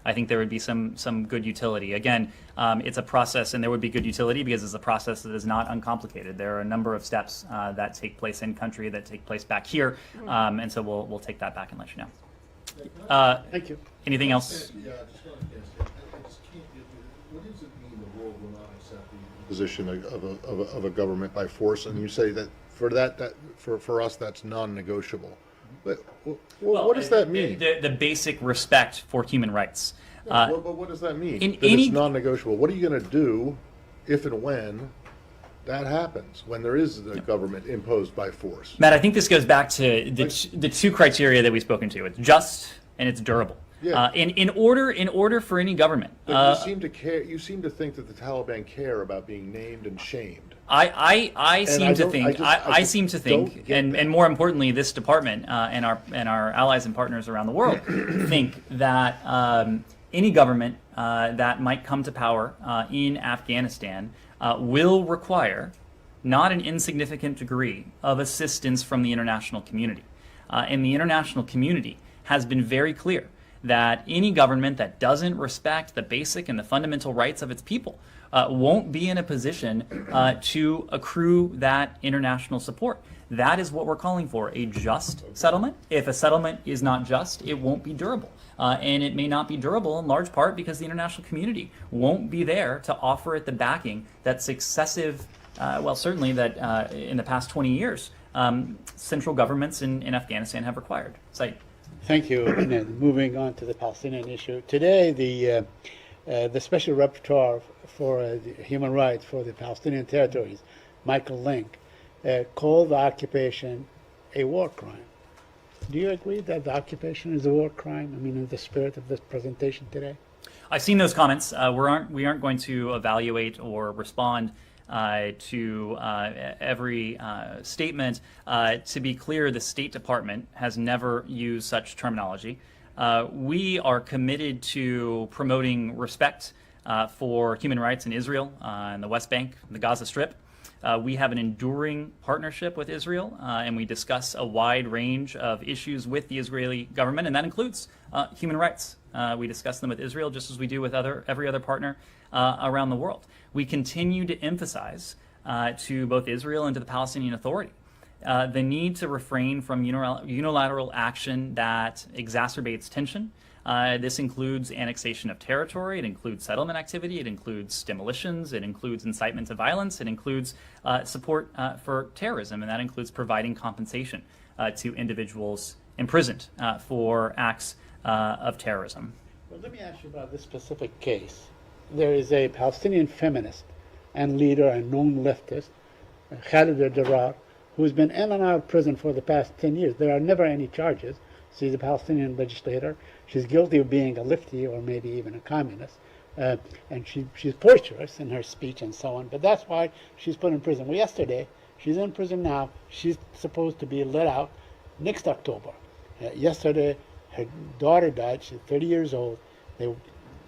I think there would be some good utility. Again, it's a process, and there would be good utility because it's a process that is not uncomplicated. There are a number of steps that take place in country that take place back here, and so we'll take that back and let you know. Thank you. Anything else? Yeah, I just want to ask, what does it mean the world will not accept the position of a government by force? And you say that for us that's non-negotiable. But what does that mean? The basic respect for human rights. But what does that mean? That it's non-negotiable. What are you going to do if and when that happens, when there is a government imposed by force? Matt, I think this goes back to the two criteria that we've spoken to. It's just and it's durable. Yeah. In order for any government. But you seem to think that the Taliban care about being named and shamed. I I seem to just think, don't get and more importantly, this department and our allies and partners around the world think that any government that might come to power in Afghanistan will require not an insignificant degree of assistance from the international community. And the international community has been very clear that any government that doesn't respect the basic and the fundamental rights of its people won't be in a position to accrue that international support. That is what we're calling for, a just settlement. If a settlement is not just, it won't be durable. And it may not be durable in large part because the international community won't be there to offer it the backing that successive, certainly that in the past 20 years, central governments in Afghanistan have required. Thank you. And then moving on to the Palestinian issue. Today, the Special Rapporteur for Human Rights for the Palestinian territories, Michael Link, called the occupation a war crime. Do you agree that the occupation is a war crime? I mean, in the spirit of this presentation today? I've seen those comments. We aren't going to evaluate or respond to every statement. To be clear, the State Department has never used such terminology. We are committed to promoting respect for human rights in Israel, in the West Bank, the Gaza Strip. We have an enduring partnership with Israel, and we discuss a wide range of issues with the Israeli government, and that includes human rights. We discuss them with Israel just as we do with every other partner around the world. We continue to emphasize to both Israel and to the Palestinian Authority the need to refrain from unilateral action that exacerbates tension. This includes annexation of territory, it includes settlement activity, it includes demolitions, it includes incitement to violence, it includes support for terrorism, and that includes providing compensation to individuals imprisoned for acts of terrorism. Well, let me ask you about this specific case. There is a Palestinian feminist and leader and known leftist, Khalid al-Jarrah, who's been in and out of prison for the past 10 years. There are never any charges. She's a Palestinian legislator. She's guilty of being a lefty or maybe even a communist. And she's boisterous in her speech and so on. But that's why she's put in prison. Well, yesterday, she's in prison now. She's supposed to be let out next October. Yesterday, her daughter died. She's 30 years old. They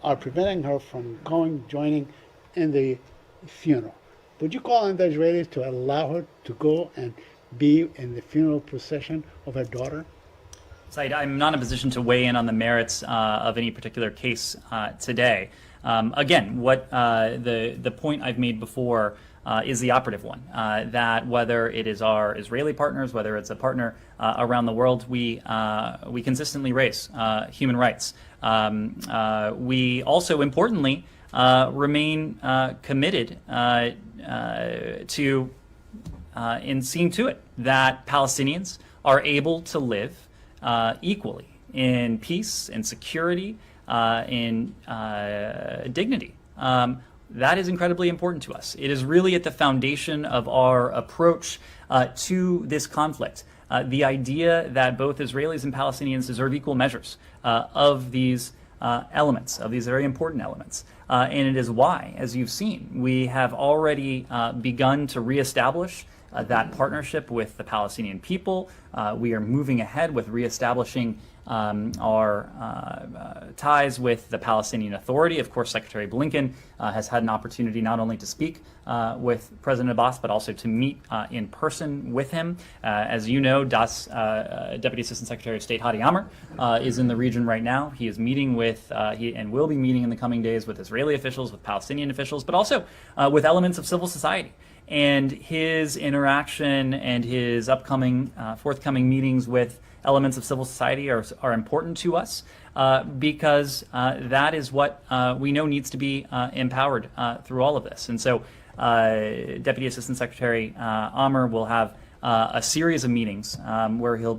are preventing her from joining in the funeral. Would you call on the Israelis to allow her to go and be in the funeral procession of her daughter? Said, I'm not in a position to weigh in on the merits of any particular case today. Again, what the point I've made before is the operative one, that whether it is our Israeli partners, whether it's a partner around the world, we consistently raise human rights. We also, importantly, remain committed to in seeing to it that Palestinians are able to live equally in peace and security, in dignity. That is incredibly important to us. It is really at the foundation of our approach to this conflict. The idea that both Israelis and Palestinians deserve equal measures of these elements, of these very important elements. And it is why, as you've seen, we have already begun to reestablish that partnership with the Palestinian people. We are moving ahead with reestablishing our ties with the Palestinian Authority. Of course, Secretary Blinken has had an opportunity not only to speak with President Abbas, but also to meet in person with him. As you know, Deputy Assistant Secretary of State Hadi Amr is in the region right now. He is meeting with, and will be meeting in the coming days with Israeli officials, with Palestinian officials, but also with elements of civil society. And his interaction and his upcoming, forthcoming meetings with elements of civil society are important to us because that is what we know needs to be empowered through all of this. And so Deputy Assistant Secretary Amr will have a series of meetings where we'll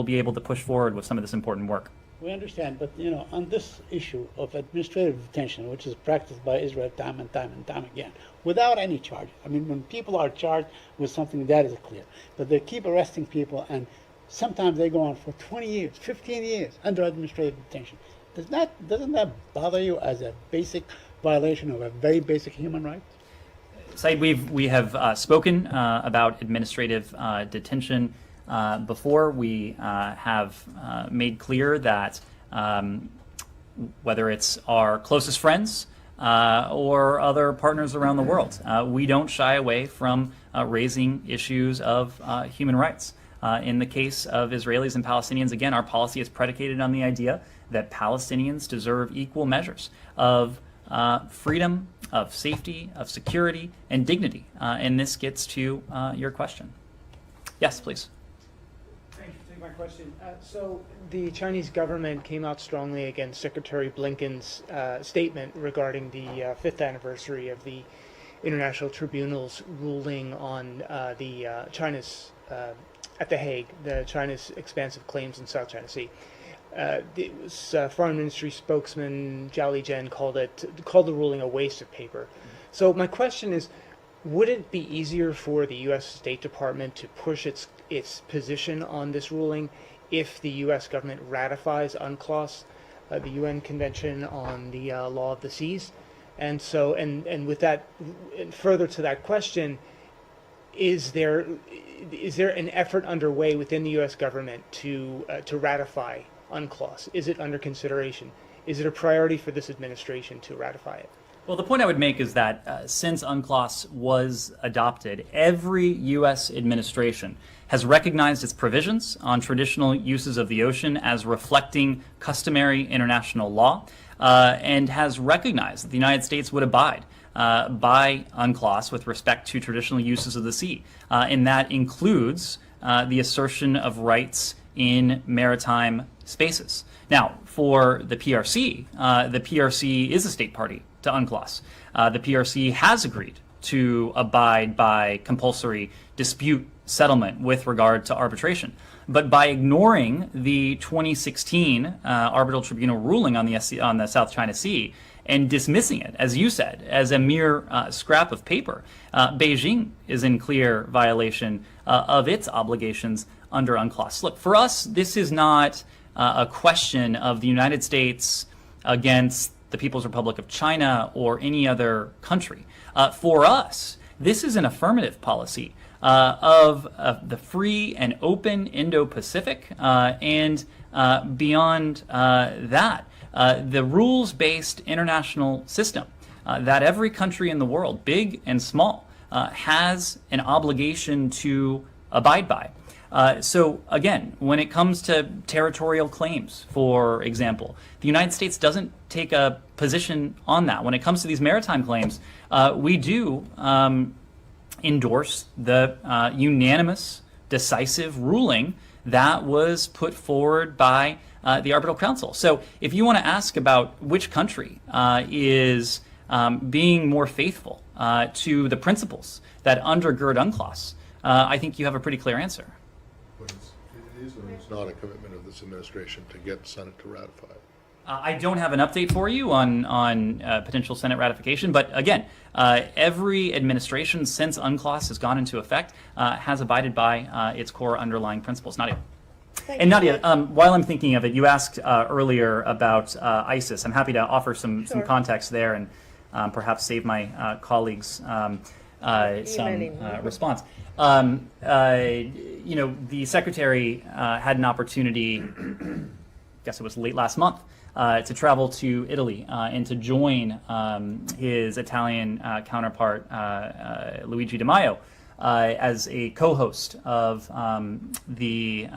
be able to push forward with some of this important work. We understand, but on this issue of administrative detention, which is practiced by Israel time and time and time again, without any charge. I mean, when people are charged with something, that is clear. But they keep arresting people, and sometimes they go on for 20 years, 15 years under administrative detention. Doesn't that bother you as a basic violation of a very basic human right? Said, we have spoken about administrative detention before. We have made clear that whether it's our closest friends or other partners around the world, we don't shy away from raising issues of human rights. In the case of Israelis and Palestinians, again, our policy is predicated on the idea that Palestinians deserve equal measures of freedom, of safety, of security, and dignity. And this gets to your question. Yes, please. Thank you for taking my question. So the Chinese government came out strongly against Secretary Blinken's statement regarding the 5th anniversary of the International Tribunal's ruling on China's at The Hague, China's expansive claims in South China Sea. It was Foreign Ministry spokesman Zhao Lijian called the ruling a waste of paper. So my question is, would it be easier for the U.S. State Department to push its position on this ruling if the U.S. government ratifies UNCLOS, the UN Convention on the Law of the Seas? And so, and with that, and further to that question, is there an effort underway within the U.S. government to ratify UNCLOS? Is it under consideration? Is it a priority for this administration to ratify it? Well, the point I would make is that since UNCLOS was adopted, every U.S. administration has recognized its provisions on traditional uses of the ocean as reflecting customary international law, and has recognized that the United States would abide by UNCLOS with respect to traditional uses of the sea. And that includes the assertion of rights in maritime spaces. Now, for the PRC is a state party to UNCLOS. The PRC has agreed to abide by compulsory dispute settlement with regard to arbitration. But by ignoring the 2016 arbitral tribunal ruling on the South China Sea and dismissing it, as you said, as a mere scrap of paper, Beijing is in clear violation of its obligations under UNCLOS. Look, for us, this is not a question of the United States against the People's Republic of China or any other country. For us, this is an affirmative policy of the free and open Indo-Pacific, and beyond that, the rules-based international system that every country in the world, big and small, has an obligation to abide by. So again, when it comes to territorial claims, for example, the United States doesn't take a position on that. When it comes to these maritime claims, we do endorse the unanimous, decisive ruling that was put forward by the Arbitral Council. So if you want to ask about which country is being more faithful to the principles that undergird UNCLOS, I think you have a pretty clear answer. But it is or it's not a commitment of this administration to get the Senate to ratify it. I don't have an update for you on potential Senate ratification, but again, every administration since UNCLOS has gone into effect has abided by its core underlying principles. Nadia. And Nadia, while I'm thinking of it, you asked earlier about ISIS. I'm happy to offer some context there and perhaps save my colleagues some response. You know, the Secretary had an opportunity, I guess it was late last month, to travel to Italy and to join his Italian counterpart, Luigi Di Maio, as a co-host of the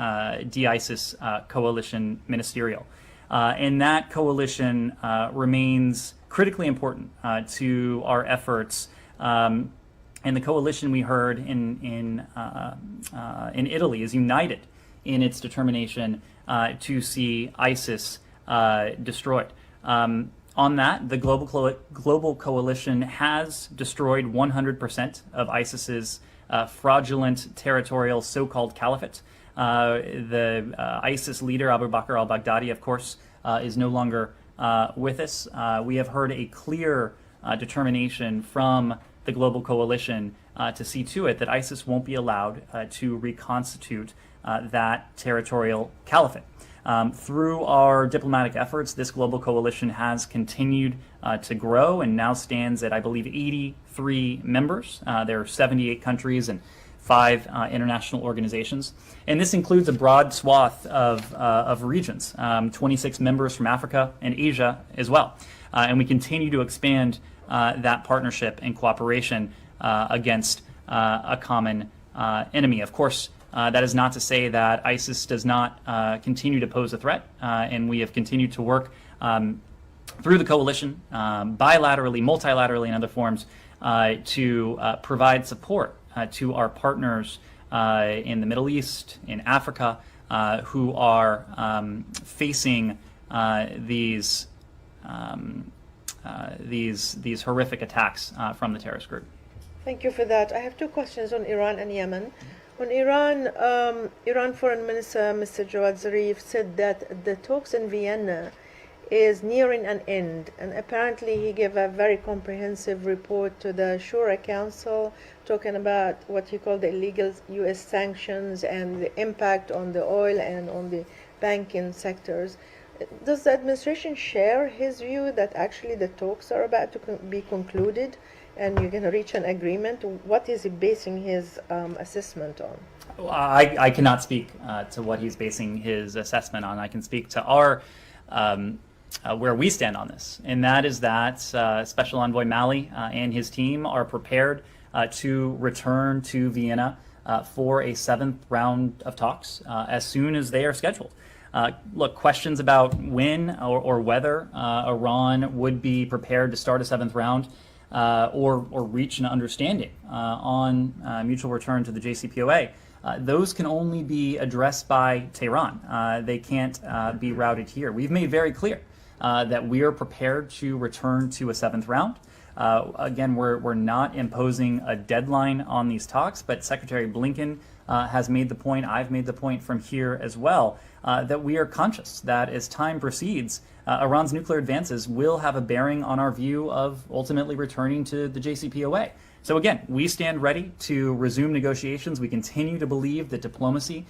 de-ISIS coalition ministerial. And that coalition remains critically important to our efforts. And the coalition, we heard in Italy, is united in its determination to see ISIS destroyed. On that, the global coalition has destroyed 100% of ISIS's fraudulent territorial so-called caliphate. The ISIS leader, Abu Bakr al-Baghdadi, of course, is no longer with us. We have heard a clear determination from the global coalition to see to it that ISIS won't be allowed to reconstitute that territorial caliphate. Through our diplomatic efforts, this global coalition has continued to grow and now stands at, I believe, 83 members. There are 78 countries and 5 international organizations. And this includes a broad swath of regions, 26 members from Africa and Asia as well. And we continue to expand that partnership and cooperation against a common enemy. Of course, that is not to say that ISIS does not continue to pose a threat, and we have continued to work through the coalition, bilaterally, multilaterally, and other forms, to provide support to our partners in the Middle East, in Africa, who are facing these horrific attacks from the terrorist group. Thank you for that. I have 2 questions on Iran and Yemen. On Iran, Iran Foreign Minister Mr. Jawad Zarif said that the talks in Vienna is nearing an end, and apparently he gave a very comprehensive report to the Shura Council talking about what he called the illegal U.S. sanctions and the impact on the oil and on the banking sectors. Does the administration share his view that actually the talks are about to be concluded and you're going to reach an agreement? What is he basing his assessment on? I cannot speak to what he's basing his assessment on. I can speak to our where we stand on this, and that is that Special Envoy Malley and his team are prepared to return to Vienna for a 7th round of talks as soon as they are scheduled. Look, questions about when or whether Iran would be prepared to start a 7th round or reach an understanding on mutual return to the JCPOA, those can only be addressed by Tehran. They can't be routed here. We've made very clear that we are prepared to return to a 7th round. Again, we're not imposing a deadline on these talks, but Secretary Blinken has made the point, I've made the point from here as well, that we are conscious that as time proceeds, Iran's nuclear advances will have a bearing on our view of ultimately returning to the JCPOA. So again, we stand ready to resume negotiations. We continue to believe that diplomacy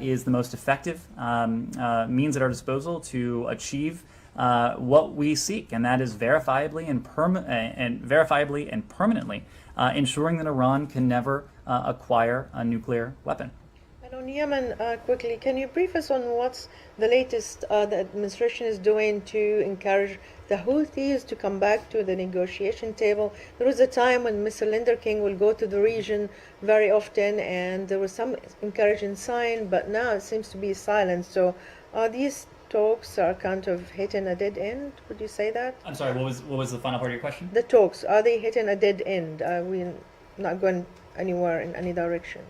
is the most effective means at our disposal to achieve what we seek, and that is verifiably and permanently ensuring that Iran can never acquire a nuclear weapon. And on Yemen, quickly, can you brief us on what's the latest the administration is doing to encourage the Houthis to come back to the negotiation table? There was a time when Mr. Linder King will go to the region very often, and there was some encouraging sign, but now it seems to be silent. So are these talks are kind of hitting a dead end? Would you say that? I'm sorry, what was the final part of your question? The talks, are they hitting a dead end? Are we not going anywhere in any direction?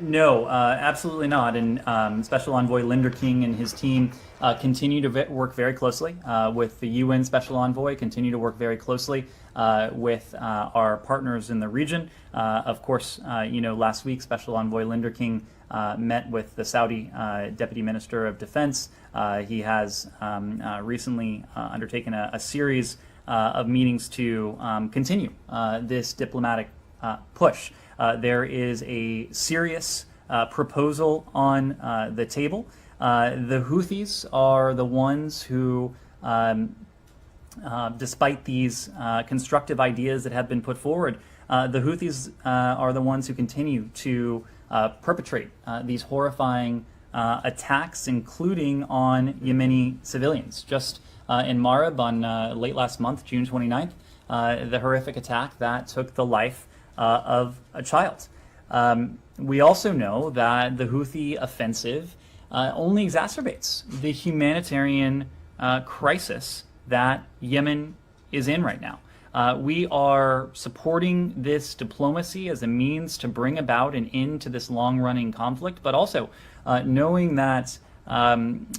No, absolutely not. And Special Envoy Linder King and his team continue to work very closely with the UN Special Envoy, continue to work very closely with our partners in the region. Of course, last week Special Envoy Linder King met with the Saudi Deputy Minister of Defense. He has recently undertaken a series of meetings to continue this diplomatic push. There is a serious proposal on the table. The Houthis are the ones who, despite these constructive ideas that have been put forward, the Houthis are the ones who continue to perpetrate these horrifying attacks, including on Yemeni civilians. Just in Marib on late last month, June 29th, the horrific attack that took the life of a child. We also know that the Houthi offensive only exacerbates the humanitarian crisis that Yemen is in right now. We are supporting this diplomacy as a means to bring about an end to this long-running conflict, but also knowing that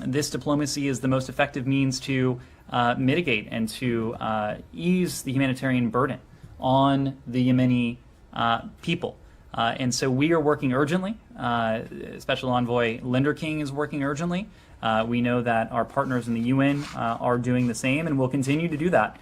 this diplomacy is the most effective means to mitigate and to ease the humanitarian burden on the Yemeni people. And so we are working urgently. Special Envoy Linder King is working urgently. We know that our partners in the UN are doing the same, and will continue to do that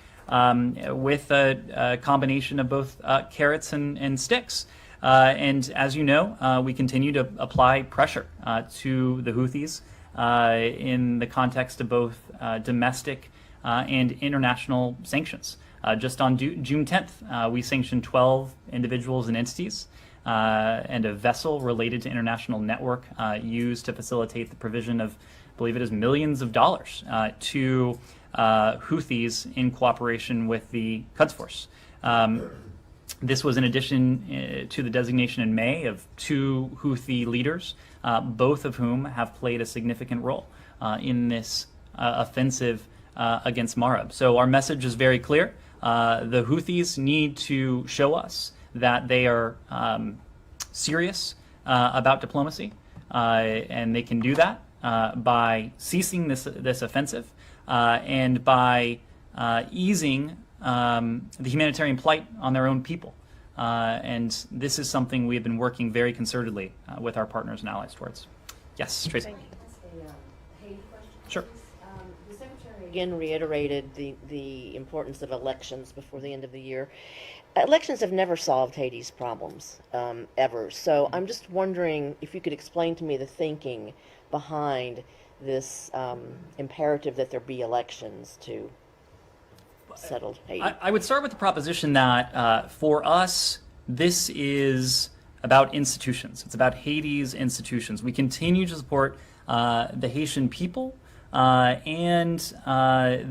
with a combination of both carrots and sticks. And as you know, we continue to apply pressure to the Houthis in the context of both domestic and international sanctions. Just on June 10th, we sanctioned 12 individuals and entities and a vessel related to international network used to facilitate the provision of, I believe it is, millions of dollars to Houthis in cooperation with the Quds Force. This was in addition to the designation in May of 2 Houthi leaders, both of whom have played a significant role in this offensive against Marib. So our message is very clear. The Houthis need to show us that they are serious about diplomacy, and they can do that by ceasing this offensive and by easing the humanitarian plight on their own people. And this is something we have been working very concertedly with our partners and allies towards. Yes, Tracy. Thank you. Haiti question? Sure. The Secretary again reiterated the importance of elections before the end of the year. Elections have never solved Haiti's problems, ever. So I'm just wondering if you could explain to me the thinking behind this imperative that there be elections to settle Haiti. I would start with the proposition that for us, this is about institutions. It's about Haiti's institutions. We continue to support the Haitian people and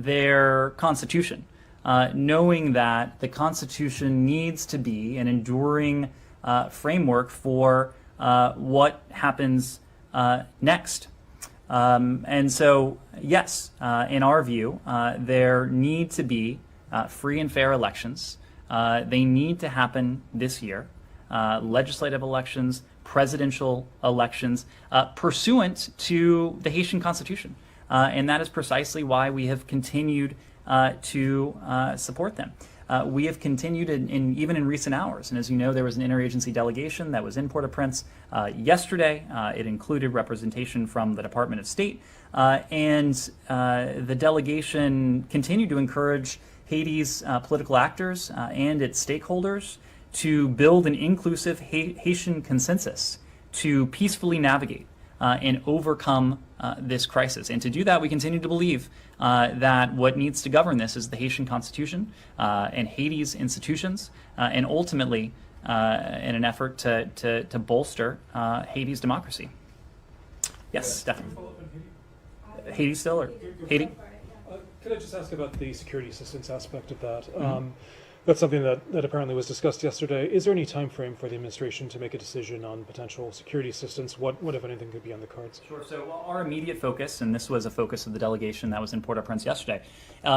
their constitution, knowing that the constitution needs to be an enduring framework for what happens next. And so, yes, in our view, there need to be free and fair elections. They need to happen this year. Legislative elections, presidential elections, pursuant to the Haitian Constitution. And that is precisely why we have continued to support them. We have continued even in recent hours. And as you know, there was an interagency delegation that was in Port-au-Prince yesterday. It included representation from the Department of State. And the delegation continued to encourage Haiti's political actors and its stakeholders to build an inclusive Haitian consensus to peacefully navigate and overcome this crisis. And to do that, we continue to believe that what needs to govern this is the Haitian Constitution and Haiti's institutions, and ultimately in an effort to bolster Haiti's democracy. Yes, definitely. Haiti still, or Haiti? Could I just ask about the security assistance aspect of that? That's something that apparently was discussed yesterday. Is there any time frame for the administration to make a decision on potential security assistance? What if anything, could be on the cards? Sure. So our immediate focus, and this was a focus of the delegation that was in Port-au-Prince yesterday,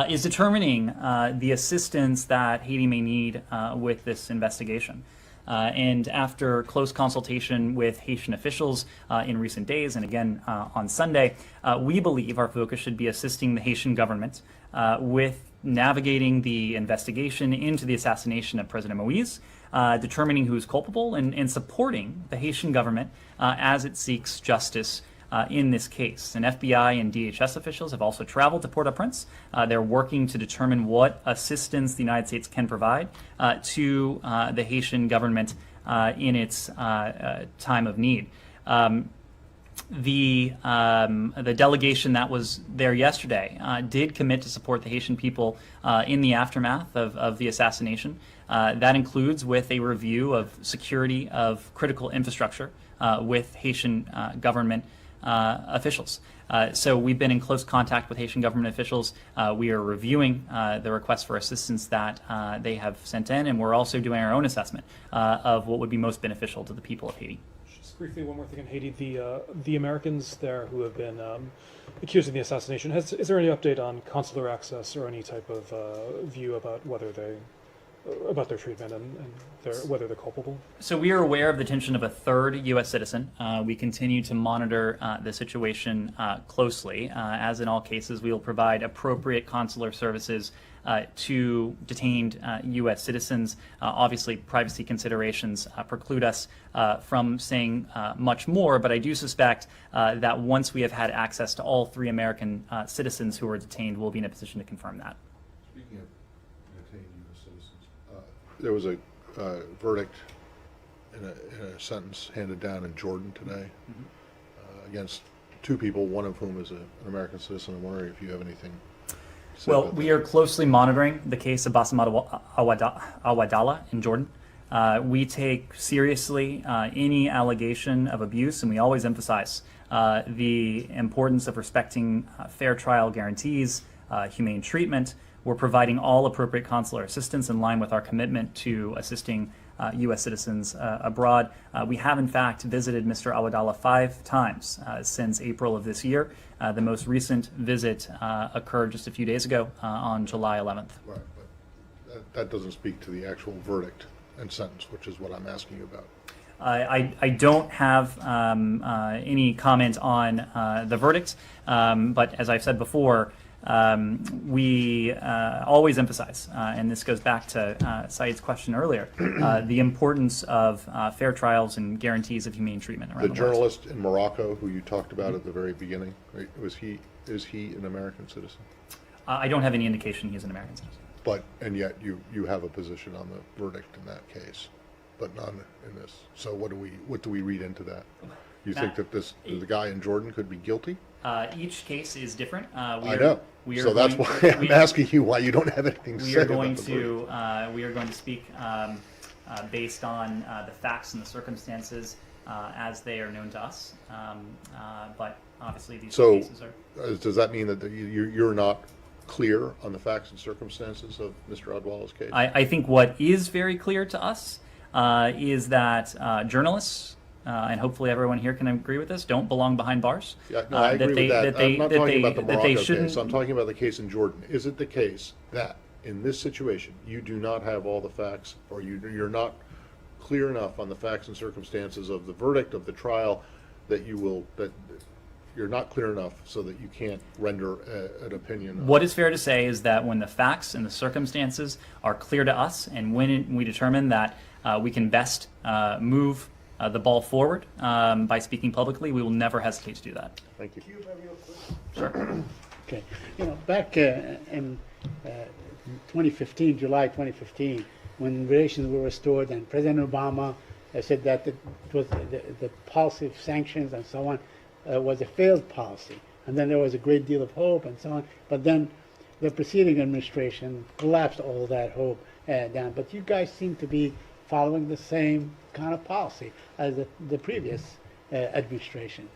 is determining the assistance that Haiti may need with this investigation. And after close consultation with Haitian officials in recent days, and again on Sunday, we believe our focus should be assisting the Haitian government with navigating the investigation into the assassination of President Moïse, determining who's culpable, and supporting the Haitian government as it seeks justice in this case. And FBI and DHS officials have also traveled to Port-au-Prince. They're working to determine what assistance the United States can provide to the Haitian government in its time of need. The delegation that was there yesterday did commit to support the Haitian people in the aftermath of the assassination. That includes with a review of security of critical infrastructure with Haitian government officials. So we've been in close contact with Haitian government officials. We are reviewing the requests for assistance that they have sent in, and we're also doing our own assessment of what would be most beneficial to the people of Haiti. Just briefly, one more thing on Haiti. The Americans there who have been accused of the assassination, is there any update on consular access or any type of view about whether about their treatment and whether they're culpable? So we are aware of the detention of a third U.S. citizen. We continue to monitor the situation closely. As in all cases, we will provide appropriate consular services to detained U.S. citizens. Obviously, privacy considerations preclude us from saying much more, but I do suspect that once we have had access to all 3 American citizens who are detained, we'll be in a position to confirm that. Speaking of detained U.S. citizens, there was a verdict in a sentence handed down in Jordan today against two people, one of whom is an American citizen. I'm wondering if you have anything to say Well, about we that. are closely monitoring the case of Bassem Awadallah in Jordan. We take seriously any allegation of abuse, and we always emphasize the importance of respecting fair trial guarantees, humane treatment. We're providing all appropriate consular assistance in line with our commitment to assisting U.S. citizens abroad. We have, in fact, visited Mr. Awadallah 5 times since April of this year. The most recent visit occurred just a few days ago on July 11th. Right, but that doesn't speak to the actual verdict and sentence, which is what I'm asking you about. I don't have any comment on the verdict, but as I've said before, we always emphasize, and this goes back to Saeed's question earlier, the importance of fair trials and guarantees of humane treatment around the world. The journalist in Morocco who you talked about at the very beginning, right, is he an American citizen? I don't have any indication he's an American citizen. But, and yet you have a position on the verdict in that case, but none in this. So what do we read into that? You think that the guy in Jordan could be guilty? Each case is different. I know. So that's why I'm asking you why you don't have anything to say about the verdict. We are going to speak based on the facts and the circumstances as they are known to us. But obviously these cases are. Does that mean that you're not clear on the facts and circumstances of Mr. Adwallah's case? I think what is very clear to us is that journalists, and hopefully everyone here can agree with this, don't belong behind bars. Yeah, no, I agree with that. I'm not talking about the Morocco case. I'm talking about the case in Jordan. Is it the case that in this situation you do not have all the facts, or you're not clear enough on the facts and circumstances of the verdict of the trial that you're not clear enough so that you can't render an opinion? What is fair to say is that when the facts and the circumstances are clear to us, and when we determine that we can best move the ball forward by speaking publicly, we will never hesitate to do that. Thank you. Sure. Okay. Back in 2015, July 2015, when relations were restored, and President Obama said that it was the policy of sanctions and so on was a failed policy, and then there was a great deal of hope and so on. But then the preceding administration collapsed all that hope down. But you guys seem to be following the same kind of policy as the previous administration.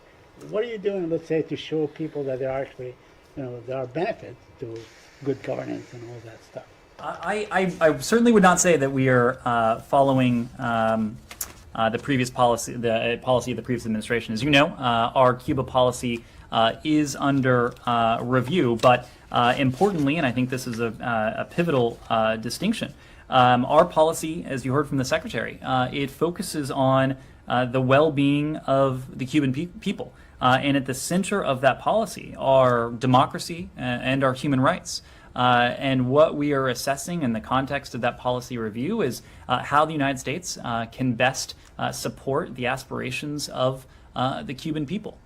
What are you doing, let's say, to show people that there are actually, there are benefits to good governance and all that stuff? I certainly would not say that we are following the previous policy, the policy of the previous administration. As you know, our Cuba policy is under review, but importantly, and I think this is a pivotal distinction, our policy, as you heard from the Secretary, it focuses on the well-being of the Cuban people. And at the center of that policy are democracy and our human rights. And what we are assessing in the context of that policy review is how the United States can best support the aspirations of the Cuban people.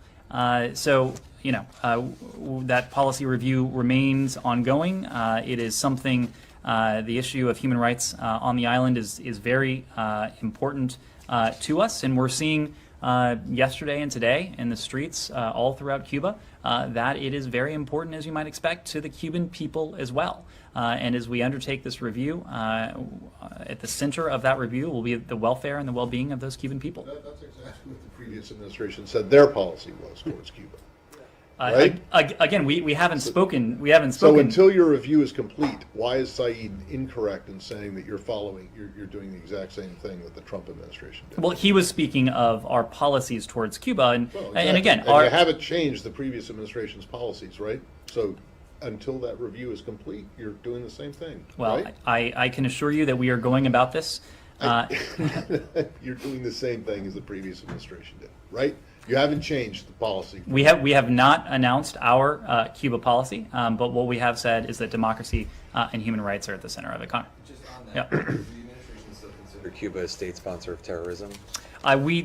So, that policy review remains ongoing. It is something, the issue of human rights on the island is very important to us, and we're seeing yesterday and today in the streets all throughout Cuba that it is very important, as you might expect, to the Cuban people as well. And as we undertake this review, at the center of that review will be the welfare and the well-being of those Cuban people. That's exactly what the previous administration said their policy was towards Cuba. Right? Again, we haven't spoken. So until your review is complete, why is Saeed incorrect in saying that you're doing the exact same thing that the Trump administration did? Well, he was speaking of our policies towards Cuba, and Exactly. and again, you haven't changed the previous administration's policies, right? So until that review is complete, you're doing the same thing. Well, right? I can assure you that we are going about this. You're doing the same thing as the previous administration did, right? You haven't changed the policy. We have not announced our Cuba policy, but what we have said is that democracy and human rights are at the center of it. Just on that, does the administration still consider Cuba a state sponsor of terrorism?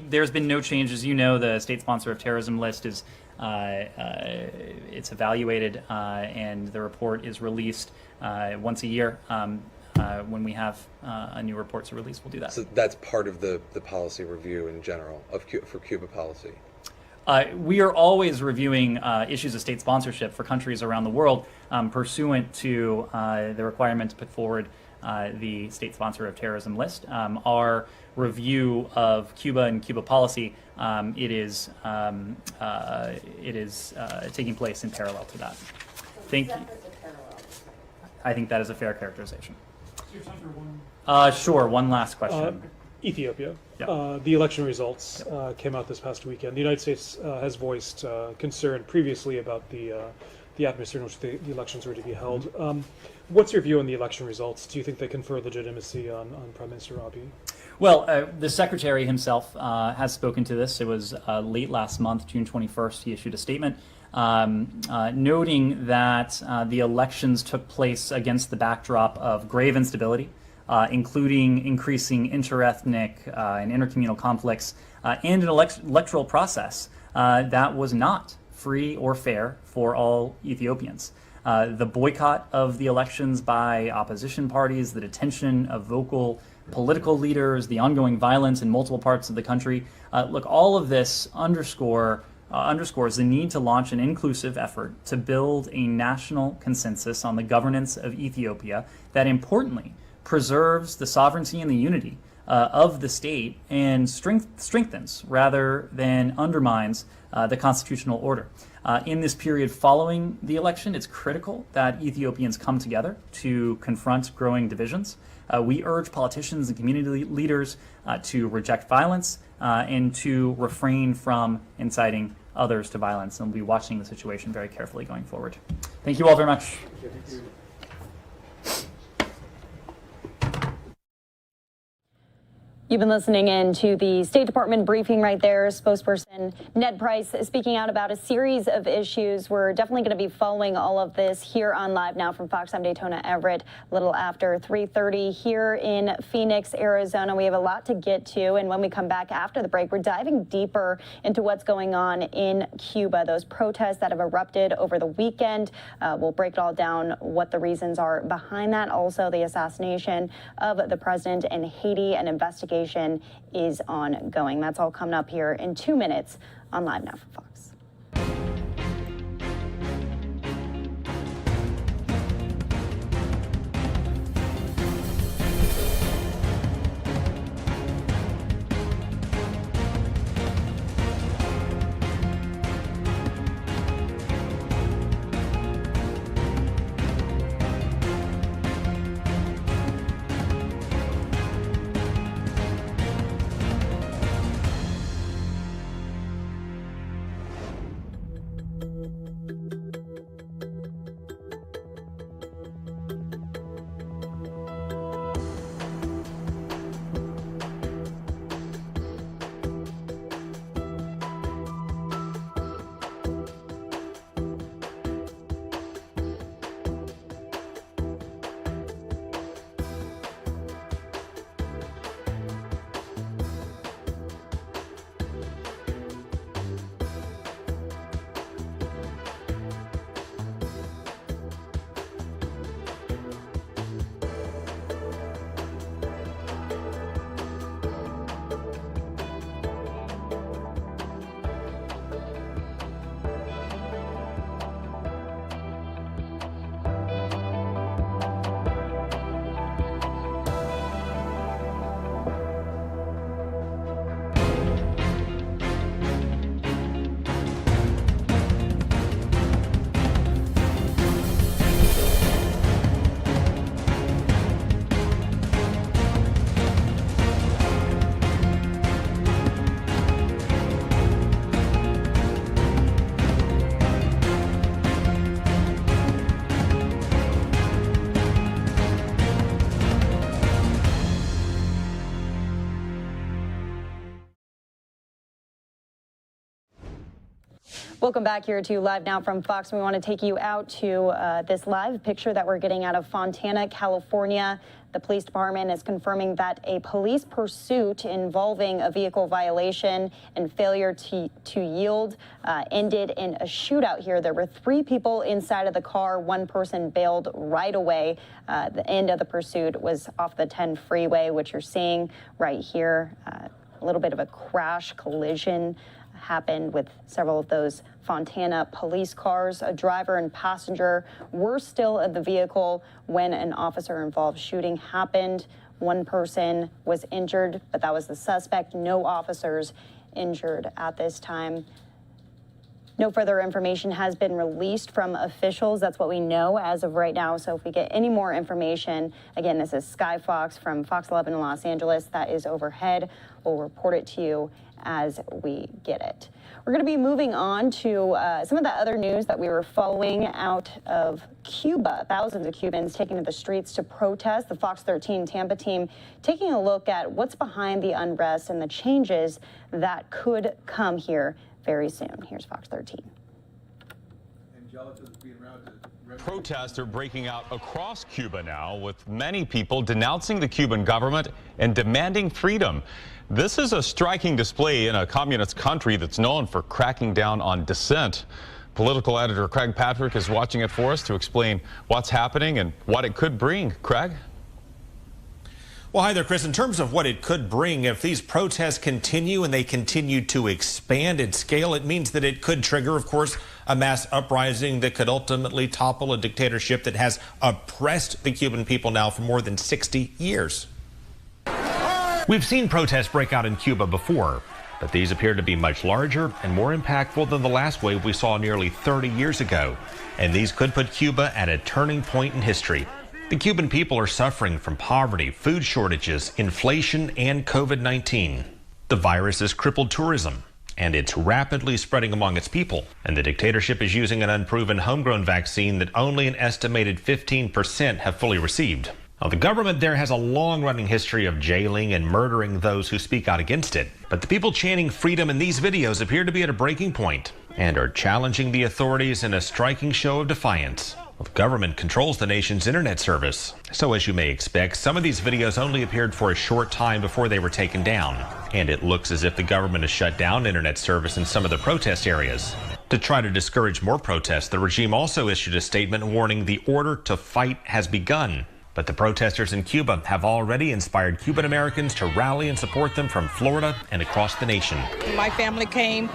There's been no change. As you know, the state sponsor of terrorism list is it's evaluated, and the report is released once a year. When we have a new report to release, we'll do that. So that's part of the policy review in general for Cuba policy. We are always reviewing issues of state sponsorship for countries around the world pursuant to the requirement to put forward the state sponsor of terrorism list. Our review of Cuba and Cuba policy, it is taking place in parallel to that. Thank you. I think that is a fair characterization. Sure, one last question. Ethiopia. Yeah. The election results came out this past weekend. The United States has voiced concern previously about the atmosphere in which the elections were to be held. What's your view on the election results? Do you think they confer legitimacy on Prime Minister Abiy? Well, the Secretary himself has spoken to this. It was late last month, June 21st, he issued a statement noting that the elections took place against the backdrop of grave instability, including increasing interethnic and intercommunal conflicts, and an electoral process that was not free or fair for all Ethiopians. The boycott of the elections by opposition parties, the detention of vocal political leaders, the ongoing violence in multiple parts of the country. Look, all of this underscores the need to launch an inclusive effort to build a national consensus on the governance of Ethiopia that importantly preserves the sovereignty and the unity of the state and strengthens rather than undermines the constitutional order. In this period following the election, it's critical that Ethiopians come together to confront growing divisions. We urge politicians and community leaders to reject violence and to refrain from inciting others to violence. And we'll be watching the situation very carefully going forward. Thank you all very much. You've been listening in to the State Department briefing right there. Spokesperson Ned Price speaking out about a series of issues. We're definitely going to be following all of this here on Live Now from Fox. I'm Daytona Everett. A little after 3:30 here in Phoenix, Arizona. We have a lot to get to, and when we come back after the break, we're diving deeper into what's going on in Cuba, those protests that have erupted over the weekend. We'll break it all down, what the reasons are behind that. Also, the assassination of the president in Haiti, an investigation is ongoing. That's all coming up here in 2 minutes on Live Now from Fox. Welcome back here to Live Now from Fox. We want to take you out to this live picture that we're getting out of Fontana, California. The police department is confirming that a police pursuit involving a vehicle violation and failure to yield ended in a shootout here. There were 3 people inside of the car. 1 person bailed right away. The end of the pursuit was off the 10 freeway, which you're seeing right here. A little bit of a crash collision happened with several of those Fontana police cars. A driver and passenger were still at the vehicle when an officer-involved shooting happened. One person was injured, but that was the suspect. No officers injured at this time. No further information has been released from officials. That's what we know as of right now. So if we get any more information, again, this is Sky Fox from Fox 11 in Los Angeles. That is overhead. We'll report it to you as we get it. We're going to be moving on to some of the other news that we were following out of Cuba. Thousands of Cubans taking to the streets to protest. The Fox 13 Tampa team taking a look at what's behind the unrest and the changes that could come here very soon. Here's Fox 13. Protests are breaking out across Cuba now, with many people denouncing the Cuban government and demanding freedom. This is a striking display in a communist country that's known for cracking down on dissent. Political editor Craig Patrick is watching it for us to explain what's happening and what it could bring. Craig? Well, hi there, Chris. In terms of what it could bring, if these protests continue and they continue to expand in scale, it means that it could trigger, of course, a mass uprising that could ultimately topple a dictatorship that has oppressed the Cuban people now for more than 60 years. We've seen protests break out in Cuba before, but these appear to be much larger and more impactful than the last wave we saw nearly 30 years ago. And these could put Cuba at a turning point in history. The Cuban people are suffering from poverty, food shortages, inflation, and COVID-19. The virus has crippled tourism, and it's rapidly spreading among its people. And the dictatorship is using an unproven homegrown vaccine that only an estimated 15% have fully received. Now, the government there has a long-running history of jailing and murdering those who speak out against it. But the people chanting freedom in these videos appear to be at a breaking point and are challenging the authorities in a striking show of defiance. Well, the government controls the nation's internet service. So as you may expect, some of these videos only appeared for a short time before they were taken down. And it looks as if the government has shut down internet service in some of the protest areas. To try to discourage more protests, the regime also issued a statement warning the order to fight has begun. But the protesters in Cuba have already inspired Cuban Americans to rally and support them from Florida and across the nation. My family came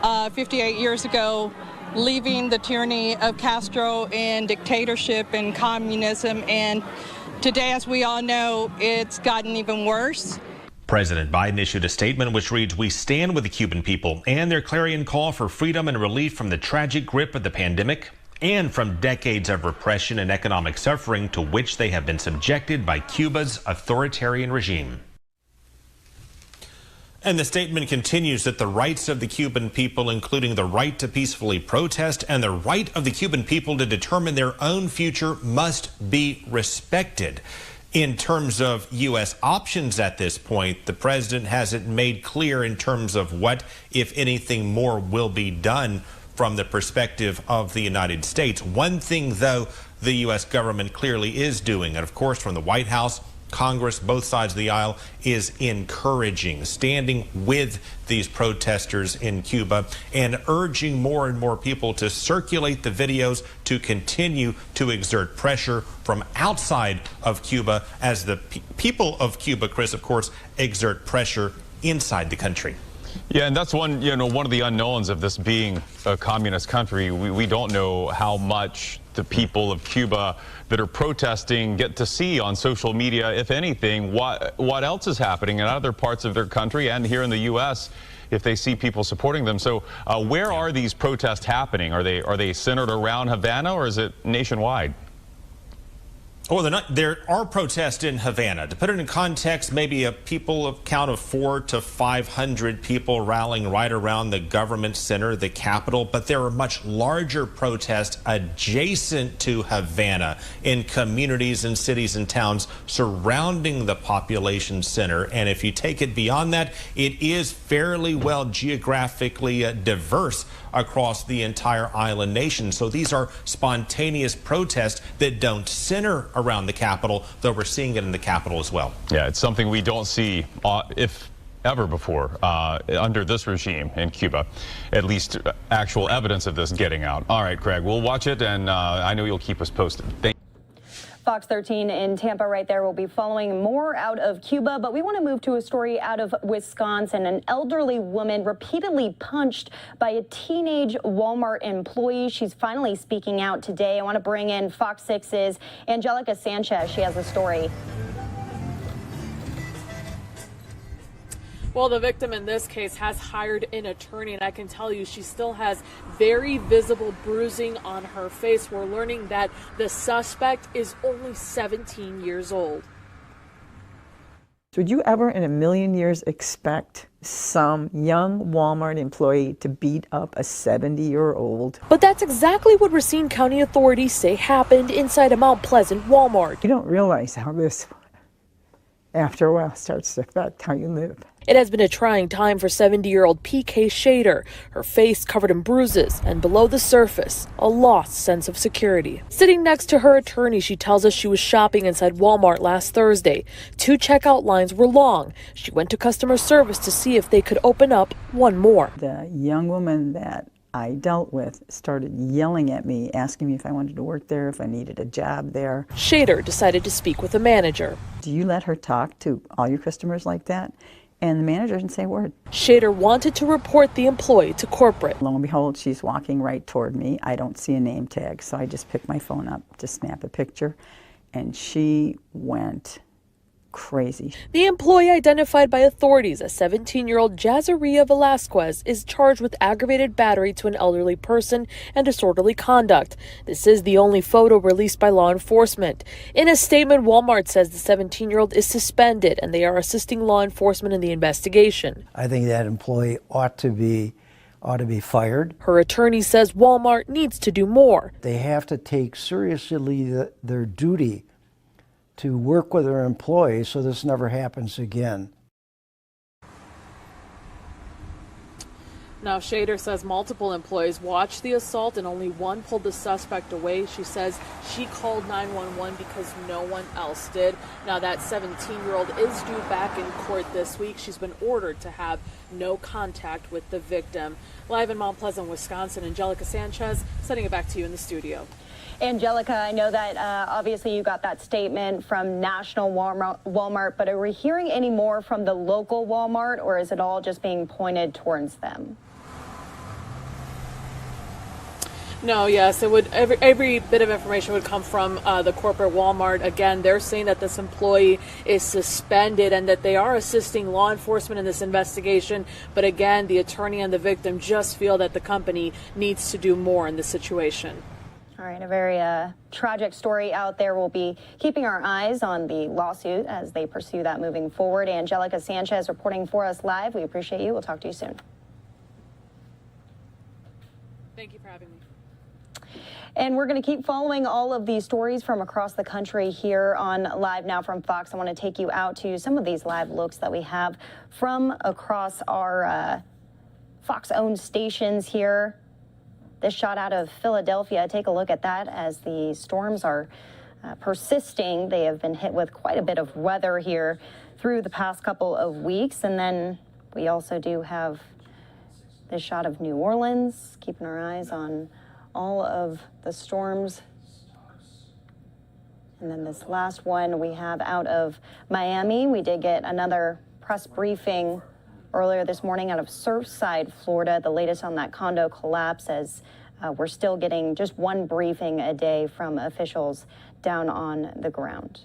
58 years ago, leaving the tyranny of Castro and dictatorship and communism. And today, as we all know, it's gotten even worse. President Biden issued a statement which reads, "We stand with the Cuban people and their clarion call for freedom and relief from the tragic grip of the pandemic and from decades of repression and economic suffering to which they have been subjected by Cuba's authoritarian regime." And the statement continues that the rights of the Cuban people, including the right to peacefully protest and the right of the Cuban people to determine their own future, must be respected. In terms of U.S. options at this point, the president hasn't made clear in terms of what, if anything, more will be done from the perspective of the United States. One thing, though, the U.S. government clearly is doing, and of course from the White House, Congress, both sides of the aisle, is encouraging, standing with these protesters in Cuba and urging more and more people to circulate the videos, to continue to exert pressure from outside of Cuba as the people of Cuba, Chris, of course, exert pressure inside the country. Yeah, and that's one of the unknowns of this being a communist country. We don't know how much the people of Cuba that are protesting get to see on social media, if anything, what else is happening in other parts of their country and here in the U.S. if they see people supporting them. So where are these protests happening? Are they centered around Havana, or is it nationwide? Well, there are protests in Havana. To put it in context, maybe a count of 400 to 500 people rallying right around the government center, the capital. But there are much larger protests adjacent to Havana in communities and cities and towns surrounding the population center. And if you take it beyond that, it is fairly well geographically diverse across the entire island nation. So these are spontaneous protests that don't center around the capital, though we're seeing it in the capital as well. Yeah, it's something we don't see, if ever before, under this regime in Cuba. At least actual evidence of this getting out. All right, Craig, we'll watch it, and I know you'll keep us posted. Thank you. Fox 13 in Tampa right there. We'll be following more out of Cuba, but we want to move to a story out of Wisconsin. An elderly woman repeatedly punched by a teenage Walmart employee. She's finally speaking out today. I want to bring in Fox 6's Angelica Sanchez. She has a story. Well, the victim in this case has hired an attorney, and I can tell you she still has very visible bruising on her face. We're learning that the suspect is only 17 years old. Would you ever in a million years expect some young Walmart employee to beat up a 70-year-old? But that's exactly what Racine County authorities say happened inside a Mount Pleasant Walmart. You don't realize how this, after a while, starts to affect how you live. It has been a trying time for 70-year-old PK Shader, her face covered in bruises, and below the surface, a lost sense of security. Sitting next to her attorney, she tells us she was shopping inside Walmart last Thursday. 2 checkout lines were long. She went to customer service to see if they could open up one more. The young woman that I dealt with started yelling at me, asking me if I wanted to work there, if I needed a job there. Shader decided to speak with the manager. Do you let her talk to all your customers like that? And the manager didn't say a word. Shader wanted to report the employee to corporate. Lo and behold, she's walking right toward me. I don't see a name tag, so I just pick my phone up to snap a picture, and she went crazy. The employee, identified by authorities as 17-year-old Jazaria Velasquez, is charged with aggravated battery to an elderly person and disorderly conduct. This is the only photo released by law enforcement. In a statement, Walmart says the 17-year-old is suspended and they are assisting law enforcement in the investigation. I think that employee ought to be fired. Her attorney says Walmart needs to do more. They have to take seriously their duty to work with their employees so this never happens again. Now, Shader says multiple employees watched the assault and only one pulled the suspect away. She says she called 911 because no one else did. Now, that 17-year-old is due back in court this week. She's been ordered to have no contact with the victim. Live in Mount Pleasant, Wisconsin, Angelica Sanchez, sending it back to you in the studio. Angelica, I know that obviously you got that statement from National Walmart, but are we hearing any more from the local Walmart, or is it all just being pointed towards them? No, yes, it would. Every bit of information would come from the corporate Walmart. Again, they're saying that this employee is suspended and that they are assisting law enforcement in this investigation. But again, the attorney and the victim just feel that the company needs to do more in this situation. All right, a very tragic story out there. We'll be keeping our eyes on the lawsuit as they pursue that moving forward. Angelica Sanchez reporting for us live. We appreciate you. We'll talk to you soon. Thank you for having me. And we're going to keep following all of these stories from across the country here on Live Now from Fox. I want to take you out to some of these live looks that we have from across our Fox-owned stations here. This shot out of Philadelphia. Take a look at that as the storms are persisting. They have been hit with quite a bit of weather here through the past couple of weeks. And then we also do have this shot of New Orleans, keeping our eyes on all of the storms. And then this last one we have out of Miami. We did get another press briefing earlier this morning out of Surfside, Florida, the latest on that condo collapse, as we're still getting just one briefing a day from officials down on the ground.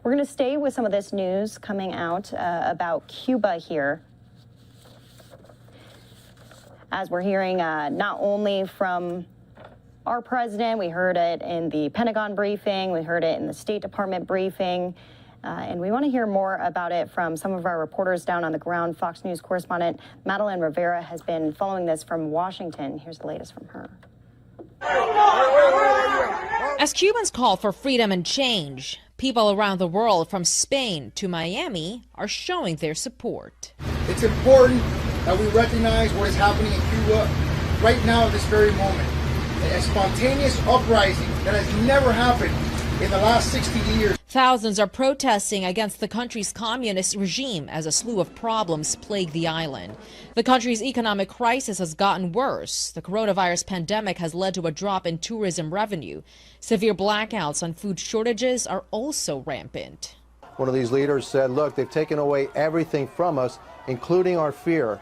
We're going to stay with some of this news coming out about Cuba here, as we're hearing not only from our president, we heard it in the Pentagon briefing, we heard it in the State Department briefing, and we want to hear more about it from some of our reporters down on the ground. Fox News correspondent Madeline Rivera has been following this from Washington. Here's the latest from her. As Cubans call for freedom and change, people around the world from Spain to Miami are showing their support. It's important that we recognize what is happening in Cuba right now at this very moment. A spontaneous uprising that has never happened in the last 60 years. Thousands are protesting against the country's communist regime as a slew of problems plague the island. The country's economic crisis has gotten worse. The coronavirus pandemic has led to a drop in tourism revenue. Severe blackouts and food shortages are also rampant. One of these leaders said, look, they've taken away everything from us, including our fear.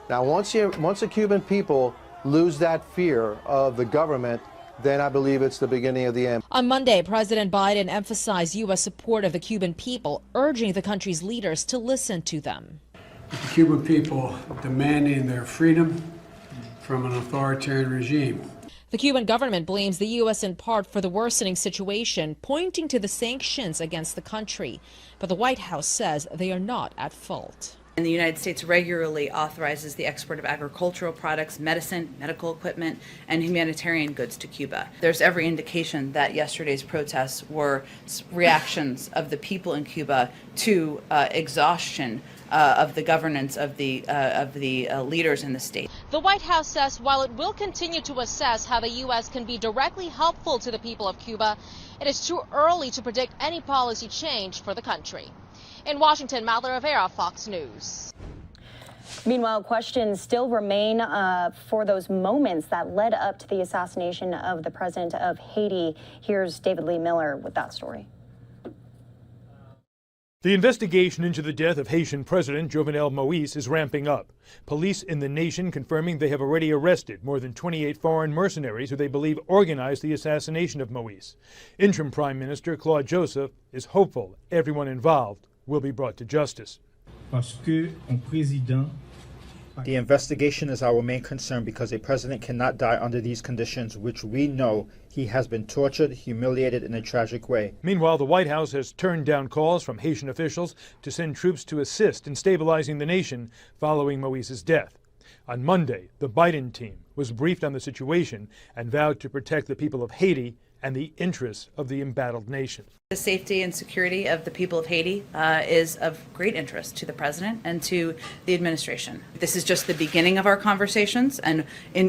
Now, once the Cuban people lose that fear of the government, then I believe it's the beginning of the end. On Monday, President Biden emphasized U.S. support of the Cuban people, urging the country's leaders to listen to them. The Cuban people demanding their freedom from an authoritarian regime. The Cuban government blames the U.S. in part for the worsening situation, pointing to the sanctions against the country. But the White House says they are not at fault. And the United States regularly authorizes the export of agricultural products, medicine, medical equipment, and humanitarian goods to Cuba. There's every indication that yesterday's protests were reactions of the people in Cuba to exhaustion of the governance of the leaders in the state. The White House says while it will continue to assess how the U.S. can be directly helpful to the people of Cuba, it is too early to predict any policy change for the country. In Washington, Mallory Rivera, Fox News. Meanwhile, questions still remain for those moments that led up to the assassination of the president of Haiti. Here's David Lee Miller with that story. The investigation into the death of Haitian President Jovenel Moïse is ramping up. Police in the nation confirming they have already arrested more than 28 foreign mercenaries who they believe organized the assassination of Moïse. Interim Prime Minister Claude Joseph is hopeful everyone involved will be brought to justice. The investigation is our main concern because a president cannot die under these conditions, which we know he has been tortured, humiliated in a tragic way. Meanwhile, the White House has turned down calls from Haitian officials to send troops to assist in stabilizing the nation following Moïse's death. On Monday, the Biden team was briefed on the situation and vowed to protect the people of Haiti and the interests of the embattled nation. The safety and security of the people of Haiti is of great interest to the president and to the administration. This is just the beginning of our conversations, and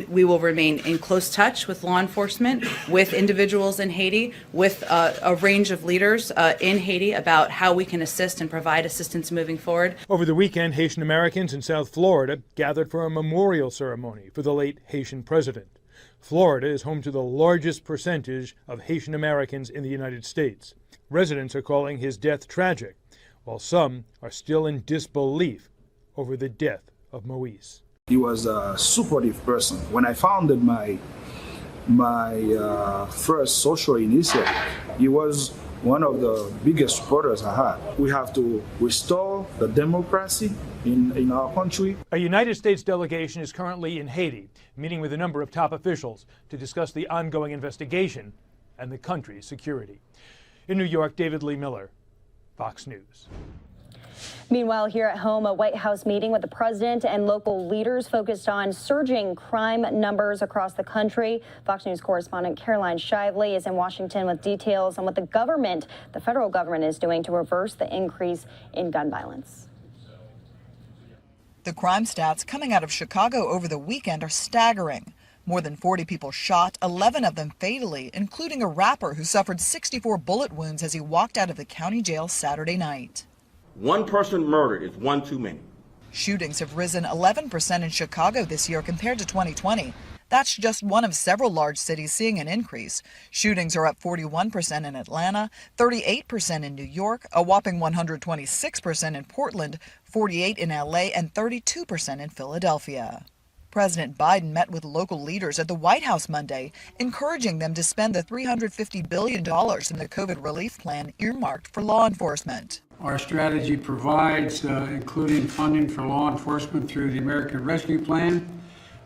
we will remain in close touch with law enforcement, with individuals in Haiti, with a range of leaders in Haiti about how we can assist and provide assistance moving forward. Over the weekend, Haitian Americans in South Florida gathered for a memorial ceremony for the late Haitian president. Florida is home to the largest percentage of Haitian Americans in the United States. Residents are calling his death tragic, while some are still in disbelief over the death of Moïse. He was a supportive person. When I founded my first social initiative, he was one of the biggest supporters I had. We have to restore the democracy in our country. A United States delegation is currently in Haiti, meeting with a number of top officials to discuss the ongoing investigation and the country's security. In New York, David Lee Miller, Fox News. Meanwhile, here at home, a White House meeting with the president and local leaders focused on surging crime numbers across the country. Fox News correspondent Caroline Shively is in Washington with details on what the federal government is doing to reverse the increase in gun violence. The crime stats coming out of Chicago over the weekend are staggering. More than 40 people shot, 11 of them fatally, including a rapper who suffered 64 bullet wounds as he walked out of the county jail Saturday night. One person murdered is one too many. Shootings have risen 11% in Chicago this year compared to 2020. That's just one of several large cities seeing an increase. Shootings are up 41% in Atlanta, 38% in New York, a whopping 126% in Portland, 48% in LA, and 32% in Philadelphia. President Biden met with local leaders at the White House Monday, encouraging them to spend the $350 billion in the COVID relief plan earmarked for law enforcement. Our strategy provides, including funding for law enforcement through the American Rescue Plan,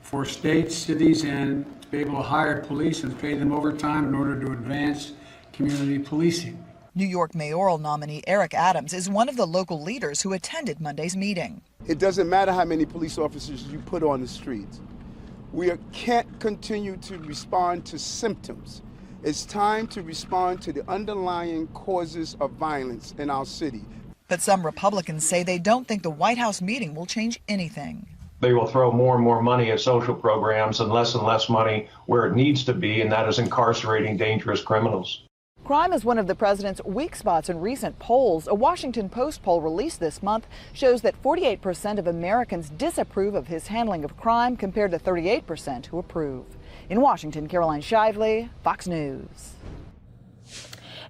for states, cities, and to be able to hire police and pay them overtime in order to advance community policing. New York mayoral nominee Eric Adams is one of the local leaders who attended Monday's meeting. It doesn't matter how many police officers you put on the streets. We can't continue to respond to symptoms. It's time to respond to the underlying causes of violence in our city. But some Republicans say they don't think the White House meeting will change anything. They will throw more and more money at social programs and less money where it needs to be, and that is incarcerating dangerous criminals. Crime is one of the president's weak spots in recent polls. A Washington Post poll released this month shows that 48% of Americans disapprove of his handling of crime compared to 38% who approve. In Washington, Caroline Shively, Fox News.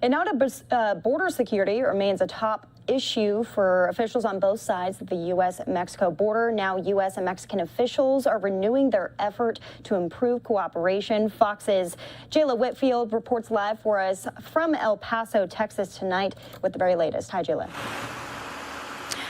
And now to border security remains a top issue for officials on both sides of the U.S.-Mexico border. Now, U.S. and Mexican officials are renewing their effort to improve cooperation. Fox's Jayla Whitfield reports live for us from El Paso, Texas tonight with the very latest. Hi, Jayla.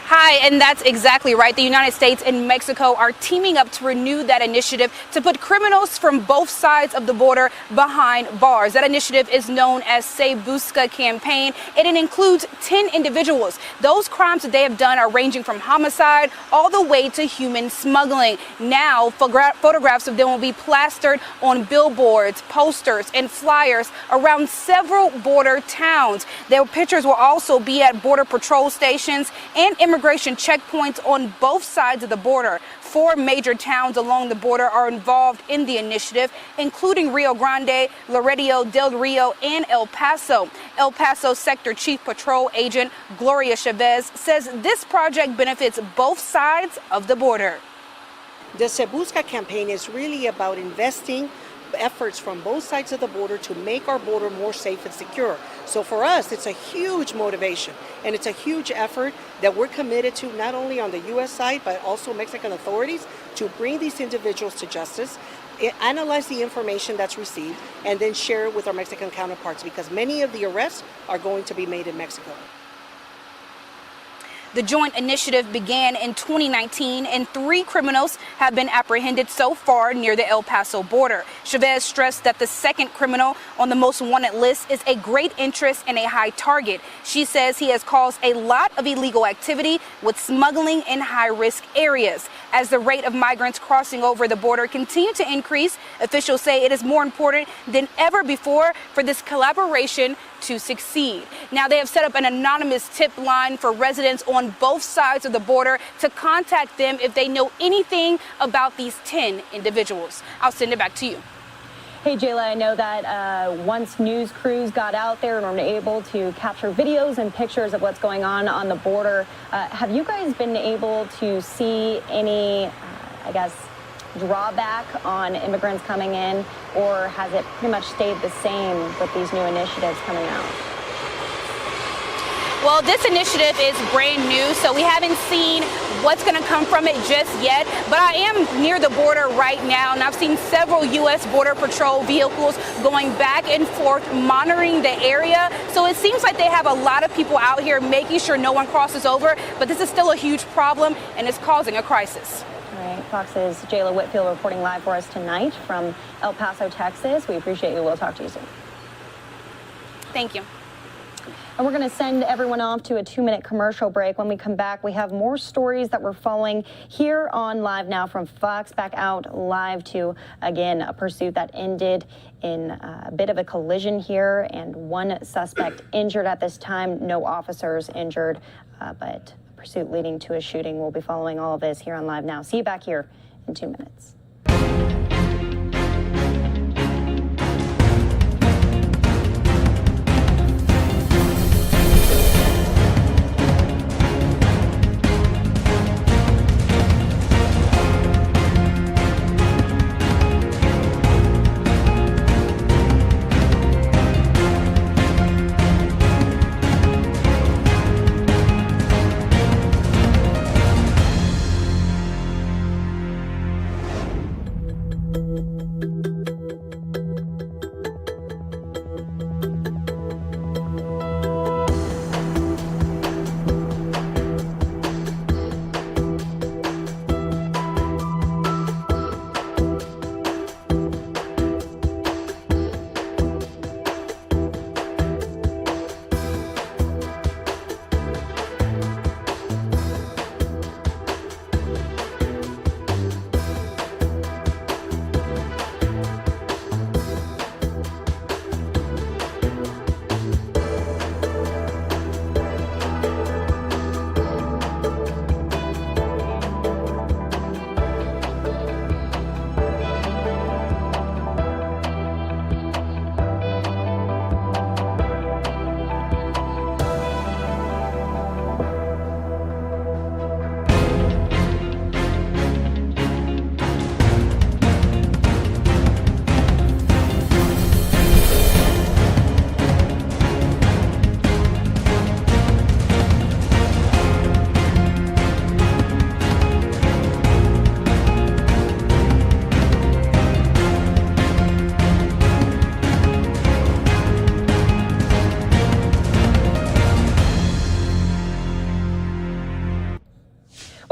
Hi, and that's exactly right. The United States and Mexico are teaming up to renew that initiative to put criminals from both sides of the border behind bars. That initiative is known as Se Busca campaign, and it includes 10 individuals. Those crimes that they have done are ranging from homicide all the way to human smuggling. Now, photographs of them will be plastered on billboards, posters, and flyers around several border towns. Their pictures will also be at border patrol stations and immigration checkpoints on both sides of the border. 4 major towns along the border are involved in the initiative, including Rio Grande, Laredo, Del Rio, and El Paso. El Paso Sector Chief Patrol Agent Gloria Chavez says this project benefits both sides of the border. The Se Busca campaign is really about investing efforts from both sides of the border to make our border more safe and secure. So for us, it's a huge motivation, and it's a huge effort that we're committed to, not only on the U.S. side, but also Mexican authorities, to bring these individuals to justice, analyze the information that's received, and then share it with our Mexican counterparts, because many of the arrests are going to be made in Mexico. The joint initiative began in 2019, and 3 criminals have been apprehended so far near the El Paso border. Chavez stressed that the second criminal on the most wanted list is a great interest and a high target. She says he has caused a lot of illegal activity with smuggling in high-risk areas. As the rate of migrants crossing over the border continue to increase, officials say it is more important than ever before for this collaboration to succeed. Now, they have set up an anonymous tip line for residents on both sides of the border to contact them if they know anything about these 10 individuals. I'll send it back to you. Hey, Jayla, I know that once news crews got out there and were able to capture videos and pictures of what's going on the border, have you guys been able to see any, drawback on immigrants coming in, or has it pretty much stayed the same with these new initiatives coming out? Well, this initiative is brand new, so we haven't seen what's going to come from it just yet. But I am near the border right now, and I've seen several U.S. Border Patrol vehicles going back and forth, monitoring the area. So it seems like they have a lot of people out here making sure no one crosses over. But this is still a huge problem, and it's causing a crisis. All right, Fox's Jayla Whitfield reporting live for us tonight from El Paso, Texas. We appreciate you. We'll talk to you soon. Thank you. And we're going to send everyone off to a 2-minute commercial break. When we come back, we have more stories that we're following here on Live Now from Fox. Back out live to, again, a pursuit that ended in a bit of a collision here, and 1 suspect injured at this time. No officers injured, but a pursuit leading to a shooting. We'll be following all of this here on Live Now. See you back here in 2 minutes.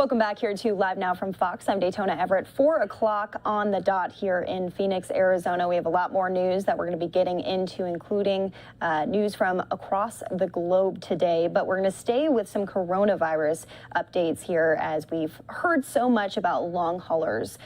Welcome back here to Live Now from Fox. I'm Daytona Everett. 4 o'clock on the dot here in Phoenix, Arizona. We have a lot more news that we're going to be getting into, including news from across the globe today. But we're going to stay with some coronavirus updates here, as we've heard so much about long haulers,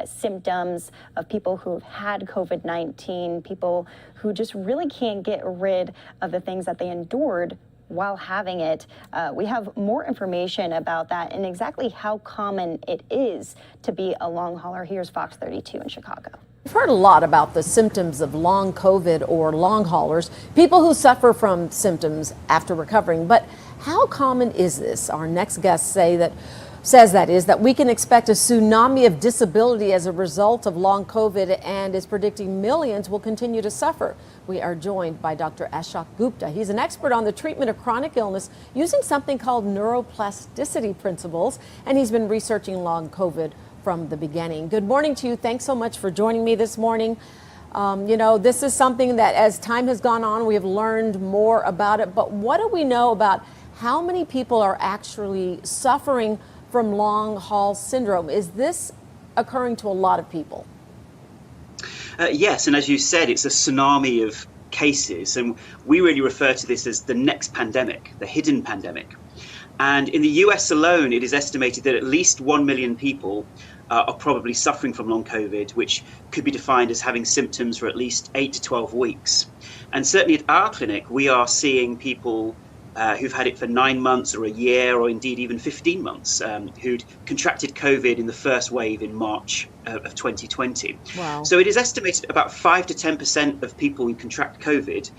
symptoms of people who've had COVID-19, people who just really can't get rid of the things that they endured while having it. We have more information about that and exactly how common it is to be a long hauler. Here's Fox 32 in Chicago. We've heard a lot about the symptoms of long COVID or long haulers, people who suffer from symptoms after recovering. But how common is this? Our next guest says that we can expect a tsunami of disability as a result of long COVID, and is predicting millions will continue to suffer. We are joined by Dr. Ashok Gupta. He's an expert on the treatment of chronic illness using something called neuroplasticity principles, and he's been researching long COVID from the beginning. Good morning to you. Thanks so much for joining me this morning. This is something that as time has gone on, we have learned more about it, but what do we know about how many people are actually suffering from long haul syndrome? Is this occurring to a lot of people? Yes, and as you said, it's a tsunami of cases, and we really refer to this as the next pandemic, the hidden pandemic. And in the US alone, it is estimated that at least 1 million people are probably suffering from long COVID, which could be defined as having symptoms for at least 8 to 12 weeks. And certainly at our clinic, we are seeing people who've had it for 9 months or a year, or indeed even 15 months, who'd contracted COVID in the first wave in March of 2020. Wow. So it is estimated about 5 to 10% of people who contract COVID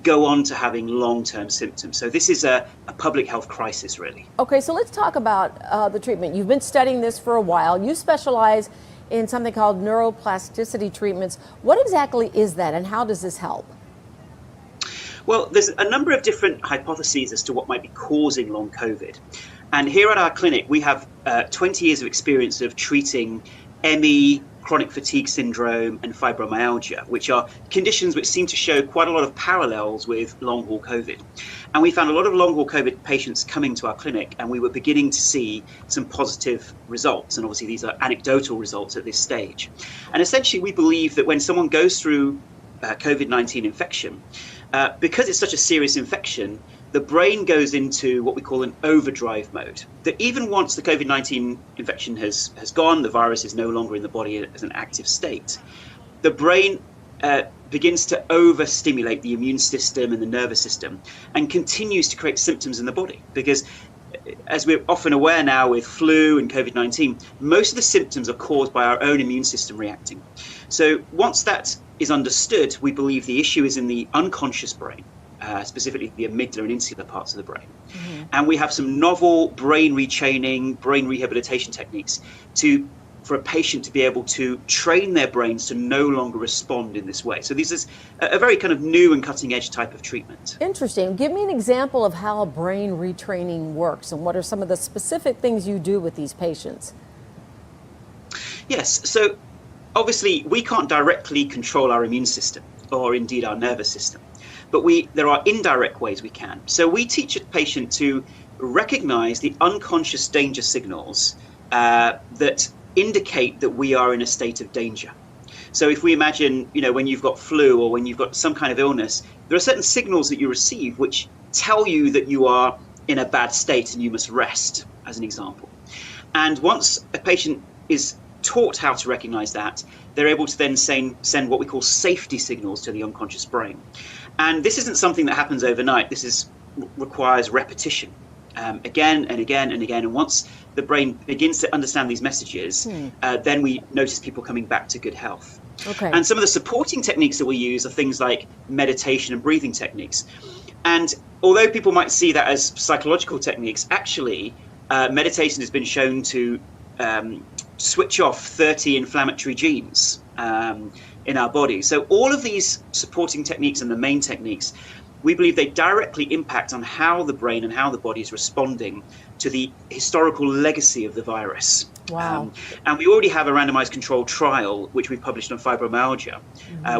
go on to having long-term symptoms. So this is a public health crisis, really. Okay, so let's talk about the treatment. You've been studying this for a while. You specialize in something called neuroplasticity treatments. What exactly is that, and how does this help? Well, there's a number of different hypotheses as to what might be causing long COVID. And here at our clinic, we have 20 years of experience of treating ME, chronic fatigue syndrome, and fibromyalgia, which are conditions which seem to show quite a lot of parallels with long-haul COVID. And we found a lot of long-haul COVID patients coming to our clinic, and we were beginning to see some positive results. And obviously, these are anecdotal results at this stage. And essentially, we believe that when someone goes through COVID-19 infection, because it's such a serious infection, the brain goes into what we call an overdrive mode. That even once the COVID-19 infection has gone, the virus is no longer in the body as an active state, the brain begins to overstimulate the immune system and the nervous system, and continues to create symptoms in the body. Because as we're often aware now with flu and COVID-19, most of the symptoms are caused by our own immune system reacting. So once that is understood, we believe the issue is in the unconscious brain, specifically the amygdala and insular parts of the brain. Mm-hmm. And we have some novel brain retraining, brain rehabilitation techniques for a patient to be able to train their brains to no longer respond in this way. So this is a very kind of new and cutting edge type of treatment. Interesting. Give me an example of how brain retraining works, and what are some of the specific things you do with these patients? Yes, so obviously we can't directly control our immune system or indeed our nervous system, but there are indirect ways we can. So we teach a patient to recognize the unconscious danger signals that indicate that we are in a state of danger. So if we imagine, when you've got flu or when you've got some kind of illness, there are certain signals that you receive which tell you that you are in a bad state and you must rest, as an example. And once a patient is taught how to recognize that, they're able to then send what we call safety signals to the unconscious brain. And this isn't something that happens overnight. This requires repetition. Again and again and again. And once the brain begins to understand these messages, then we notice people coming back to good health. Okay. And some of the supporting techniques that we use are things like meditation and breathing techniques. And although people might see that as psychological techniques, actually, meditation has been shown to switch off 30 inflammatory genes in our body. So all of these supporting techniques and the main techniques we believe they directly impact on how the brain and how the body is responding to the historical legacy of the virus. Wow. And we already have a randomized controlled trial, which we published on fibromyalgia,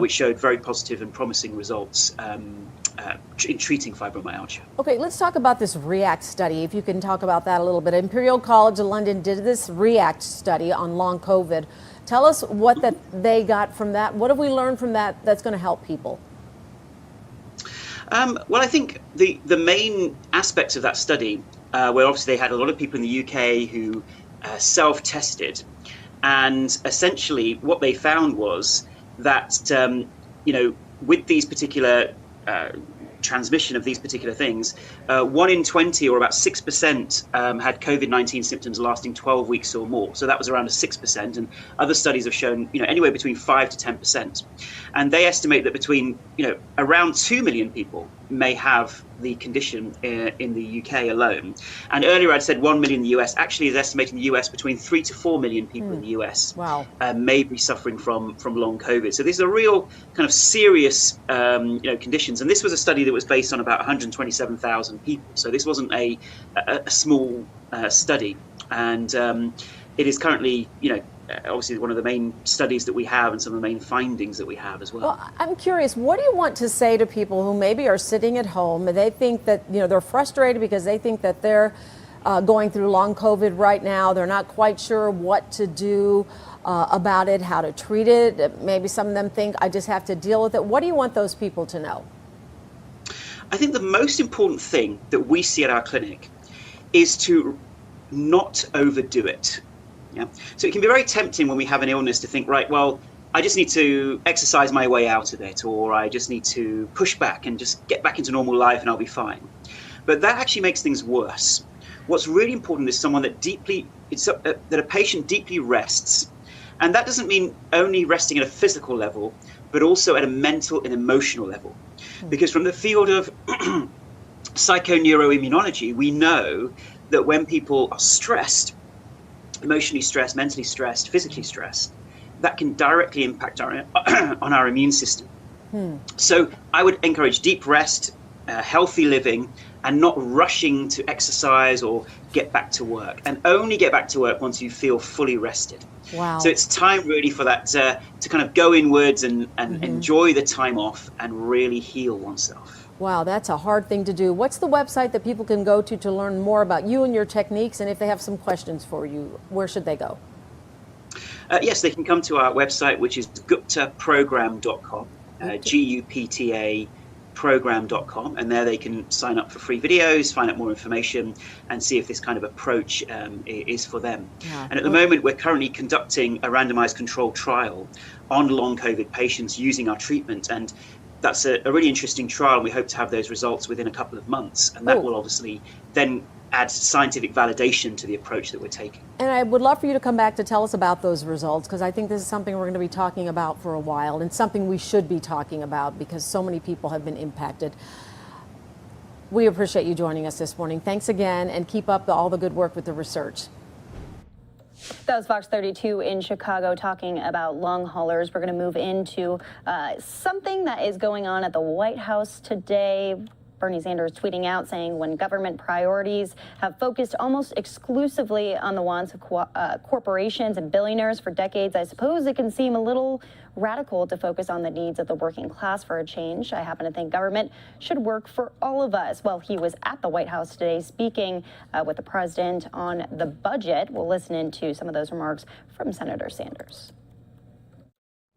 which showed very positive and promising results in treating fibromyalgia. Okay, let's talk about this REACT study. If you can talk about that a little bit. Imperial College of London did this REACT study on long COVID. Tell us what that they got from that. What have we learned from that that's going to help people? Well, I think the main aspects of that study, where obviously they had a lot of people in the UK who self-tested, and essentially what they found was that, with these particular transmission of these particular things, 1 in 20, or about 6%, had COVID-19 symptoms lasting 12 weeks or more. So that was around a 6%, and other studies have shown, anywhere between 5 to 10%. And they estimate that between, around 2 million people may have the condition in the UK alone. And earlier I'd said 1 million in the US. Actually, is estimating the US between 3 to 4 million people in the US may be suffering from long COVID. So these are real kind of serious conditions. And this was a study that was based on about 127,000 people. So this wasn't a small study. And it is currently, obviously one of the main studies that we have and some of the main findings that we have as well. Well, I'm curious, what do you want to say to people who maybe are sitting at home and they think that, they're frustrated because they think that they're going through long COVID right now. They're not quite sure what to do about it, how to treat it. Maybe some of them think I just have to deal with it. What do you want those people to know? I think the most important thing that we see at our clinic is to not overdo it. Yeah. So it can be very tempting when we have an illness to think, right, well, I just need to exercise my way out of it, or I just need to push back and just get back into normal life and I'll be fine. But that actually makes things worse. What's really important is someone that that a patient deeply rests. And that doesn't mean only resting at a physical level, but also at a mental and emotional level. Because from the field of psychoneuroimmunology, we know that when people are stressed, emotionally stressed, mentally stressed, physically stressed, that can directly impact on our immune system. So I would encourage deep rest, healthy living, and not rushing to exercise or get back to work. And only get back to work once you feel fully rested. Wow. So it's time really for that to kind of go inwards and enjoy the time off and really heal oneself. Wow, that's a hard thing to do. What's the website that people can go to learn more about you and your techniques? And if they have some questions for you, where should they go? Yes, they can come to our website, which is guptaprogram.com, GUPTA program.com, and there they can sign up for free videos, find out more information, and see if this kind of approach is for them. Yeah. And at the moment, we're currently conducting a randomized controlled trial on long COVID patients using our treatment, and that's a really interesting trial, and we hope to have those results within a couple of months, and that will obviously then add scientific validation to the approach that we're taking. And I would love for you to come back to tell us about those results, because I think this is something we're going to be talking about for a while, and something we should be talking about because so many people have been impacted. We appreciate you joining us this morning. Thanks again, and keep up all the good work with the research. That was Fox 32 in Chicago talking about long haulers. We're going to move into something that is going on at the White House today. Bernie Sanders tweeting out saying when government priorities have focused almost exclusively on the wants of corporations and billionaires for decades, I suppose it can seem a little radical to focus on the needs of the working class for a change. I happen to think government should work for all of us. Well, he was at the White House today speaking with the president on the budget. We'll listen into some of those remarks from Senator Sanders.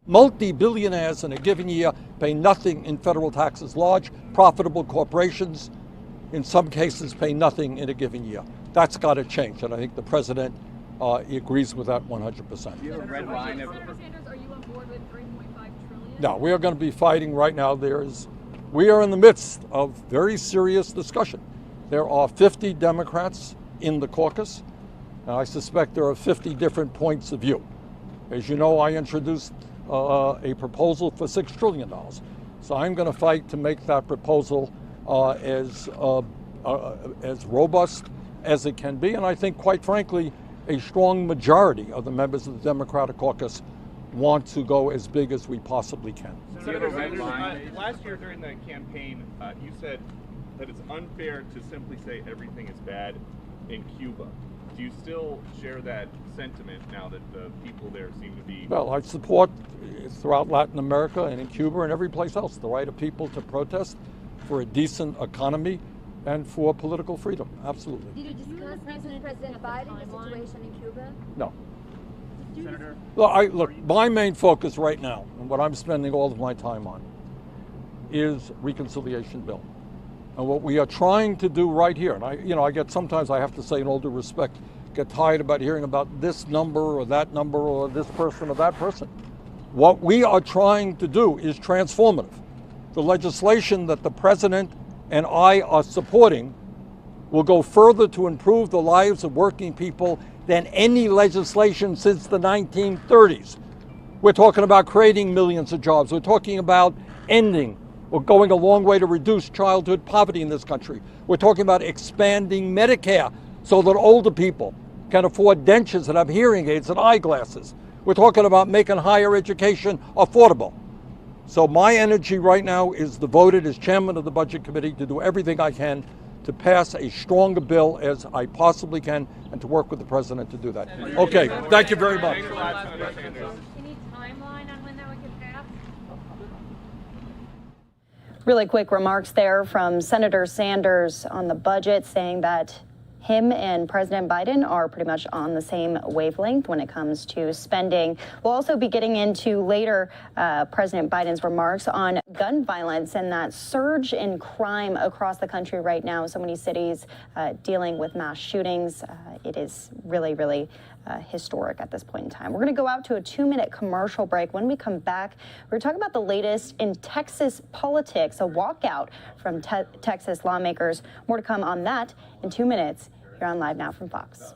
Multi-billionaires in a given year pay nothing in federal taxes. Large, profitable corporations, in some cases, pay nothing in a given year. That's got to change, and I think the president agrees with that 100%. Do you have a red line of... Senator Sanders, are you on board with $3.5 trillion? No, we are going to be fighting right now. We are in the midst of very serious discussion. There are 50 Democrats in the caucus, and I suspect there are 50 different points of view. As you know, I introduced a proposal for $6 trillion. So I'm going to fight to make that proposal as robust as it can be. And I think, quite frankly, a strong majority of the members of the Democratic caucus want to go as big as we possibly can. Senator Sanders, last year during the campaign, you said that it's unfair to simply say everything is bad in Cuba. Do you still share that sentiment now that the people there seem to be? Well, I support throughout Latin America and in Cuba and every place else the right of people to protest for a decent economy and for political freedom. Absolutely. Did you discuss President Biden's situation in Cuba? No. Senator? Look, my main focus right now, and what I'm spending all of my time on, is reconciliation bill. And what we are trying to do right here, and I get sometimes, I have to say in all due respect, get tired about hearing about this number or this person or that person. What we are trying to do is transformative. The legislation that the president and I are supporting will go further to improve the lives of working people than any legislation since the 1930s. We're talking about creating millions of jobs. We're talking about ending or going a long way to reduce childhood poverty in this country. We're talking about expanding Medicare so that older people can afford dentures and have hearing aids and eyeglasses. We're talking about making higher education affordable. So my energy right now is devoted as chairman of the Budget Committee to do everything I can to pass a stronger bill as I possibly can and to work with the president to do that. Okay, thank you very much. Any timeline on when that would get passed? Really quick remarks there from Senator Sanders on the budget, saying that him and President Biden are pretty much on the same wavelength when it comes to spending. We'll also be getting into later President Biden's remarks on gun violence and that surge in crime across the country right now. So many cities dealing with mass shootings. It is really, really historic at this point in time. We're going to go out to a 2-minute commercial break. When we come back, we're talking about the latest in Texas politics, a walkout from Texas lawmakers. More to come on that in 2 minutes. You're on Live Now from Fox.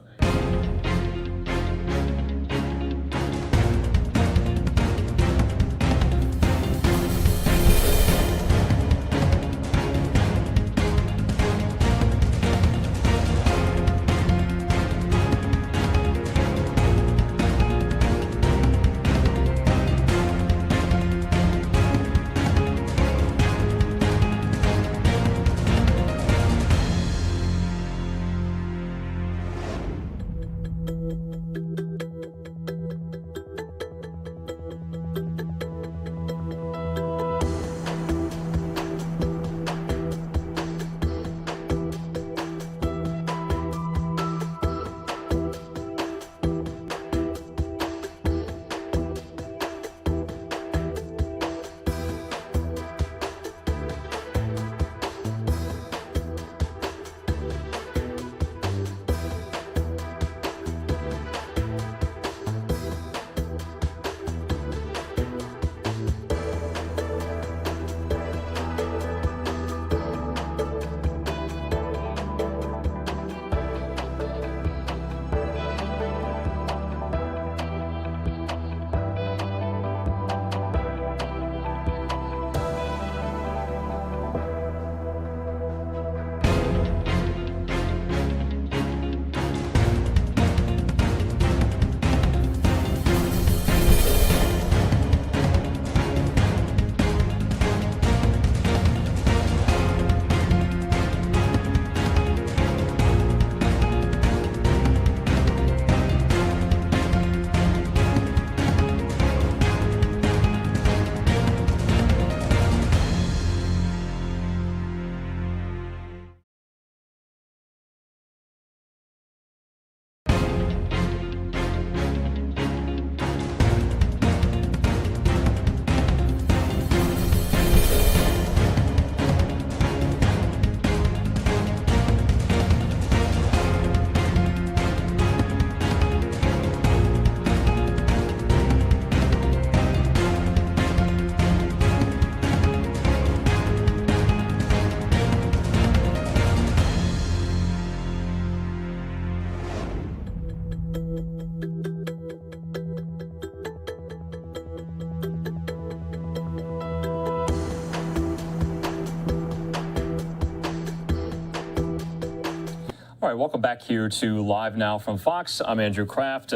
All right, welcome back here to Live Now from Fox. I'm Andrew Kraft.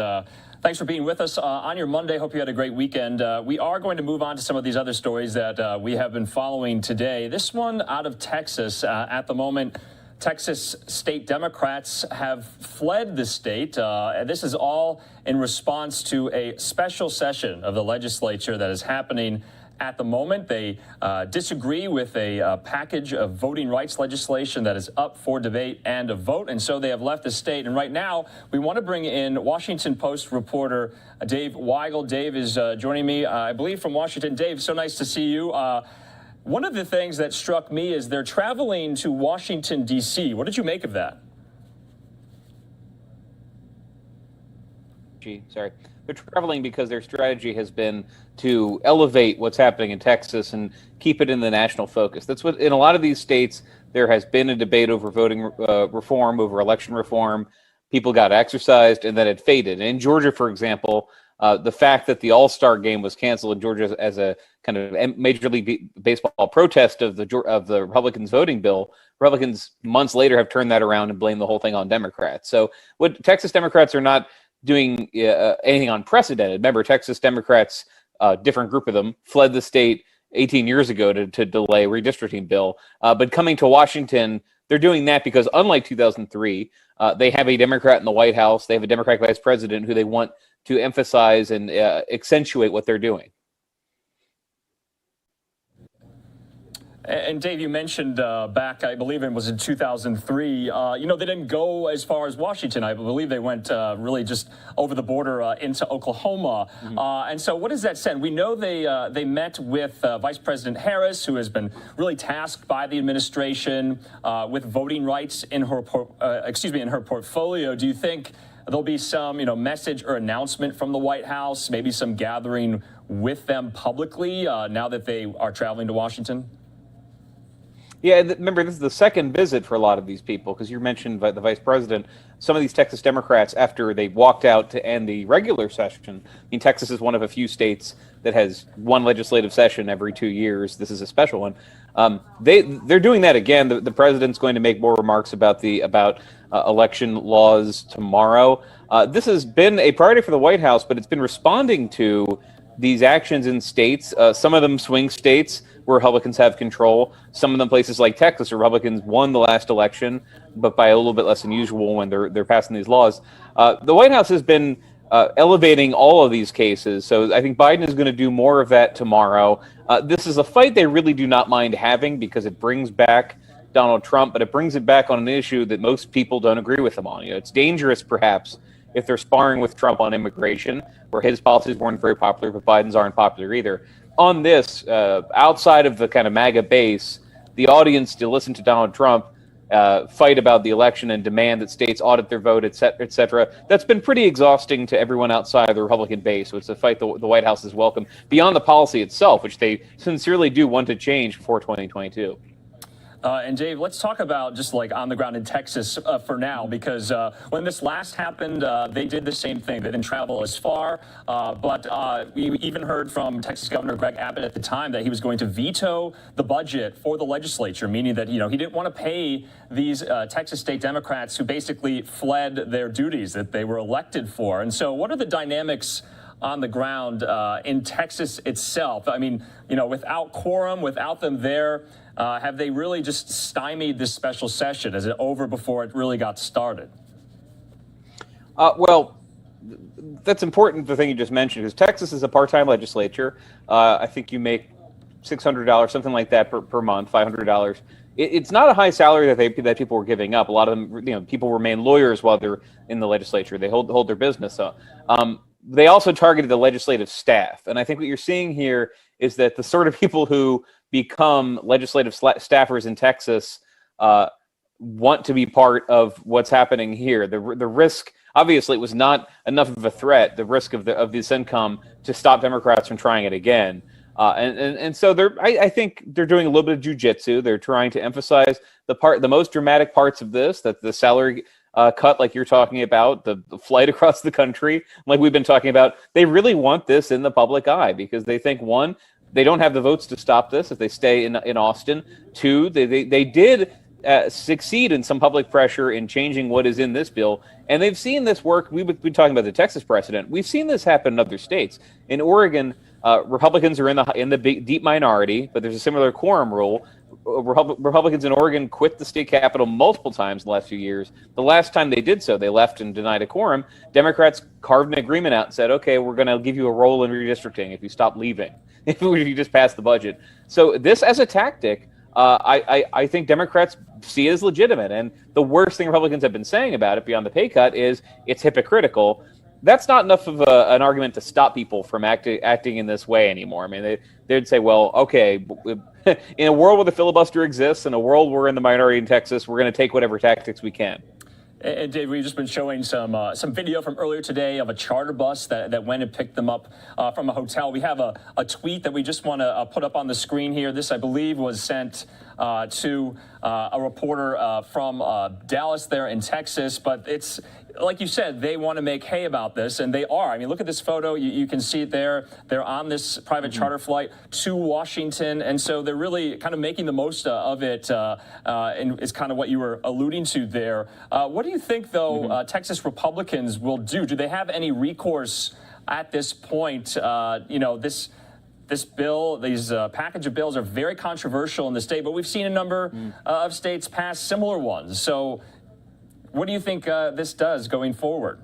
Thanks for being with us on your Monday. Hope you had a great weekend. We are going to move on to some of these other stories that we have been following today. This one out of Texas. At the moment, Texas state Democrats have fled the state. And this is all in response to a special session of the legislature that is happening at the moment. They disagree with a package of voting rights legislation that is up for debate and a vote, and so they have left the state. And right now, we want to bring in Washington Post reporter Dave Weigel. Dave is joining me, I believe, from Washington. Dave, so nice to see you. One of the things that struck me is they're traveling to Washington, D.C. What did you make of that? Sorry. They're traveling because their strategy has been to elevate what's happening in Texas and keep it in the national focus. That's what, in a lot of these states, there has been a debate over voting reform, over election reform. People got exercised and then it faded. And in Georgia, for example, the fact that the All-Star game was canceled in Georgia as a kind of Major League Baseball protest of the Republicans' voting bill, Republicans months later have turned that around and blamed the whole thing on Democrats. So what Texas Democrats are not doing anything unprecedented. Remember, Texas Democrats, different group of them, fled the state 18 years ago to delay a redistricting bill. But coming to Washington, they're doing that because unlike 2003, they have a Democrat in the White House. They have a Democratic vice president who they want to emphasize and accentuate what they're doing. And Dave, you mentioned back, I believe it was in 2003, they didn't go as far as Washington. I believe they went really just over the border into Oklahoma. Mm-hmm. And so what does that send? We know they met with Vice President Harris, who has been really tasked by the administration with voting rights in her portfolio. Do you think there'll be some, message or announcement from the White House, maybe some gathering with them publicly now that they are traveling to Washington? Yeah, remember, this is the second visit for a lot of these people, because you mentioned the vice president. Some of these Texas Democrats, after they walked out to end the regular session, Texas is one of a few states that has one legislative session every 2 years. This is a special one. They're doing that again. The president's going to make more remarks about election laws tomorrow. This has been a priority for the White House, but it's been responding to these actions in states, some of them swing states where Republicans have control, some of them places like Texas, where Republicans won the last election, but by a little bit less than usual when they're passing these laws. The White House has been elevating all of these cases, so I think Biden is going to do more of that tomorrow. This is a fight they really do not mind having because it brings back Donald Trump, but it brings it back on an issue that most people don't agree with him on. It's dangerous, perhaps, if they're sparring with Trump on immigration, where his policies weren't very popular, but Biden's aren't popular either. On this, outside of the kind of MAGA base, the audience to listen to Donald Trump fight about the election and demand that states audit their vote, et cetera, that's been pretty exhausting to everyone outside of the Republican base. So it's a fight the White House is welcome beyond the policy itself, which they sincerely do want to change before 2022. And Dave, let's talk about just like on the ground in Texas for now, because when this last happened, they did the same thing. They didn't travel as far, but we even heard from Texas Governor Greg Abbott at the time that he was going to veto the budget for the legislature, meaning that, he didn't want to pay these Texas state Democrats who basically fled their duties that they were elected for. And so what are the dynamics on the ground in Texas itself? I mean, without quorum, without them there, have they really just stymied this special session? Is it over before it really got started? Well, that's important, the thing you just mentioned, because Texas is a part-time legislature. I think you make $600, something like that per month, $500. It's not a high salary that people were giving up. A lot of them, people remain lawyers while they're in the legislature. They hold their business up. They also targeted the legislative staff. And I think what you're seeing here is that the sort of people who become legislative staffers in Texas want to be part of what's happening here. The risk, obviously, it was not enough of a threat, the risk of this income, to stop Democrats from trying it again. And so I think they're doing a little bit of jujitsu. They're trying to emphasize the most dramatic parts of this, that the salary cut, like you're talking about, the flight across the country, like we've been talking about. They really want this in the public eye because they think, one, they don't have the votes to stop this if they stay in Austin. Two, they did succeed in some public pressure in changing what is in this bill. And they've seen this work. We've been talking about the Texas precedent. We've seen this happen in other states. In Oregon, Republicans are in the deep minority, but there's a similar quorum rule. Republicans in Oregon quit the state capitol multiple times in the last few years. The last time they did so, they left and denied a quorum. Democrats carved an agreement out and said, okay, we're going to give you a role in redistricting if you stop leaving, if you just pass the budget. So this as a tactic, I think Democrats see it as legitimate. And the worst thing Republicans have been saying about it beyond the pay cut is it's hypocritical. That's not enough of an argument to stop people from acting in this way anymore. I mean, they'd say, well, okay, in a world where the filibuster exists, in a world where we're in the minority in Texas, we're going to take whatever tactics we can. And Dave, we've just been showing some video from earlier today of a charter bus that went and picked them up from a hotel. We have a tweet that we just want to put up on the screen here. This, I believe, was sent to a reporter from Dallas there in Texas. But it's, like you said, they want to make hay about this, and they are. I mean, look at this photo. You can see it there. They're on this private charter flight to Washington, and so they're really kind of making the most of it, and it's kind of what you were alluding to there. What do you think, though, Texas Republicans will do? Do they have any recourse at this point? This bill, these package of bills are very controversial in the state, but we've seen a number of states pass similar ones. So what do you think this does going forward?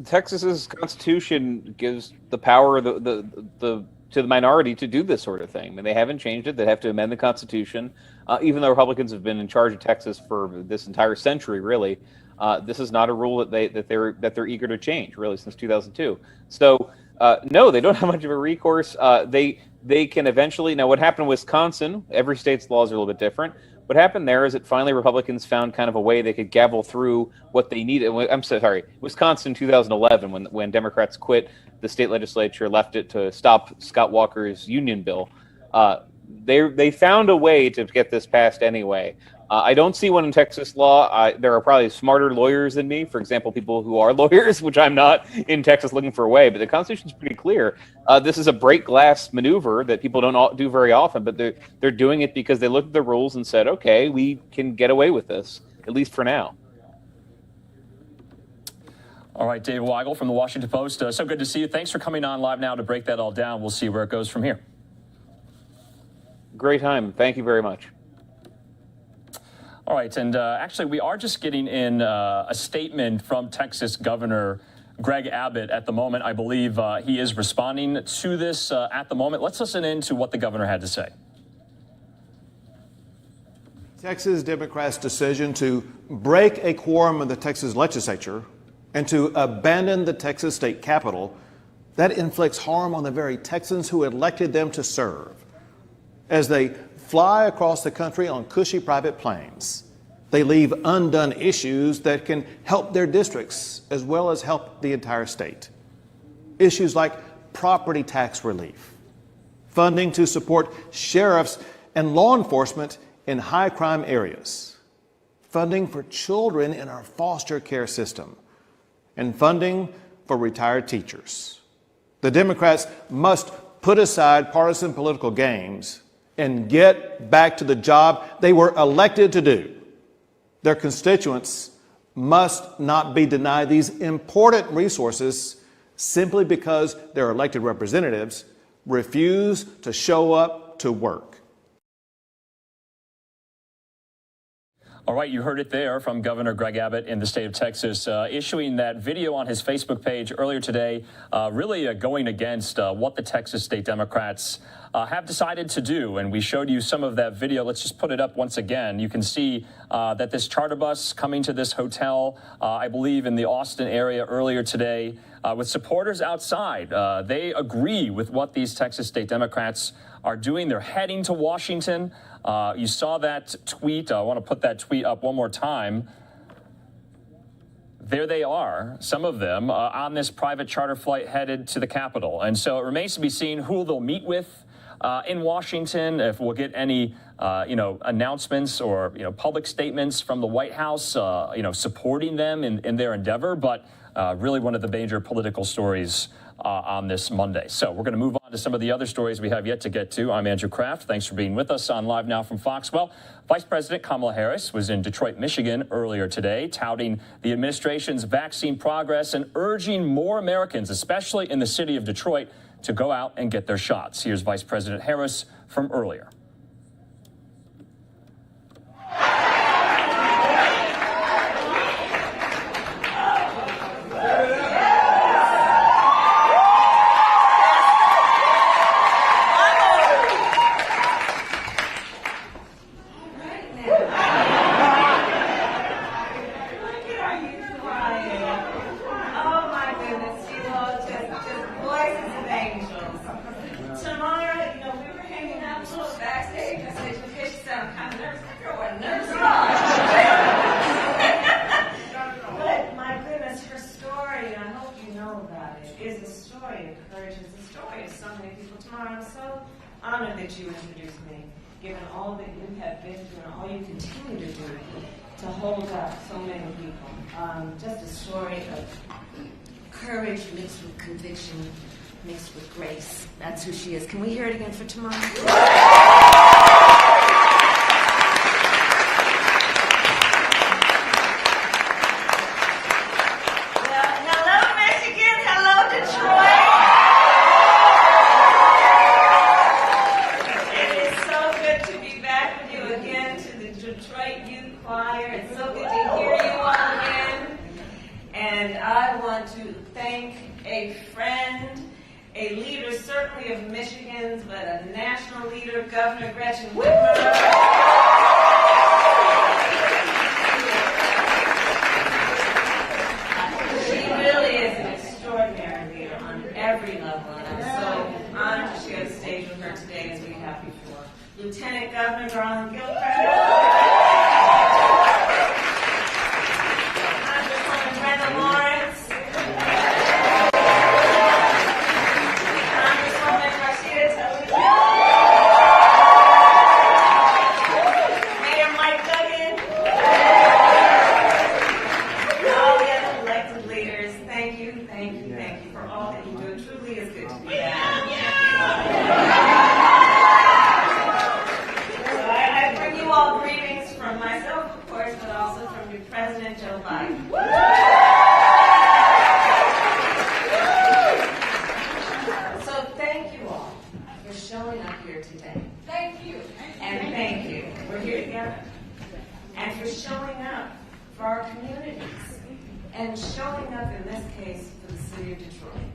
Texas's constitution gives the power to the minority to do this sort of thing. I mean, they haven't changed it. They have to amend the Constitution. Even though Republicans have been in charge of Texas for this entire century, really, this is not a rule that they're eager to change, really, since 2002. So no, they don't have much of a recourse. They can eventually. Now, what happened in Wisconsin? Every state's laws are a little bit different. What happened there is that finally Republicans found kind of a way they could gavel through what they needed. I'm so sorry, Wisconsin 2011, when Democrats quit the state legislature, left it to stop Scott Walker's union bill. They found a way to get this passed anyway. I don't see one in Texas law. There are probably smarter lawyers than me. For example, people who are lawyers, which I'm not, in Texas looking for a way. But the Constitution is pretty clear. This is a break glass maneuver that people don't do very often, but they're doing it because they looked at the rules and said, okay, we can get away with this, at least for now. All right, Dave Weigel from the Washington Post. So good to see you. Thanks for coming on Live Now to break that all down. We'll see where it goes from here. Great time. Thank you very much. All right, and actually, we are just getting in a statement from Texas Governor Greg Abbott at the moment. I believe he is responding to this at the moment. Let's listen in to what the governor had to say. Texas Democrats' decision to break a quorum of the Texas legislature and to abandon the Texas state capitol, that inflicts harm on the very Texans who elected them to serve. As they fly across the country on cushy private planes, they leave undone issues that can help their districts as well as help the entire state. Issues like property tax relief, funding to support sheriffs and law enforcement in high crime areas, funding for children in our foster care system, and funding for retired teachers. The Democrats must put aside partisan political games and get back to the job they were elected to do. Their constituents must not be denied these important resources simply because their elected representatives refuse to show up to work. All right, you heard it there from Governor Greg Abbott in the state of Texas, issuing that video on his Facebook page earlier today, really going against what the Texas state Democrats have decided to do. And we showed you some of that video. Let's just put it up once again. You can see that this charter bus coming to this hotel, I believe in the Austin area earlier today, with supporters outside. They agree with what these Texas state Democrats are doing. They're heading to Washington. You saw that tweet. I want to put that tweet up one more time. There they are, some of them, on this private charter flight headed to the Capitol. And so it remains to be seen who they'll meet with in Washington, if we'll get any, announcements or, public statements from the White House, supporting them in their endeavor. But really one of the major political stories on this Monday. So we're going to move on to some of the other stories we have yet to get to. I'm Andrew Kraft. Thanks for being with us on Live Now from Fox. Well, Vice President Kamala Harris was in Detroit, Michigan earlier today, touting the administration's vaccine progress and urging more Americans, especially in the city of Detroit, to go out and get their shots. Here's Vice President Harris from earlier. Honored that you introduced me, given all that you have been through and all you continue to do to hold up so many people. Just a story of courage mixed with conviction, mixed with grace. That's who she is. Can we hear it again for tomorrow? Governor Gretchen Whitmer. She really is an extraordinary leader on every level, and I'm so honored to share the stage with her today as we have before. Lieutenant Governor Garland Gilchrist. Congresswoman Brenda Lawrence. And showing up in this case for the city of Detroit.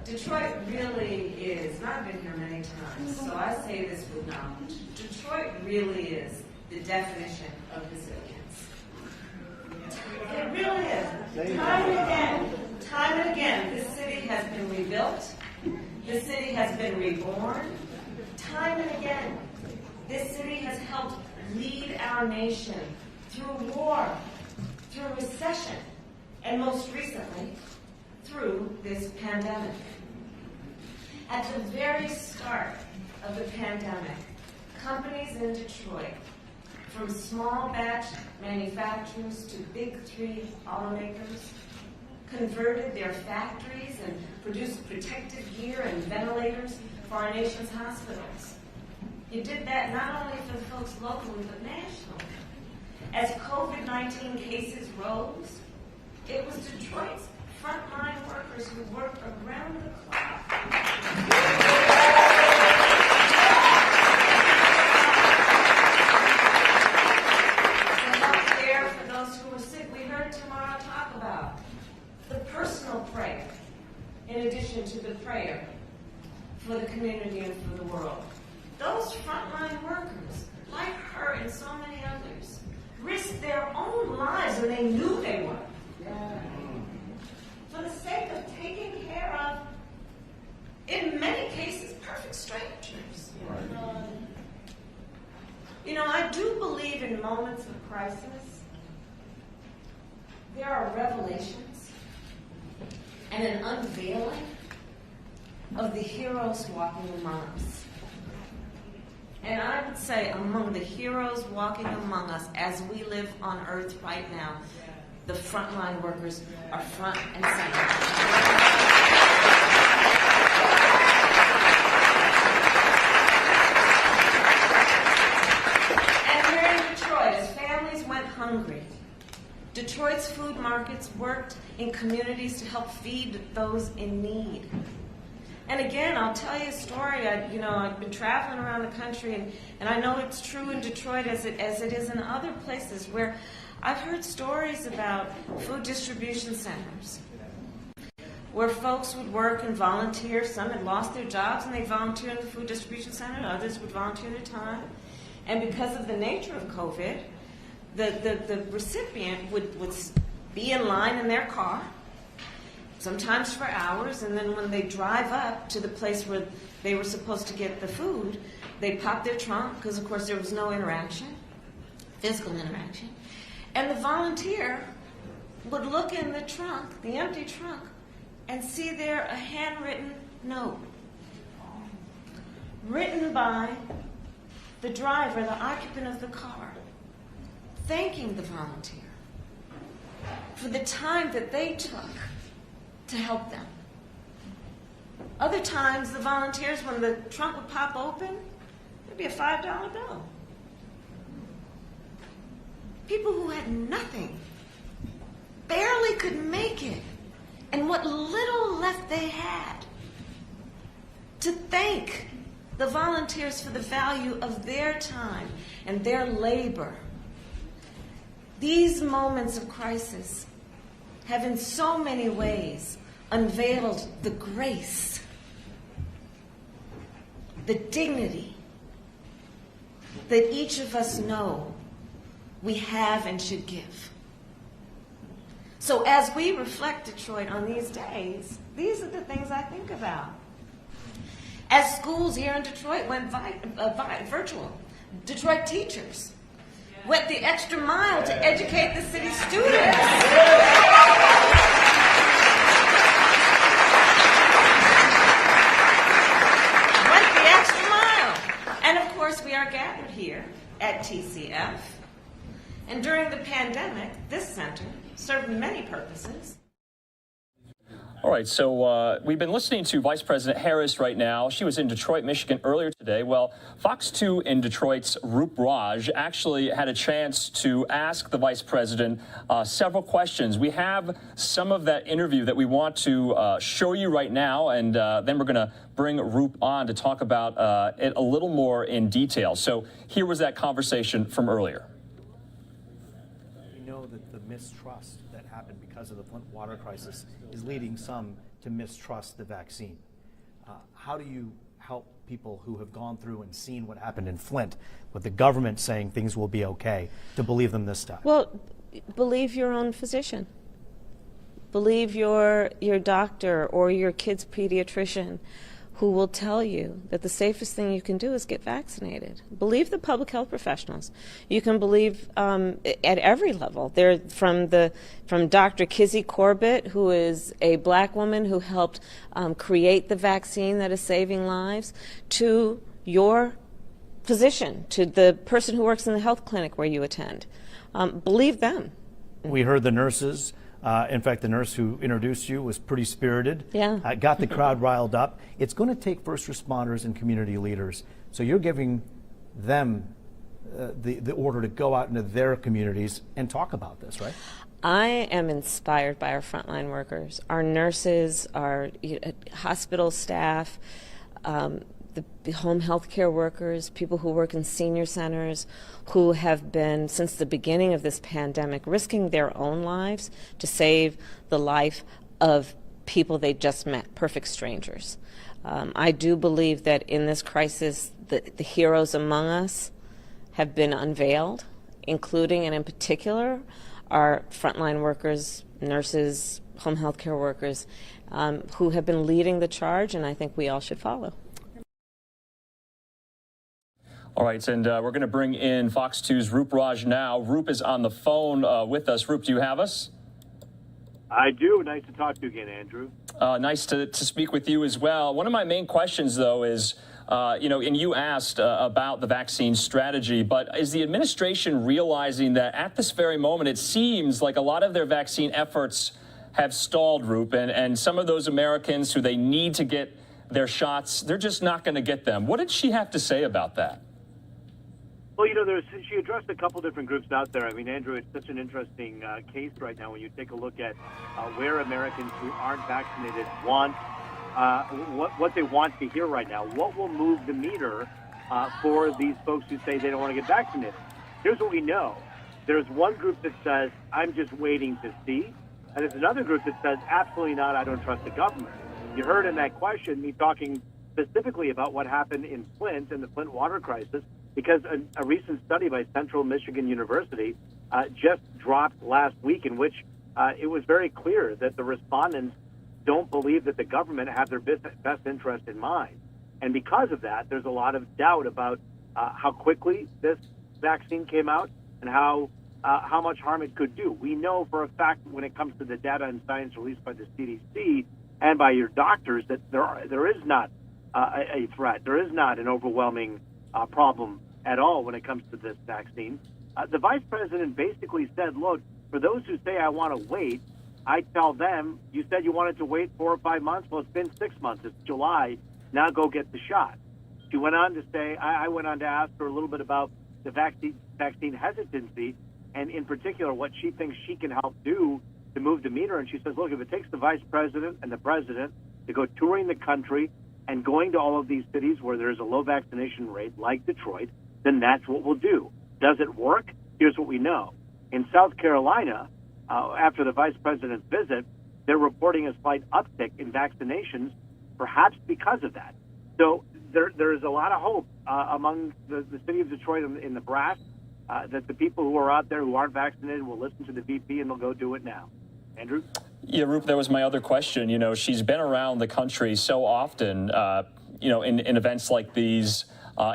Detroit really is, and I've been here many times, so I say this with knowledge. Detroit really is the definition of resilience. It really is. Time and again, this city has been rebuilt. This city has been reborn. Time and again, this city has helped lead our nation through war, through recession, and most recently, through this pandemic. At the very start of the pandemic, companies in Detroit, from small batch manufacturers to big three automakers, converted their factories and produced protective gear and ventilators for our nation's hospitals. You did that not only for the folks locally, but nationally. As COVID-19 cases rose, it was Detroit's frontline workers who worked around the clock to help care for those who were sick. We heard tomorrow talk about the personal prayer, in addition to the prayer for the community and for the world. Those frontline workers, like her and so many others, risked their own lives, and they knew they were, for the sake of taking care of, in many cases, perfect strangers. You know, I do believe in moments of crisis, there are revelations and an unveiling of the heroes walking among us. And I would say among the heroes walking among us as we live on earth right now, the frontline workers are front and center. hungry. Detroit's food markets worked in communities to help feed those in need. And again, I'll tell you a story. I've been traveling around the country, and I know it's true in Detroit as it is in other places where I've heard stories about food distribution centers where folks would work and volunteer. Some had lost their jobs and they volunteered in the food distribution center. Others would volunteer their time. And because of the nature of COVID, the recipient would be in line in their car, sometimes for hours, and then when they drive up to the place where they were supposed to get the food, they pop their trunk, because of course there was no interaction, physical interaction, and the volunteer would look in the trunk, the empty trunk, and see there a handwritten note written by the driver, the occupant of the car, thanking the volunteer for the time that they took to help them. Other times, the volunteers, when the trunk would pop open, there'd be a $5 bill. People who had nothing, barely could make it, and what little left they had, to thank the volunteers for the value of their time and their labor. These moments of crisis have in so many ways unveiled the grace, the dignity that each of us know we have and should give. So as we reflect Detroit on these days, these are the things I think about. As schools here in Detroit went virtual, Detroit teachers went the extra mile to educate the city students. Went the extra mile. And of course, we are gathered here at TCF. And during the pandemic, this center served many purposes. All right, so we've been listening to Vice President Harris right now. She was in Detroit, Michigan earlier today. Well, Fox 2 in Detroit's Roop Raj actually had a chance to ask the Vice President several questions. We have some of that interview that we want to show you right now, and then we're going to bring Roop on to talk about it a little more in detail. So here was that conversation from earlier. We know that the mistrust that happened because of the Flint water crisis is leading some to mistrust the vaccine. How do you help people who have gone through and seen what happened in Flint with the government saying things will be okay to believe them this time? Well, believe your own physician. Believe your doctor or your kid's pediatrician who will tell you that the safest thing you can do is get vaccinated. Believe the public health professionals. You can believe at every level. They're from Dr. Kizzy Corbett, who is a black woman who helped create the vaccine that is saving lives, to your physician, to the person who works in the health clinic where you attend. Believe them. We heard the nurses. In fact, the nurse who introduced you was pretty spirited. Yeah. Got the crowd riled up. It's going to take first responders and community leaders. So you're giving them the order to go out into their communities and talk about this, right? I am inspired by our frontline workers, our nurses, our hospital staff, the home health care workers, people who work in senior centers, who have been, since the beginning of this pandemic, risking their own lives to save the life of people they just met, perfect strangers. I do believe that in this crisis, the heroes among us have been unveiled, including and in particular our frontline workers, nurses, home health care workers, who have been leading the charge, and I think we all should follow. All right, and we're going to bring in Fox 2's Roop Raj now. Roop is on the phone with us. Roop, do you have us? I do. Nice to talk to you again, Andrew. Nice to speak with you as well. One of my main questions, though, is, and you asked about the vaccine strategy, but is the administration realizing that at this very moment, it seems like a lot of their vaccine efforts have stalled, Roop, and some of those Americans who they need to get their shots, they're just not going to get them. What did she have to say about that? Well, she addressed a couple different groups out there. I mean, Andrew, it's such an interesting case right now when you take a look at where Americans who aren't vaccinated want, what they want to hear right now. What will move the meter for these folks who say they don't want to get vaccinated? Here's what we know. There's one group that says, I'm just waiting to see. And there's another group that says, absolutely not, I don't trust the government. You heard in that question me talking specifically about what happened in Flint and the Flint water crisis, because a recent study by Central Michigan University just dropped last week in which it was very clear that the respondents don't believe that the government have their best interest in mind. And because of that, there's a lot of doubt about how quickly this vaccine came out and how much harm it could do. We know for a fact when it comes to the data and science released by the CDC and by your doctors that there is not a threat. There is not an overwhelming problem at all when it comes to this vaccine. The vice president basically said, look, for those who say I want to wait, I tell them, you said you wanted to wait 4 or 5 months? Well, it's been 6 months. It's July. Now go get the shot. She went on to say, I went on to ask her a little bit about the vaccine hesitancy, and in particular what she thinks she can help do to move the meter. And she says, look, if it takes the vice president and the president to go touring the country and going to all of these cities where there's a low vaccination rate, like Detroit, then that's what we'll do. Does it work? Here's what we know. In South Carolina, after the vice president's visit, they're reporting a slight uptick in vaccinations, perhaps because of that. So there is a lot of hope among the city of Detroit in the brass that the people who are out there who aren't vaccinated will listen to the VP and they'll go do it now. Andrew? Yeah, Roop, that was my other question. She's been around the country so often, in events like these,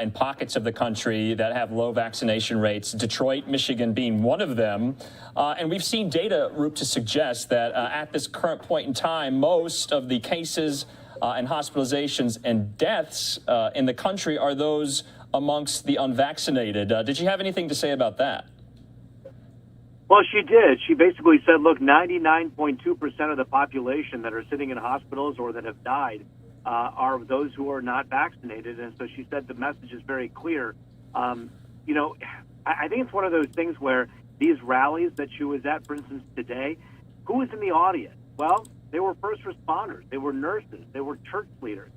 in pockets of the country that have low vaccination rates, Detroit, Michigan being one of them. And we've seen data, Roop, to suggest that at this current point in time, most of the cases and hospitalizations and deaths in the country are those amongst the unvaccinated. Did you have anything to say about that? Well, she did. She basically said, look, 99.2% of the population that are sitting in hospitals or that have died are those who are not vaccinated. And so she said the message is very clear. I think it's one of those things where these rallies that she was at, for instance, today, who was in the audience? Well, they were first responders. They were nurses. They were church leaders.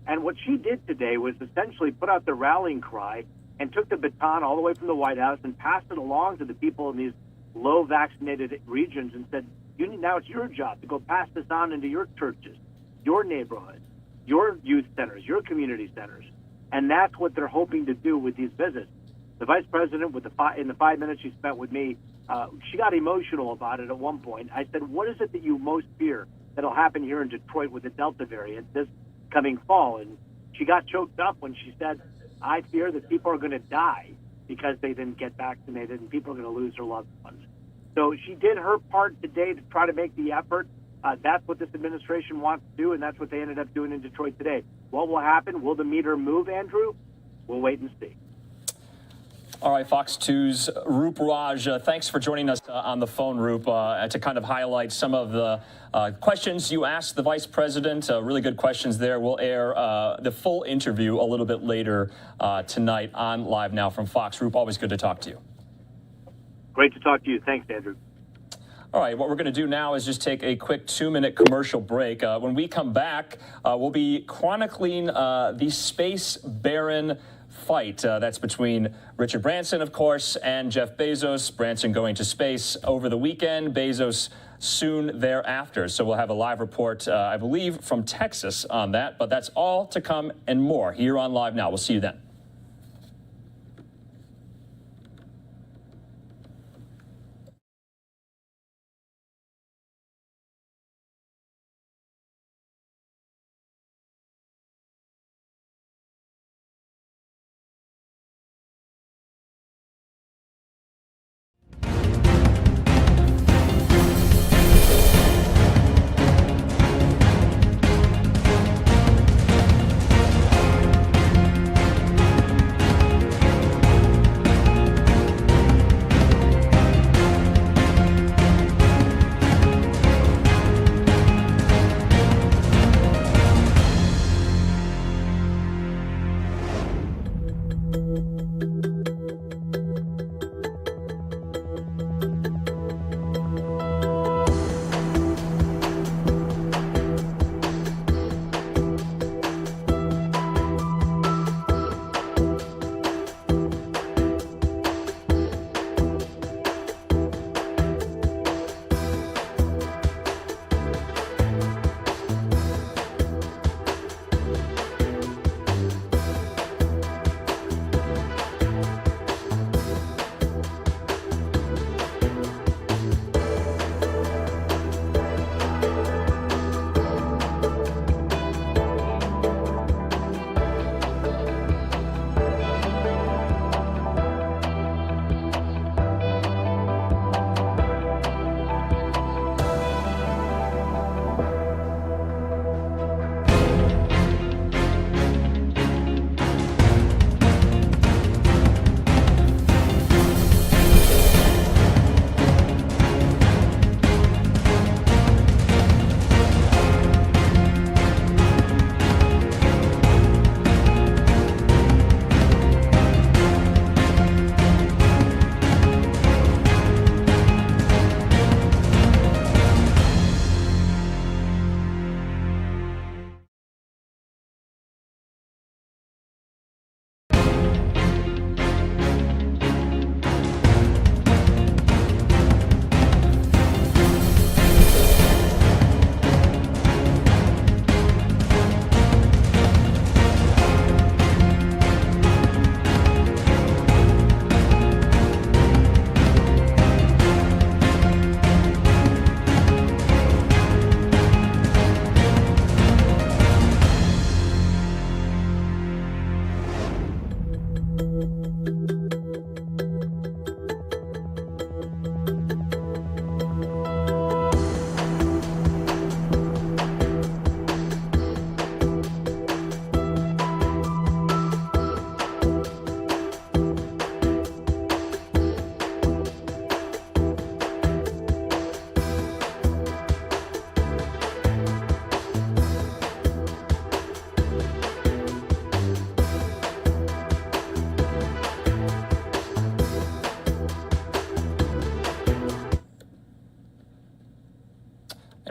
And what she did today was essentially put out the rallying cry and took the baton all the way from the White House and passed it along to the people in these low vaccinated regions and said, now it's your job to go pass this on into your churches, your neighborhoods, your youth centers, your community centers. And that's what they're hoping to do with these visits. The vice president, in the 5 minutes she spent with me, she got emotional about it at one point. I said, what is it that you most fear that'll happen here in Detroit with the Delta variant this coming fall? And she got choked up when she said, I fear that people are going to die because they didn't get vaccinated and people are going to lose their loved ones. So she did her part today to try to make the effort. That's what this administration wants to do, and that's what they ended up doing in Detroit today. What will happen? Will the meter move, Andrew? We'll wait and see. All right, Fox 2's Roop Raj, thanks for joining us on the phone, Roop, to kind of highlight some of the questions you asked the vice president. Really good questions there. We'll air the full interview a little bit later tonight on Live Now from Fox. Roop, always good to talk to you. Great to talk to you. Thanks, Andrew. All right, what we're going to do now is just take a quick 2-minute commercial break. When we come back, we'll be chronicling the space baron fight. That's between Richard Branson, of course, and Jeff Bezos. Branson going to space over the weekend, Bezos soon thereafter. So we'll have a live report, I believe, from Texas on that. But that's all to come and more here on Live Now. We'll see you then.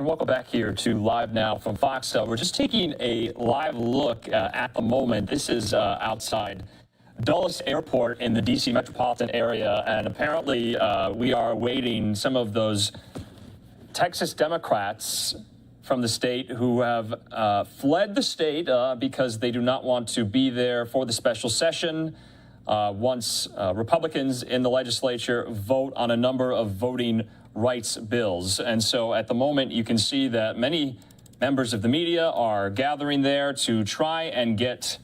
And welcome back here to Live Now from Fox. We're just taking a live look at the moment. This is outside Dulles Airport in the D.C. metropolitan area, and apparently we are awaiting some of those Texas Democrats from the state who have fled the state because they do not want to be there for the special session once Republicans in the legislature vote on a number of voting rights bills. And so at the moment, you can see that many members of the media are gathering there to try and get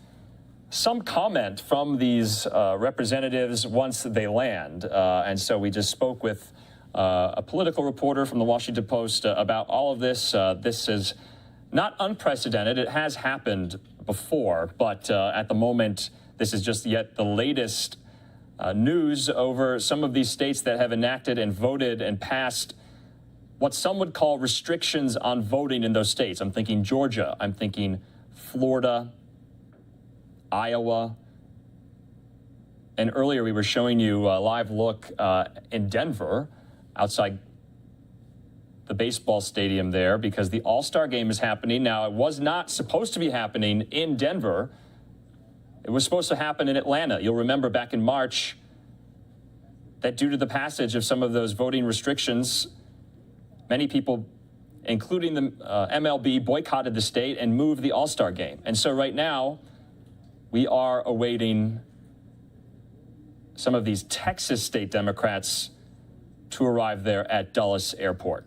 some comment from these representatives once they land. And so we just spoke with a political reporter from the Washington Post about all of this. This is not unprecedented. It has happened before, but at the moment, this is just yet the latest news over some of these states that have enacted and voted and passed what some would call restrictions on voting in those states. I'm thinking Georgia, I'm thinking Florida, Iowa, and earlier we were showing you a live look in Denver outside the baseball stadium there because the All-Star game is happening. Now, it was not supposed to be happening in Denver. It was supposed to happen in Atlanta. You'll remember back in March that due to the passage of some of those voting restrictions, many people, including the MLB, boycotted the state and moved the All-Star game. And so right now, we are awaiting some of these Texas state Democrats to arrive there at Dulles Airport.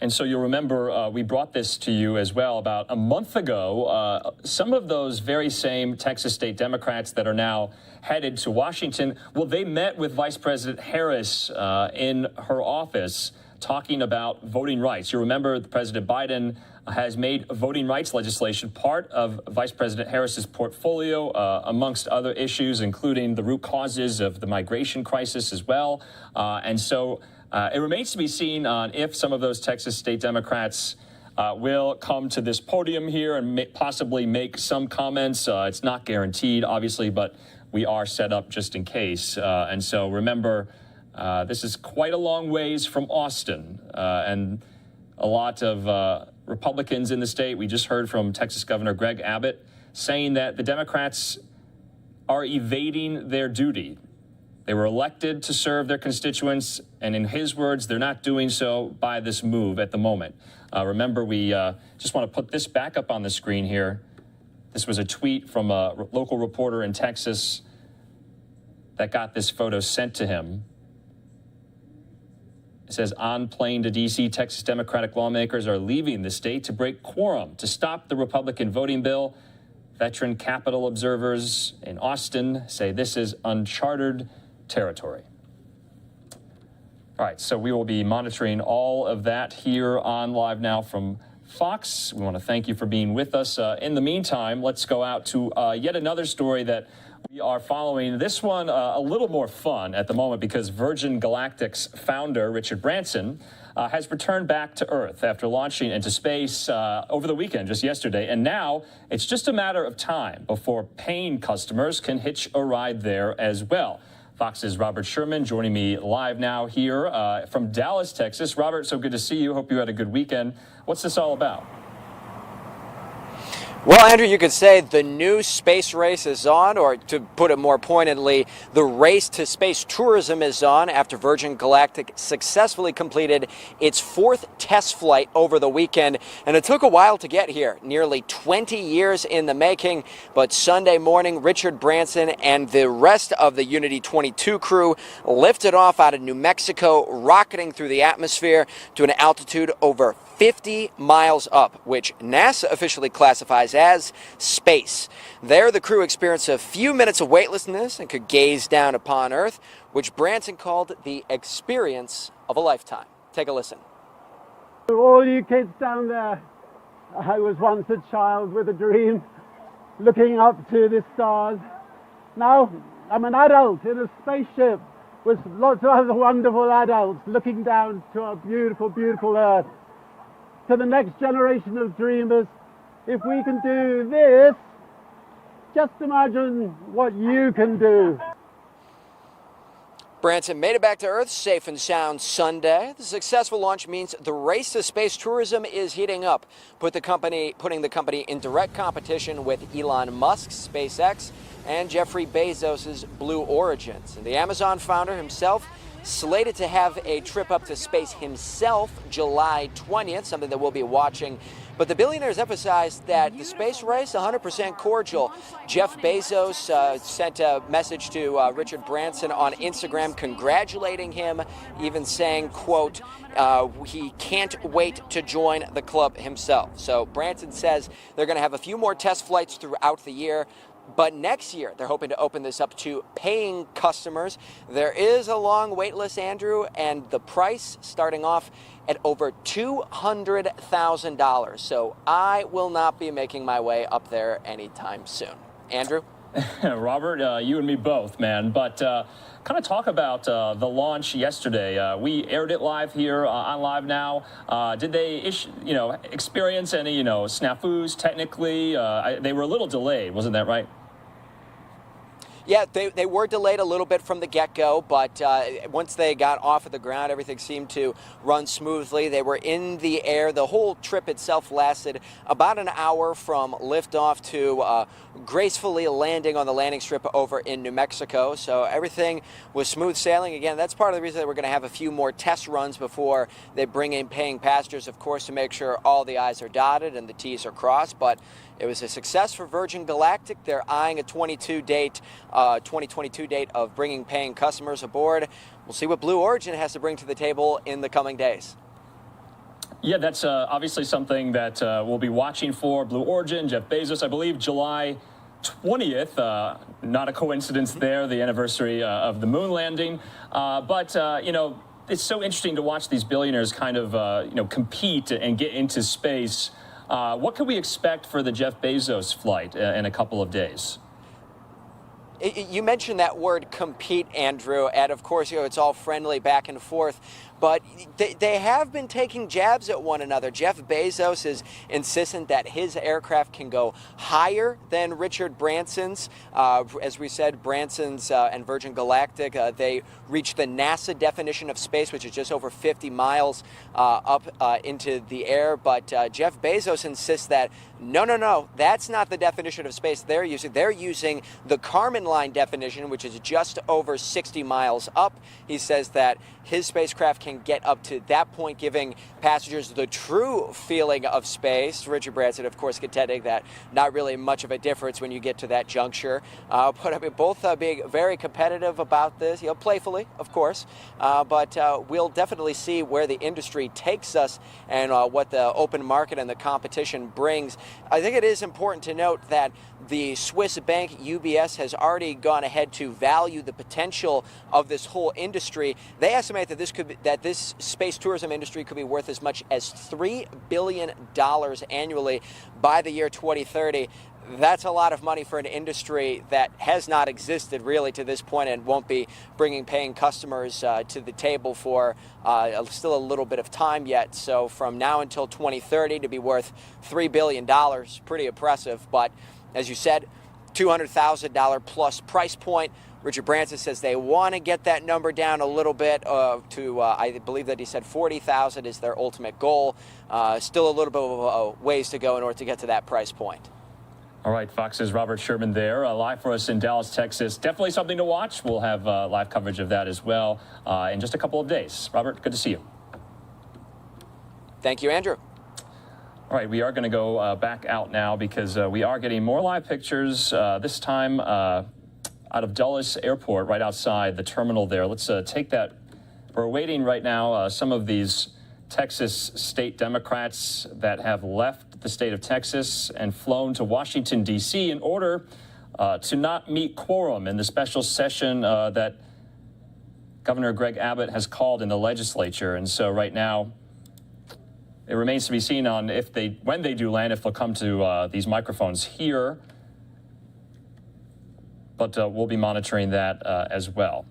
And so you'll remember we brought this to you as well about a month ago. Some of those very same Texas state Democrats that are now headed to Washington, well, they met with Vice President Harris in her office talking about voting rights. You remember President Biden has made voting rights legislation part of Vice President Harris's portfolio, amongst other issues, including the root causes of the migration crisis as well. And so it remains to be seen on if some of those Texas state Democrats will come to this podium here and possibly make some comments. It's not guaranteed, obviously, but we are set up just in case. And so remember, this is quite a long ways from Austin, and a lot of Republicans in the state. We just heard from Texas Governor Greg Abbott saying that the Democrats are evading their duty. They were elected to serve their constituents, and in his words, they're not doing so by this move at the moment. Remember, we just want to put this back up on the screen here. This was a tweet from a local reporter in Texas that got this photo sent to him. It says, on plane to D.C., Texas Democratic lawmakers are leaving the state to break quorum to stop the Republican voting bill. Veteran Capitol observers in Austin say this is uncharted territory. All right, so we will be monitoring all of that here on Live Now from Fox. We want to thank you for being with us. In the meantime, let's go out to yet another story that we are following. This one a little more fun at the moment because Virgin Galactic's founder, Richard Branson, has returned back to Earth after launching into space over the weekend, just yesterday. And now it's just a matter of time before paying customers can hitch a ride there as well. Fox's Robert Sherman joining me live now here from Dallas, Texas. Robert, so good to see you. Hope you had a good weekend. What's this all about? Well, Andrew, you could say the new space race is on, or to put it more pointedly, the race to space tourism is on after Virgin Galactic successfully completed its 4th test flight over the weekend. And it took a while to get here, nearly 20 years in the making. But Sunday morning, Richard Branson and the rest of the Unity 22 crew lifted off out of New Mexico, rocketing through the atmosphere to an altitude over 50 miles up, which NASA officially classifies as space. There, the crew experienced a few minutes of weightlessness and could gaze down upon Earth, which Branson called the experience of a lifetime. Take a listen. All you kids down there, I was once a child with a dream, looking up to the stars. Now I'm an adult in a spaceship with lots of other wonderful adults looking down to our beautiful, beautiful Earth. To the next generation of dreamers, if we can do this, just imagine what you can do. Branson made it back to Earth safe and sound Sunday. The successful launch means the race to space tourism is heating up, putting the company in direct competition with Elon Musk's SpaceX and Jeffrey Bezos's Blue Origins. And the Amazon founder himself slated to have a trip up to space himself July 20th, something that we'll be watching. But the billionaires emphasized that the space race, 100% cordial. Jeff Bezos sent a message to Richard Branson on Instagram congratulating him, even saying, quote, he can't wait to join the club himself. So Branson says they're going to have a few more test flights throughout the year. But next year, they're hoping to open this up to paying customers. There is a long wait list, Andrew, and the price starting off at over $200,000. So I will not be making my way up there anytime soon. Andrew? Robert, you and me both, man. But kind of talk about the launch yesterday. We aired it live here on LiveNOW. Did they experience any snafus technically? They were a little delayed, wasn't that right? Yeah, they were delayed a little bit from the get-go, but once they got off of the ground, everything seemed to run smoothly. They were in the air. The whole trip itself lasted about an hour from liftoff to gracefully landing on the landing strip over in New Mexico. So everything was smooth sailing. Again, that's part of the reason that we're going to have a few more test runs before they bring in paying passengers, of course, to make sure all the I's are dotted and the T's are crossed. But it was a success for Virgin Galactic. They're eyeing a 2022 date of bringing paying customers aboard. We'll see what Blue Origin has to bring to the table in the coming days. Yeah, that's obviously something that we'll be watching for. Blue Origin, Jeff Bezos, I believe July 20th. Not a coincidence there, the anniversary of the moon landing. But it's so interesting to watch these billionaires kind of, compete and get into space. What can we expect for the Jeff Bezos flight in a couple of days? You mentioned that word compete, Andrew, and of course, it's all friendly back and forth. But they have been taking jabs at one another. Jeff Bezos is insistent that his aircraft can go higher than Richard Branson's. As we said, Branson's and Virgin Galactic, they reached the NASA definition of space, which is just over 50 miles up into the air. But Jeff Bezos insists that, no, that's not the definition of space they're using. They're using the Kármán line definition, which is just over 60 miles up. He says that his spacecraft can get up to that point, giving passengers the true feeling of space. Richard Branson, of course, contending that not really much of a difference when you get to that juncture. But I mean, both being very competitive about this, playfully, of course. But we'll definitely see where the industry takes us and what the open market and the competition brings. I think it is important to note that the Swiss bank UBS has already gone ahead to value the potential of this whole industry. They estimate that this space tourism industry could be worth as much as $3 billion annually by the year 2030. That's a lot of money for an industry that has not existed really to this point and won't be bringing paying customers to the table for still a little bit of time yet. So from now until 2030 to be worth $3 billion, pretty impressive. But as you said, $200,000 plus price point. Richard Branson says they want to get that number down a little bit to, I believe that he said 40,000 is their ultimate goal. Still a little bit of ways to go in order to get to that price point. All right, Fox's Robert Sherman there, live for us in Dallas, Texas. Definitely something to watch. We'll have live coverage of that as well in just a couple of days. Robert, good to see you. Thank you, Andrew. All right, we are going to go back out now because we are getting more live pictures, this time out of Dulles Airport, right outside the terminal there. Let's take that. We're waiting right now some of these Texas state Democrats that have left the state of Texas and flown to Washington, D.C. in order to not meet quorum in the special session that Governor Greg Abbott has called in the legislature. And so right now, it remains to be seen on when they do land, if they'll come to these microphones here. But we'll be monitoring that as well.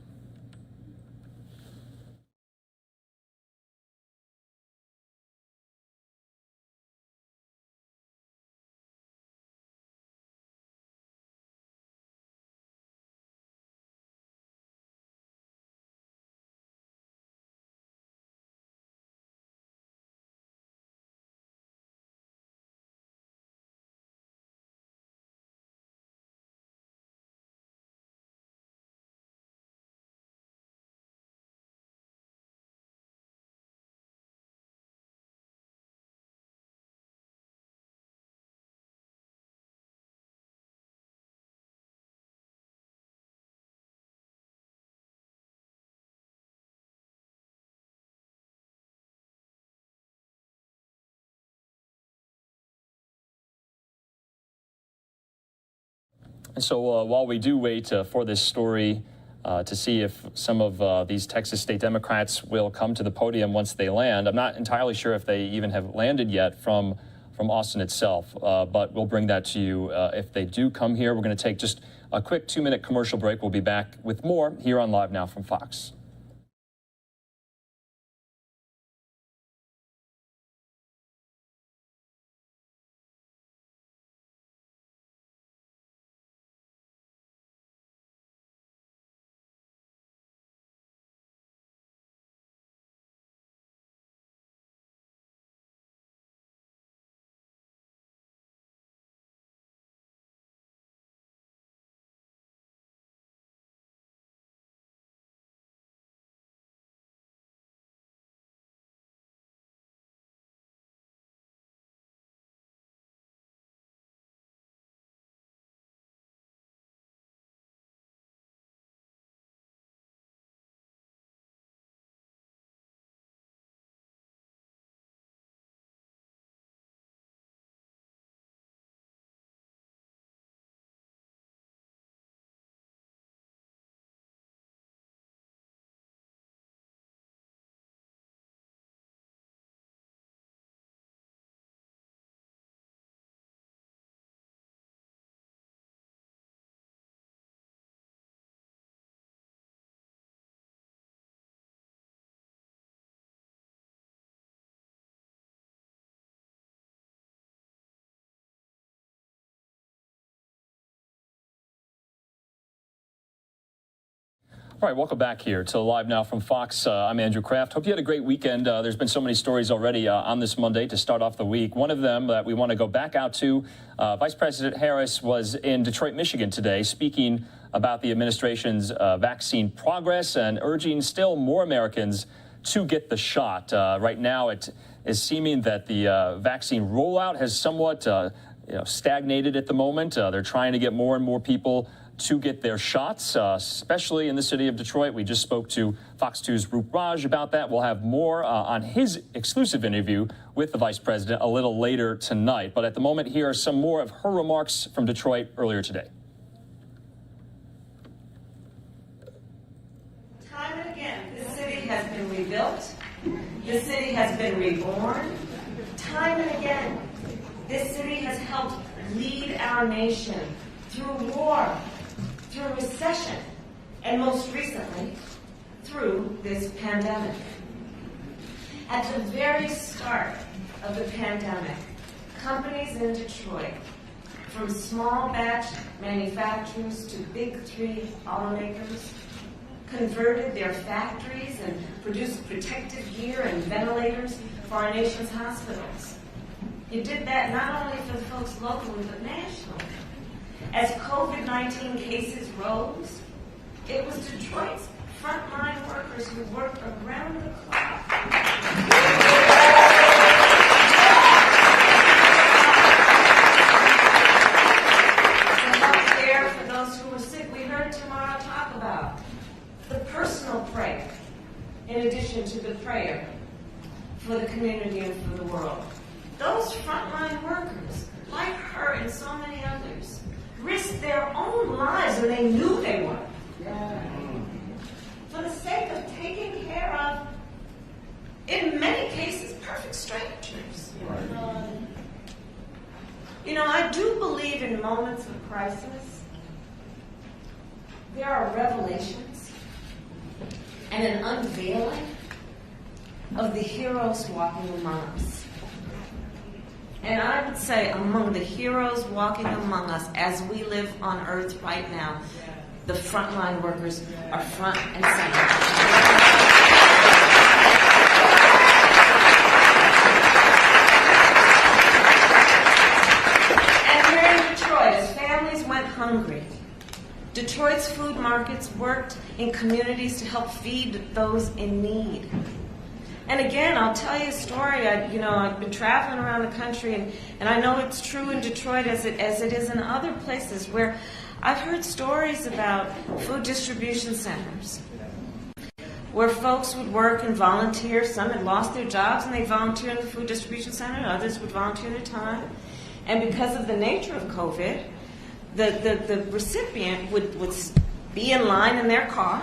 And so while we do wait for this story to see if some of these Texas state Democrats will come to the podium once they land, I'm not entirely sure if they even have landed yet from Austin itself, but we'll bring that to you if they do come here. We're going to take just a quick 2-minute commercial break. We'll be back with more here on Live Now from Fox. All right, welcome back here to Live Now from Fox. I'm Andrew Kraft. Hope you had a great weekend. There's been so many stories already on this Monday to start off the week. One of them that we want to go back out to, Vice President Harris was in Detroit, Michigan today, speaking about the administration's vaccine progress and urging still more Americans to get the shot. Right now, it is seeming that the vaccine rollout has somewhat stagnated at the moment. They're trying to get more and more people to get their shots, especially in the city of Detroit. We just spoke to Fox 2's Roop Raj about that. We'll have more on his exclusive interview with the vice president a little later tonight. But at the moment, here are some more of her remarks from Detroit earlier today. Time and again, this city has been rebuilt. This city has been reborn. Time and again, this city has helped lead our nation through war, through recession, and most recently, through this pandemic. At the very start of the pandemic, companies in Detroit, from small batch manufacturers to big three automakers, converted their factories and produced protective gear and ventilators for our nation's hospitals. You did that not only for the folks locally, but nationally. As COVID-19 cases rose, it was Detroit's frontline workers who worked around the clock to help care for those who were sick. We heard tomorrow talk about the personal prayer, in addition to the prayer for the community and for the world. Those frontline workers, like her and so many others, risked their own lives, and they knew they were, for the sake of taking care of, in many cases, perfect strangers. You know, I do believe in moments of crisis, there are revelations and an unveiling of the heroes walking among us. And I would say among the heroes walking among us as we live on earth right now, the frontline workers are front and center. And here in Detroit, as families went hungry, Detroit's food markets worked in communities to help feed those in need. And again, I'll tell you a story. I've been traveling around the country, and I know it's true in Detroit as it is in other places where I've heard stories about food distribution centers where folks would work and volunteer. Some had lost their jobs and they volunteered in the food distribution center. Others would volunteer their time. And because of the nature of COVID, the recipient would be in line in their car,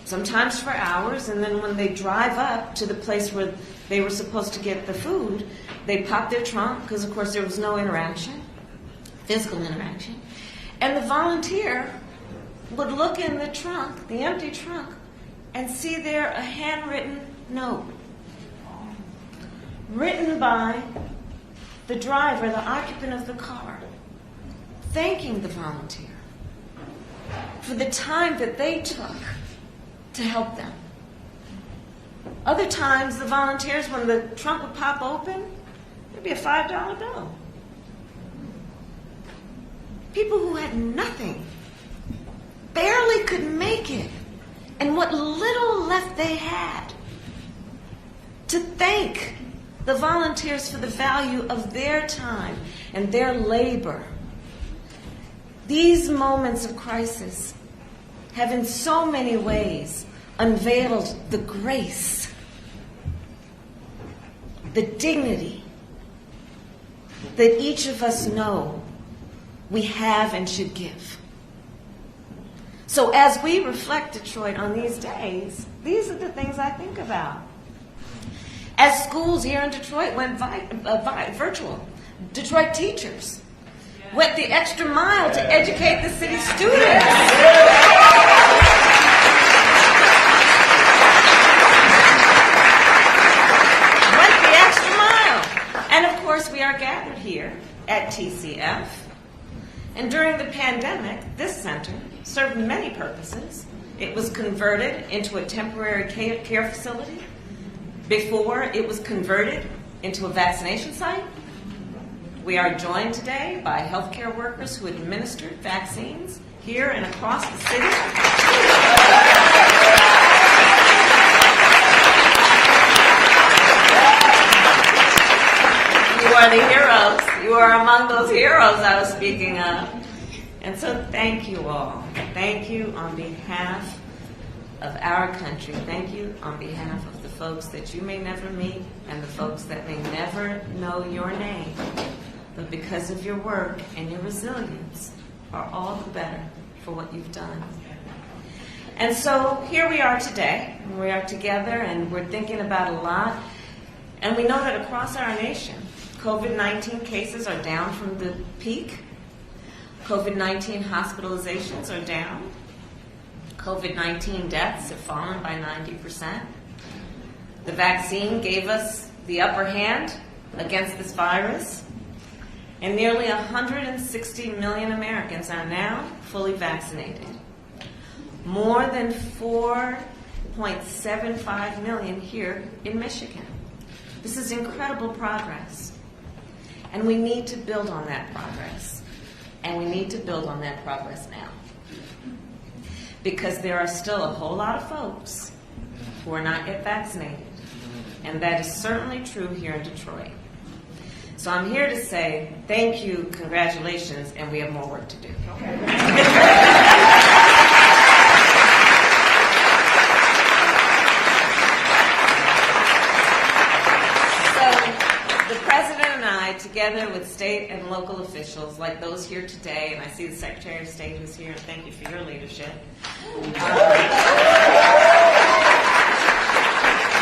sometimes for hours, and then when they drive up to the place where they were supposed to get the food, they pop their trunk, because of course there was no interaction, physical interaction, and the volunteer would look in the trunk, the empty trunk, and see there a handwritten note written by the driver, the occupant of the car, thanking the volunteer for the time that they took to help them. Other times, the volunteers, when the trunk would pop open, there'd be a $5 bill. People who had nothing, barely could make it, and what little left they had, to thank the volunteers for the value of their time and their labor. These moments of crisis have in so many ways unveiled the grace, the dignity that each of us know we have and should give. So as we reflect Detroit on these days, these are the things I think about. As schools here in Detroit went virtual, Detroit teachers went the extra mile to educate the city students. Went the extra mile. And of course, we are gathered here at TCF. And during the pandemic, this center served many purposes. It was converted into a temporary care facility. Before, it was converted into a vaccination site. We are joined today by healthcare workers who administered vaccines here and across the city. You are the heroes. You are among those heroes I was speaking of. And so thank you all. Thank you on behalf of our country. Thank you on behalf of the folks that you may never meet and the folks that may never know your name. But because of your work and your resilience, are all the better for what you've done. And so here we are today, and we are together, and we're thinking about a lot. And we know that across our nation, COVID-19 cases are down from the peak. COVID-19 hospitalizations are down. COVID-19 deaths have fallen by 90%. The vaccine gave us the upper hand against this virus. And nearly 160 million Americans are now fully vaccinated. More than 4.75 million here in Michigan. This is incredible progress. And we need to build on that progress. And we need to build on that progress now. Because there are still a whole lot of folks who are not yet vaccinated. And that is certainly true here in Detroit. So I'm here to say thank you, congratulations, and we have more work to do. The President and I, together with state and local officials, like those here today, and I see the Secretary of State who's here, and thank you for your leadership,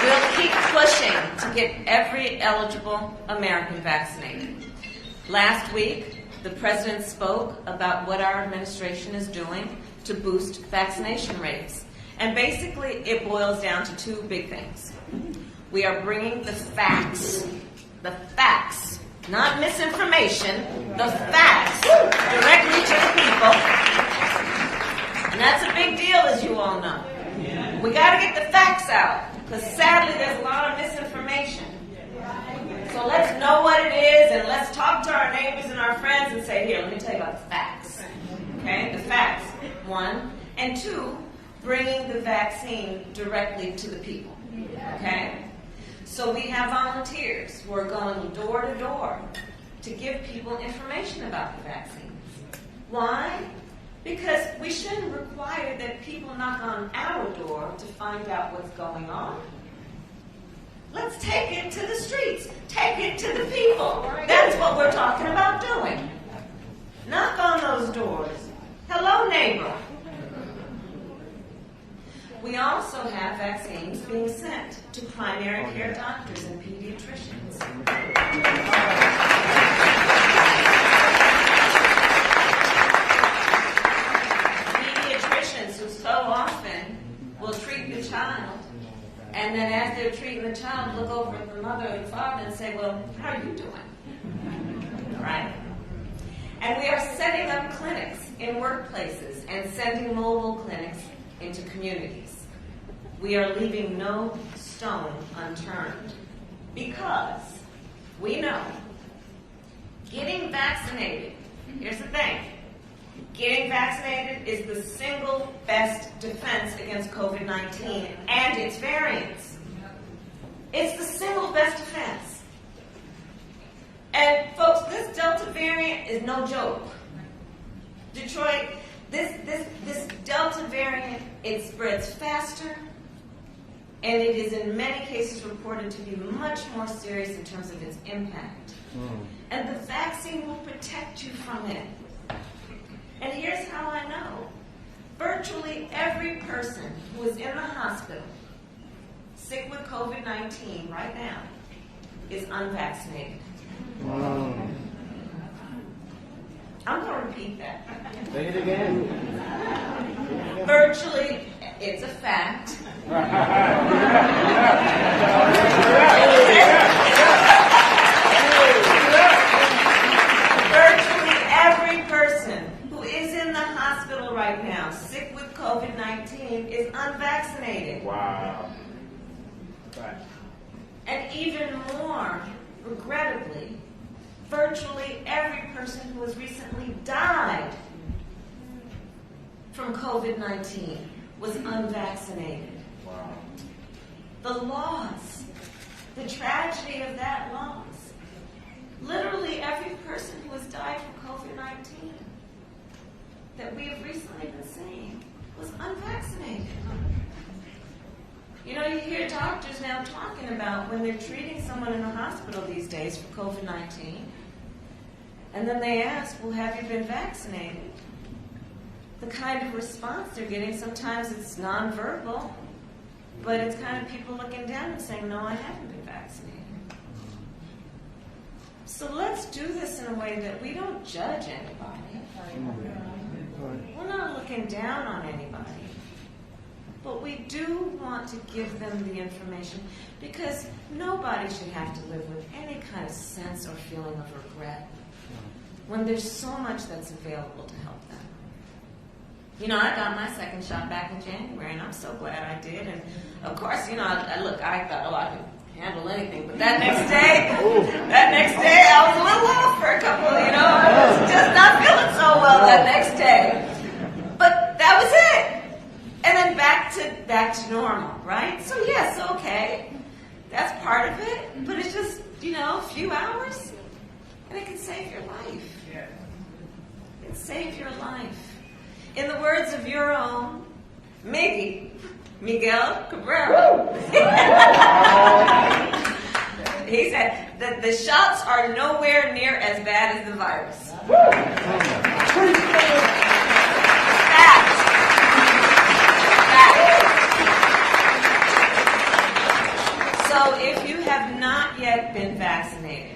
we'll keep pushing to get every eligible American vaccinated. Last week, the President spoke about what our administration is doing to boost vaccination rates. And basically, it boils down to two big things. We are bringing the facts, not misinformation, the facts directly to the people. And that's a big deal, as you all know. We got to get the facts out, because sadly there's a lot of misinformation. So let's know what it is, and let's talk to our neighbors and our friends and say, here, let me tell you about the facts. Okay, the facts, one. And two, bringing the vaccine directly to the people. Okay? So we have volunteers who are going door to door to give people information about the vaccines. Why? Because we shouldn't require that people knock on our door to find out what's going on. Let's take it to the streets. Take it to the people. That's what we're talking about doing. Knock on those doors. Hello, neighbor. We also have vaccines being sent to primary care doctors and pediatricians. Pediatricians who so often will treat the child, and then as they're treating the child, look over at the mother or the father and say, well, how are you doing? Right? And we are setting up clinics in workplaces and sending mobile clinics into communities. We are leaving no stone unturned because we know getting vaccinated, here's the thing, getting vaccinated is the single best defense against COVID-19 and its variants. It's the single best defense. And folks, this Delta variant is no joke. Detroit, this Delta variant, it spreads faster, and it is in many cases reported to be much more serious in terms of its impact. And the vaccine will protect you from it. And here's how I know. Virtually every person who is in the hospital sick with COVID-19 right now is unvaccinated. I'm going to repeat that. Say it again. Virtually, it's a fact. Virtually every person who is in the hospital right now, sick with COVID-19, is unvaccinated. Wow. And even more, regrettably, virtually every person who has recently died from COVID-19 was unvaccinated. Wow. The loss, the tragedy of that loss. Literally every person who has died from COVID-19 that we have recently been seeing was unvaccinated. You know, you hear doctors now talking about when they're treating someone in the hospital these days for COVID-19, and then they ask, well, have you been vaccinated? The kind of response they're getting, sometimes it's nonverbal, but it's kind of people looking down and saying, no, I haven't been vaccinated. So let's do this in a way that we don't judge anybody. We're not looking down on anybody. But we do want to give them the information because nobody should have to live with any kind of sense or feeling of regret when there's so much that's available to help them. You know, I got my second shot back in January, and I'm so glad I did. And of course, you know, I thought, oh, I can handle anything. But that next day, I was a little off for a couple, I was just not feeling so well that next day. But that was it. And then back to normal, right? So yes, okay. That's part of it. But it's just, a few hours, and it can save your life. It can save your life. In the words of your own Miguel Cabrera, he said that the shots are nowhere near as bad as the virus. Fact. So if you have not yet been vaccinated,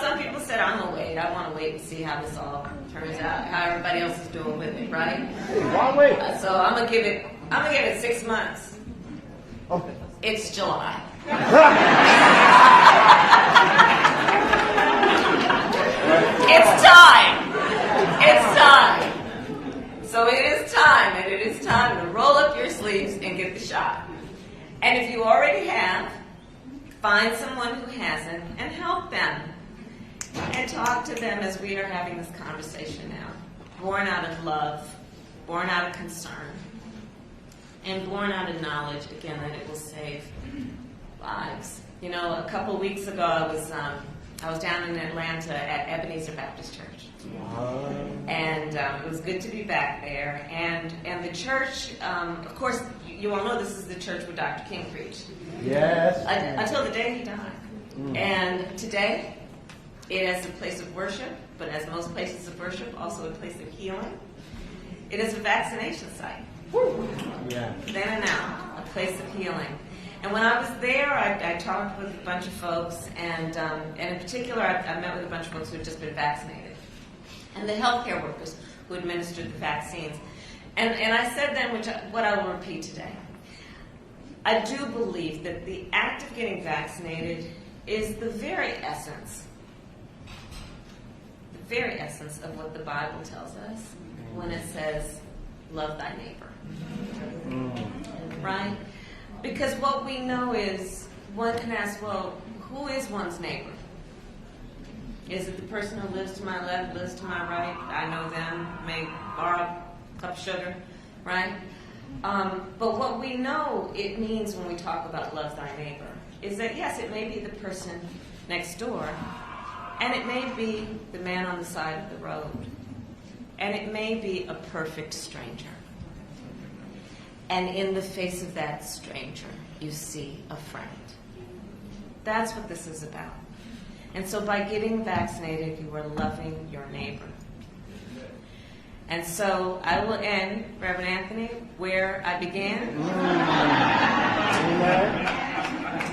some people said, I'm going to wait. I want to wait and see how this all turns out, how everybody else is doing with it, right? Why wait? So I'm going to give it 6 months. Okay. It's July. It's time. It's time. So it is time, and it is time to roll up your sleeves and get the shot. And if you already have, find someone who hasn't and help them. And talk to them as we are having this conversation now. Born out of love, born out of concern, and born out of knowledge, again, that it will save lives. A couple weeks ago, I was down in Atlanta at Ebenezer Baptist Church. And it was good to be back there. And the church, of course, you all know this is the church where Dr. King preached. Yes. Until the day he died. And today, it is a place of worship, but as most places of worship, also a place of healing. It is a vaccination site. Yeah. Then and now, a place of healing. And when I was there, I talked with a bunch of folks, and in particular, I met with a bunch of folks who had just been vaccinated, and the healthcare workers who administered the vaccines. And I said then, what I will repeat today, I do believe that the act of getting vaccinated is the very essence of what the Bible tells us when it says, love thy neighbor. Right? Because what we know is, one can ask, well, who is one's neighbor? Is it the person who lives to my left, lives to my right? I know them, may borrow a cup of sugar, right? But what we know it means when we talk about love thy neighbor is that, yes, it may be the person next door, and it may be the man on the side of the road, and it may be a perfect stranger. And in the face of that stranger, you see a friend. That's what this is about. And so by getting vaccinated, you are loving your neighbor. And so I will end, Reverend Anthony, where I began,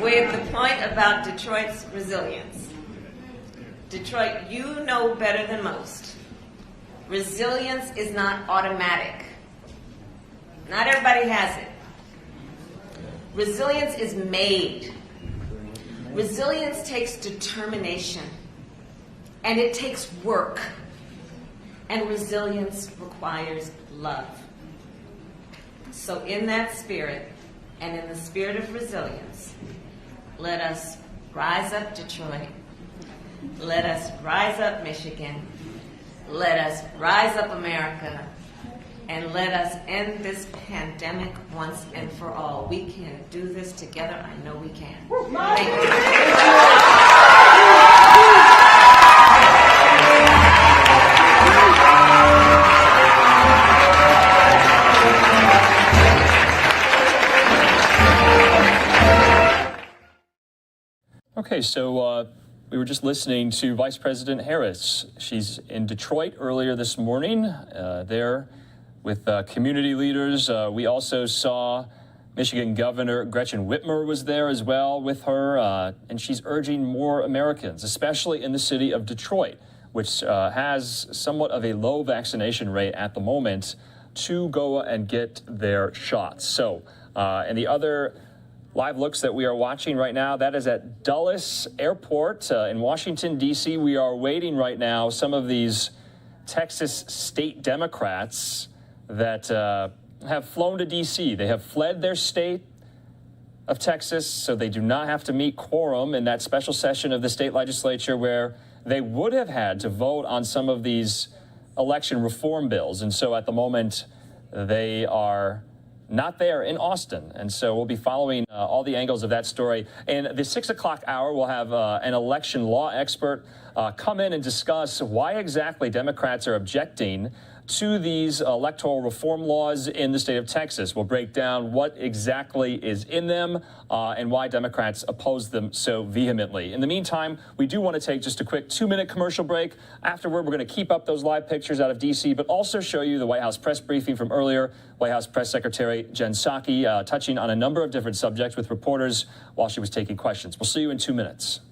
with the point about Detroit's resilience. Detroit, you know better than most. Resilience is not automatic. Not everybody has it. Resilience is made. Resilience takes determination, and it takes work. And resilience requires love. So in that spirit, and in the spirit of resilience, let us rise up Detroit. Let us rise up Michigan. Let us rise up America. And let us end this pandemic once and for all. We can do this together. I know we can. Thank you. Okay, so we were just listening to Vice President Harris. She's in Detroit earlier this morning, there with community leaders. We also saw Michigan Governor Gretchen Whitmer was there as well with her, and she's urging more Americans, especially in the city of Detroit, which has somewhat of a low vaccination rate at the moment, to go and get their shots. So, and the other live looks that we are watching right now, that is at Dulles Airport in Washington, D.C. We are waiting right now some of these Texas state Democrats that have flown to D.C. They have fled their state of Texas, so they do not have to meet quorum in that special session of the state legislature where they would have had to vote on some of these election reform bills. And so at the moment, they are not there in Austin. And so we'll be following all the angles of that story. In the 6 o'clock hour, we'll have an election law expert come in and discuss why exactly Democrats are objecting to these electoral reform laws in the state of Texas. We'll break down what exactly is in them and why Democrats oppose them so vehemently. In the meantime, we do want to take just a quick 2-minute commercial break. Afterward, we're going to keep up those live pictures out of D.C., but also show you the White House press briefing from earlier. White House Press Secretary Jen Psaki touching on a number of different subjects with reporters while she was taking questions. We'll see you in 2 minutes.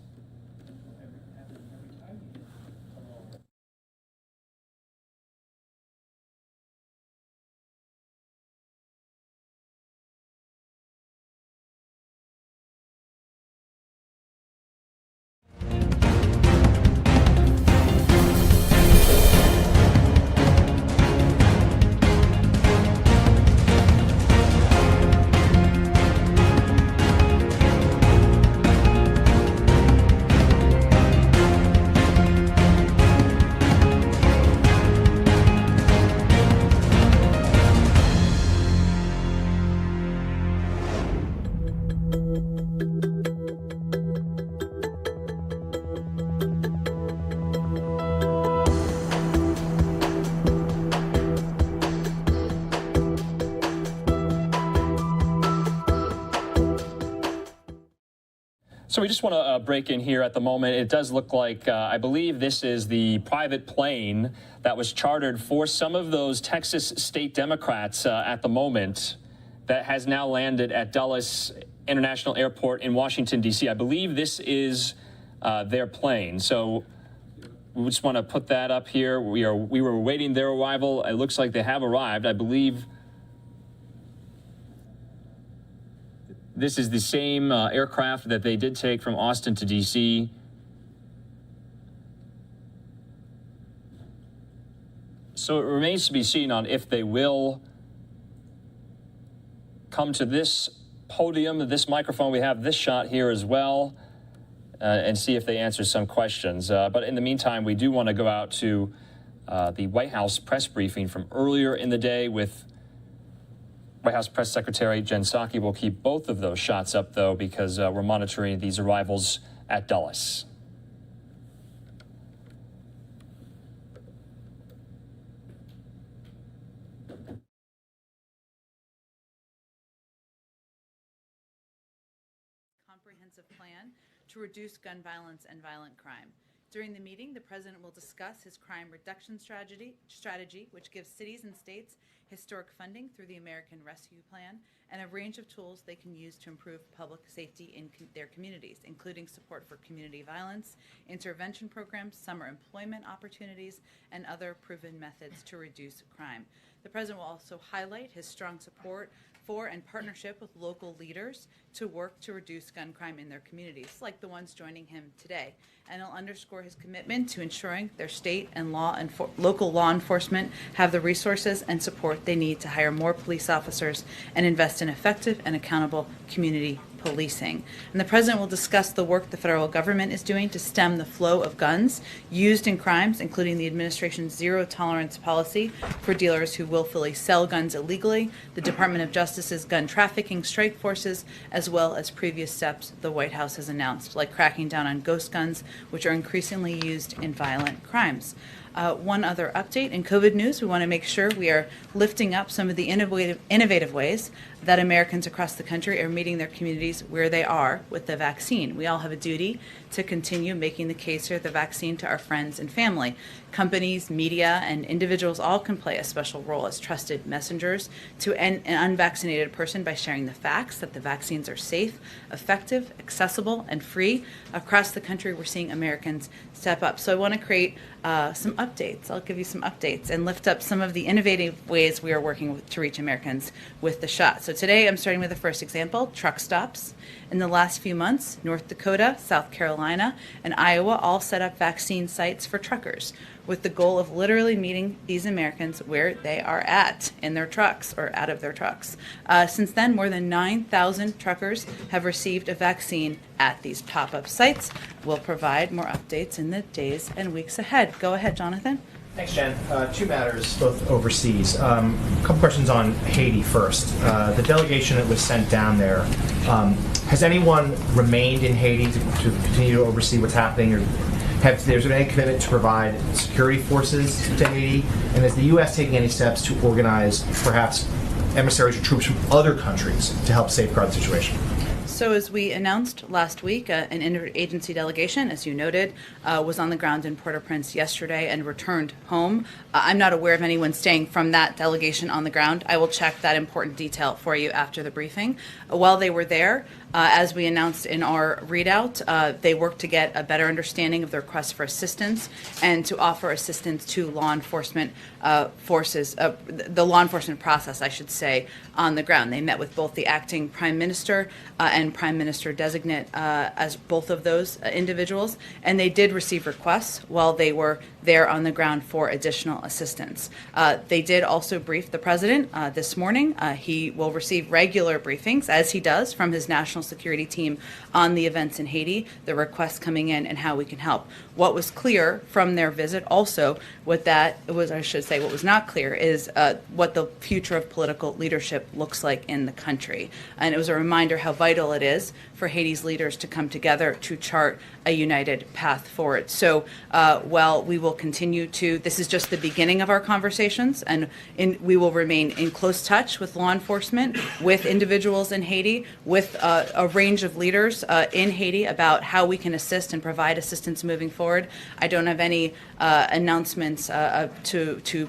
So we just want to break in here at the moment. It does look like, I believe this is the private plane that was chartered for some of those Texas state Democrats at the moment that has now landed at Dulles International Airport in Washington, D.C. I believe this is their plane. So we just want to put that up here. We were awaiting their arrival. It looks like they have arrived. I believe this is the same aircraft that they did take from Austin to D.C. So it remains to be seen on if they will come to this podium, this microphone. We have this shot here as well, and see if they answer some questions. But in the meantime, we do want to go out to the White House press briefing from earlier in the day with White House Press Secretary Jen Psaki. Will keep both of those shots up, though, because we're monitoring these arrivals at Dulles. Comprehensive plan to reduce gun violence and violent crime. During the meeting, the President will discuss his crime reduction strategy, which gives cities and states historic funding through the American Rescue Plan and a range of tools they can use to improve public safety in their communities, including support for community violence, intervention programs, summer employment opportunities, and other proven methods to reduce crime. The President will also highlight his strong support for and partnership with local leaders to work to reduce gun crime in their communities, like the ones joining him today. And he'll underscore his commitment to ensuring their state and local law enforcement have the resources and support they need to hire more police officers and invest in effective and accountable community policing. And the President will discuss the work the federal government is doing to stem the flow of guns used in crimes, including the administration's zero-tolerance policy for dealers who willfully sell guns illegally, the Department of Justice's gun trafficking strike forces, as well as previous steps the White House has announced, like cracking down on ghost guns, which are increasingly used in violent crimes. One other update in COVID news, we want to make sure we are lifting up some of the innovative ways that Americans across the country are meeting their communities where they are with the vaccine. We all have a duty to continue making the case for the vaccine to our friends and family. Companies, media, and individuals all can play a special role as trusted messengers to an unvaccinated person by sharing the facts that the vaccines are safe, effective, accessible, and free. Across the country, we're seeing Americans step up. So I want to create some updates. I'll give you some updates and lift up some of the innovative ways we are working to reach Americans with the shot. So today I'm starting with the first example, truck stops. In the last few months, North Dakota, South Carolina, and Iowa all set up vaccine sites for truckers with the goal of literally meeting these Americans where they are at, in their trucks or out of their trucks. Since then, more than 9,000 truckers have received a vaccine at these pop-up sites. We'll provide more updates in the days and weeks ahead. Go ahead, Jonathan. Thanks, Jen. Two matters, both overseas. A couple questions on Haiti first. The delegation that was sent down there, has anyone remained in Haiti to continue to oversee what's happening, or has there been any commitment to provide security forces to Haiti? And is the U.S. taking any steps to organize perhaps emissaries or troops from other countries to help safeguard the situation? So as we announced last week, an interagency delegation, as you noted, was on the ground in Port-au-Prince yesterday and returned home. I'm not aware of anyone staying from that delegation on the ground. I will check that important detail for you after the briefing. While they were there, as we announced in our readout, they worked to get a better understanding of the requests for assistance and to offer assistance to law enforcement forces, the law enforcement process, I should say, on the ground. They met with both the acting prime minister and prime minister designate as both of those individuals, and they did receive requests while they were there on the ground for additional assistance. They did also brief the president this morning. He will receive regular briefings, as he does, from his national security team on the events in Haiti, the requests coming in, and how we can help. What was clear from their visit also, what was not clear is what the future of political leadership looks like in the country. And it was a reminder how vital it is for Haiti's leaders to come together to chart a united path forward. So while we will continue to, this is just the beginning of our conversations, and we will remain in close touch with law enforcement, with individuals in Haiti, with a range of leaders in Haiti about how we can assist and provide assistance moving forward. I don't have any announcements to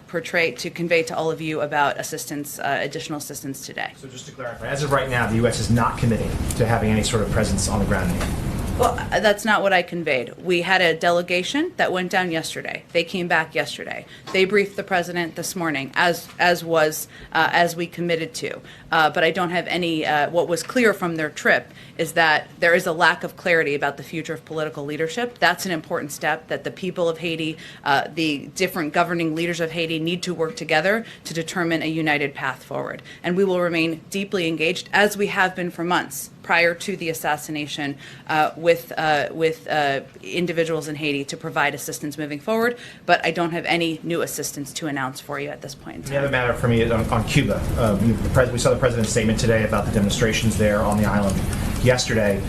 convey to all of you about assistance, additional assistance today. So just to clarify, as of right now, the U.S. is not committing to having any sort of presence on the ground in Haiti. Well, that's not what I conveyed. We had a delegation that went down yesterday. They came back yesterday. They briefed the president this morning, as we committed to. But I don't have any. What was clear from their trip is that there is a lack of clarity about the future of political leadership. That's an important step that the people of Haiti, the different governing leaders of Haiti, need to work together to determine a united path forward. And we will remain deeply engaged, as we have been for months prior to the assassination, with individuals in Haiti to provide assistance moving forward. But I don't have any new assistance to announce for you at this point in time. The other matter for me is on Cuba. We saw the president's statement today about the demonstrations there on the island yesterday.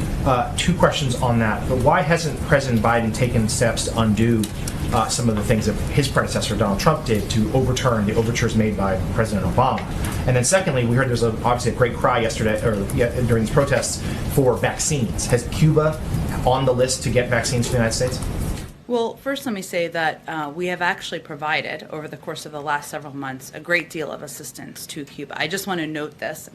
Two questions on that. But why hasn't President Biden taken steps to undo some of the things that his predecessor, Donald Trump, did to overturn the overtures made by President Obama? And then secondly, we heard there's obviously a great cry yesterday, during these protests, for vaccines. Has Cuba on the list to get vaccines to the United States? Well, first let me say that we have actually provided, over the course of the last several months, a great deal of assistance to Cuba. I just want to note this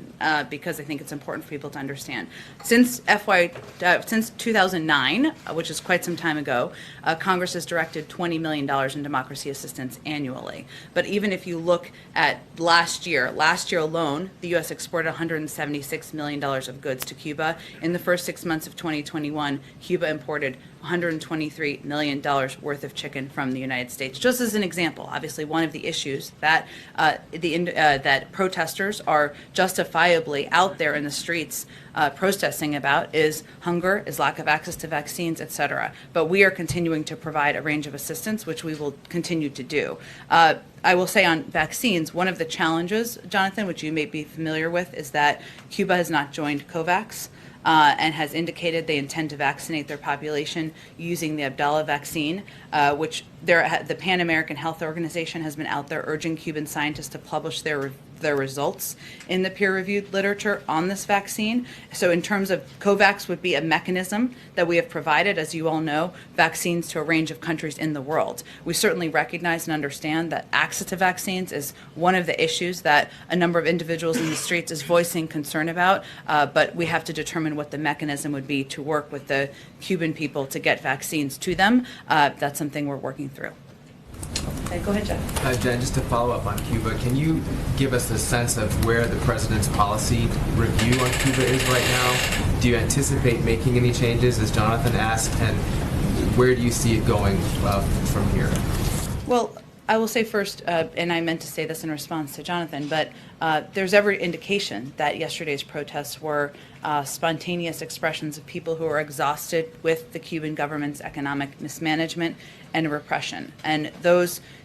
because I think it's important for people to understand. Since 2009, which is quite some time ago, Congress has directed $20 million in democracy assistance annually. But even if you look at last year alone, the U.S. exported $176 million of goods to Cuba. In the first 6 months of 2021, Cuba imported $123 million worth of chicken from the United States. Just as an example, obviously one of the issues that that protesters are justifiably out there in the streets protesting about is hunger, is lack of access to vaccines, etc. But we are continuing to provide a range of assistance, which we will continue to do. I will say on vaccines, one of the challenges, Jonathan, which you may be familiar with, is that Cuba has not joined COVAX. And has indicated they intend to vaccinate their population using the Abdala vaccine, which the Pan American Health Organization has been out there urging Cuban scientists to publish their results in the peer-reviewed literature on this vaccine. So in terms of COVAX would be a mechanism that we have provided, as you all know, vaccines to a range of countries in the world. We certainly recognize and understand that access to vaccines is one of the issues that a number of individuals in the streets is voicing concern about, but we have to determine what the mechanism would be to work with the Cuban people to get vaccines to them. That's something we're working through. Go ahead, Jeff. Jen, just to follow up on Cuba, can you give us a sense of where the president's policy review on Cuba is right now? Do you anticipate making any changes, as Jonathan asked, and where do you see it going from here? Well, I will say first, and I meant to say this in response to Jonathan, but there's every indication that yesterday's protests were spontaneous expressions of people who are exhausted with the Cuban government's economic mismanagement and repression. And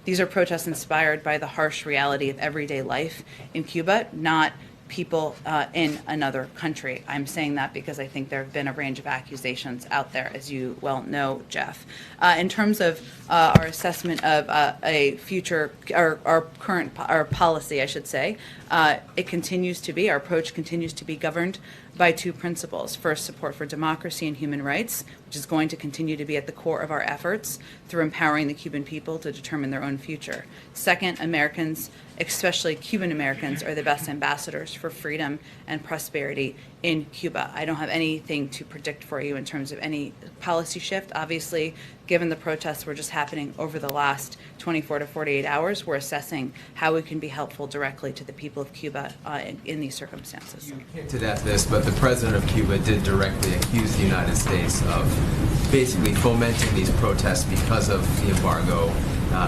these are protests inspired by the harsh reality of everyday life in Cuba, not people in another country. I'm saying that because I think there have been a range of accusations out there, as you well know, Jeff. In terms of our assessment of a future, our policy, I should say, it continues to be, our approach continues to be governed by two principles. First, support for democracy and human rights, which is going to continue to be at the core of our efforts through empowering the Cuban people to determine their own future. Second, Americans, especially Cuban Americans, are the best ambassadors for freedom and prosperity in Cuba. I don't have anything to predict for you in terms of any policy shift. Obviously, given the protests were just happening over the last 24 to 48 hours, we're assessing how we can be helpful directly to the people of Cuba in these circumstances. You hinted at this, but the president of Cuba did directly accuse the United States of basically fomenting these protests because of the embargo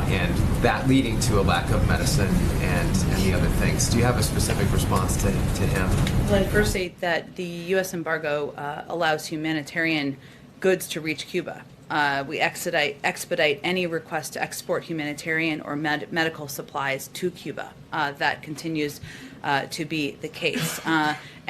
and that leading to a lack of medicine and the other things. Do you have a specific response to him? Well, I'd first say that the U.S. embargo allows humanitarian goods to reach Cuba. We expedite any request to export humanitarian or medical supplies to Cuba. That continues to be the case.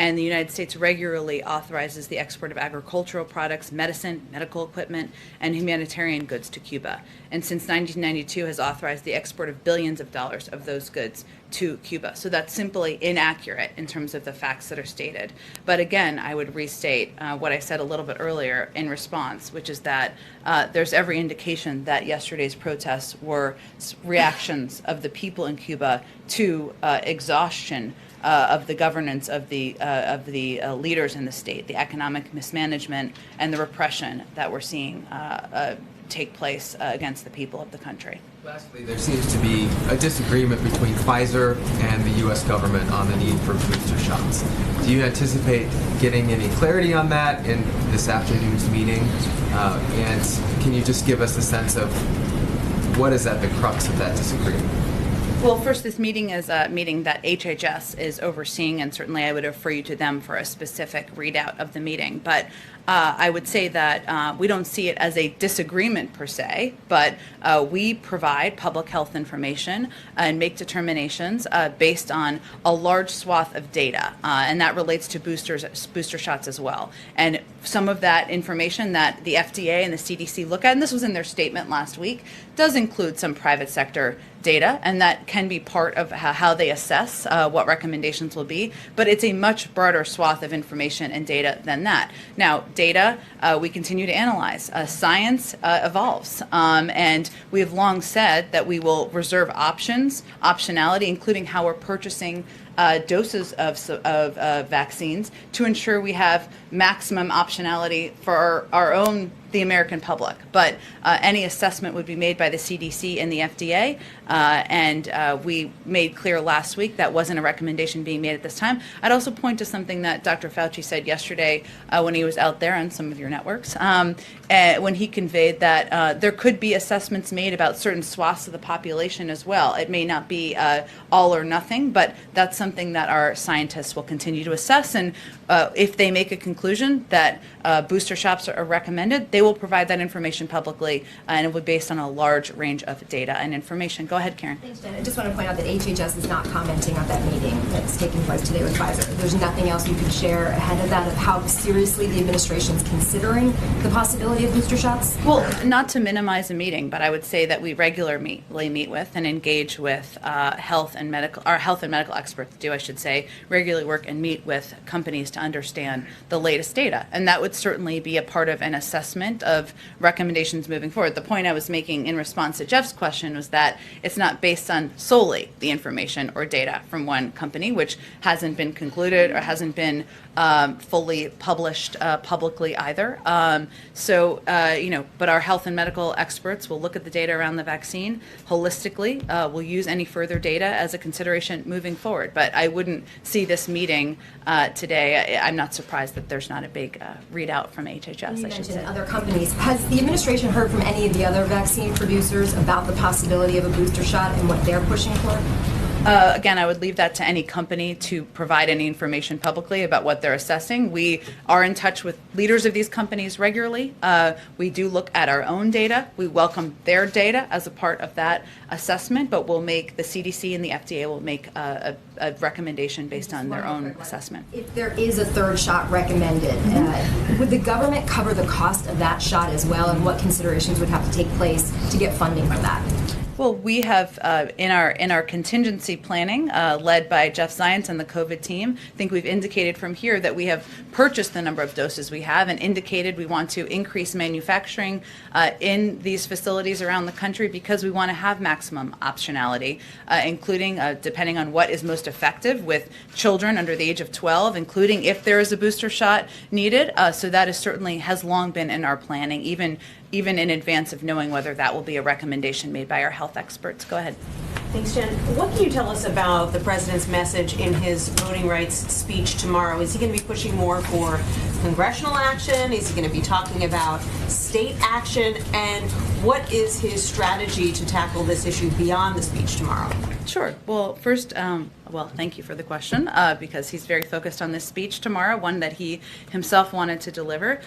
And the United States regularly authorizes the export of agricultural products, medicine, medical equipment, and humanitarian goods to Cuba. And since 1992 has authorized the export of billions of dollars of those goods to Cuba. So that's simply inaccurate in terms of the facts that are stated. But again, I would restate what I said a little bit earlier in response, which is that there's every indication that yesterday's protests were reactions of the people in Cuba to exhaustion of the governance of the leaders in the state, the economic mismanagement and the repression that we're seeing take place against the people of the country. Lastly, there seems to be a disagreement between Pfizer and the U.S. government on the need for booster shots. Do you anticipate getting any clarity on that in this afternoon's meeting? And can you just give us a sense of what is at the crux of that disagreement? Well, first, this meeting is a meeting that HHS is overseeing, and certainly I would refer you to them for a specific readout of the meeting. But I would say that we don't see it as a disagreement per se, but we provide public health information and make determinations based on a large swath of data, and that relates to booster shots as well. And some of that information that the FDA and the CDC look at, and this was in their statement last week, does include some private sector data, and that can be part of how they assess what recommendations will be, but it's a much broader swath of information and data than that. Now, data we continue to analyze. Science evolves, and we have long said that we will reserve optionality, including how we're purchasing doses of vaccines to ensure we have maximum optionality for the American public. But any assessment would be made by the CDC and the FDA, and we made clear last week that wasn't a recommendation being made at this time. I'd also point to something that Dr. Fauci said yesterday when he was out there on some of your networks, when he conveyed that there could be assessments made about certain swaths of the population as well. It may not be all or nothing, but that's something that our scientists will continue to assess, and if they make a conclusion that booster shots are recommended, they will provide that information publicly, and it will be based on a large range of data and information. Go ahead, Karen. Thanks, Jen. I just want to point out that HHS is not commenting on that meeting that's taking place today with Pfizer. There's nothing else you can share ahead of that of how seriously the administration is considering the possibility of booster shots? Well, not to minimize a meeting, but I would say that we regularly meet with and engage with health and medical experts regularly work and meet with companies to understand the latest data. And that would certainly be a part of an assessment of recommendations moving forward. The point I was making in response to Jeff's question was that it's not based on solely the information or data from one company, which hasn't been concluded. included or hasn't been fully published publicly either. But our health and medical experts will look at the data around the vaccine holistically. We'll use any further data as a consideration moving forward. But I wouldn't see this meeting today. I'm not surprised that there's not a big readout from HHS. You mentioned other companies. Has the administration heard from any of the other vaccine producers about the possibility of a booster shot and what they're pushing for? Again, I would leave that to any company to provide any information publicly about what they're assessing. We are in touch with leaders of these companies regularly. We do look at our own data. We welcome their data as a part of that assessment, but we'll make the CDC and the FDA will make a recommendation based on their own assessment. If there is a third shot recommended, would the government cover the cost of that shot as well, and what considerations would have to take place to get funding for that? Well, we have in our contingency planning, led by Jeff Zients and the COVID team, I think we've indicated from here that we have purchased the number of doses we have and indicated we want to increase manufacturing in these facilities around the country because we want to have maximum optionality, including depending on what is most effective with children under the age of 12, including if there is a booster shot needed. So that is certainly has long been in our planning, even in advance of knowing whether that will be a recommendation made by our health experts. Go ahead. Thanks, Jen. What can you tell us about the president's message in his voting rights speech tomorrow? Is he going to be pushing more for congressional action? Is he going to be talking about state action? And what is his strategy to tackle this issue beyond the speech tomorrow? Sure. Well, first, thank you for the question, because he's very focused on this speech tomorrow, one that he himself wanted to deliver.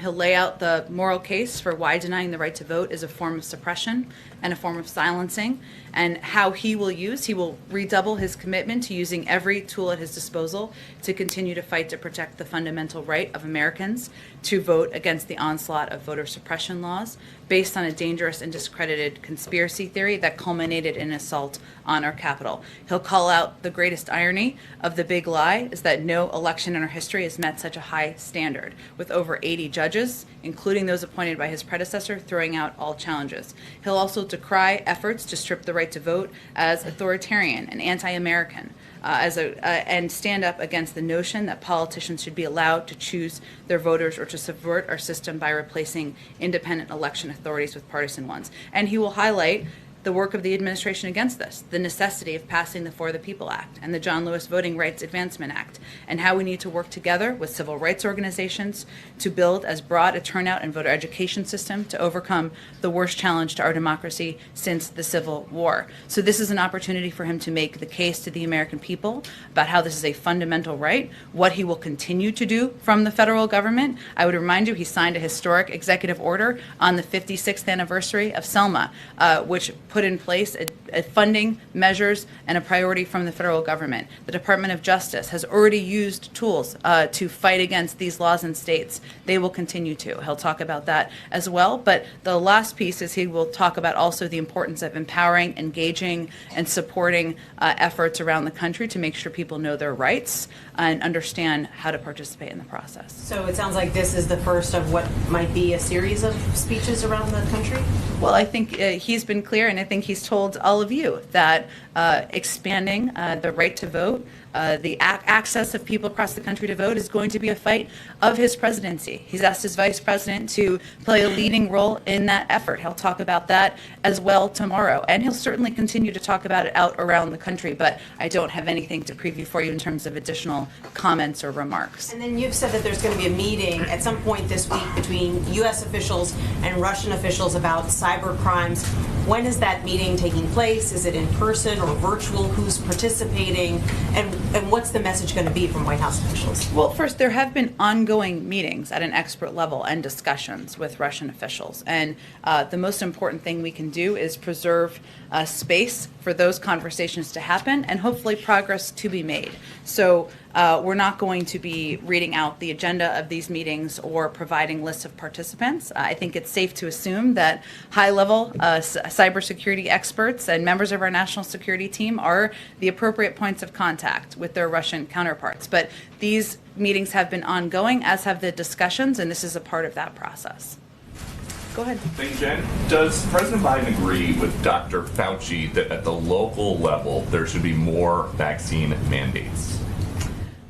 He'll lay out the moral case for why denying the right to vote is a form of suppression and a form of silencing, and how he will redouble his commitment to using every tool at his disposal to continue to fight to protect the fundamental right of Americans to vote against the onslaught of voter suppression laws based on a dangerous and discredited conspiracy theory that culminated in an assault on our Capitol. He'll call out the greatest irony of the big lie is that no election in our history has met such a high standard, with over 80 judges, including those appointed by his predecessor, throwing out all challenges. He'll also decry efforts to strip the right to vote as authoritarian and anti-American, and stand up against the notion that politicians should be allowed to choose their voters or to subvert our system by replacing independent election authorities with partisan ones. And he will highlight the work of the administration against this, the necessity of passing the For the People Act and the John Lewis Voting Rights Advancement Act, and how we need to work together with civil rights organizations to build as broad a turnout and voter education system to overcome the worst challenge to our democracy since the Civil War. So this is an opportunity for him to make the case to the American people about how this is a fundamental right, what he will continue to do from the federal government. I would remind you, he signed a historic executive order on the 56th anniversary of Selma, which put in place a funding measures and a priority from the federal government. The Department of Justice has already used tools to fight against these laws in states. They will continue to. He'll talk about that as well. But the last piece is he will talk about also the importance of empowering, engaging, and supporting efforts around the country to make sure people know their rights and understand how to participate in the process. So it sounds like this is the first of what might be a series of speeches around the country? Well, I think he's been clear, and I think he's told all of you that expanding the right to vote, the access of people across the country to vote is going to be a fight of his presidency. He's asked his vice president to play a leading role in that effort. He'll talk about that as well tomorrow, and he'll certainly continue to talk about it out around the country, but I don't have anything to preview for you in terms of additional comments or remarks. And then you've said that there's going to be a meeting at some point this week between U.S. officials and Russian officials about cyber crimes. When is that meeting taking place? Is it in person or virtual? Who's participating? And what's the message going to be from White House officials? Well, first, there have been ongoing meetings at an expert level and discussions with Russian officials. And the most important thing we can do is preserve space for those conversations to happen and hopefully progress to be made. So we're not going to be reading out the agenda of these meetings or providing lists of participants. I think it's safe to assume that high-level cybersecurity experts and members of our national security team are the appropriate points of contact with their Russian counterparts. But these meetings have been ongoing, as have the discussions, and this is a part of that process. Go ahead. Thank you, Jen. Does President Biden agree with Dr. Fauci that at the local level there should be more vaccine mandates?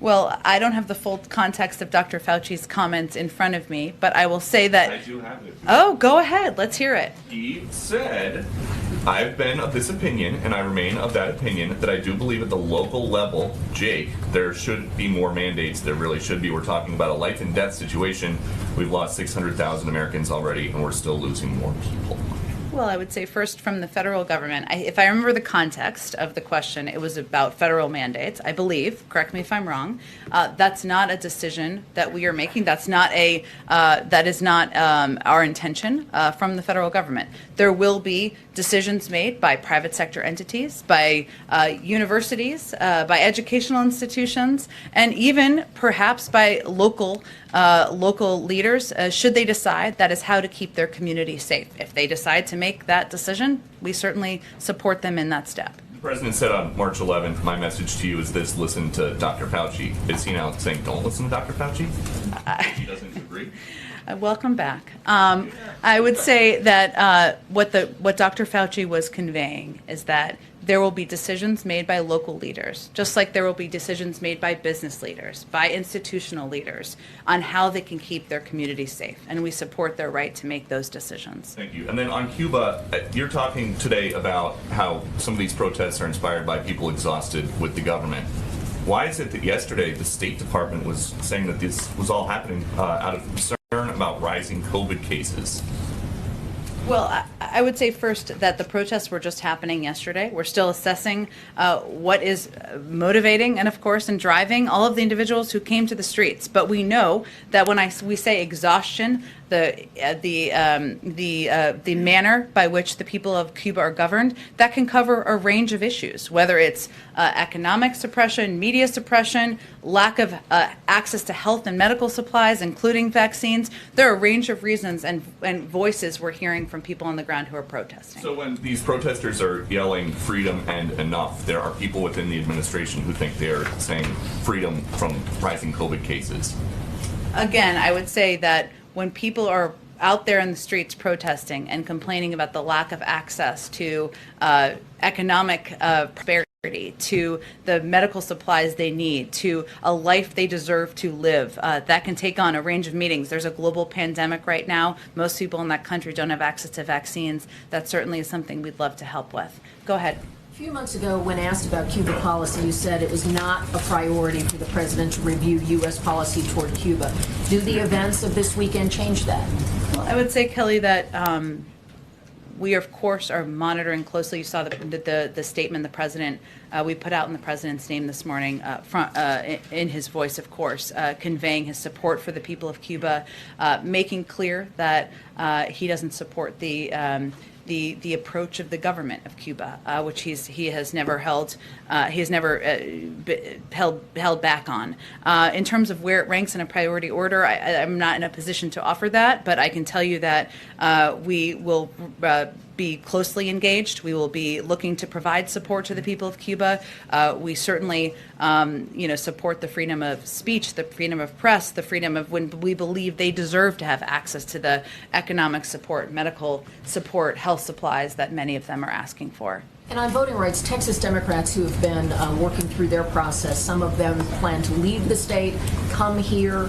Well, I don't have the full context of Dr. Fauci's comments in front of me, but I will say that... I do have it. Oh, go ahead. Let's hear it. He said, I've been of this opinion, and I remain of that opinion, that I do believe at the local level, Jake, there should be more mandates. There really should be. We're talking about a life and death situation. We've lost 600,000 Americans already, and we're still losing more people. Well, I would say first from the federal government. If I remember the context of the question, it was about federal mandates, I believe. Correct me if I'm wrong. That's not a decision that we are making. That's not that is not our intention from the federal government. There will be decisions made by private sector entities, by universities, by educational institutions, and even perhaps by local leaders, should they decide that is how to keep their community safe. If they decide to make that decision, we certainly support them in that step. The president said on March 11th, my message to you is this: listen to Dr. Fauci. Is he now saying don't listen to Dr. Fauci? He doesn't agree? Welcome back. I would say that what Dr. Fauci was conveying is that there will be decisions made by local leaders, just like there will be decisions made by business leaders, by institutional leaders, on how they can keep their communities safe. And we support their right to make those decisions. Thank you. And then on Cuba, you're talking today about how some of these protests are inspired by people exhausted with the government. Why is it that yesterday the State Department was saying that this was all happening out of concern about rising COVID cases? Well, I would say first that the protests were just happening yesterday. We're still assessing what is motivating and, of course, and driving all of the individuals who came to the streets. But we know that when we say exhaustion, the manner by which the people of Cuba are governed, that can cover a range of issues, whether it's economic suppression, media suppression, lack of access to health and medical supplies, including vaccines. There are a range of reasons and voices we're hearing from people on the ground who are protesting. So when these protesters are yelling freedom and enough, there are people within the administration who think they're saying freedom from rising COVID cases. Again, I would say that when people are out there in the streets protesting and complaining about the lack of access to economic prosperity, to the medical supplies they need, to a life they deserve to live, that can take on a range of meanings. There's a global pandemic right now. Most people in that country don't have access to vaccines. That certainly is something we'd love to help with. Go ahead. A few months ago, when asked about Cuba policy, you said it was not a priority for the president to review U.S. policy toward Cuba. Do the events of this weekend change that? Well, I would say, Kelly, that we, of course, are monitoring closely. You saw the statement the president, we put out in the president's name this morning, in his voice, of course, conveying his support for the people of Cuba, making clear that he doesn't support the approach of the government of Cuba, which he has never held back on. In terms of where it ranks in a priority order, I'm not in a position to offer that, but I can tell you that we will be closely engaged. We will be looking to provide support to the people of Cuba. We certainly, support the freedom of speech, the freedom of press, the freedom of when we believe they deserve to have access to the economic support, medical support, health supplies that many of them are asking for. And on voting rights, Texas Democrats who have been working through their process, some of them plan to leave the state, come here.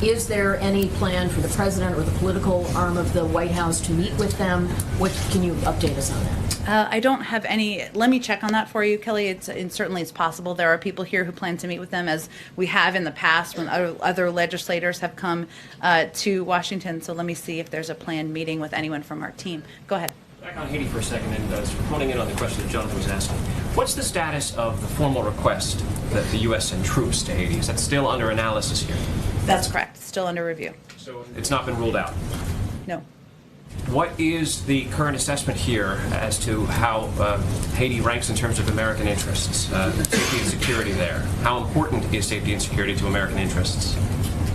Is there any plan for the president or the political arm of the White House to meet with them? What can you update us on that? I don't have any. Let me check on that for you, Kelly. Certainly it's possible. There are people here who plan to meet with them, as we have in the past when other legislators have come to Washington. So let me see if there's a planned meeting with anyone from our team. Go ahead. Back on Haiti for a second, and honing in on the question that Jonathan was asking. What's the status of the formal request that the U.S. send troops to Haiti? Is that still under analysis here? That's correct. Still under review. So it's not been ruled out? No. What is the current assessment here as to how Haiti ranks in terms of American interests, safety and security there? How important is safety and security to American interests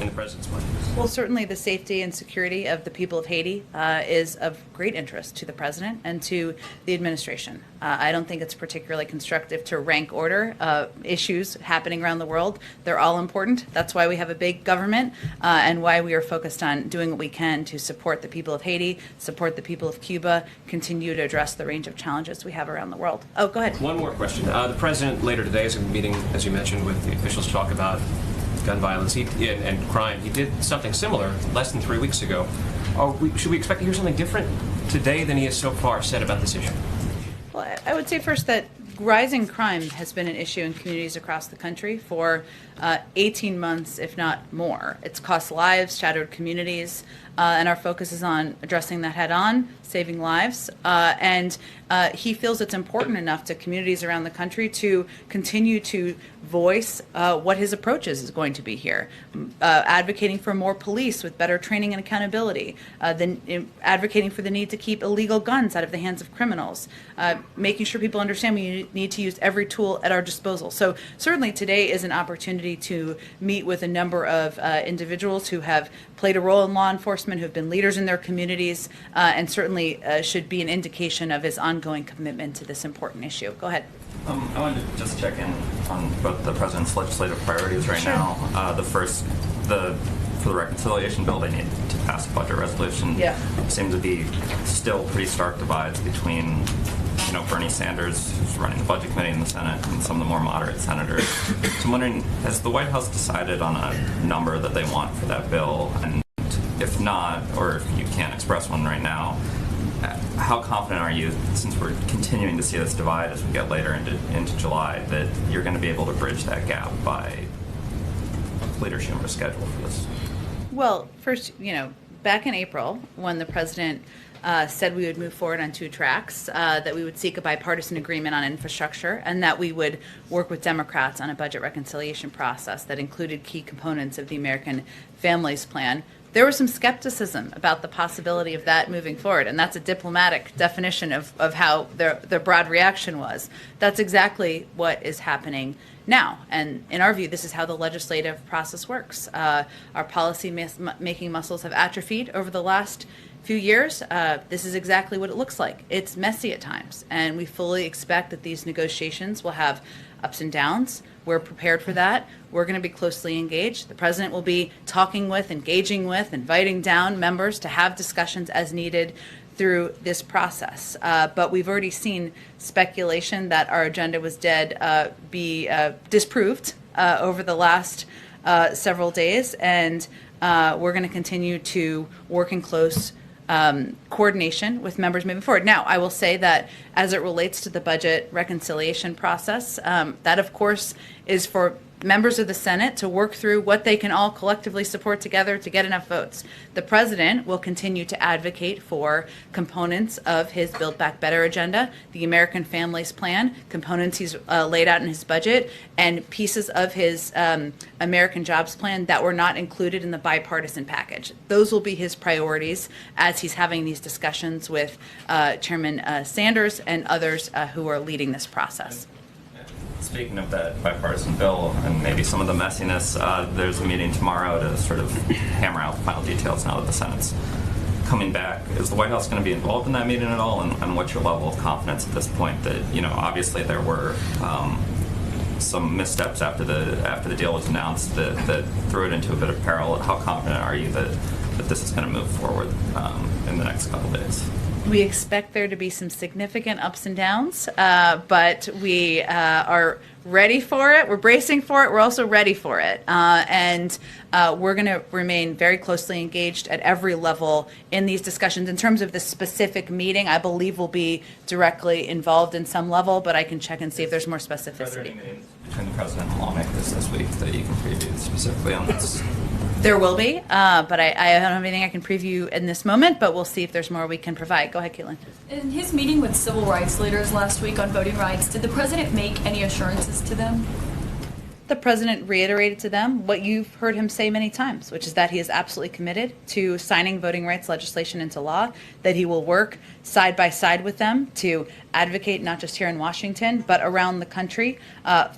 in the president's mind? Well, certainly the safety and security of the people of Haiti is of great interest to the president and to the administration. I don't think it's particularly constructive to rank order issues happening around the world. They're all important. That's why we have a big government and why we are focused on doing what we can to support the people of Haiti, support the people of Cuba, continue to address the range of challenges we have around the world. Oh, go ahead. One more question. The president later today is meeting, as you mentioned, with the officials to talk about gun violence and crime. He did something similar less than 3 weeks ago. Should we expect to hear something different today than he has so far said about this issue? Well, I would say first that rising crime has been an issue in communities across the country for 18 months, if not more. It's cost lives, shattered communities, and our focus is on addressing that head on, saving lives. And he feels it's important enough to communities around the country to continue to voice what his approach is going to be here. Advocating for more police with better training and accountability, advocating for the need to keep illegal guns out of the hands of criminals, making sure people understand we need to use every tool at our disposal. So certainly today is an opportunity to meet with a number of individuals who have played a role in law enforcement, who have been leaders in their communities, and certainly should be an indication of his ongoing commitment to this important issue. Go ahead. I wanted to just check in on both the president's legislative priorities right now. For the reconciliation bill, they need to pass a budget resolution. Yeah. Seem to be still pretty stark divides between, Bernie Sanders, who's running the budget committee in the Senate, and some of the more moderate senators. So I'm wondering, has the White House decided on a number that they want for that bill? And if not, or if you can't express one right now, how confident are you, since we're continuing to see this divide as we get later into July, that you're going to be able to bridge that gap by Leader Schumer's schedule for this? Well, first, back in April, when the president said we would move forward on 2 tracks, that we would seek a bipartisan agreement on infrastructure, and that we would work with Democrats on a budget reconciliation process that included key components of the American Families Plan. There was some skepticism about the possibility of that moving forward, and that's a diplomatic definition of how the broad reaction was. That's exactly what is happening now, and in our view, this is how the legislative process works. Our policy making muscles have atrophied over the last few years. This is exactly what it looks like. It's messy at times, and we fully expect that these negotiations will have ups and downs. We're prepared for that. We're going to be closely engaged. The president will be talking with, engaging with, inviting down members to have discussions as needed through this process. But we've already seen speculation that our agenda was dead be disproved over the last several days, and we're going to continue to work in close coordination with members moving forward. Now, I will say that as it relates to the budget reconciliation process, that of course is for members of the Senate to work through what they can all collectively support together to get enough votes. The president will continue to advocate for components of his Build Back Better agenda, the American Families Plan, components he's laid out in his budget, and pieces of his American Jobs Plan that were not included in the bipartisan package. Those will be his priorities as he's having these discussions with Chairman Sanders and others who are leading this process. Speaking of that bipartisan bill and maybe some of the messiness, there's a meeting tomorrow to sort of hammer out the final details now that the Senate's coming back. Is the White House going to be involved in that meeting at all? And what's your level of confidence at this point that, obviously there were some missteps after the deal was announced that threw it into a bit of peril? How confident are you that this is going to move forward in the next couple days? We expect there to be some significant ups and downs, but we are ready for it. We're bracing for it. We're also ready for it. And we're going to remain very closely engaged at every level in these discussions. In terms of the specific meeting, I believe we'll be directly involved in some level, but I can check and see if there's more specificity. Are there any meetings between the president and lawmakers this week that you can preview specifically on this? There will be, but I don't have anything I can preview in this moment, but we'll see if there's more we can provide. Go ahead, Caitlin. In his meeting with civil rights leaders last week on voting rights, did the president make any assurances to them? The president reiterated to them what you've heard him say many times, which is that he is absolutely committed to signing voting rights legislation into law, that he will work side by side with them to advocate not just here in Washington, but around the country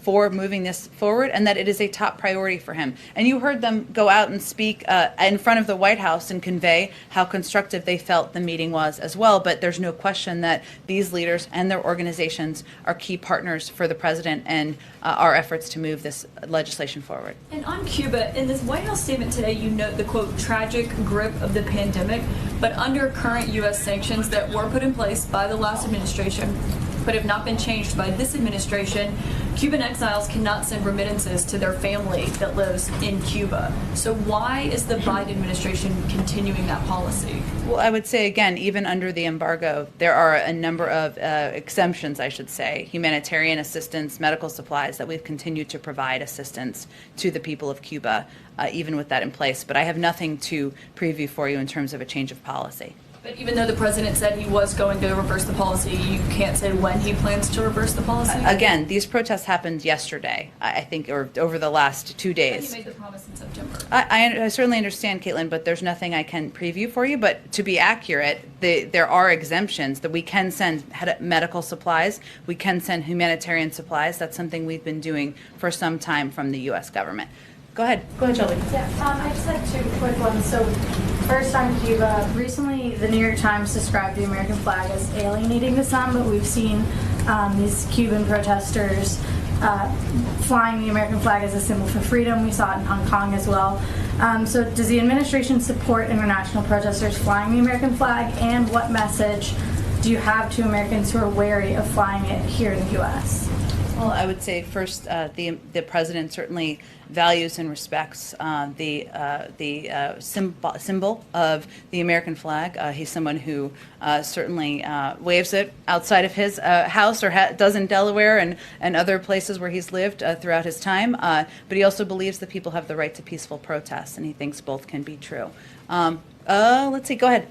for moving this forward, and that it is a top priority for him. And you heard them go out and speak in front of the White House and convey how constructive they felt the meeting was as well. But there's no question that these leaders and their organizations are key partners for the president and our efforts to move this legislation forward. And on Cuba, in this White House statement today, you note the, quote, tragic grip of the pandemic, but under current U.S. sanctions that were put in place by the last administration, but have not been changed by this administration, Cuban exiles cannot send remittances to their family that lives in Cuba. So why is the Biden administration continuing that policy? Well, I would say, again, even under the embargo, there are a number of exemptions, I should say, humanitarian assistance, medical supplies, that we've continued to provide assistance to the people of Cuba, even with that in place. But I have nothing to preview for you in terms of a change of policy. But even though the president said he was going to reverse the policy, you can't say when he plans to reverse the policy? Again, these protests happened yesterday, I think, or over the last 2 days. He made the promise in September. I certainly understand, Caitlin, but there's nothing I can preview for you. But to be accurate, there are exemptions that we can send medical supplies, we can send humanitarian supplies. That's something we've been doing for some time from the U.S. government. Go ahead, Shelby. Yeah, I just had two quick ones. So, first on Cuba, recently the New York Times described the American flag as alienating to some, but we've seen these Cuban protesters flying the American flag as a symbol for freedom. We saw it in Hong Kong as well. So does the administration support international protesters flying the American flag, and what message do you have to Americans who are wary of flying it here in the U.S.? Well, I would say first, the president certainly values and respects the symbol of the American flag. He's someone who certainly waves it outside of his house, or does in Delaware and other places where he's lived throughout his time. But he also believes that people have the right to peaceful protest, and he thinks both can be true. Let's see. Go ahead.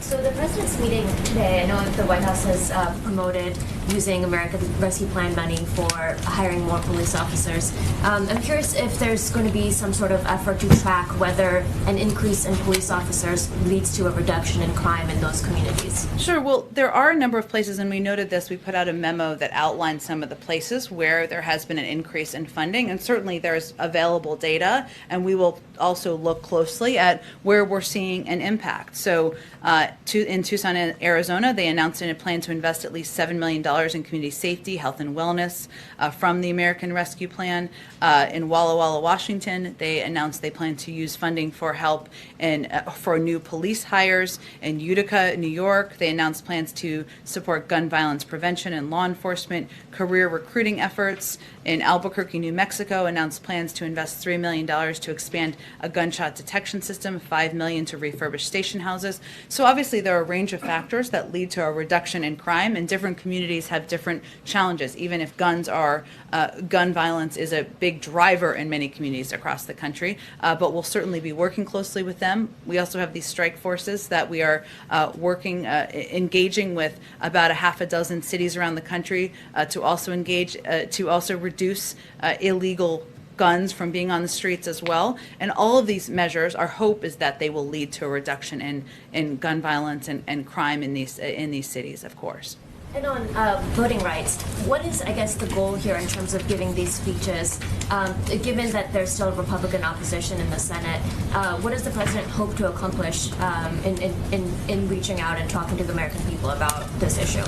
So the president's meeting today, I know the White House has promoted using American Rescue Plan money for hiring more police officers. I'm curious if there's going to be some sort of effort to track whether an increase in police officers leads to a reduction in crime in those communities. Sure. Well, there are a number of places, and we noted this. We put out a memo that outlined some of the places where there has been an increase in funding, and certainly there's available data, and we will also look closely at where we're seeing an impact. So in Tucson, Arizona, they announced a plan to invest at least $7 million in community safety, health, and wellness from the American Rescue Plan. In Walla Walla, Washington, they announced they plan to use funding for help for new police hires. In Utica, New York, they announced plans to support gun violence prevention and law enforcement, career recruiting efforts. In Albuquerque, New Mexico, announced plans to invest $3 million to expand a gunshot detection system, $5 million to refurbish station houses. So obviously there are a range of factors that lead to a reduction in crime, and different communities have different challenges, even if gun violence is a big driver in many communities across the country. But we'll certainly be working closely with them. We also have these strike forces that we are engaging with about a half a dozen cities around the country to also reduce illegal guns from being on the streets as well. And all of these measures, our hope is that they will lead to a reduction in gun violence and crime in these cities, of course. And on voting rights, what is, I guess, the goal here in terms of giving these speeches? Given that there's still Republican opposition in the Senate, what does the president hope to accomplish in reaching out and talking to the American people about this issue?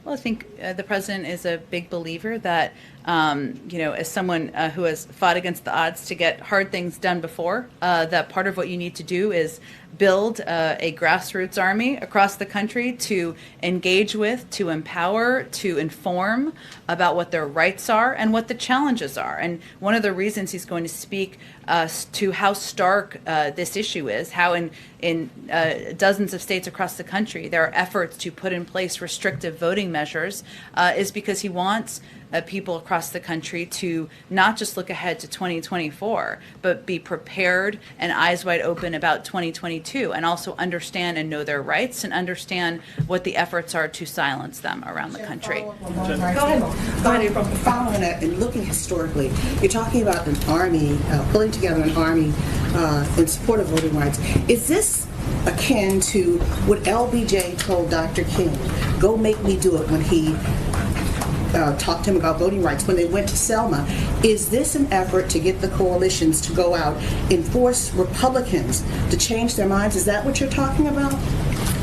Well, I think the president is a big believer that, as someone who has fought against the odds to get hard things done before, that part of what you need to do is build a grassroots army across the country to engage with, to empower, to inform about what their rights are and what the challenges are. And one of the reasons he's going to speak to how stark this issue is, how in dozens of states across the country there are efforts to put in place restrictive voting measures, is because he wants people across the country to not just look ahead to 2024, but be prepared and eyes wide open about 2022, and also understand and know their rights and understand what the efforts are to silence them around the country. Go ahead. Following that and looking historically, you're talking about an army, pulling together an army in support of voting rights. Is this akin to what LBJ told Dr. King, go make me do it, when he talked to him about voting rights when they went to Selma? Is this an effort to get the coalitions to go out and force Republicans to change their minds? Is that what you're talking about?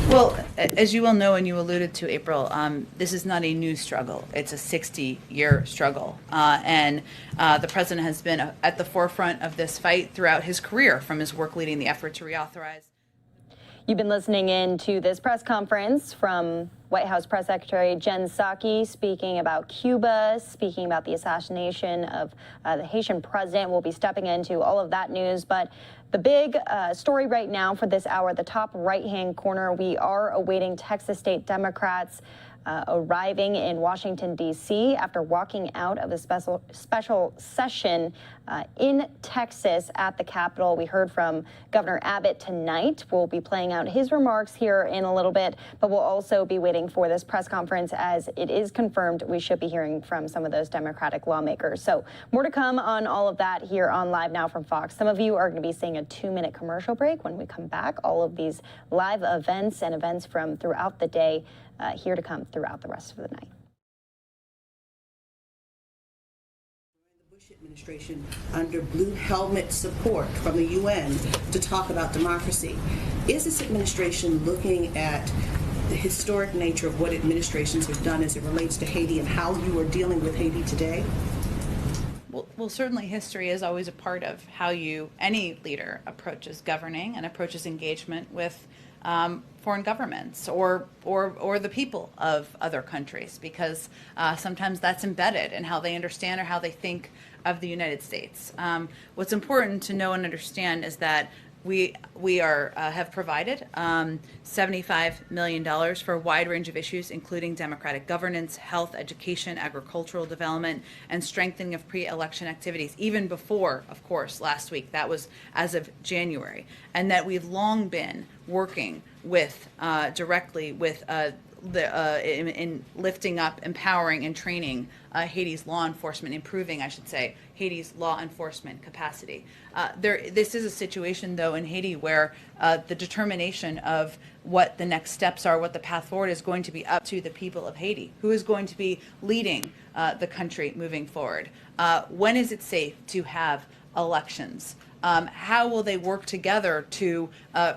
Well, as you well know, and you alluded to, April, this is not a new struggle. It's a 60-year struggle. And the president has been at the forefront of this fight throughout his career, from his work leading the effort to reauthorize. You've been listening in to this press conference from White House Press Secretary Jen Psaki, speaking about Cuba, speaking about the assassination of the Haitian president. We'll be stepping into all of that news. But the big story right now for this hour, the top right-hand corner, we are awaiting Texas state Democrats arriving in Washington, D.C. after walking out of a special session in Texas at the Capitol. We heard from Governor Abbott tonight. We'll be playing out his remarks here in a little bit, but we'll also be waiting for this press conference. As it is confirmed, we should be hearing from some of those Democratic lawmakers. So more to come on all of that here on Live Now from Fox. Some of you are going to be seeing a 2-minute commercial break. When we come back, all of these live events and events from throughout the day here to come throughout the rest of the night. The Bush administration, under blue helmet support from the UN to talk about democracy. Is this administration looking at the historic nature of what administrations have done as it relates to Haiti and how you are dealing with Haiti today? Well, certainly history is always a part of how any leader approaches governing and approaches engagement with foreign governments or the people of other countries, because sometimes that's embedded in how they understand or how they think of the United States. What's important to know and understand is that we have provided $75 million for a wide range of issues, including democratic governance, health, education, agricultural development, and strengthening of pre-election activities, even before, of course, last week. That was as of January. And that we've long been working with directly with in lifting up, empowering, and training Haiti's law enforcement, improving, I should say, Haiti's law enforcement capacity. This is a situation, though, in Haiti where the determination of what the next steps are, what the path forward is going to be up to the people of Haiti, who is going to be leading the country moving forward. When is it safe to have elections? How will they work together to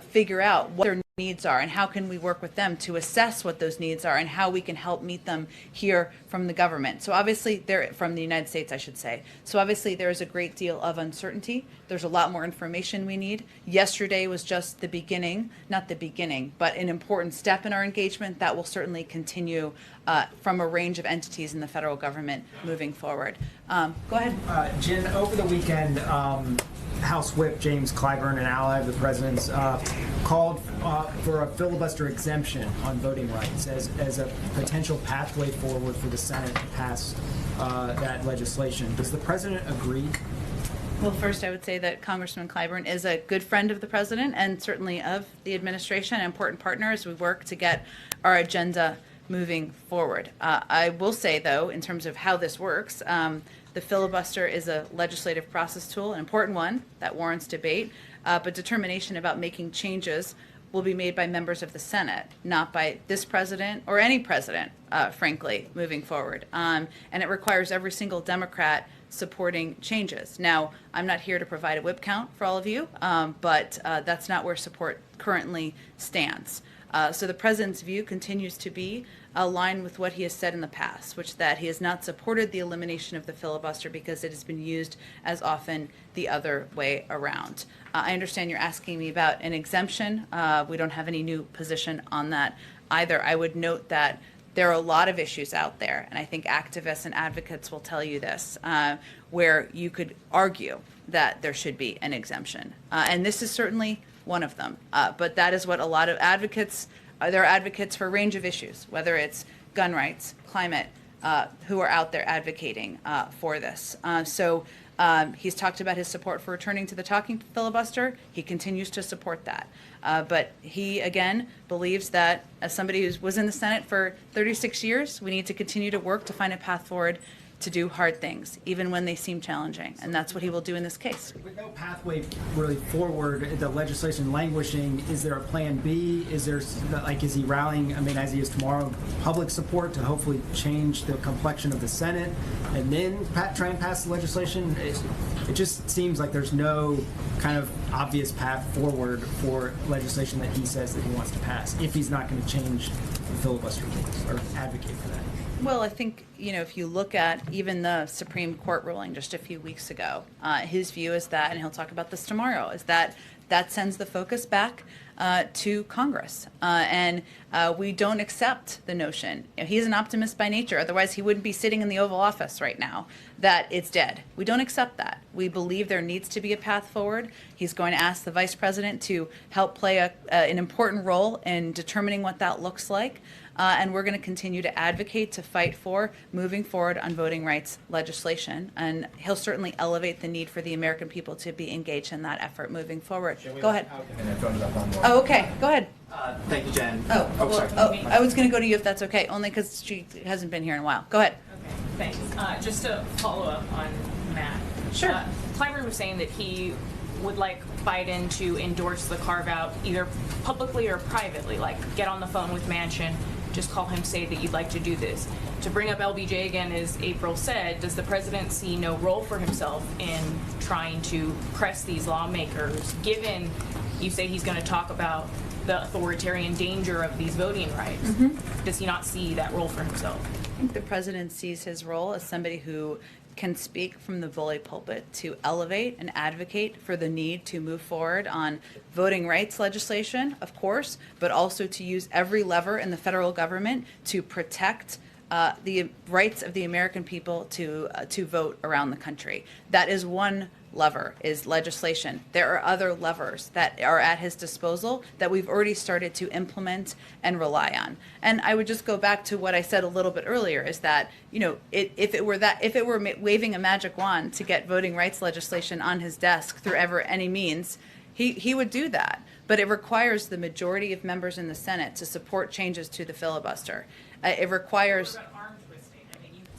figure out what their needs are, and how can we work with them to assess what those needs are and how we can help meet them here from the government? So obviously, from the United States, I should say. So obviously, there is a great deal of uncertainty. There's a lot more information we need. Yesterday was just the beginning, not the beginning, but an important step in our engagement that will certainly continue from a range of entities in the federal government moving forward. Go ahead. Jen, over the weekend, House Whip James Clyburn, an ally of the president's, called for a filibuster exemption on voting rights as a potential pathway forward for the Senate to pass that legislation. Does the president agree? Well, first, I would say that Congressman Clyburn is a good friend of the president and certainly of the administration, an important partner as we work to get our agenda moving forward. I will say, though, in terms of how this works, the filibuster is a legislative process tool, an important one that warrants debate, but determination about making changes will be made by members of the Senate, not by this president or any president, frankly, moving forward. And it requires every single Democrat supporting changes. Now, I'm not here to provide a whip count for all of you, but that's not where support currently stands. So the president's view continues to be aligned with what he has said in the past, which that he has not supported the elimination of the filibuster because it has been used as often the other way around. I understand you're asking me about an exemption. We don't have any new position on that either. I would note that there are a lot of issues out there, and I think activists and advocates will tell you this, where you could argue that there should be an exemption. And this is certainly one of them. But that is what a lot of advocates, there are advocates for a range of issues, whether it's gun rights, climate, who are out there advocating for this. He's talked about his support for returning to the talking filibuster. He continues to support that. But he, again, believes that as somebody who was in the Senate for 36 years, we need to continue to work to find a path forward to do hard things, even when they seem challenging. And that's what he will do in this case. With no pathway really forward, the legislation languishing, is there a plan B? Is there, like, is he rallying, I mean, as he is tomorrow, public support to hopefully change the complexion of the Senate and then try and pass the legislation? It just seems like there's no kind of obvious path forward for legislation that he says that he wants to pass if he's not going to change the filibuster rules or advocate for that. Well, I think, if you look at even the Supreme Court ruling just a few weeks ago, his view is that, and he'll talk about this tomorrow, is that sends the focus back to Congress. And we don't accept the notion, he's an optimist by nature, otherwise he wouldn't be sitting in the Oval Office right now, that it's dead. We don't accept that. We believe there needs to be a path forward. He's going to ask the Vice President to help play an important role in determining what that looks like. And we're going to continue to advocate, to fight for moving forward on voting rights legislation. And he'll certainly elevate the need for the American people to be engaged in that effort moving forward. Go ahead. Oh, okay. Go ahead. Thank you, Jen. Sorry. I was going to go to you if that's okay, only because she hasn't been here in a while. Go ahead. Okay, thanks. Just to follow up on Matt. Sure. Clyburn was saying that he would like Biden to endorse the carve-out either publicly or privately, like get on the phone with Manchin, just call him, say that you'd like to do this. To bring up LBJ again, as April said, does the president see no role for himself in trying to press these lawmakers, given you say he's going to talk about the authoritarian danger of these voting rights? Mm-hmm. Does he not see that role for himself? I think the president sees his role as somebody who can speak from the bully pulpit to elevate and advocate for the need to move forward on voting rights legislation, of course, but also to use every lever in the federal government to protect the rights of the American people to vote around the country. That is one lever, is legislation. There are other levers that are at his disposal that we've already started to implement and rely on. And I would just go back to what I said a little bit earlier, is that, if it were waving a magic wand to get voting rights legislation on his desk through any means, he would do that. But it requires the majority of members in the Senate to support changes to the filibuster. It requires.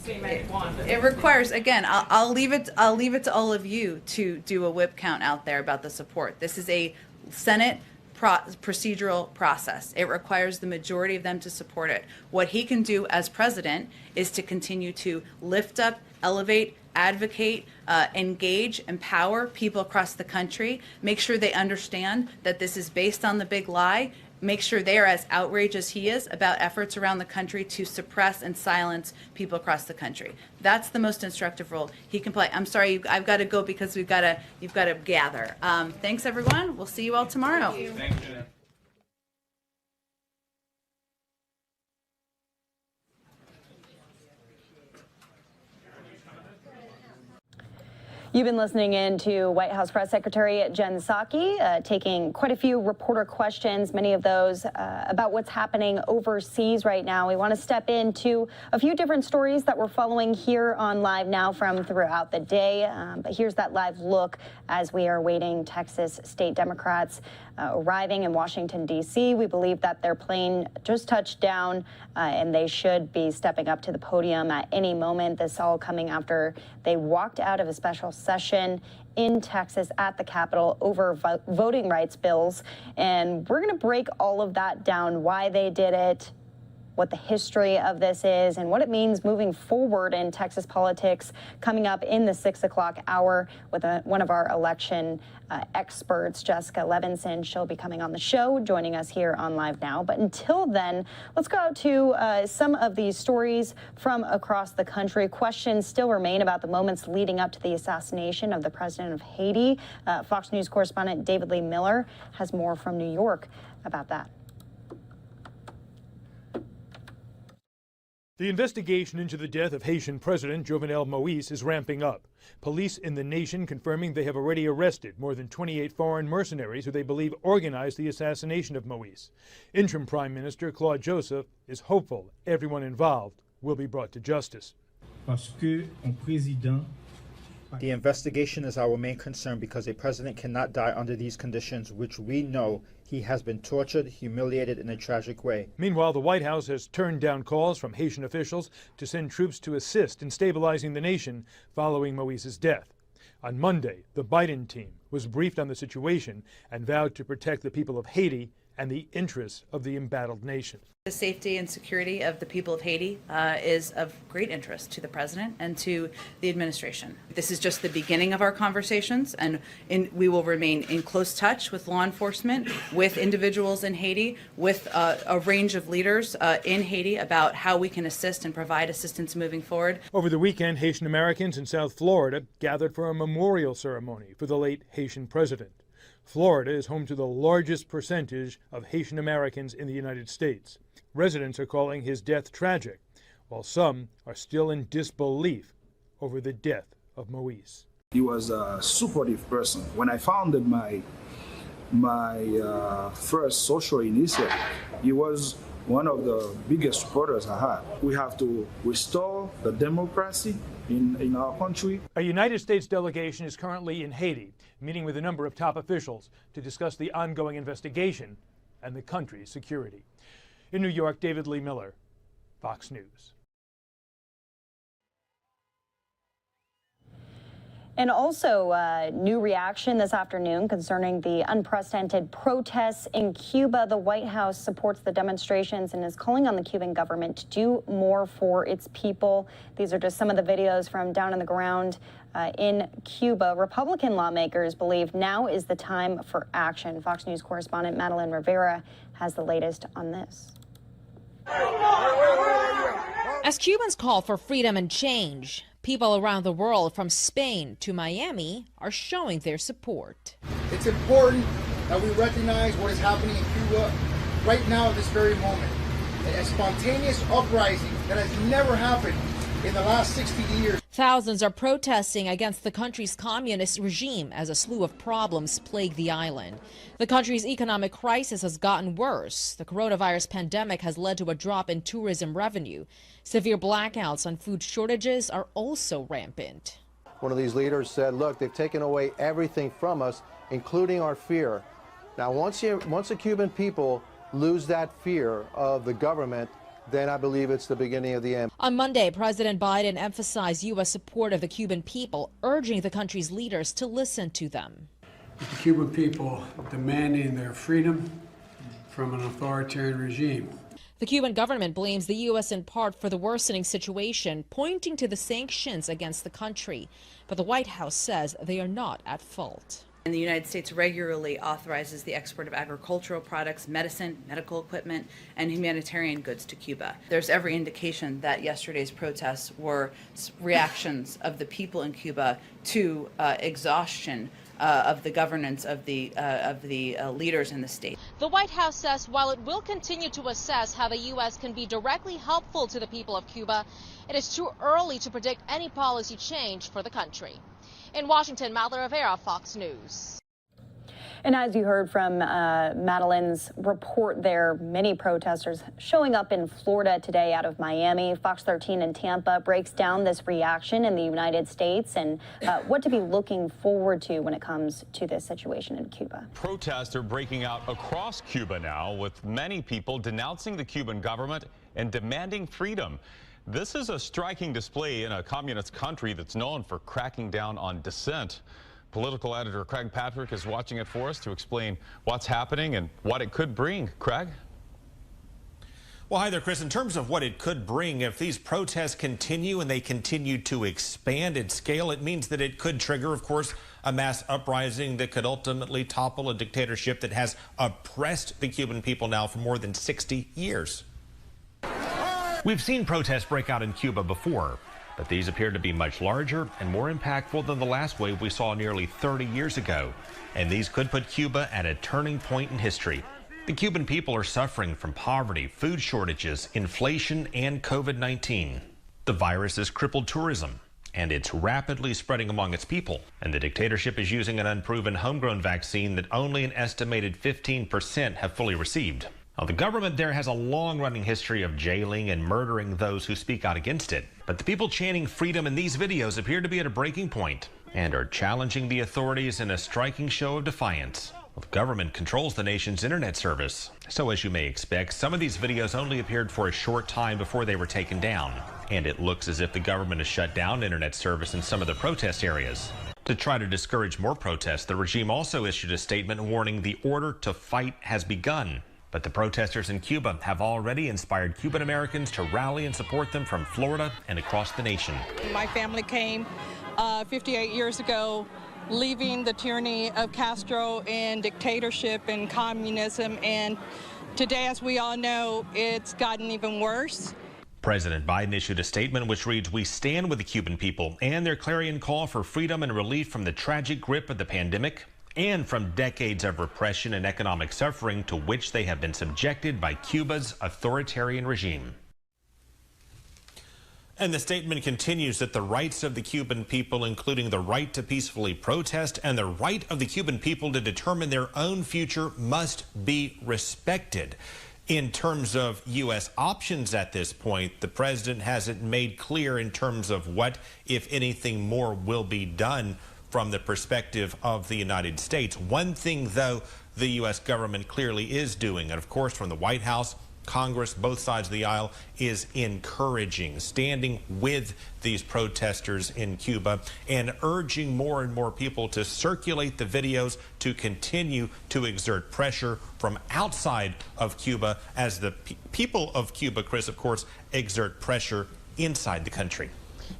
It requires, again, I'll leave it to all of you to do a whip count out there about the support. This is a Senate procedural process. It requires the majority of them to support it. What he can do as president is to continue to lift up, elevate, advocate, engage, empower people across the country, make sure they understand that this is based on the big lie, make sure they are as outraged as he is about efforts around the country to suppress and silence people across the country. That's the most instructive role he can play. I'm sorry, I've got to go because you've got to gather. Thanks, everyone. We'll see you all tomorrow. Thank you. Thank you. You've been listening in to White House Press Secretary Jen Psaki, taking quite a few reporter questions, many of those about what's happening overseas right now. We want to step into a few different stories that we're following here on Live Now from throughout the day. But here's that live look as we are waiting Texas state Democrats arriving in Washington, D.C. We believe that their plane just touched down and they should be stepping up to the podium at any moment. This all coming after they walked out of a special session in Texas at the Capitol over voting rights bills. And we're going to break all of that down, why they did it, what the history of this is, and what it means moving forward in Texas politics, coming up in the 6 o'clock hour with one of our election experts, Jessica Levinson. She'll be coming on the show, joining us here on Live Now. But until then, let's go out to some of these stories from across the country. Questions still remain about the moments leading up to the assassination of the president of Haiti. Fox News correspondent David Lee Miller has more from New York about that. The investigation into the death of Haitian President Jovenel Moïse is ramping up. Police in the nation confirming they have already arrested more than 28 foreign mercenaries who they believe organized the assassination of Moïse. Interim Prime Minister Claude Joseph is hopeful everyone involved will be brought to justice. The investigation is our main concern because a president cannot die under these conditions, which we know he has been tortured, humiliated in a tragic way. Meanwhile, the White House has turned down calls from Haitian officials to send troops to assist in stabilizing the nation following Moise's death. On Monday, the Biden team was briefed on the situation and vowed to protect the people of Haiti and the interests of the embattled nation. The safety and security of the people of Haiti is of great interest to the president and to the administration. This is just the beginning of our conversations, and we will remain in close touch with law enforcement, with individuals in Haiti, with a range of leaders in Haiti about how we can assist and provide assistance moving forward. Over the weekend, Haitian Americans in South Florida gathered for a memorial ceremony for the late Haitian president. Florida is home to the largest percentage of Haitian Americans in the United States. Residents are calling his death tragic, while some are still in disbelief over the death of Moise. He was a supportive person. When I founded my first social initiative, he was one of the biggest supporters I had. We have to restore the democracy in our country. A United States delegation is currently in Haiti, meeting with a number of top officials to discuss the ongoing investigation and the country's security. In New York, David Lee Miller, Fox News. And also, new reaction this afternoon concerning the unprecedented protests in Cuba. The White House supports the demonstrations and is calling on the Cuban government to do more for its people. These are just some of the videos from down on the ground in Cuba. Republican lawmakers believe now is the time for action. Fox News correspondent Madeline Rivera has the latest on this. As Cubans call for freedom and change, people around the world from Spain to Miami are showing their support. It's important that we recognize what is happening in Cuba right now at this very moment. A spontaneous uprising that has never happened in the last 60 years. Thousands are protesting against the country's communist regime as a slew of problems plague the island. The country's economic crisis has gotten worse. The coronavirus pandemic has led to a drop in tourism revenue. Severe blackouts and food shortages are also rampant. One of these leaders said, look, they've taken away everything from us, including our fear. Now, once the Cuban people lose that fear of the government, then I believe it's the beginning of the end. On Monday, President Biden emphasized U.S. support of the Cuban people, urging the country's leaders to listen to them. The Cuban people demanding their freedom from an authoritarian regime. The Cuban government blames the U.S. in part for the worsening situation, pointing to the sanctions against the country. But the White House says they are not at fault. And the United States regularly authorizes the export of agricultural products, medicine, medical equipment, and humanitarian goods to Cuba. There's every indication that yesterday's protests were reactions of the people in Cuba to exhaustion of the governance of the leaders in the state. The White House says while it will continue to assess how the U.S. can be directly helpful to the people of Cuba, it is too early to predict any policy change for the country. In Washington, Madeline Rivera, Fox News. And as you heard from Madeline's report there, many protesters showing up in Florida today out of Miami. Fox 13 in Tampa breaks down this reaction in the United States and what to be looking forward to when it comes to this situation in Cuba. Protests are breaking out across Cuba now, with many people denouncing the Cuban government and demanding freedom. This is a striking display in a communist country that's known for cracking down on dissent. Political editor Craig Patrick is watching it for us to explain what's happening and what it could bring. Craig? Well, hi there, Chris. In terms of what it could bring, if these protests continue and they continue to expand in scale, it means that it could trigger, of course, a mass uprising that could ultimately topple a dictatorship that has oppressed the Cuban people now for more than 60 years. We've seen protests break out in Cuba before, but these appear to be much larger and more impactful than the last wave we saw nearly 30 years ago. And these could put Cuba at a turning point in history. The Cuban people are suffering from poverty, food shortages, inflation, and COVID-19. The virus has crippled tourism, and it's rapidly spreading among its people. And the dictatorship is using an unproven homegrown vaccine that only an estimated 15% have fully received. Now, the government there has a long-running history of jailing and murdering those who speak out against it. But the people chanting freedom in these videos appear to be at a breaking point and are challenging the authorities in a striking show of defiance. Well, the government controls the nation's internet service. So as you may expect, some of these videos only appeared for a short time before they were taken down. And it looks as if the government has shut down internet service in some of the protest areas. To try to discourage more protests, the regime also issued a statement warning the order to fight has begun. But the protesters in Cuba have already inspired Cuban Americans to rally and support them from Florida and across the nation. My family came 58 years ago, leaving the tyranny of Castro and dictatorship and communism. And today, as we all know, it's gotten even worse. President Biden issued a statement which reads, "We stand with the Cuban people and their clarion call for freedom and relief from the tragic grip of the pandemic and from decades of repression and economic suffering to which they have been subjected by Cuba's authoritarian regime." And the statement continues that the rights of the Cuban people, including the right to peacefully protest and the right of the Cuban people to determine their own future, must be respected. In terms of U.S. options at this point, the president hasn't made clear in terms of what, if anything, more will be done from the perspective of the United States. One thing, though, the U.S. government clearly is doing, and of course from the White House, Congress, both sides of the aisle, is encouraging, standing with these protesters in Cuba and urging more and more people to circulate the videos, to continue to exert pressure from outside of Cuba as the people of Cuba, Chris, of course, exert pressure inside the country.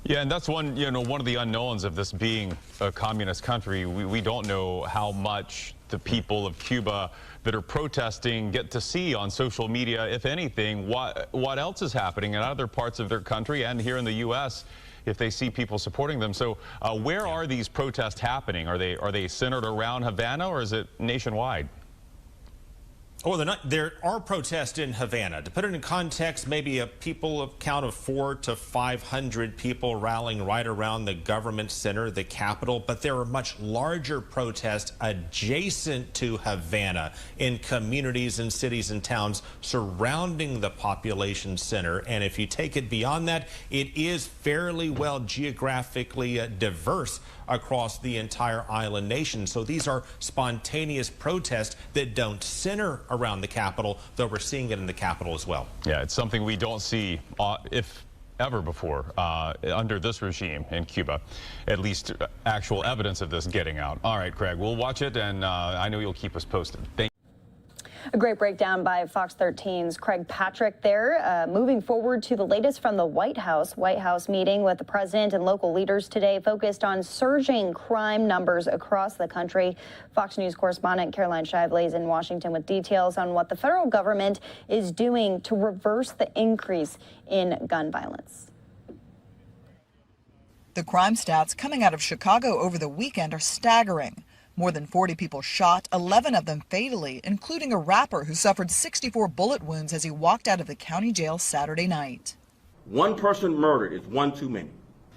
Yeah, and that's one of the unknowns of this being a communist country. We don't know how much the people of Cuba that are protesting get to see on social media, if anything, what else is happening in other parts of their country and here in the U.S. if they see people supporting them. So where are these protests happening? Are they centered around Havana, or is it nationwide? Well, there are protests in Havana. To put it in context, maybe a count of 400 to 500 people rallying right around the government center, the capital. But there are much larger protests adjacent to Havana in communities and cities and towns surrounding the population center. And if you take it beyond that, it is fairly well geographically diverse across the entire island nation. So these are spontaneous protests that don't center around the capital, though we're seeing it in the capital as well. Yeah, it's something we don't see, if ever before, under this regime in Cuba. At least actual evidence of this getting out. All right, Craig, we'll watch it, and I know you'll keep us posted. Thank you. A great breakdown by Fox 13's Craig Patrick there. Moving forward to the latest from the White House. White House meeting with the president and local leaders today focused on surging crime numbers across the country. Fox News correspondent Caroline Shively is in Washington with details on what the federal government is doing to reverse the increase in gun violence. The crime stats coming out of Chicago over the weekend are staggering. More than 40 people shot, 11 of them fatally, including a rapper who suffered 64 bullet wounds as he walked out of the county jail Saturday night. One person murdered is one too many.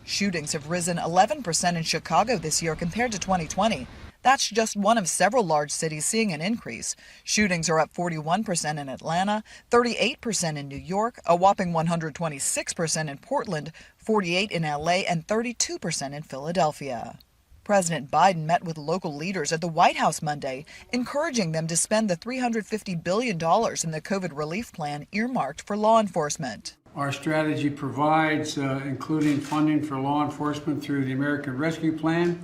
Shootings have risen 11% in Chicago this year compared to 2020. That's just one of several large cities seeing an increase. Shootings are up 41% in Atlanta, 38% in New York, a whopping 126% in Portland, 48% in LA, and 32% in Philadelphia. President Biden met with local leaders at the White House Monday, encouraging them to spend the $350 billion in the COVID relief plan earmarked for law enforcement. Our strategy provides, including funding for law enforcement through the American Rescue Plan,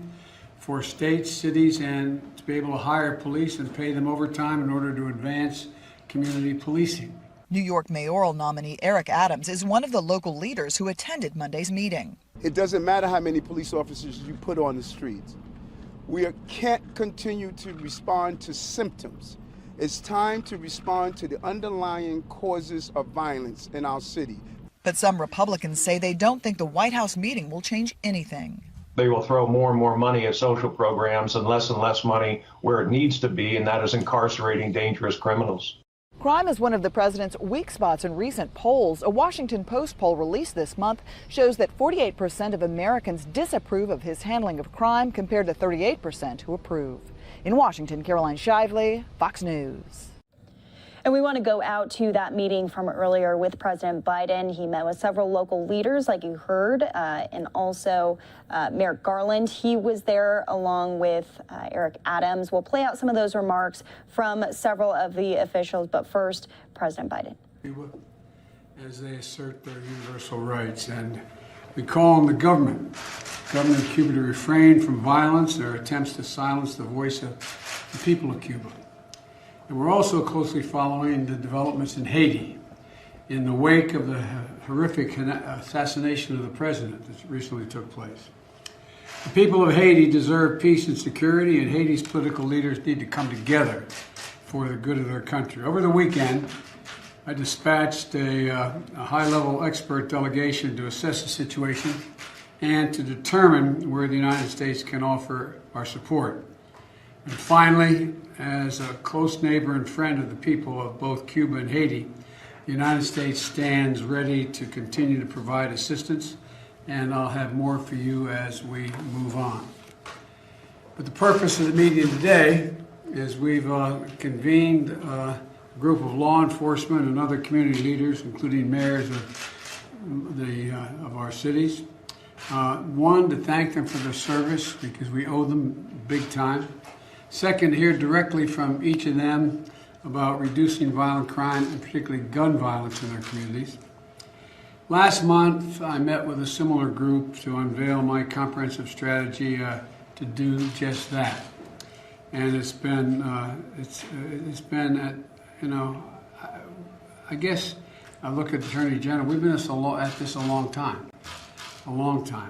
for states, cities, and to be able to hire police and pay them overtime in order to advance community policing. New York mayoral nominee Eric Adams is one of the local leaders who attended Monday's meeting. It doesn't matter how many police officers you put on the streets. We can't continue to respond to symptoms. It's time to respond to the underlying causes of violence in our city. But some Republicans say they don't think the White House meeting will change anything. They will throw more and more money at social programs and less money where it needs to be, and that is incarcerating dangerous criminals. Crime is one of the president's weak spots in recent polls. A Washington Post poll released this month shows that 48% of Americans disapprove of his handling of crime compared to 38% who approve. In Washington, Caroline Shively, Fox News. And we want to go out to that meeting from earlier with President Biden. He met with several local leaders, like you heard, and also Merrick Garland. He was there along with Eric Adams. We'll play out some of those remarks from several of the officials. But first, President Biden. As they assert their universal rights, and we call on the government of Cuba to refrain from violence, their attempts to silence the voice of the people of Cuba. And we're also closely following the developments in Haiti in the wake of the horrific assassination of the president that recently took place. The people of Haiti deserve peace and security, and Haiti's political leaders need to come together for the good of their country. Over the weekend, I dispatched a high-level expert delegation to assess the situation and to determine where the United States can offer our support. And finally, as a close neighbor and friend of the people of both Cuba and Haiti, the United States stands ready to continue to provide assistance, and I'll have more for you as we move on. But the purpose of the meeting today is we've convened a group of law enforcement and other community leaders, including mayors of our cities. One, to thank them for their service, because we owe them big time. Second, hear directly from each of them about reducing violent crime, and particularly gun violence in their communities. Last month, I met with a similar group to unveil my comprehensive strategy to do just that. And it's been I guess I look at the Attorney General. We've been at this a long time.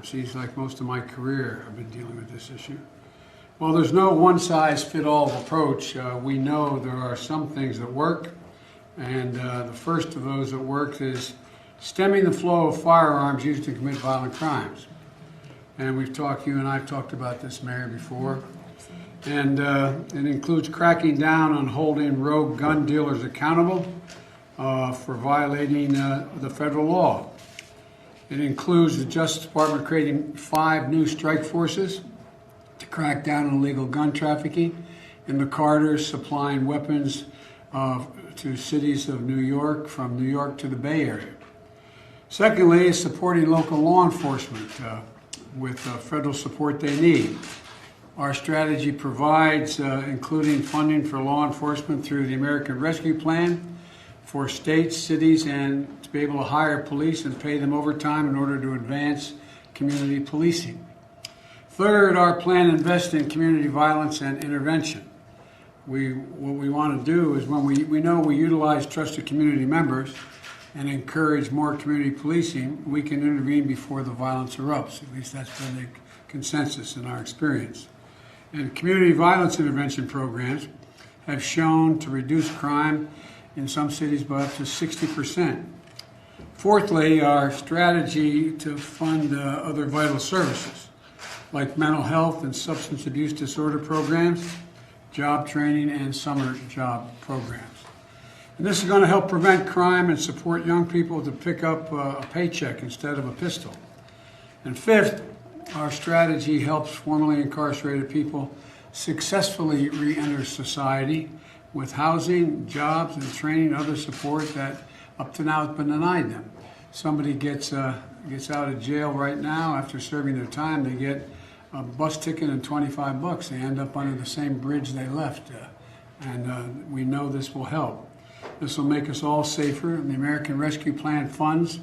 Seems like most of my career I've been dealing with this issue. Well, there's no one-size-fits-all approach. We know there are some things that work, and the first of those that works is stemming the flow of firearms used to commit violent crimes. And you and I have talked about this, Mayor, before. And it includes cracking down on holding rogue gun dealers accountable for violating the federal law. It includes the Justice Department creating 5 new strike forces to crack down on illegal gun trafficking, and the Carters supplying weapons to cities of New York, from New York to the Bay Area. Secondly, is supporting local law enforcement with federal support they need. Our strategy provides including funding for law enforcement through the American Rescue Plan for states, cities, and to be able to hire police and pay them overtime in order to advance community policing. Third, our plan invests in community violence and intervention. What we want to do is, when we know we utilize trusted community members and encourage more community policing, we can intervene before the violence erupts. At least that's been the consensus in our experience. And community violence intervention programs have shown to reduce crime in some cities by up to 60%. Fourthly, our strategy to fund other vital services, like mental health and substance abuse disorder programs, job training, and summer job programs. And this is going to help prevent crime and support young people to pick up a paycheck instead of a pistol. And fifth, our strategy helps formerly incarcerated people successfully re-enter society with housing, jobs, and training and other support that up to now has been denied them. Somebody gets out of jail right now after serving their time, they get a bus ticket and $25. They end up under the same bridge they left. And we know this will help. This will make us all safer. And the American Rescue Plan funds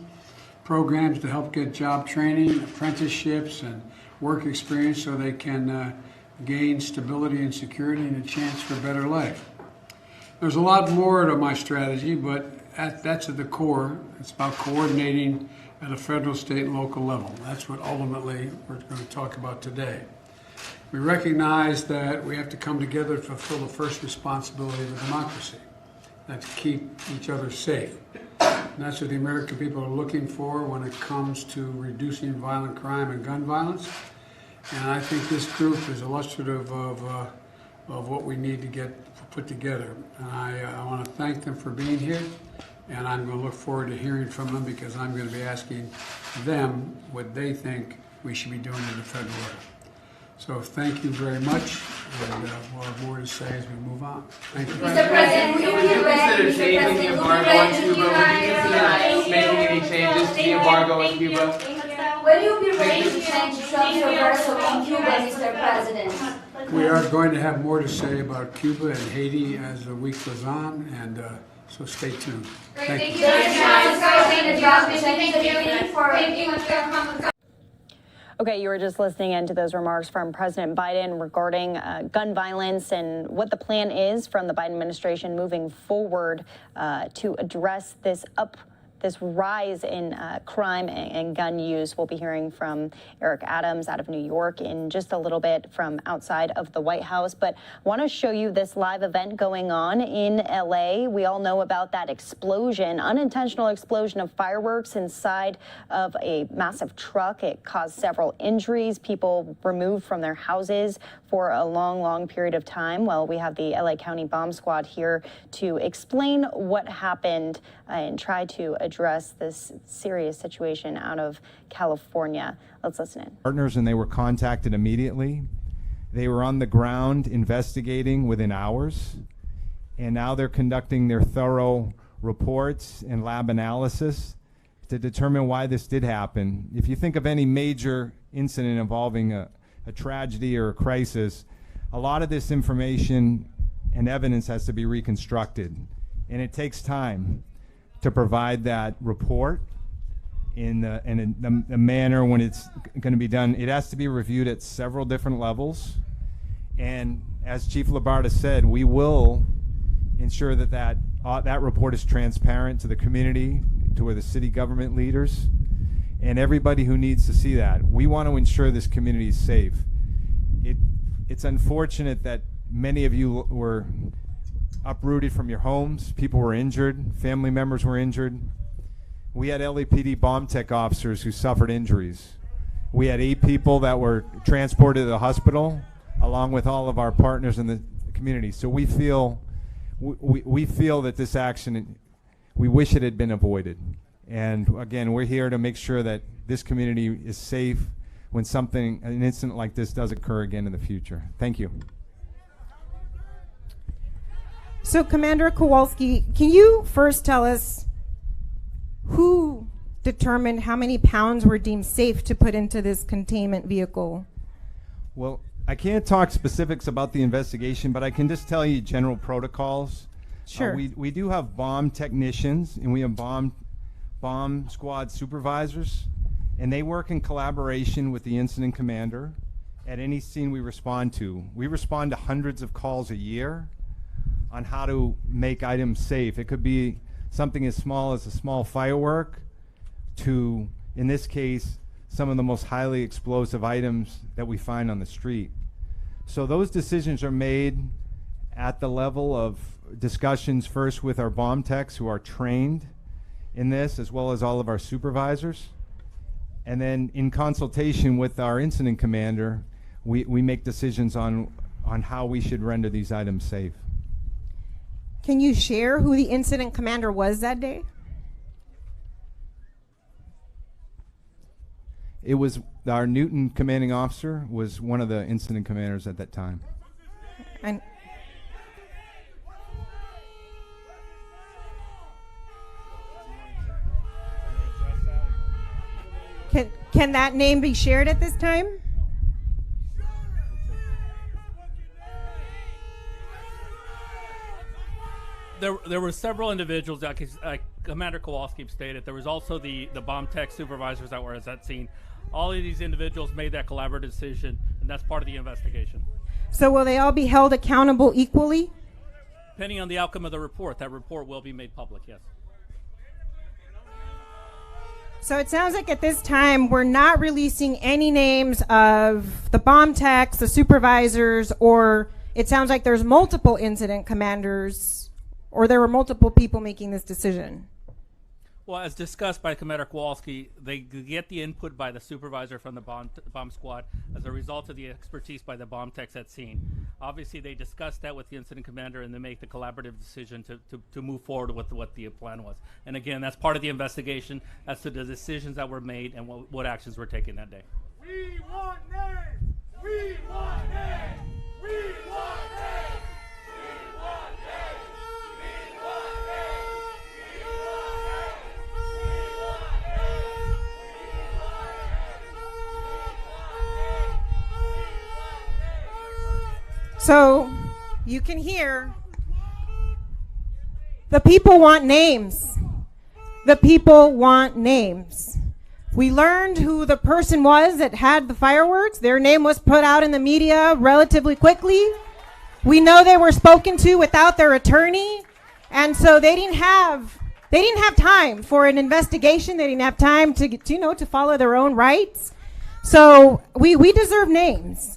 programs to help get job training, apprenticeships, and work experience so they can gain stability and security and a chance for a better life. There's a lot more to my strategy, but that's at the core. It's about coordinating at a federal, state, and local level. That's what ultimately we're going to talk about today. We recognize that we have to come together to fulfill the first responsibility of a democracy. That's to keep each other safe. And that's what the American people are looking for when it comes to reducing violent crime and gun violence. And I think this group is illustrative of what we need to get put together. And I want to thank them for being here. And I'm going to look forward to hearing from them, because I'm going to be asking them what they think we should be doing in the federal level. So thank you very much, and we'll have more to say as we move on. Thank you. Mr. President, consider changing the embargo on Cuba? Would you consider making any changes to the embargo on Cuba? Will you be ready to change Trump's reversal on Cuba, Mr. President? We are going to have more to say about Cuba and Haiti as the week goes on, and so stay tuned. Thank you. Okay, you were just listening into those remarks from President Biden regarding gun violence and what the plan is from the Biden administration moving forward to address this rise in crime and gun use. We'll be hearing from Eric Adams out of New York in just a little bit from outside of the White House. But I want to show you this live event going on in LA. We all know about that explosion, unintentional explosion of fireworks inside of a massive truck. It caused several injuries, people removed from their houses for a long period of time. Well, we have the LA County Bomb Squad here to explain what happened and try to address this serious situation out of California. Let's listen in. Partners, and they were contacted immediately. They were on the ground investigating within hours, and now they're conducting their thorough reports and lab analysis to determine why this did happen. If you think of any major incident involving a tragedy or a crisis, a lot of this information and evidence has to be reconstructed, and it takes time to provide that report in a manner when it's going to be done. It has to be reviewed at several different levels, and as Chief Labarta said, we will ensure that report is transparent to the community, to the city government leaders, and everybody who needs to see that. We want to ensure this community is safe. It's unfortunate that many of you were uprooted from your homes. People were injured. Family members were injured. We had LAPD bomb tech officers who suffered injuries. We had 8 people that were transported to the hospital, along with all of our partners in the community. So we feel that this action, we wish it had been avoided. And again, we're here to make sure that this community is safe when an incident like this does occur again in the future. Thank you. So Commander Kowalski, can you first tell us who determined how many pounds were deemed safe to put into this containment vehicle? Well, I can't talk specifics about the investigation, but I can just tell you general protocols. Sure. We do have bomb technicians, and we have bomb squad supervisors, and they work in collaboration with the incident commander at any scene we respond to. We respond to hundreds of calls a year on how to make items safe. It could be something as small as a small firework to, in this case, some of the most highly explosive items that we find on the street. So those decisions are made at the level of discussions first with our bomb techs who are trained in this, as well as all of our supervisors. And then in consultation with our incident commander, we make decisions on how we should render these items safe. Can you share who the incident commander was that day? It was our Newton commanding officer was one of the incident commanders at that time. And can that name be shared at this time? There were several individuals, like Commander Kowalski stated. There was also the bomb tech supervisors that were at that scene. All of these individuals made that collaborative decision, and that's part of the investigation. So will they all be held accountable equally? Depending on the outcome of the report, that report will be made public, yes. So it sounds like at this time we're not releasing any names of the bomb techs, the supervisors, or it sounds like there's multiple incident commanders, or there were multiple people making this decision. Well, as discussed by Commander Kowalski, they get the input by the supervisor from the bomb squad as a result of the expertise by the bomb techs at scene. Obviously, they discuss that with the incident commander and they make the collaborative decision to move forward with what the plan was. And again, that's part of the investigation as to the decisions that were made and what actions were taken that day. We want names! We want names! We want names! We want names! We want names! So you can hear the people want names. The people want names. We learned who the person was that had the fireworks. Their name was put out in the media relatively quickly. We know they were spoken to without their attorney, and so they didn't have time for an investigation. They didn't have time to follow their own rights. So we deserve names,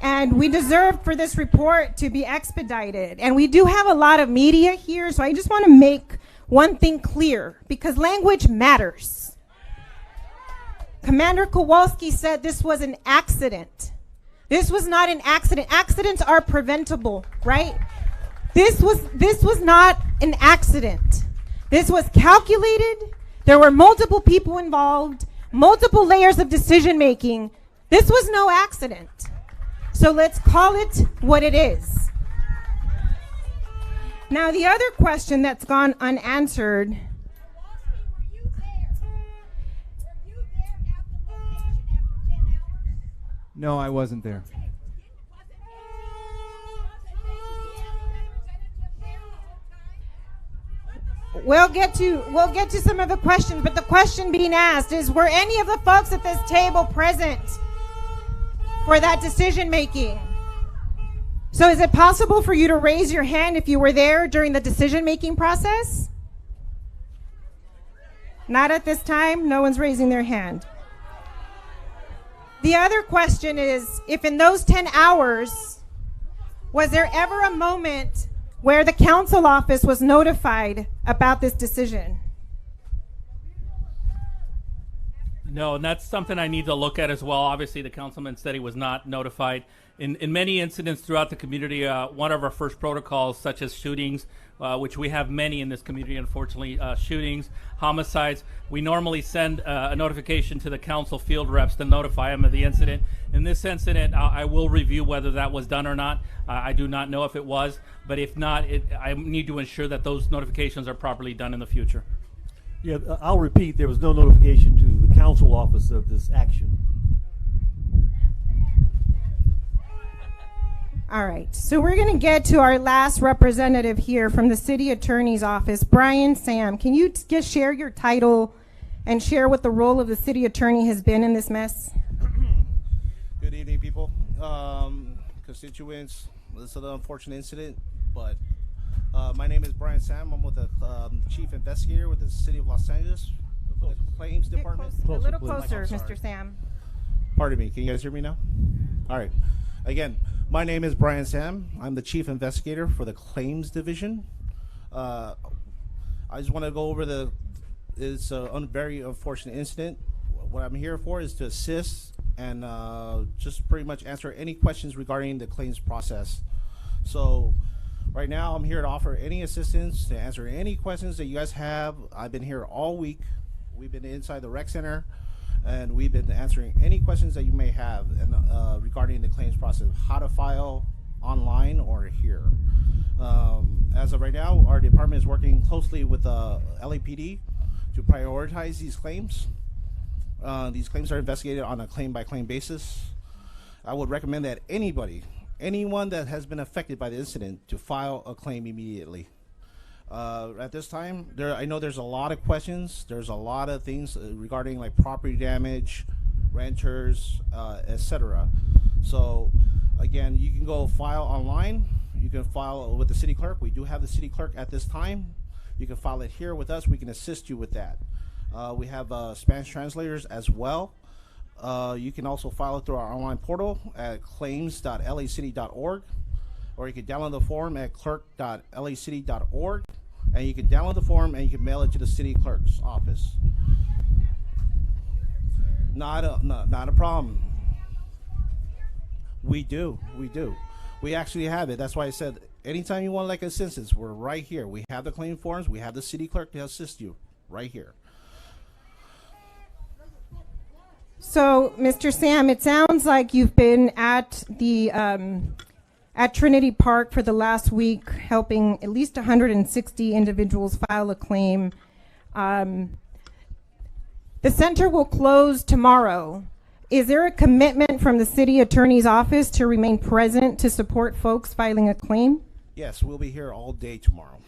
and we deserve for this report to be expedited. And we do have a lot of media here, so I just want to make one thing clear, because language matters. Commander Kowalski said this was an accident. This was not an accident. Accidents are preventable, right? This was not an accident. This was calculated. There were multiple people involved, multiple layers of decision making. This was no accident. So let's call it what it is. Now, the other question that's gone unanswered. No, I wasn't there. We'll get to some of the questions, but the question being asked is, were any of the folks at this table present for that decision making? So is it possible for you to raise your hand if you were there during the decision making process? Not at this time. No one's raising their hand. The other question is, if in those 10 hours, was there ever a moment where the council office was notified about this decision? No, and that's something I need to look at as well. Obviously, the councilman said he was not notified. In many incidents throughout the community, one of our first protocols, such as shootings, which we have many in this community, unfortunately, shootings, homicides, we normally send a notification to the council field reps to notify them of the incident. In this incident, I will review whether that was done or not. I do not know if it was, but if not, I need to ensure that those notifications are properly done in the future. Yeah, I'll repeat, there was no notification to the council office of this action. All right, so we're going to get to our last representative here from the city attorney's office, Brian Sam. Can you just share your title and share what the role of the city attorney has been in this mess? Good evening, people. Constituents, this is an unfortunate incident, but my name is Brian Sam. I'm with the chief investigator with the city of Los Angeles, the claims department. A little closer, Mr. Sam. Pardon me, can you guys hear me now? All right. Again, my name is Brian Sam. I'm the chief investigator for the claims division. I just want to go over it's a very unfortunate incident. What I'm here for is to assist and just pretty much answer any questions regarding the claims process. So right now I'm here to offer any assistance, to answer any questions that you guys have. I've been here all week. We've been inside the rec center, and we've been answering any questions that you may have regarding the claims process, how to file online or here. As of right now, our department is working closely with LAPD to prioritize these claims. These claims are investigated on a claim-by-claim basis. I would recommend that anyone that has been affected by the incident to file a claim immediately. At this time, I know there's a lot of questions. There's a lot of things regarding like property damage, renters, etc. So again, you can go file online. You can file with the city clerk. We do have the city clerk at this time. You can file it here with us. We can assist you with that. We have Spanish translators as well. You can also file it through our online portal at claims.lacity.org, or you can download the form at clerk.lacity.org, and you can download the form and you can mail it to the city clerk's office. Not a problem. We do. We actually have it. That's why I said anytime you want like assistance, we're right here. We have the claim forms. We have the city clerk to assist you right here. So, Mr. Sam, it sounds like you've been at the at Trinity Park for the last week, helping at least 160 individuals file a claim. The center will close tomorrow. Is there a commitment from the city attorney's office to remain present to support folks filing a claim? Yes, we'll be here all day tomorrow.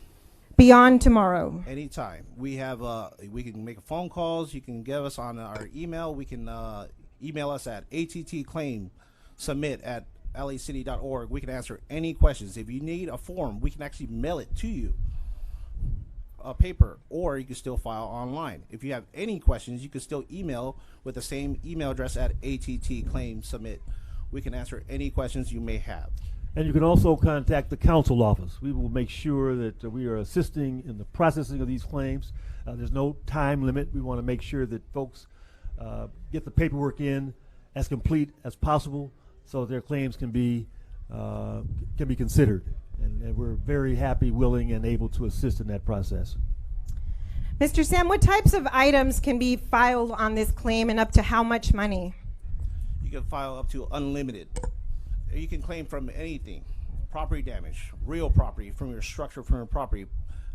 Beyond tomorrow? Anytime. We have, we can make phone calls. You can give us on our email. We can email us at attclaimsubmit@lacity.org. We can answer any questions. If you need a form, we can actually mail it to you, a paper, or you can still file online. If you have any questions, you can still email with the same email address at attclaimsubmit. We can answer any questions you may have. And you can also contact the council office. We will make sure that we are assisting in the processing of these claims. There's no time limit. We want to make sure that folks get the paperwork in as complete as possible so their claims can be considered. And we're very happy, willing, and able to assist in that process. Mr. Sam, what types of items can be filed on this claim and up to how much money? You can file up to unlimited. You can claim from anything: property damage, real property from your structure, from your property,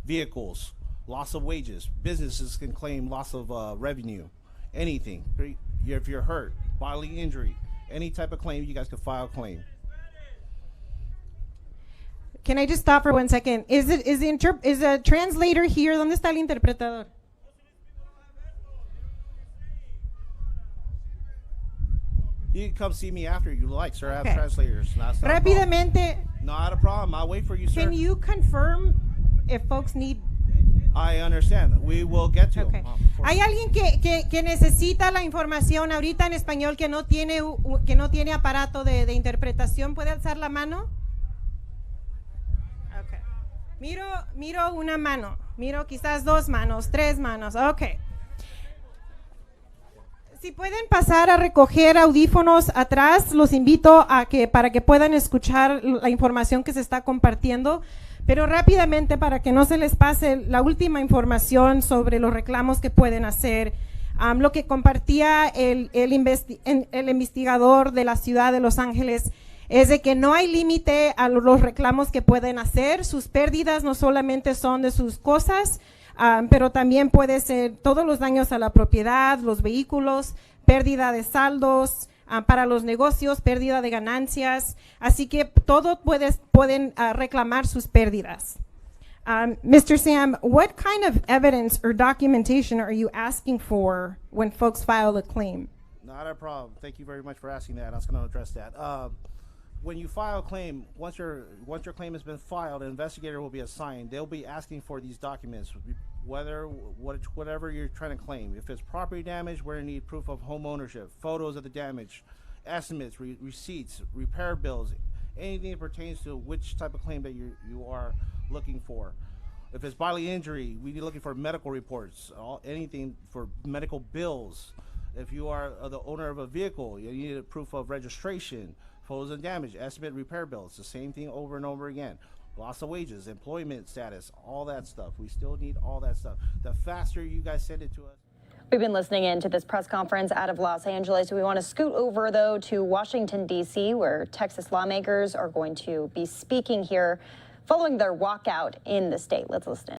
vehicles, loss of wages. Businesses can claim loss of revenue, anything. If you're hurt, bodily injury, any type of claim, you guys can file a claim. Can I just stop for 1 second? Is a translator here? ¿Dónde está el interpretador? You can come see me after you like, sir. I have Okay. translators. Not Rápidamente, a problem. I'll wait for you, sir. can you confirm if folks need? I understand. We will get to Okay. them. ¿Hay alguien que necesita la información ahorita en español que no tiene aparato de interpretación? ¿Puede alzar la mano? Okay. Miro una mano. Miro quizás 2 manos, 3 manos. Okay. Si pueden pasar a recoger audífonos atrás, los invito para que puedan escuchar la información que se está compartiendo. Pero rápidamente, para que no se les pase la última información sobre los reclamos que pueden hacer, lo que compartía el investigador de la ciudad de Los Ángeles es de que no hay límite a los reclamos que pueden hacer. Sus pérdidas no solamente son de sus cosas, pero también puede ser todos los daños a la propiedad, los vehículos, pérdida de saldos, para los negocios, pérdida de ganancias. Así que todo pueden reclamar sus pérdidas. Mr. Sam, what kind of evidence or documentation are you asking for when folks file a claim? Not a problem. Thank you very much for asking that. I was going to address that. When you file a claim, once your claim has been filed, an investigator will be assigned. They'll be asking for these documents, whatever you're trying to claim. If it's property damage, we're going to need proof of home ownership, photos of the damage, estimates, receipts, repair bills, anything that pertains to which type of claim that you are looking for. If it's bodily injury, we need looking for medical reports, anything for medical bills. If you are the owner of a vehicle, you need a proof of registration, photos of damage, estimate, repair bills. The same thing over and over again. Loss of wages, employment status, all that stuff. We still need all that stuff. The faster you guys send it to us. We've been listening in to this press conference out of Los Angeles. We want to scoot over, though, to Washington, D.C., where Texas lawmakers are going to be speaking here following their walkout in the state. Let's listen in.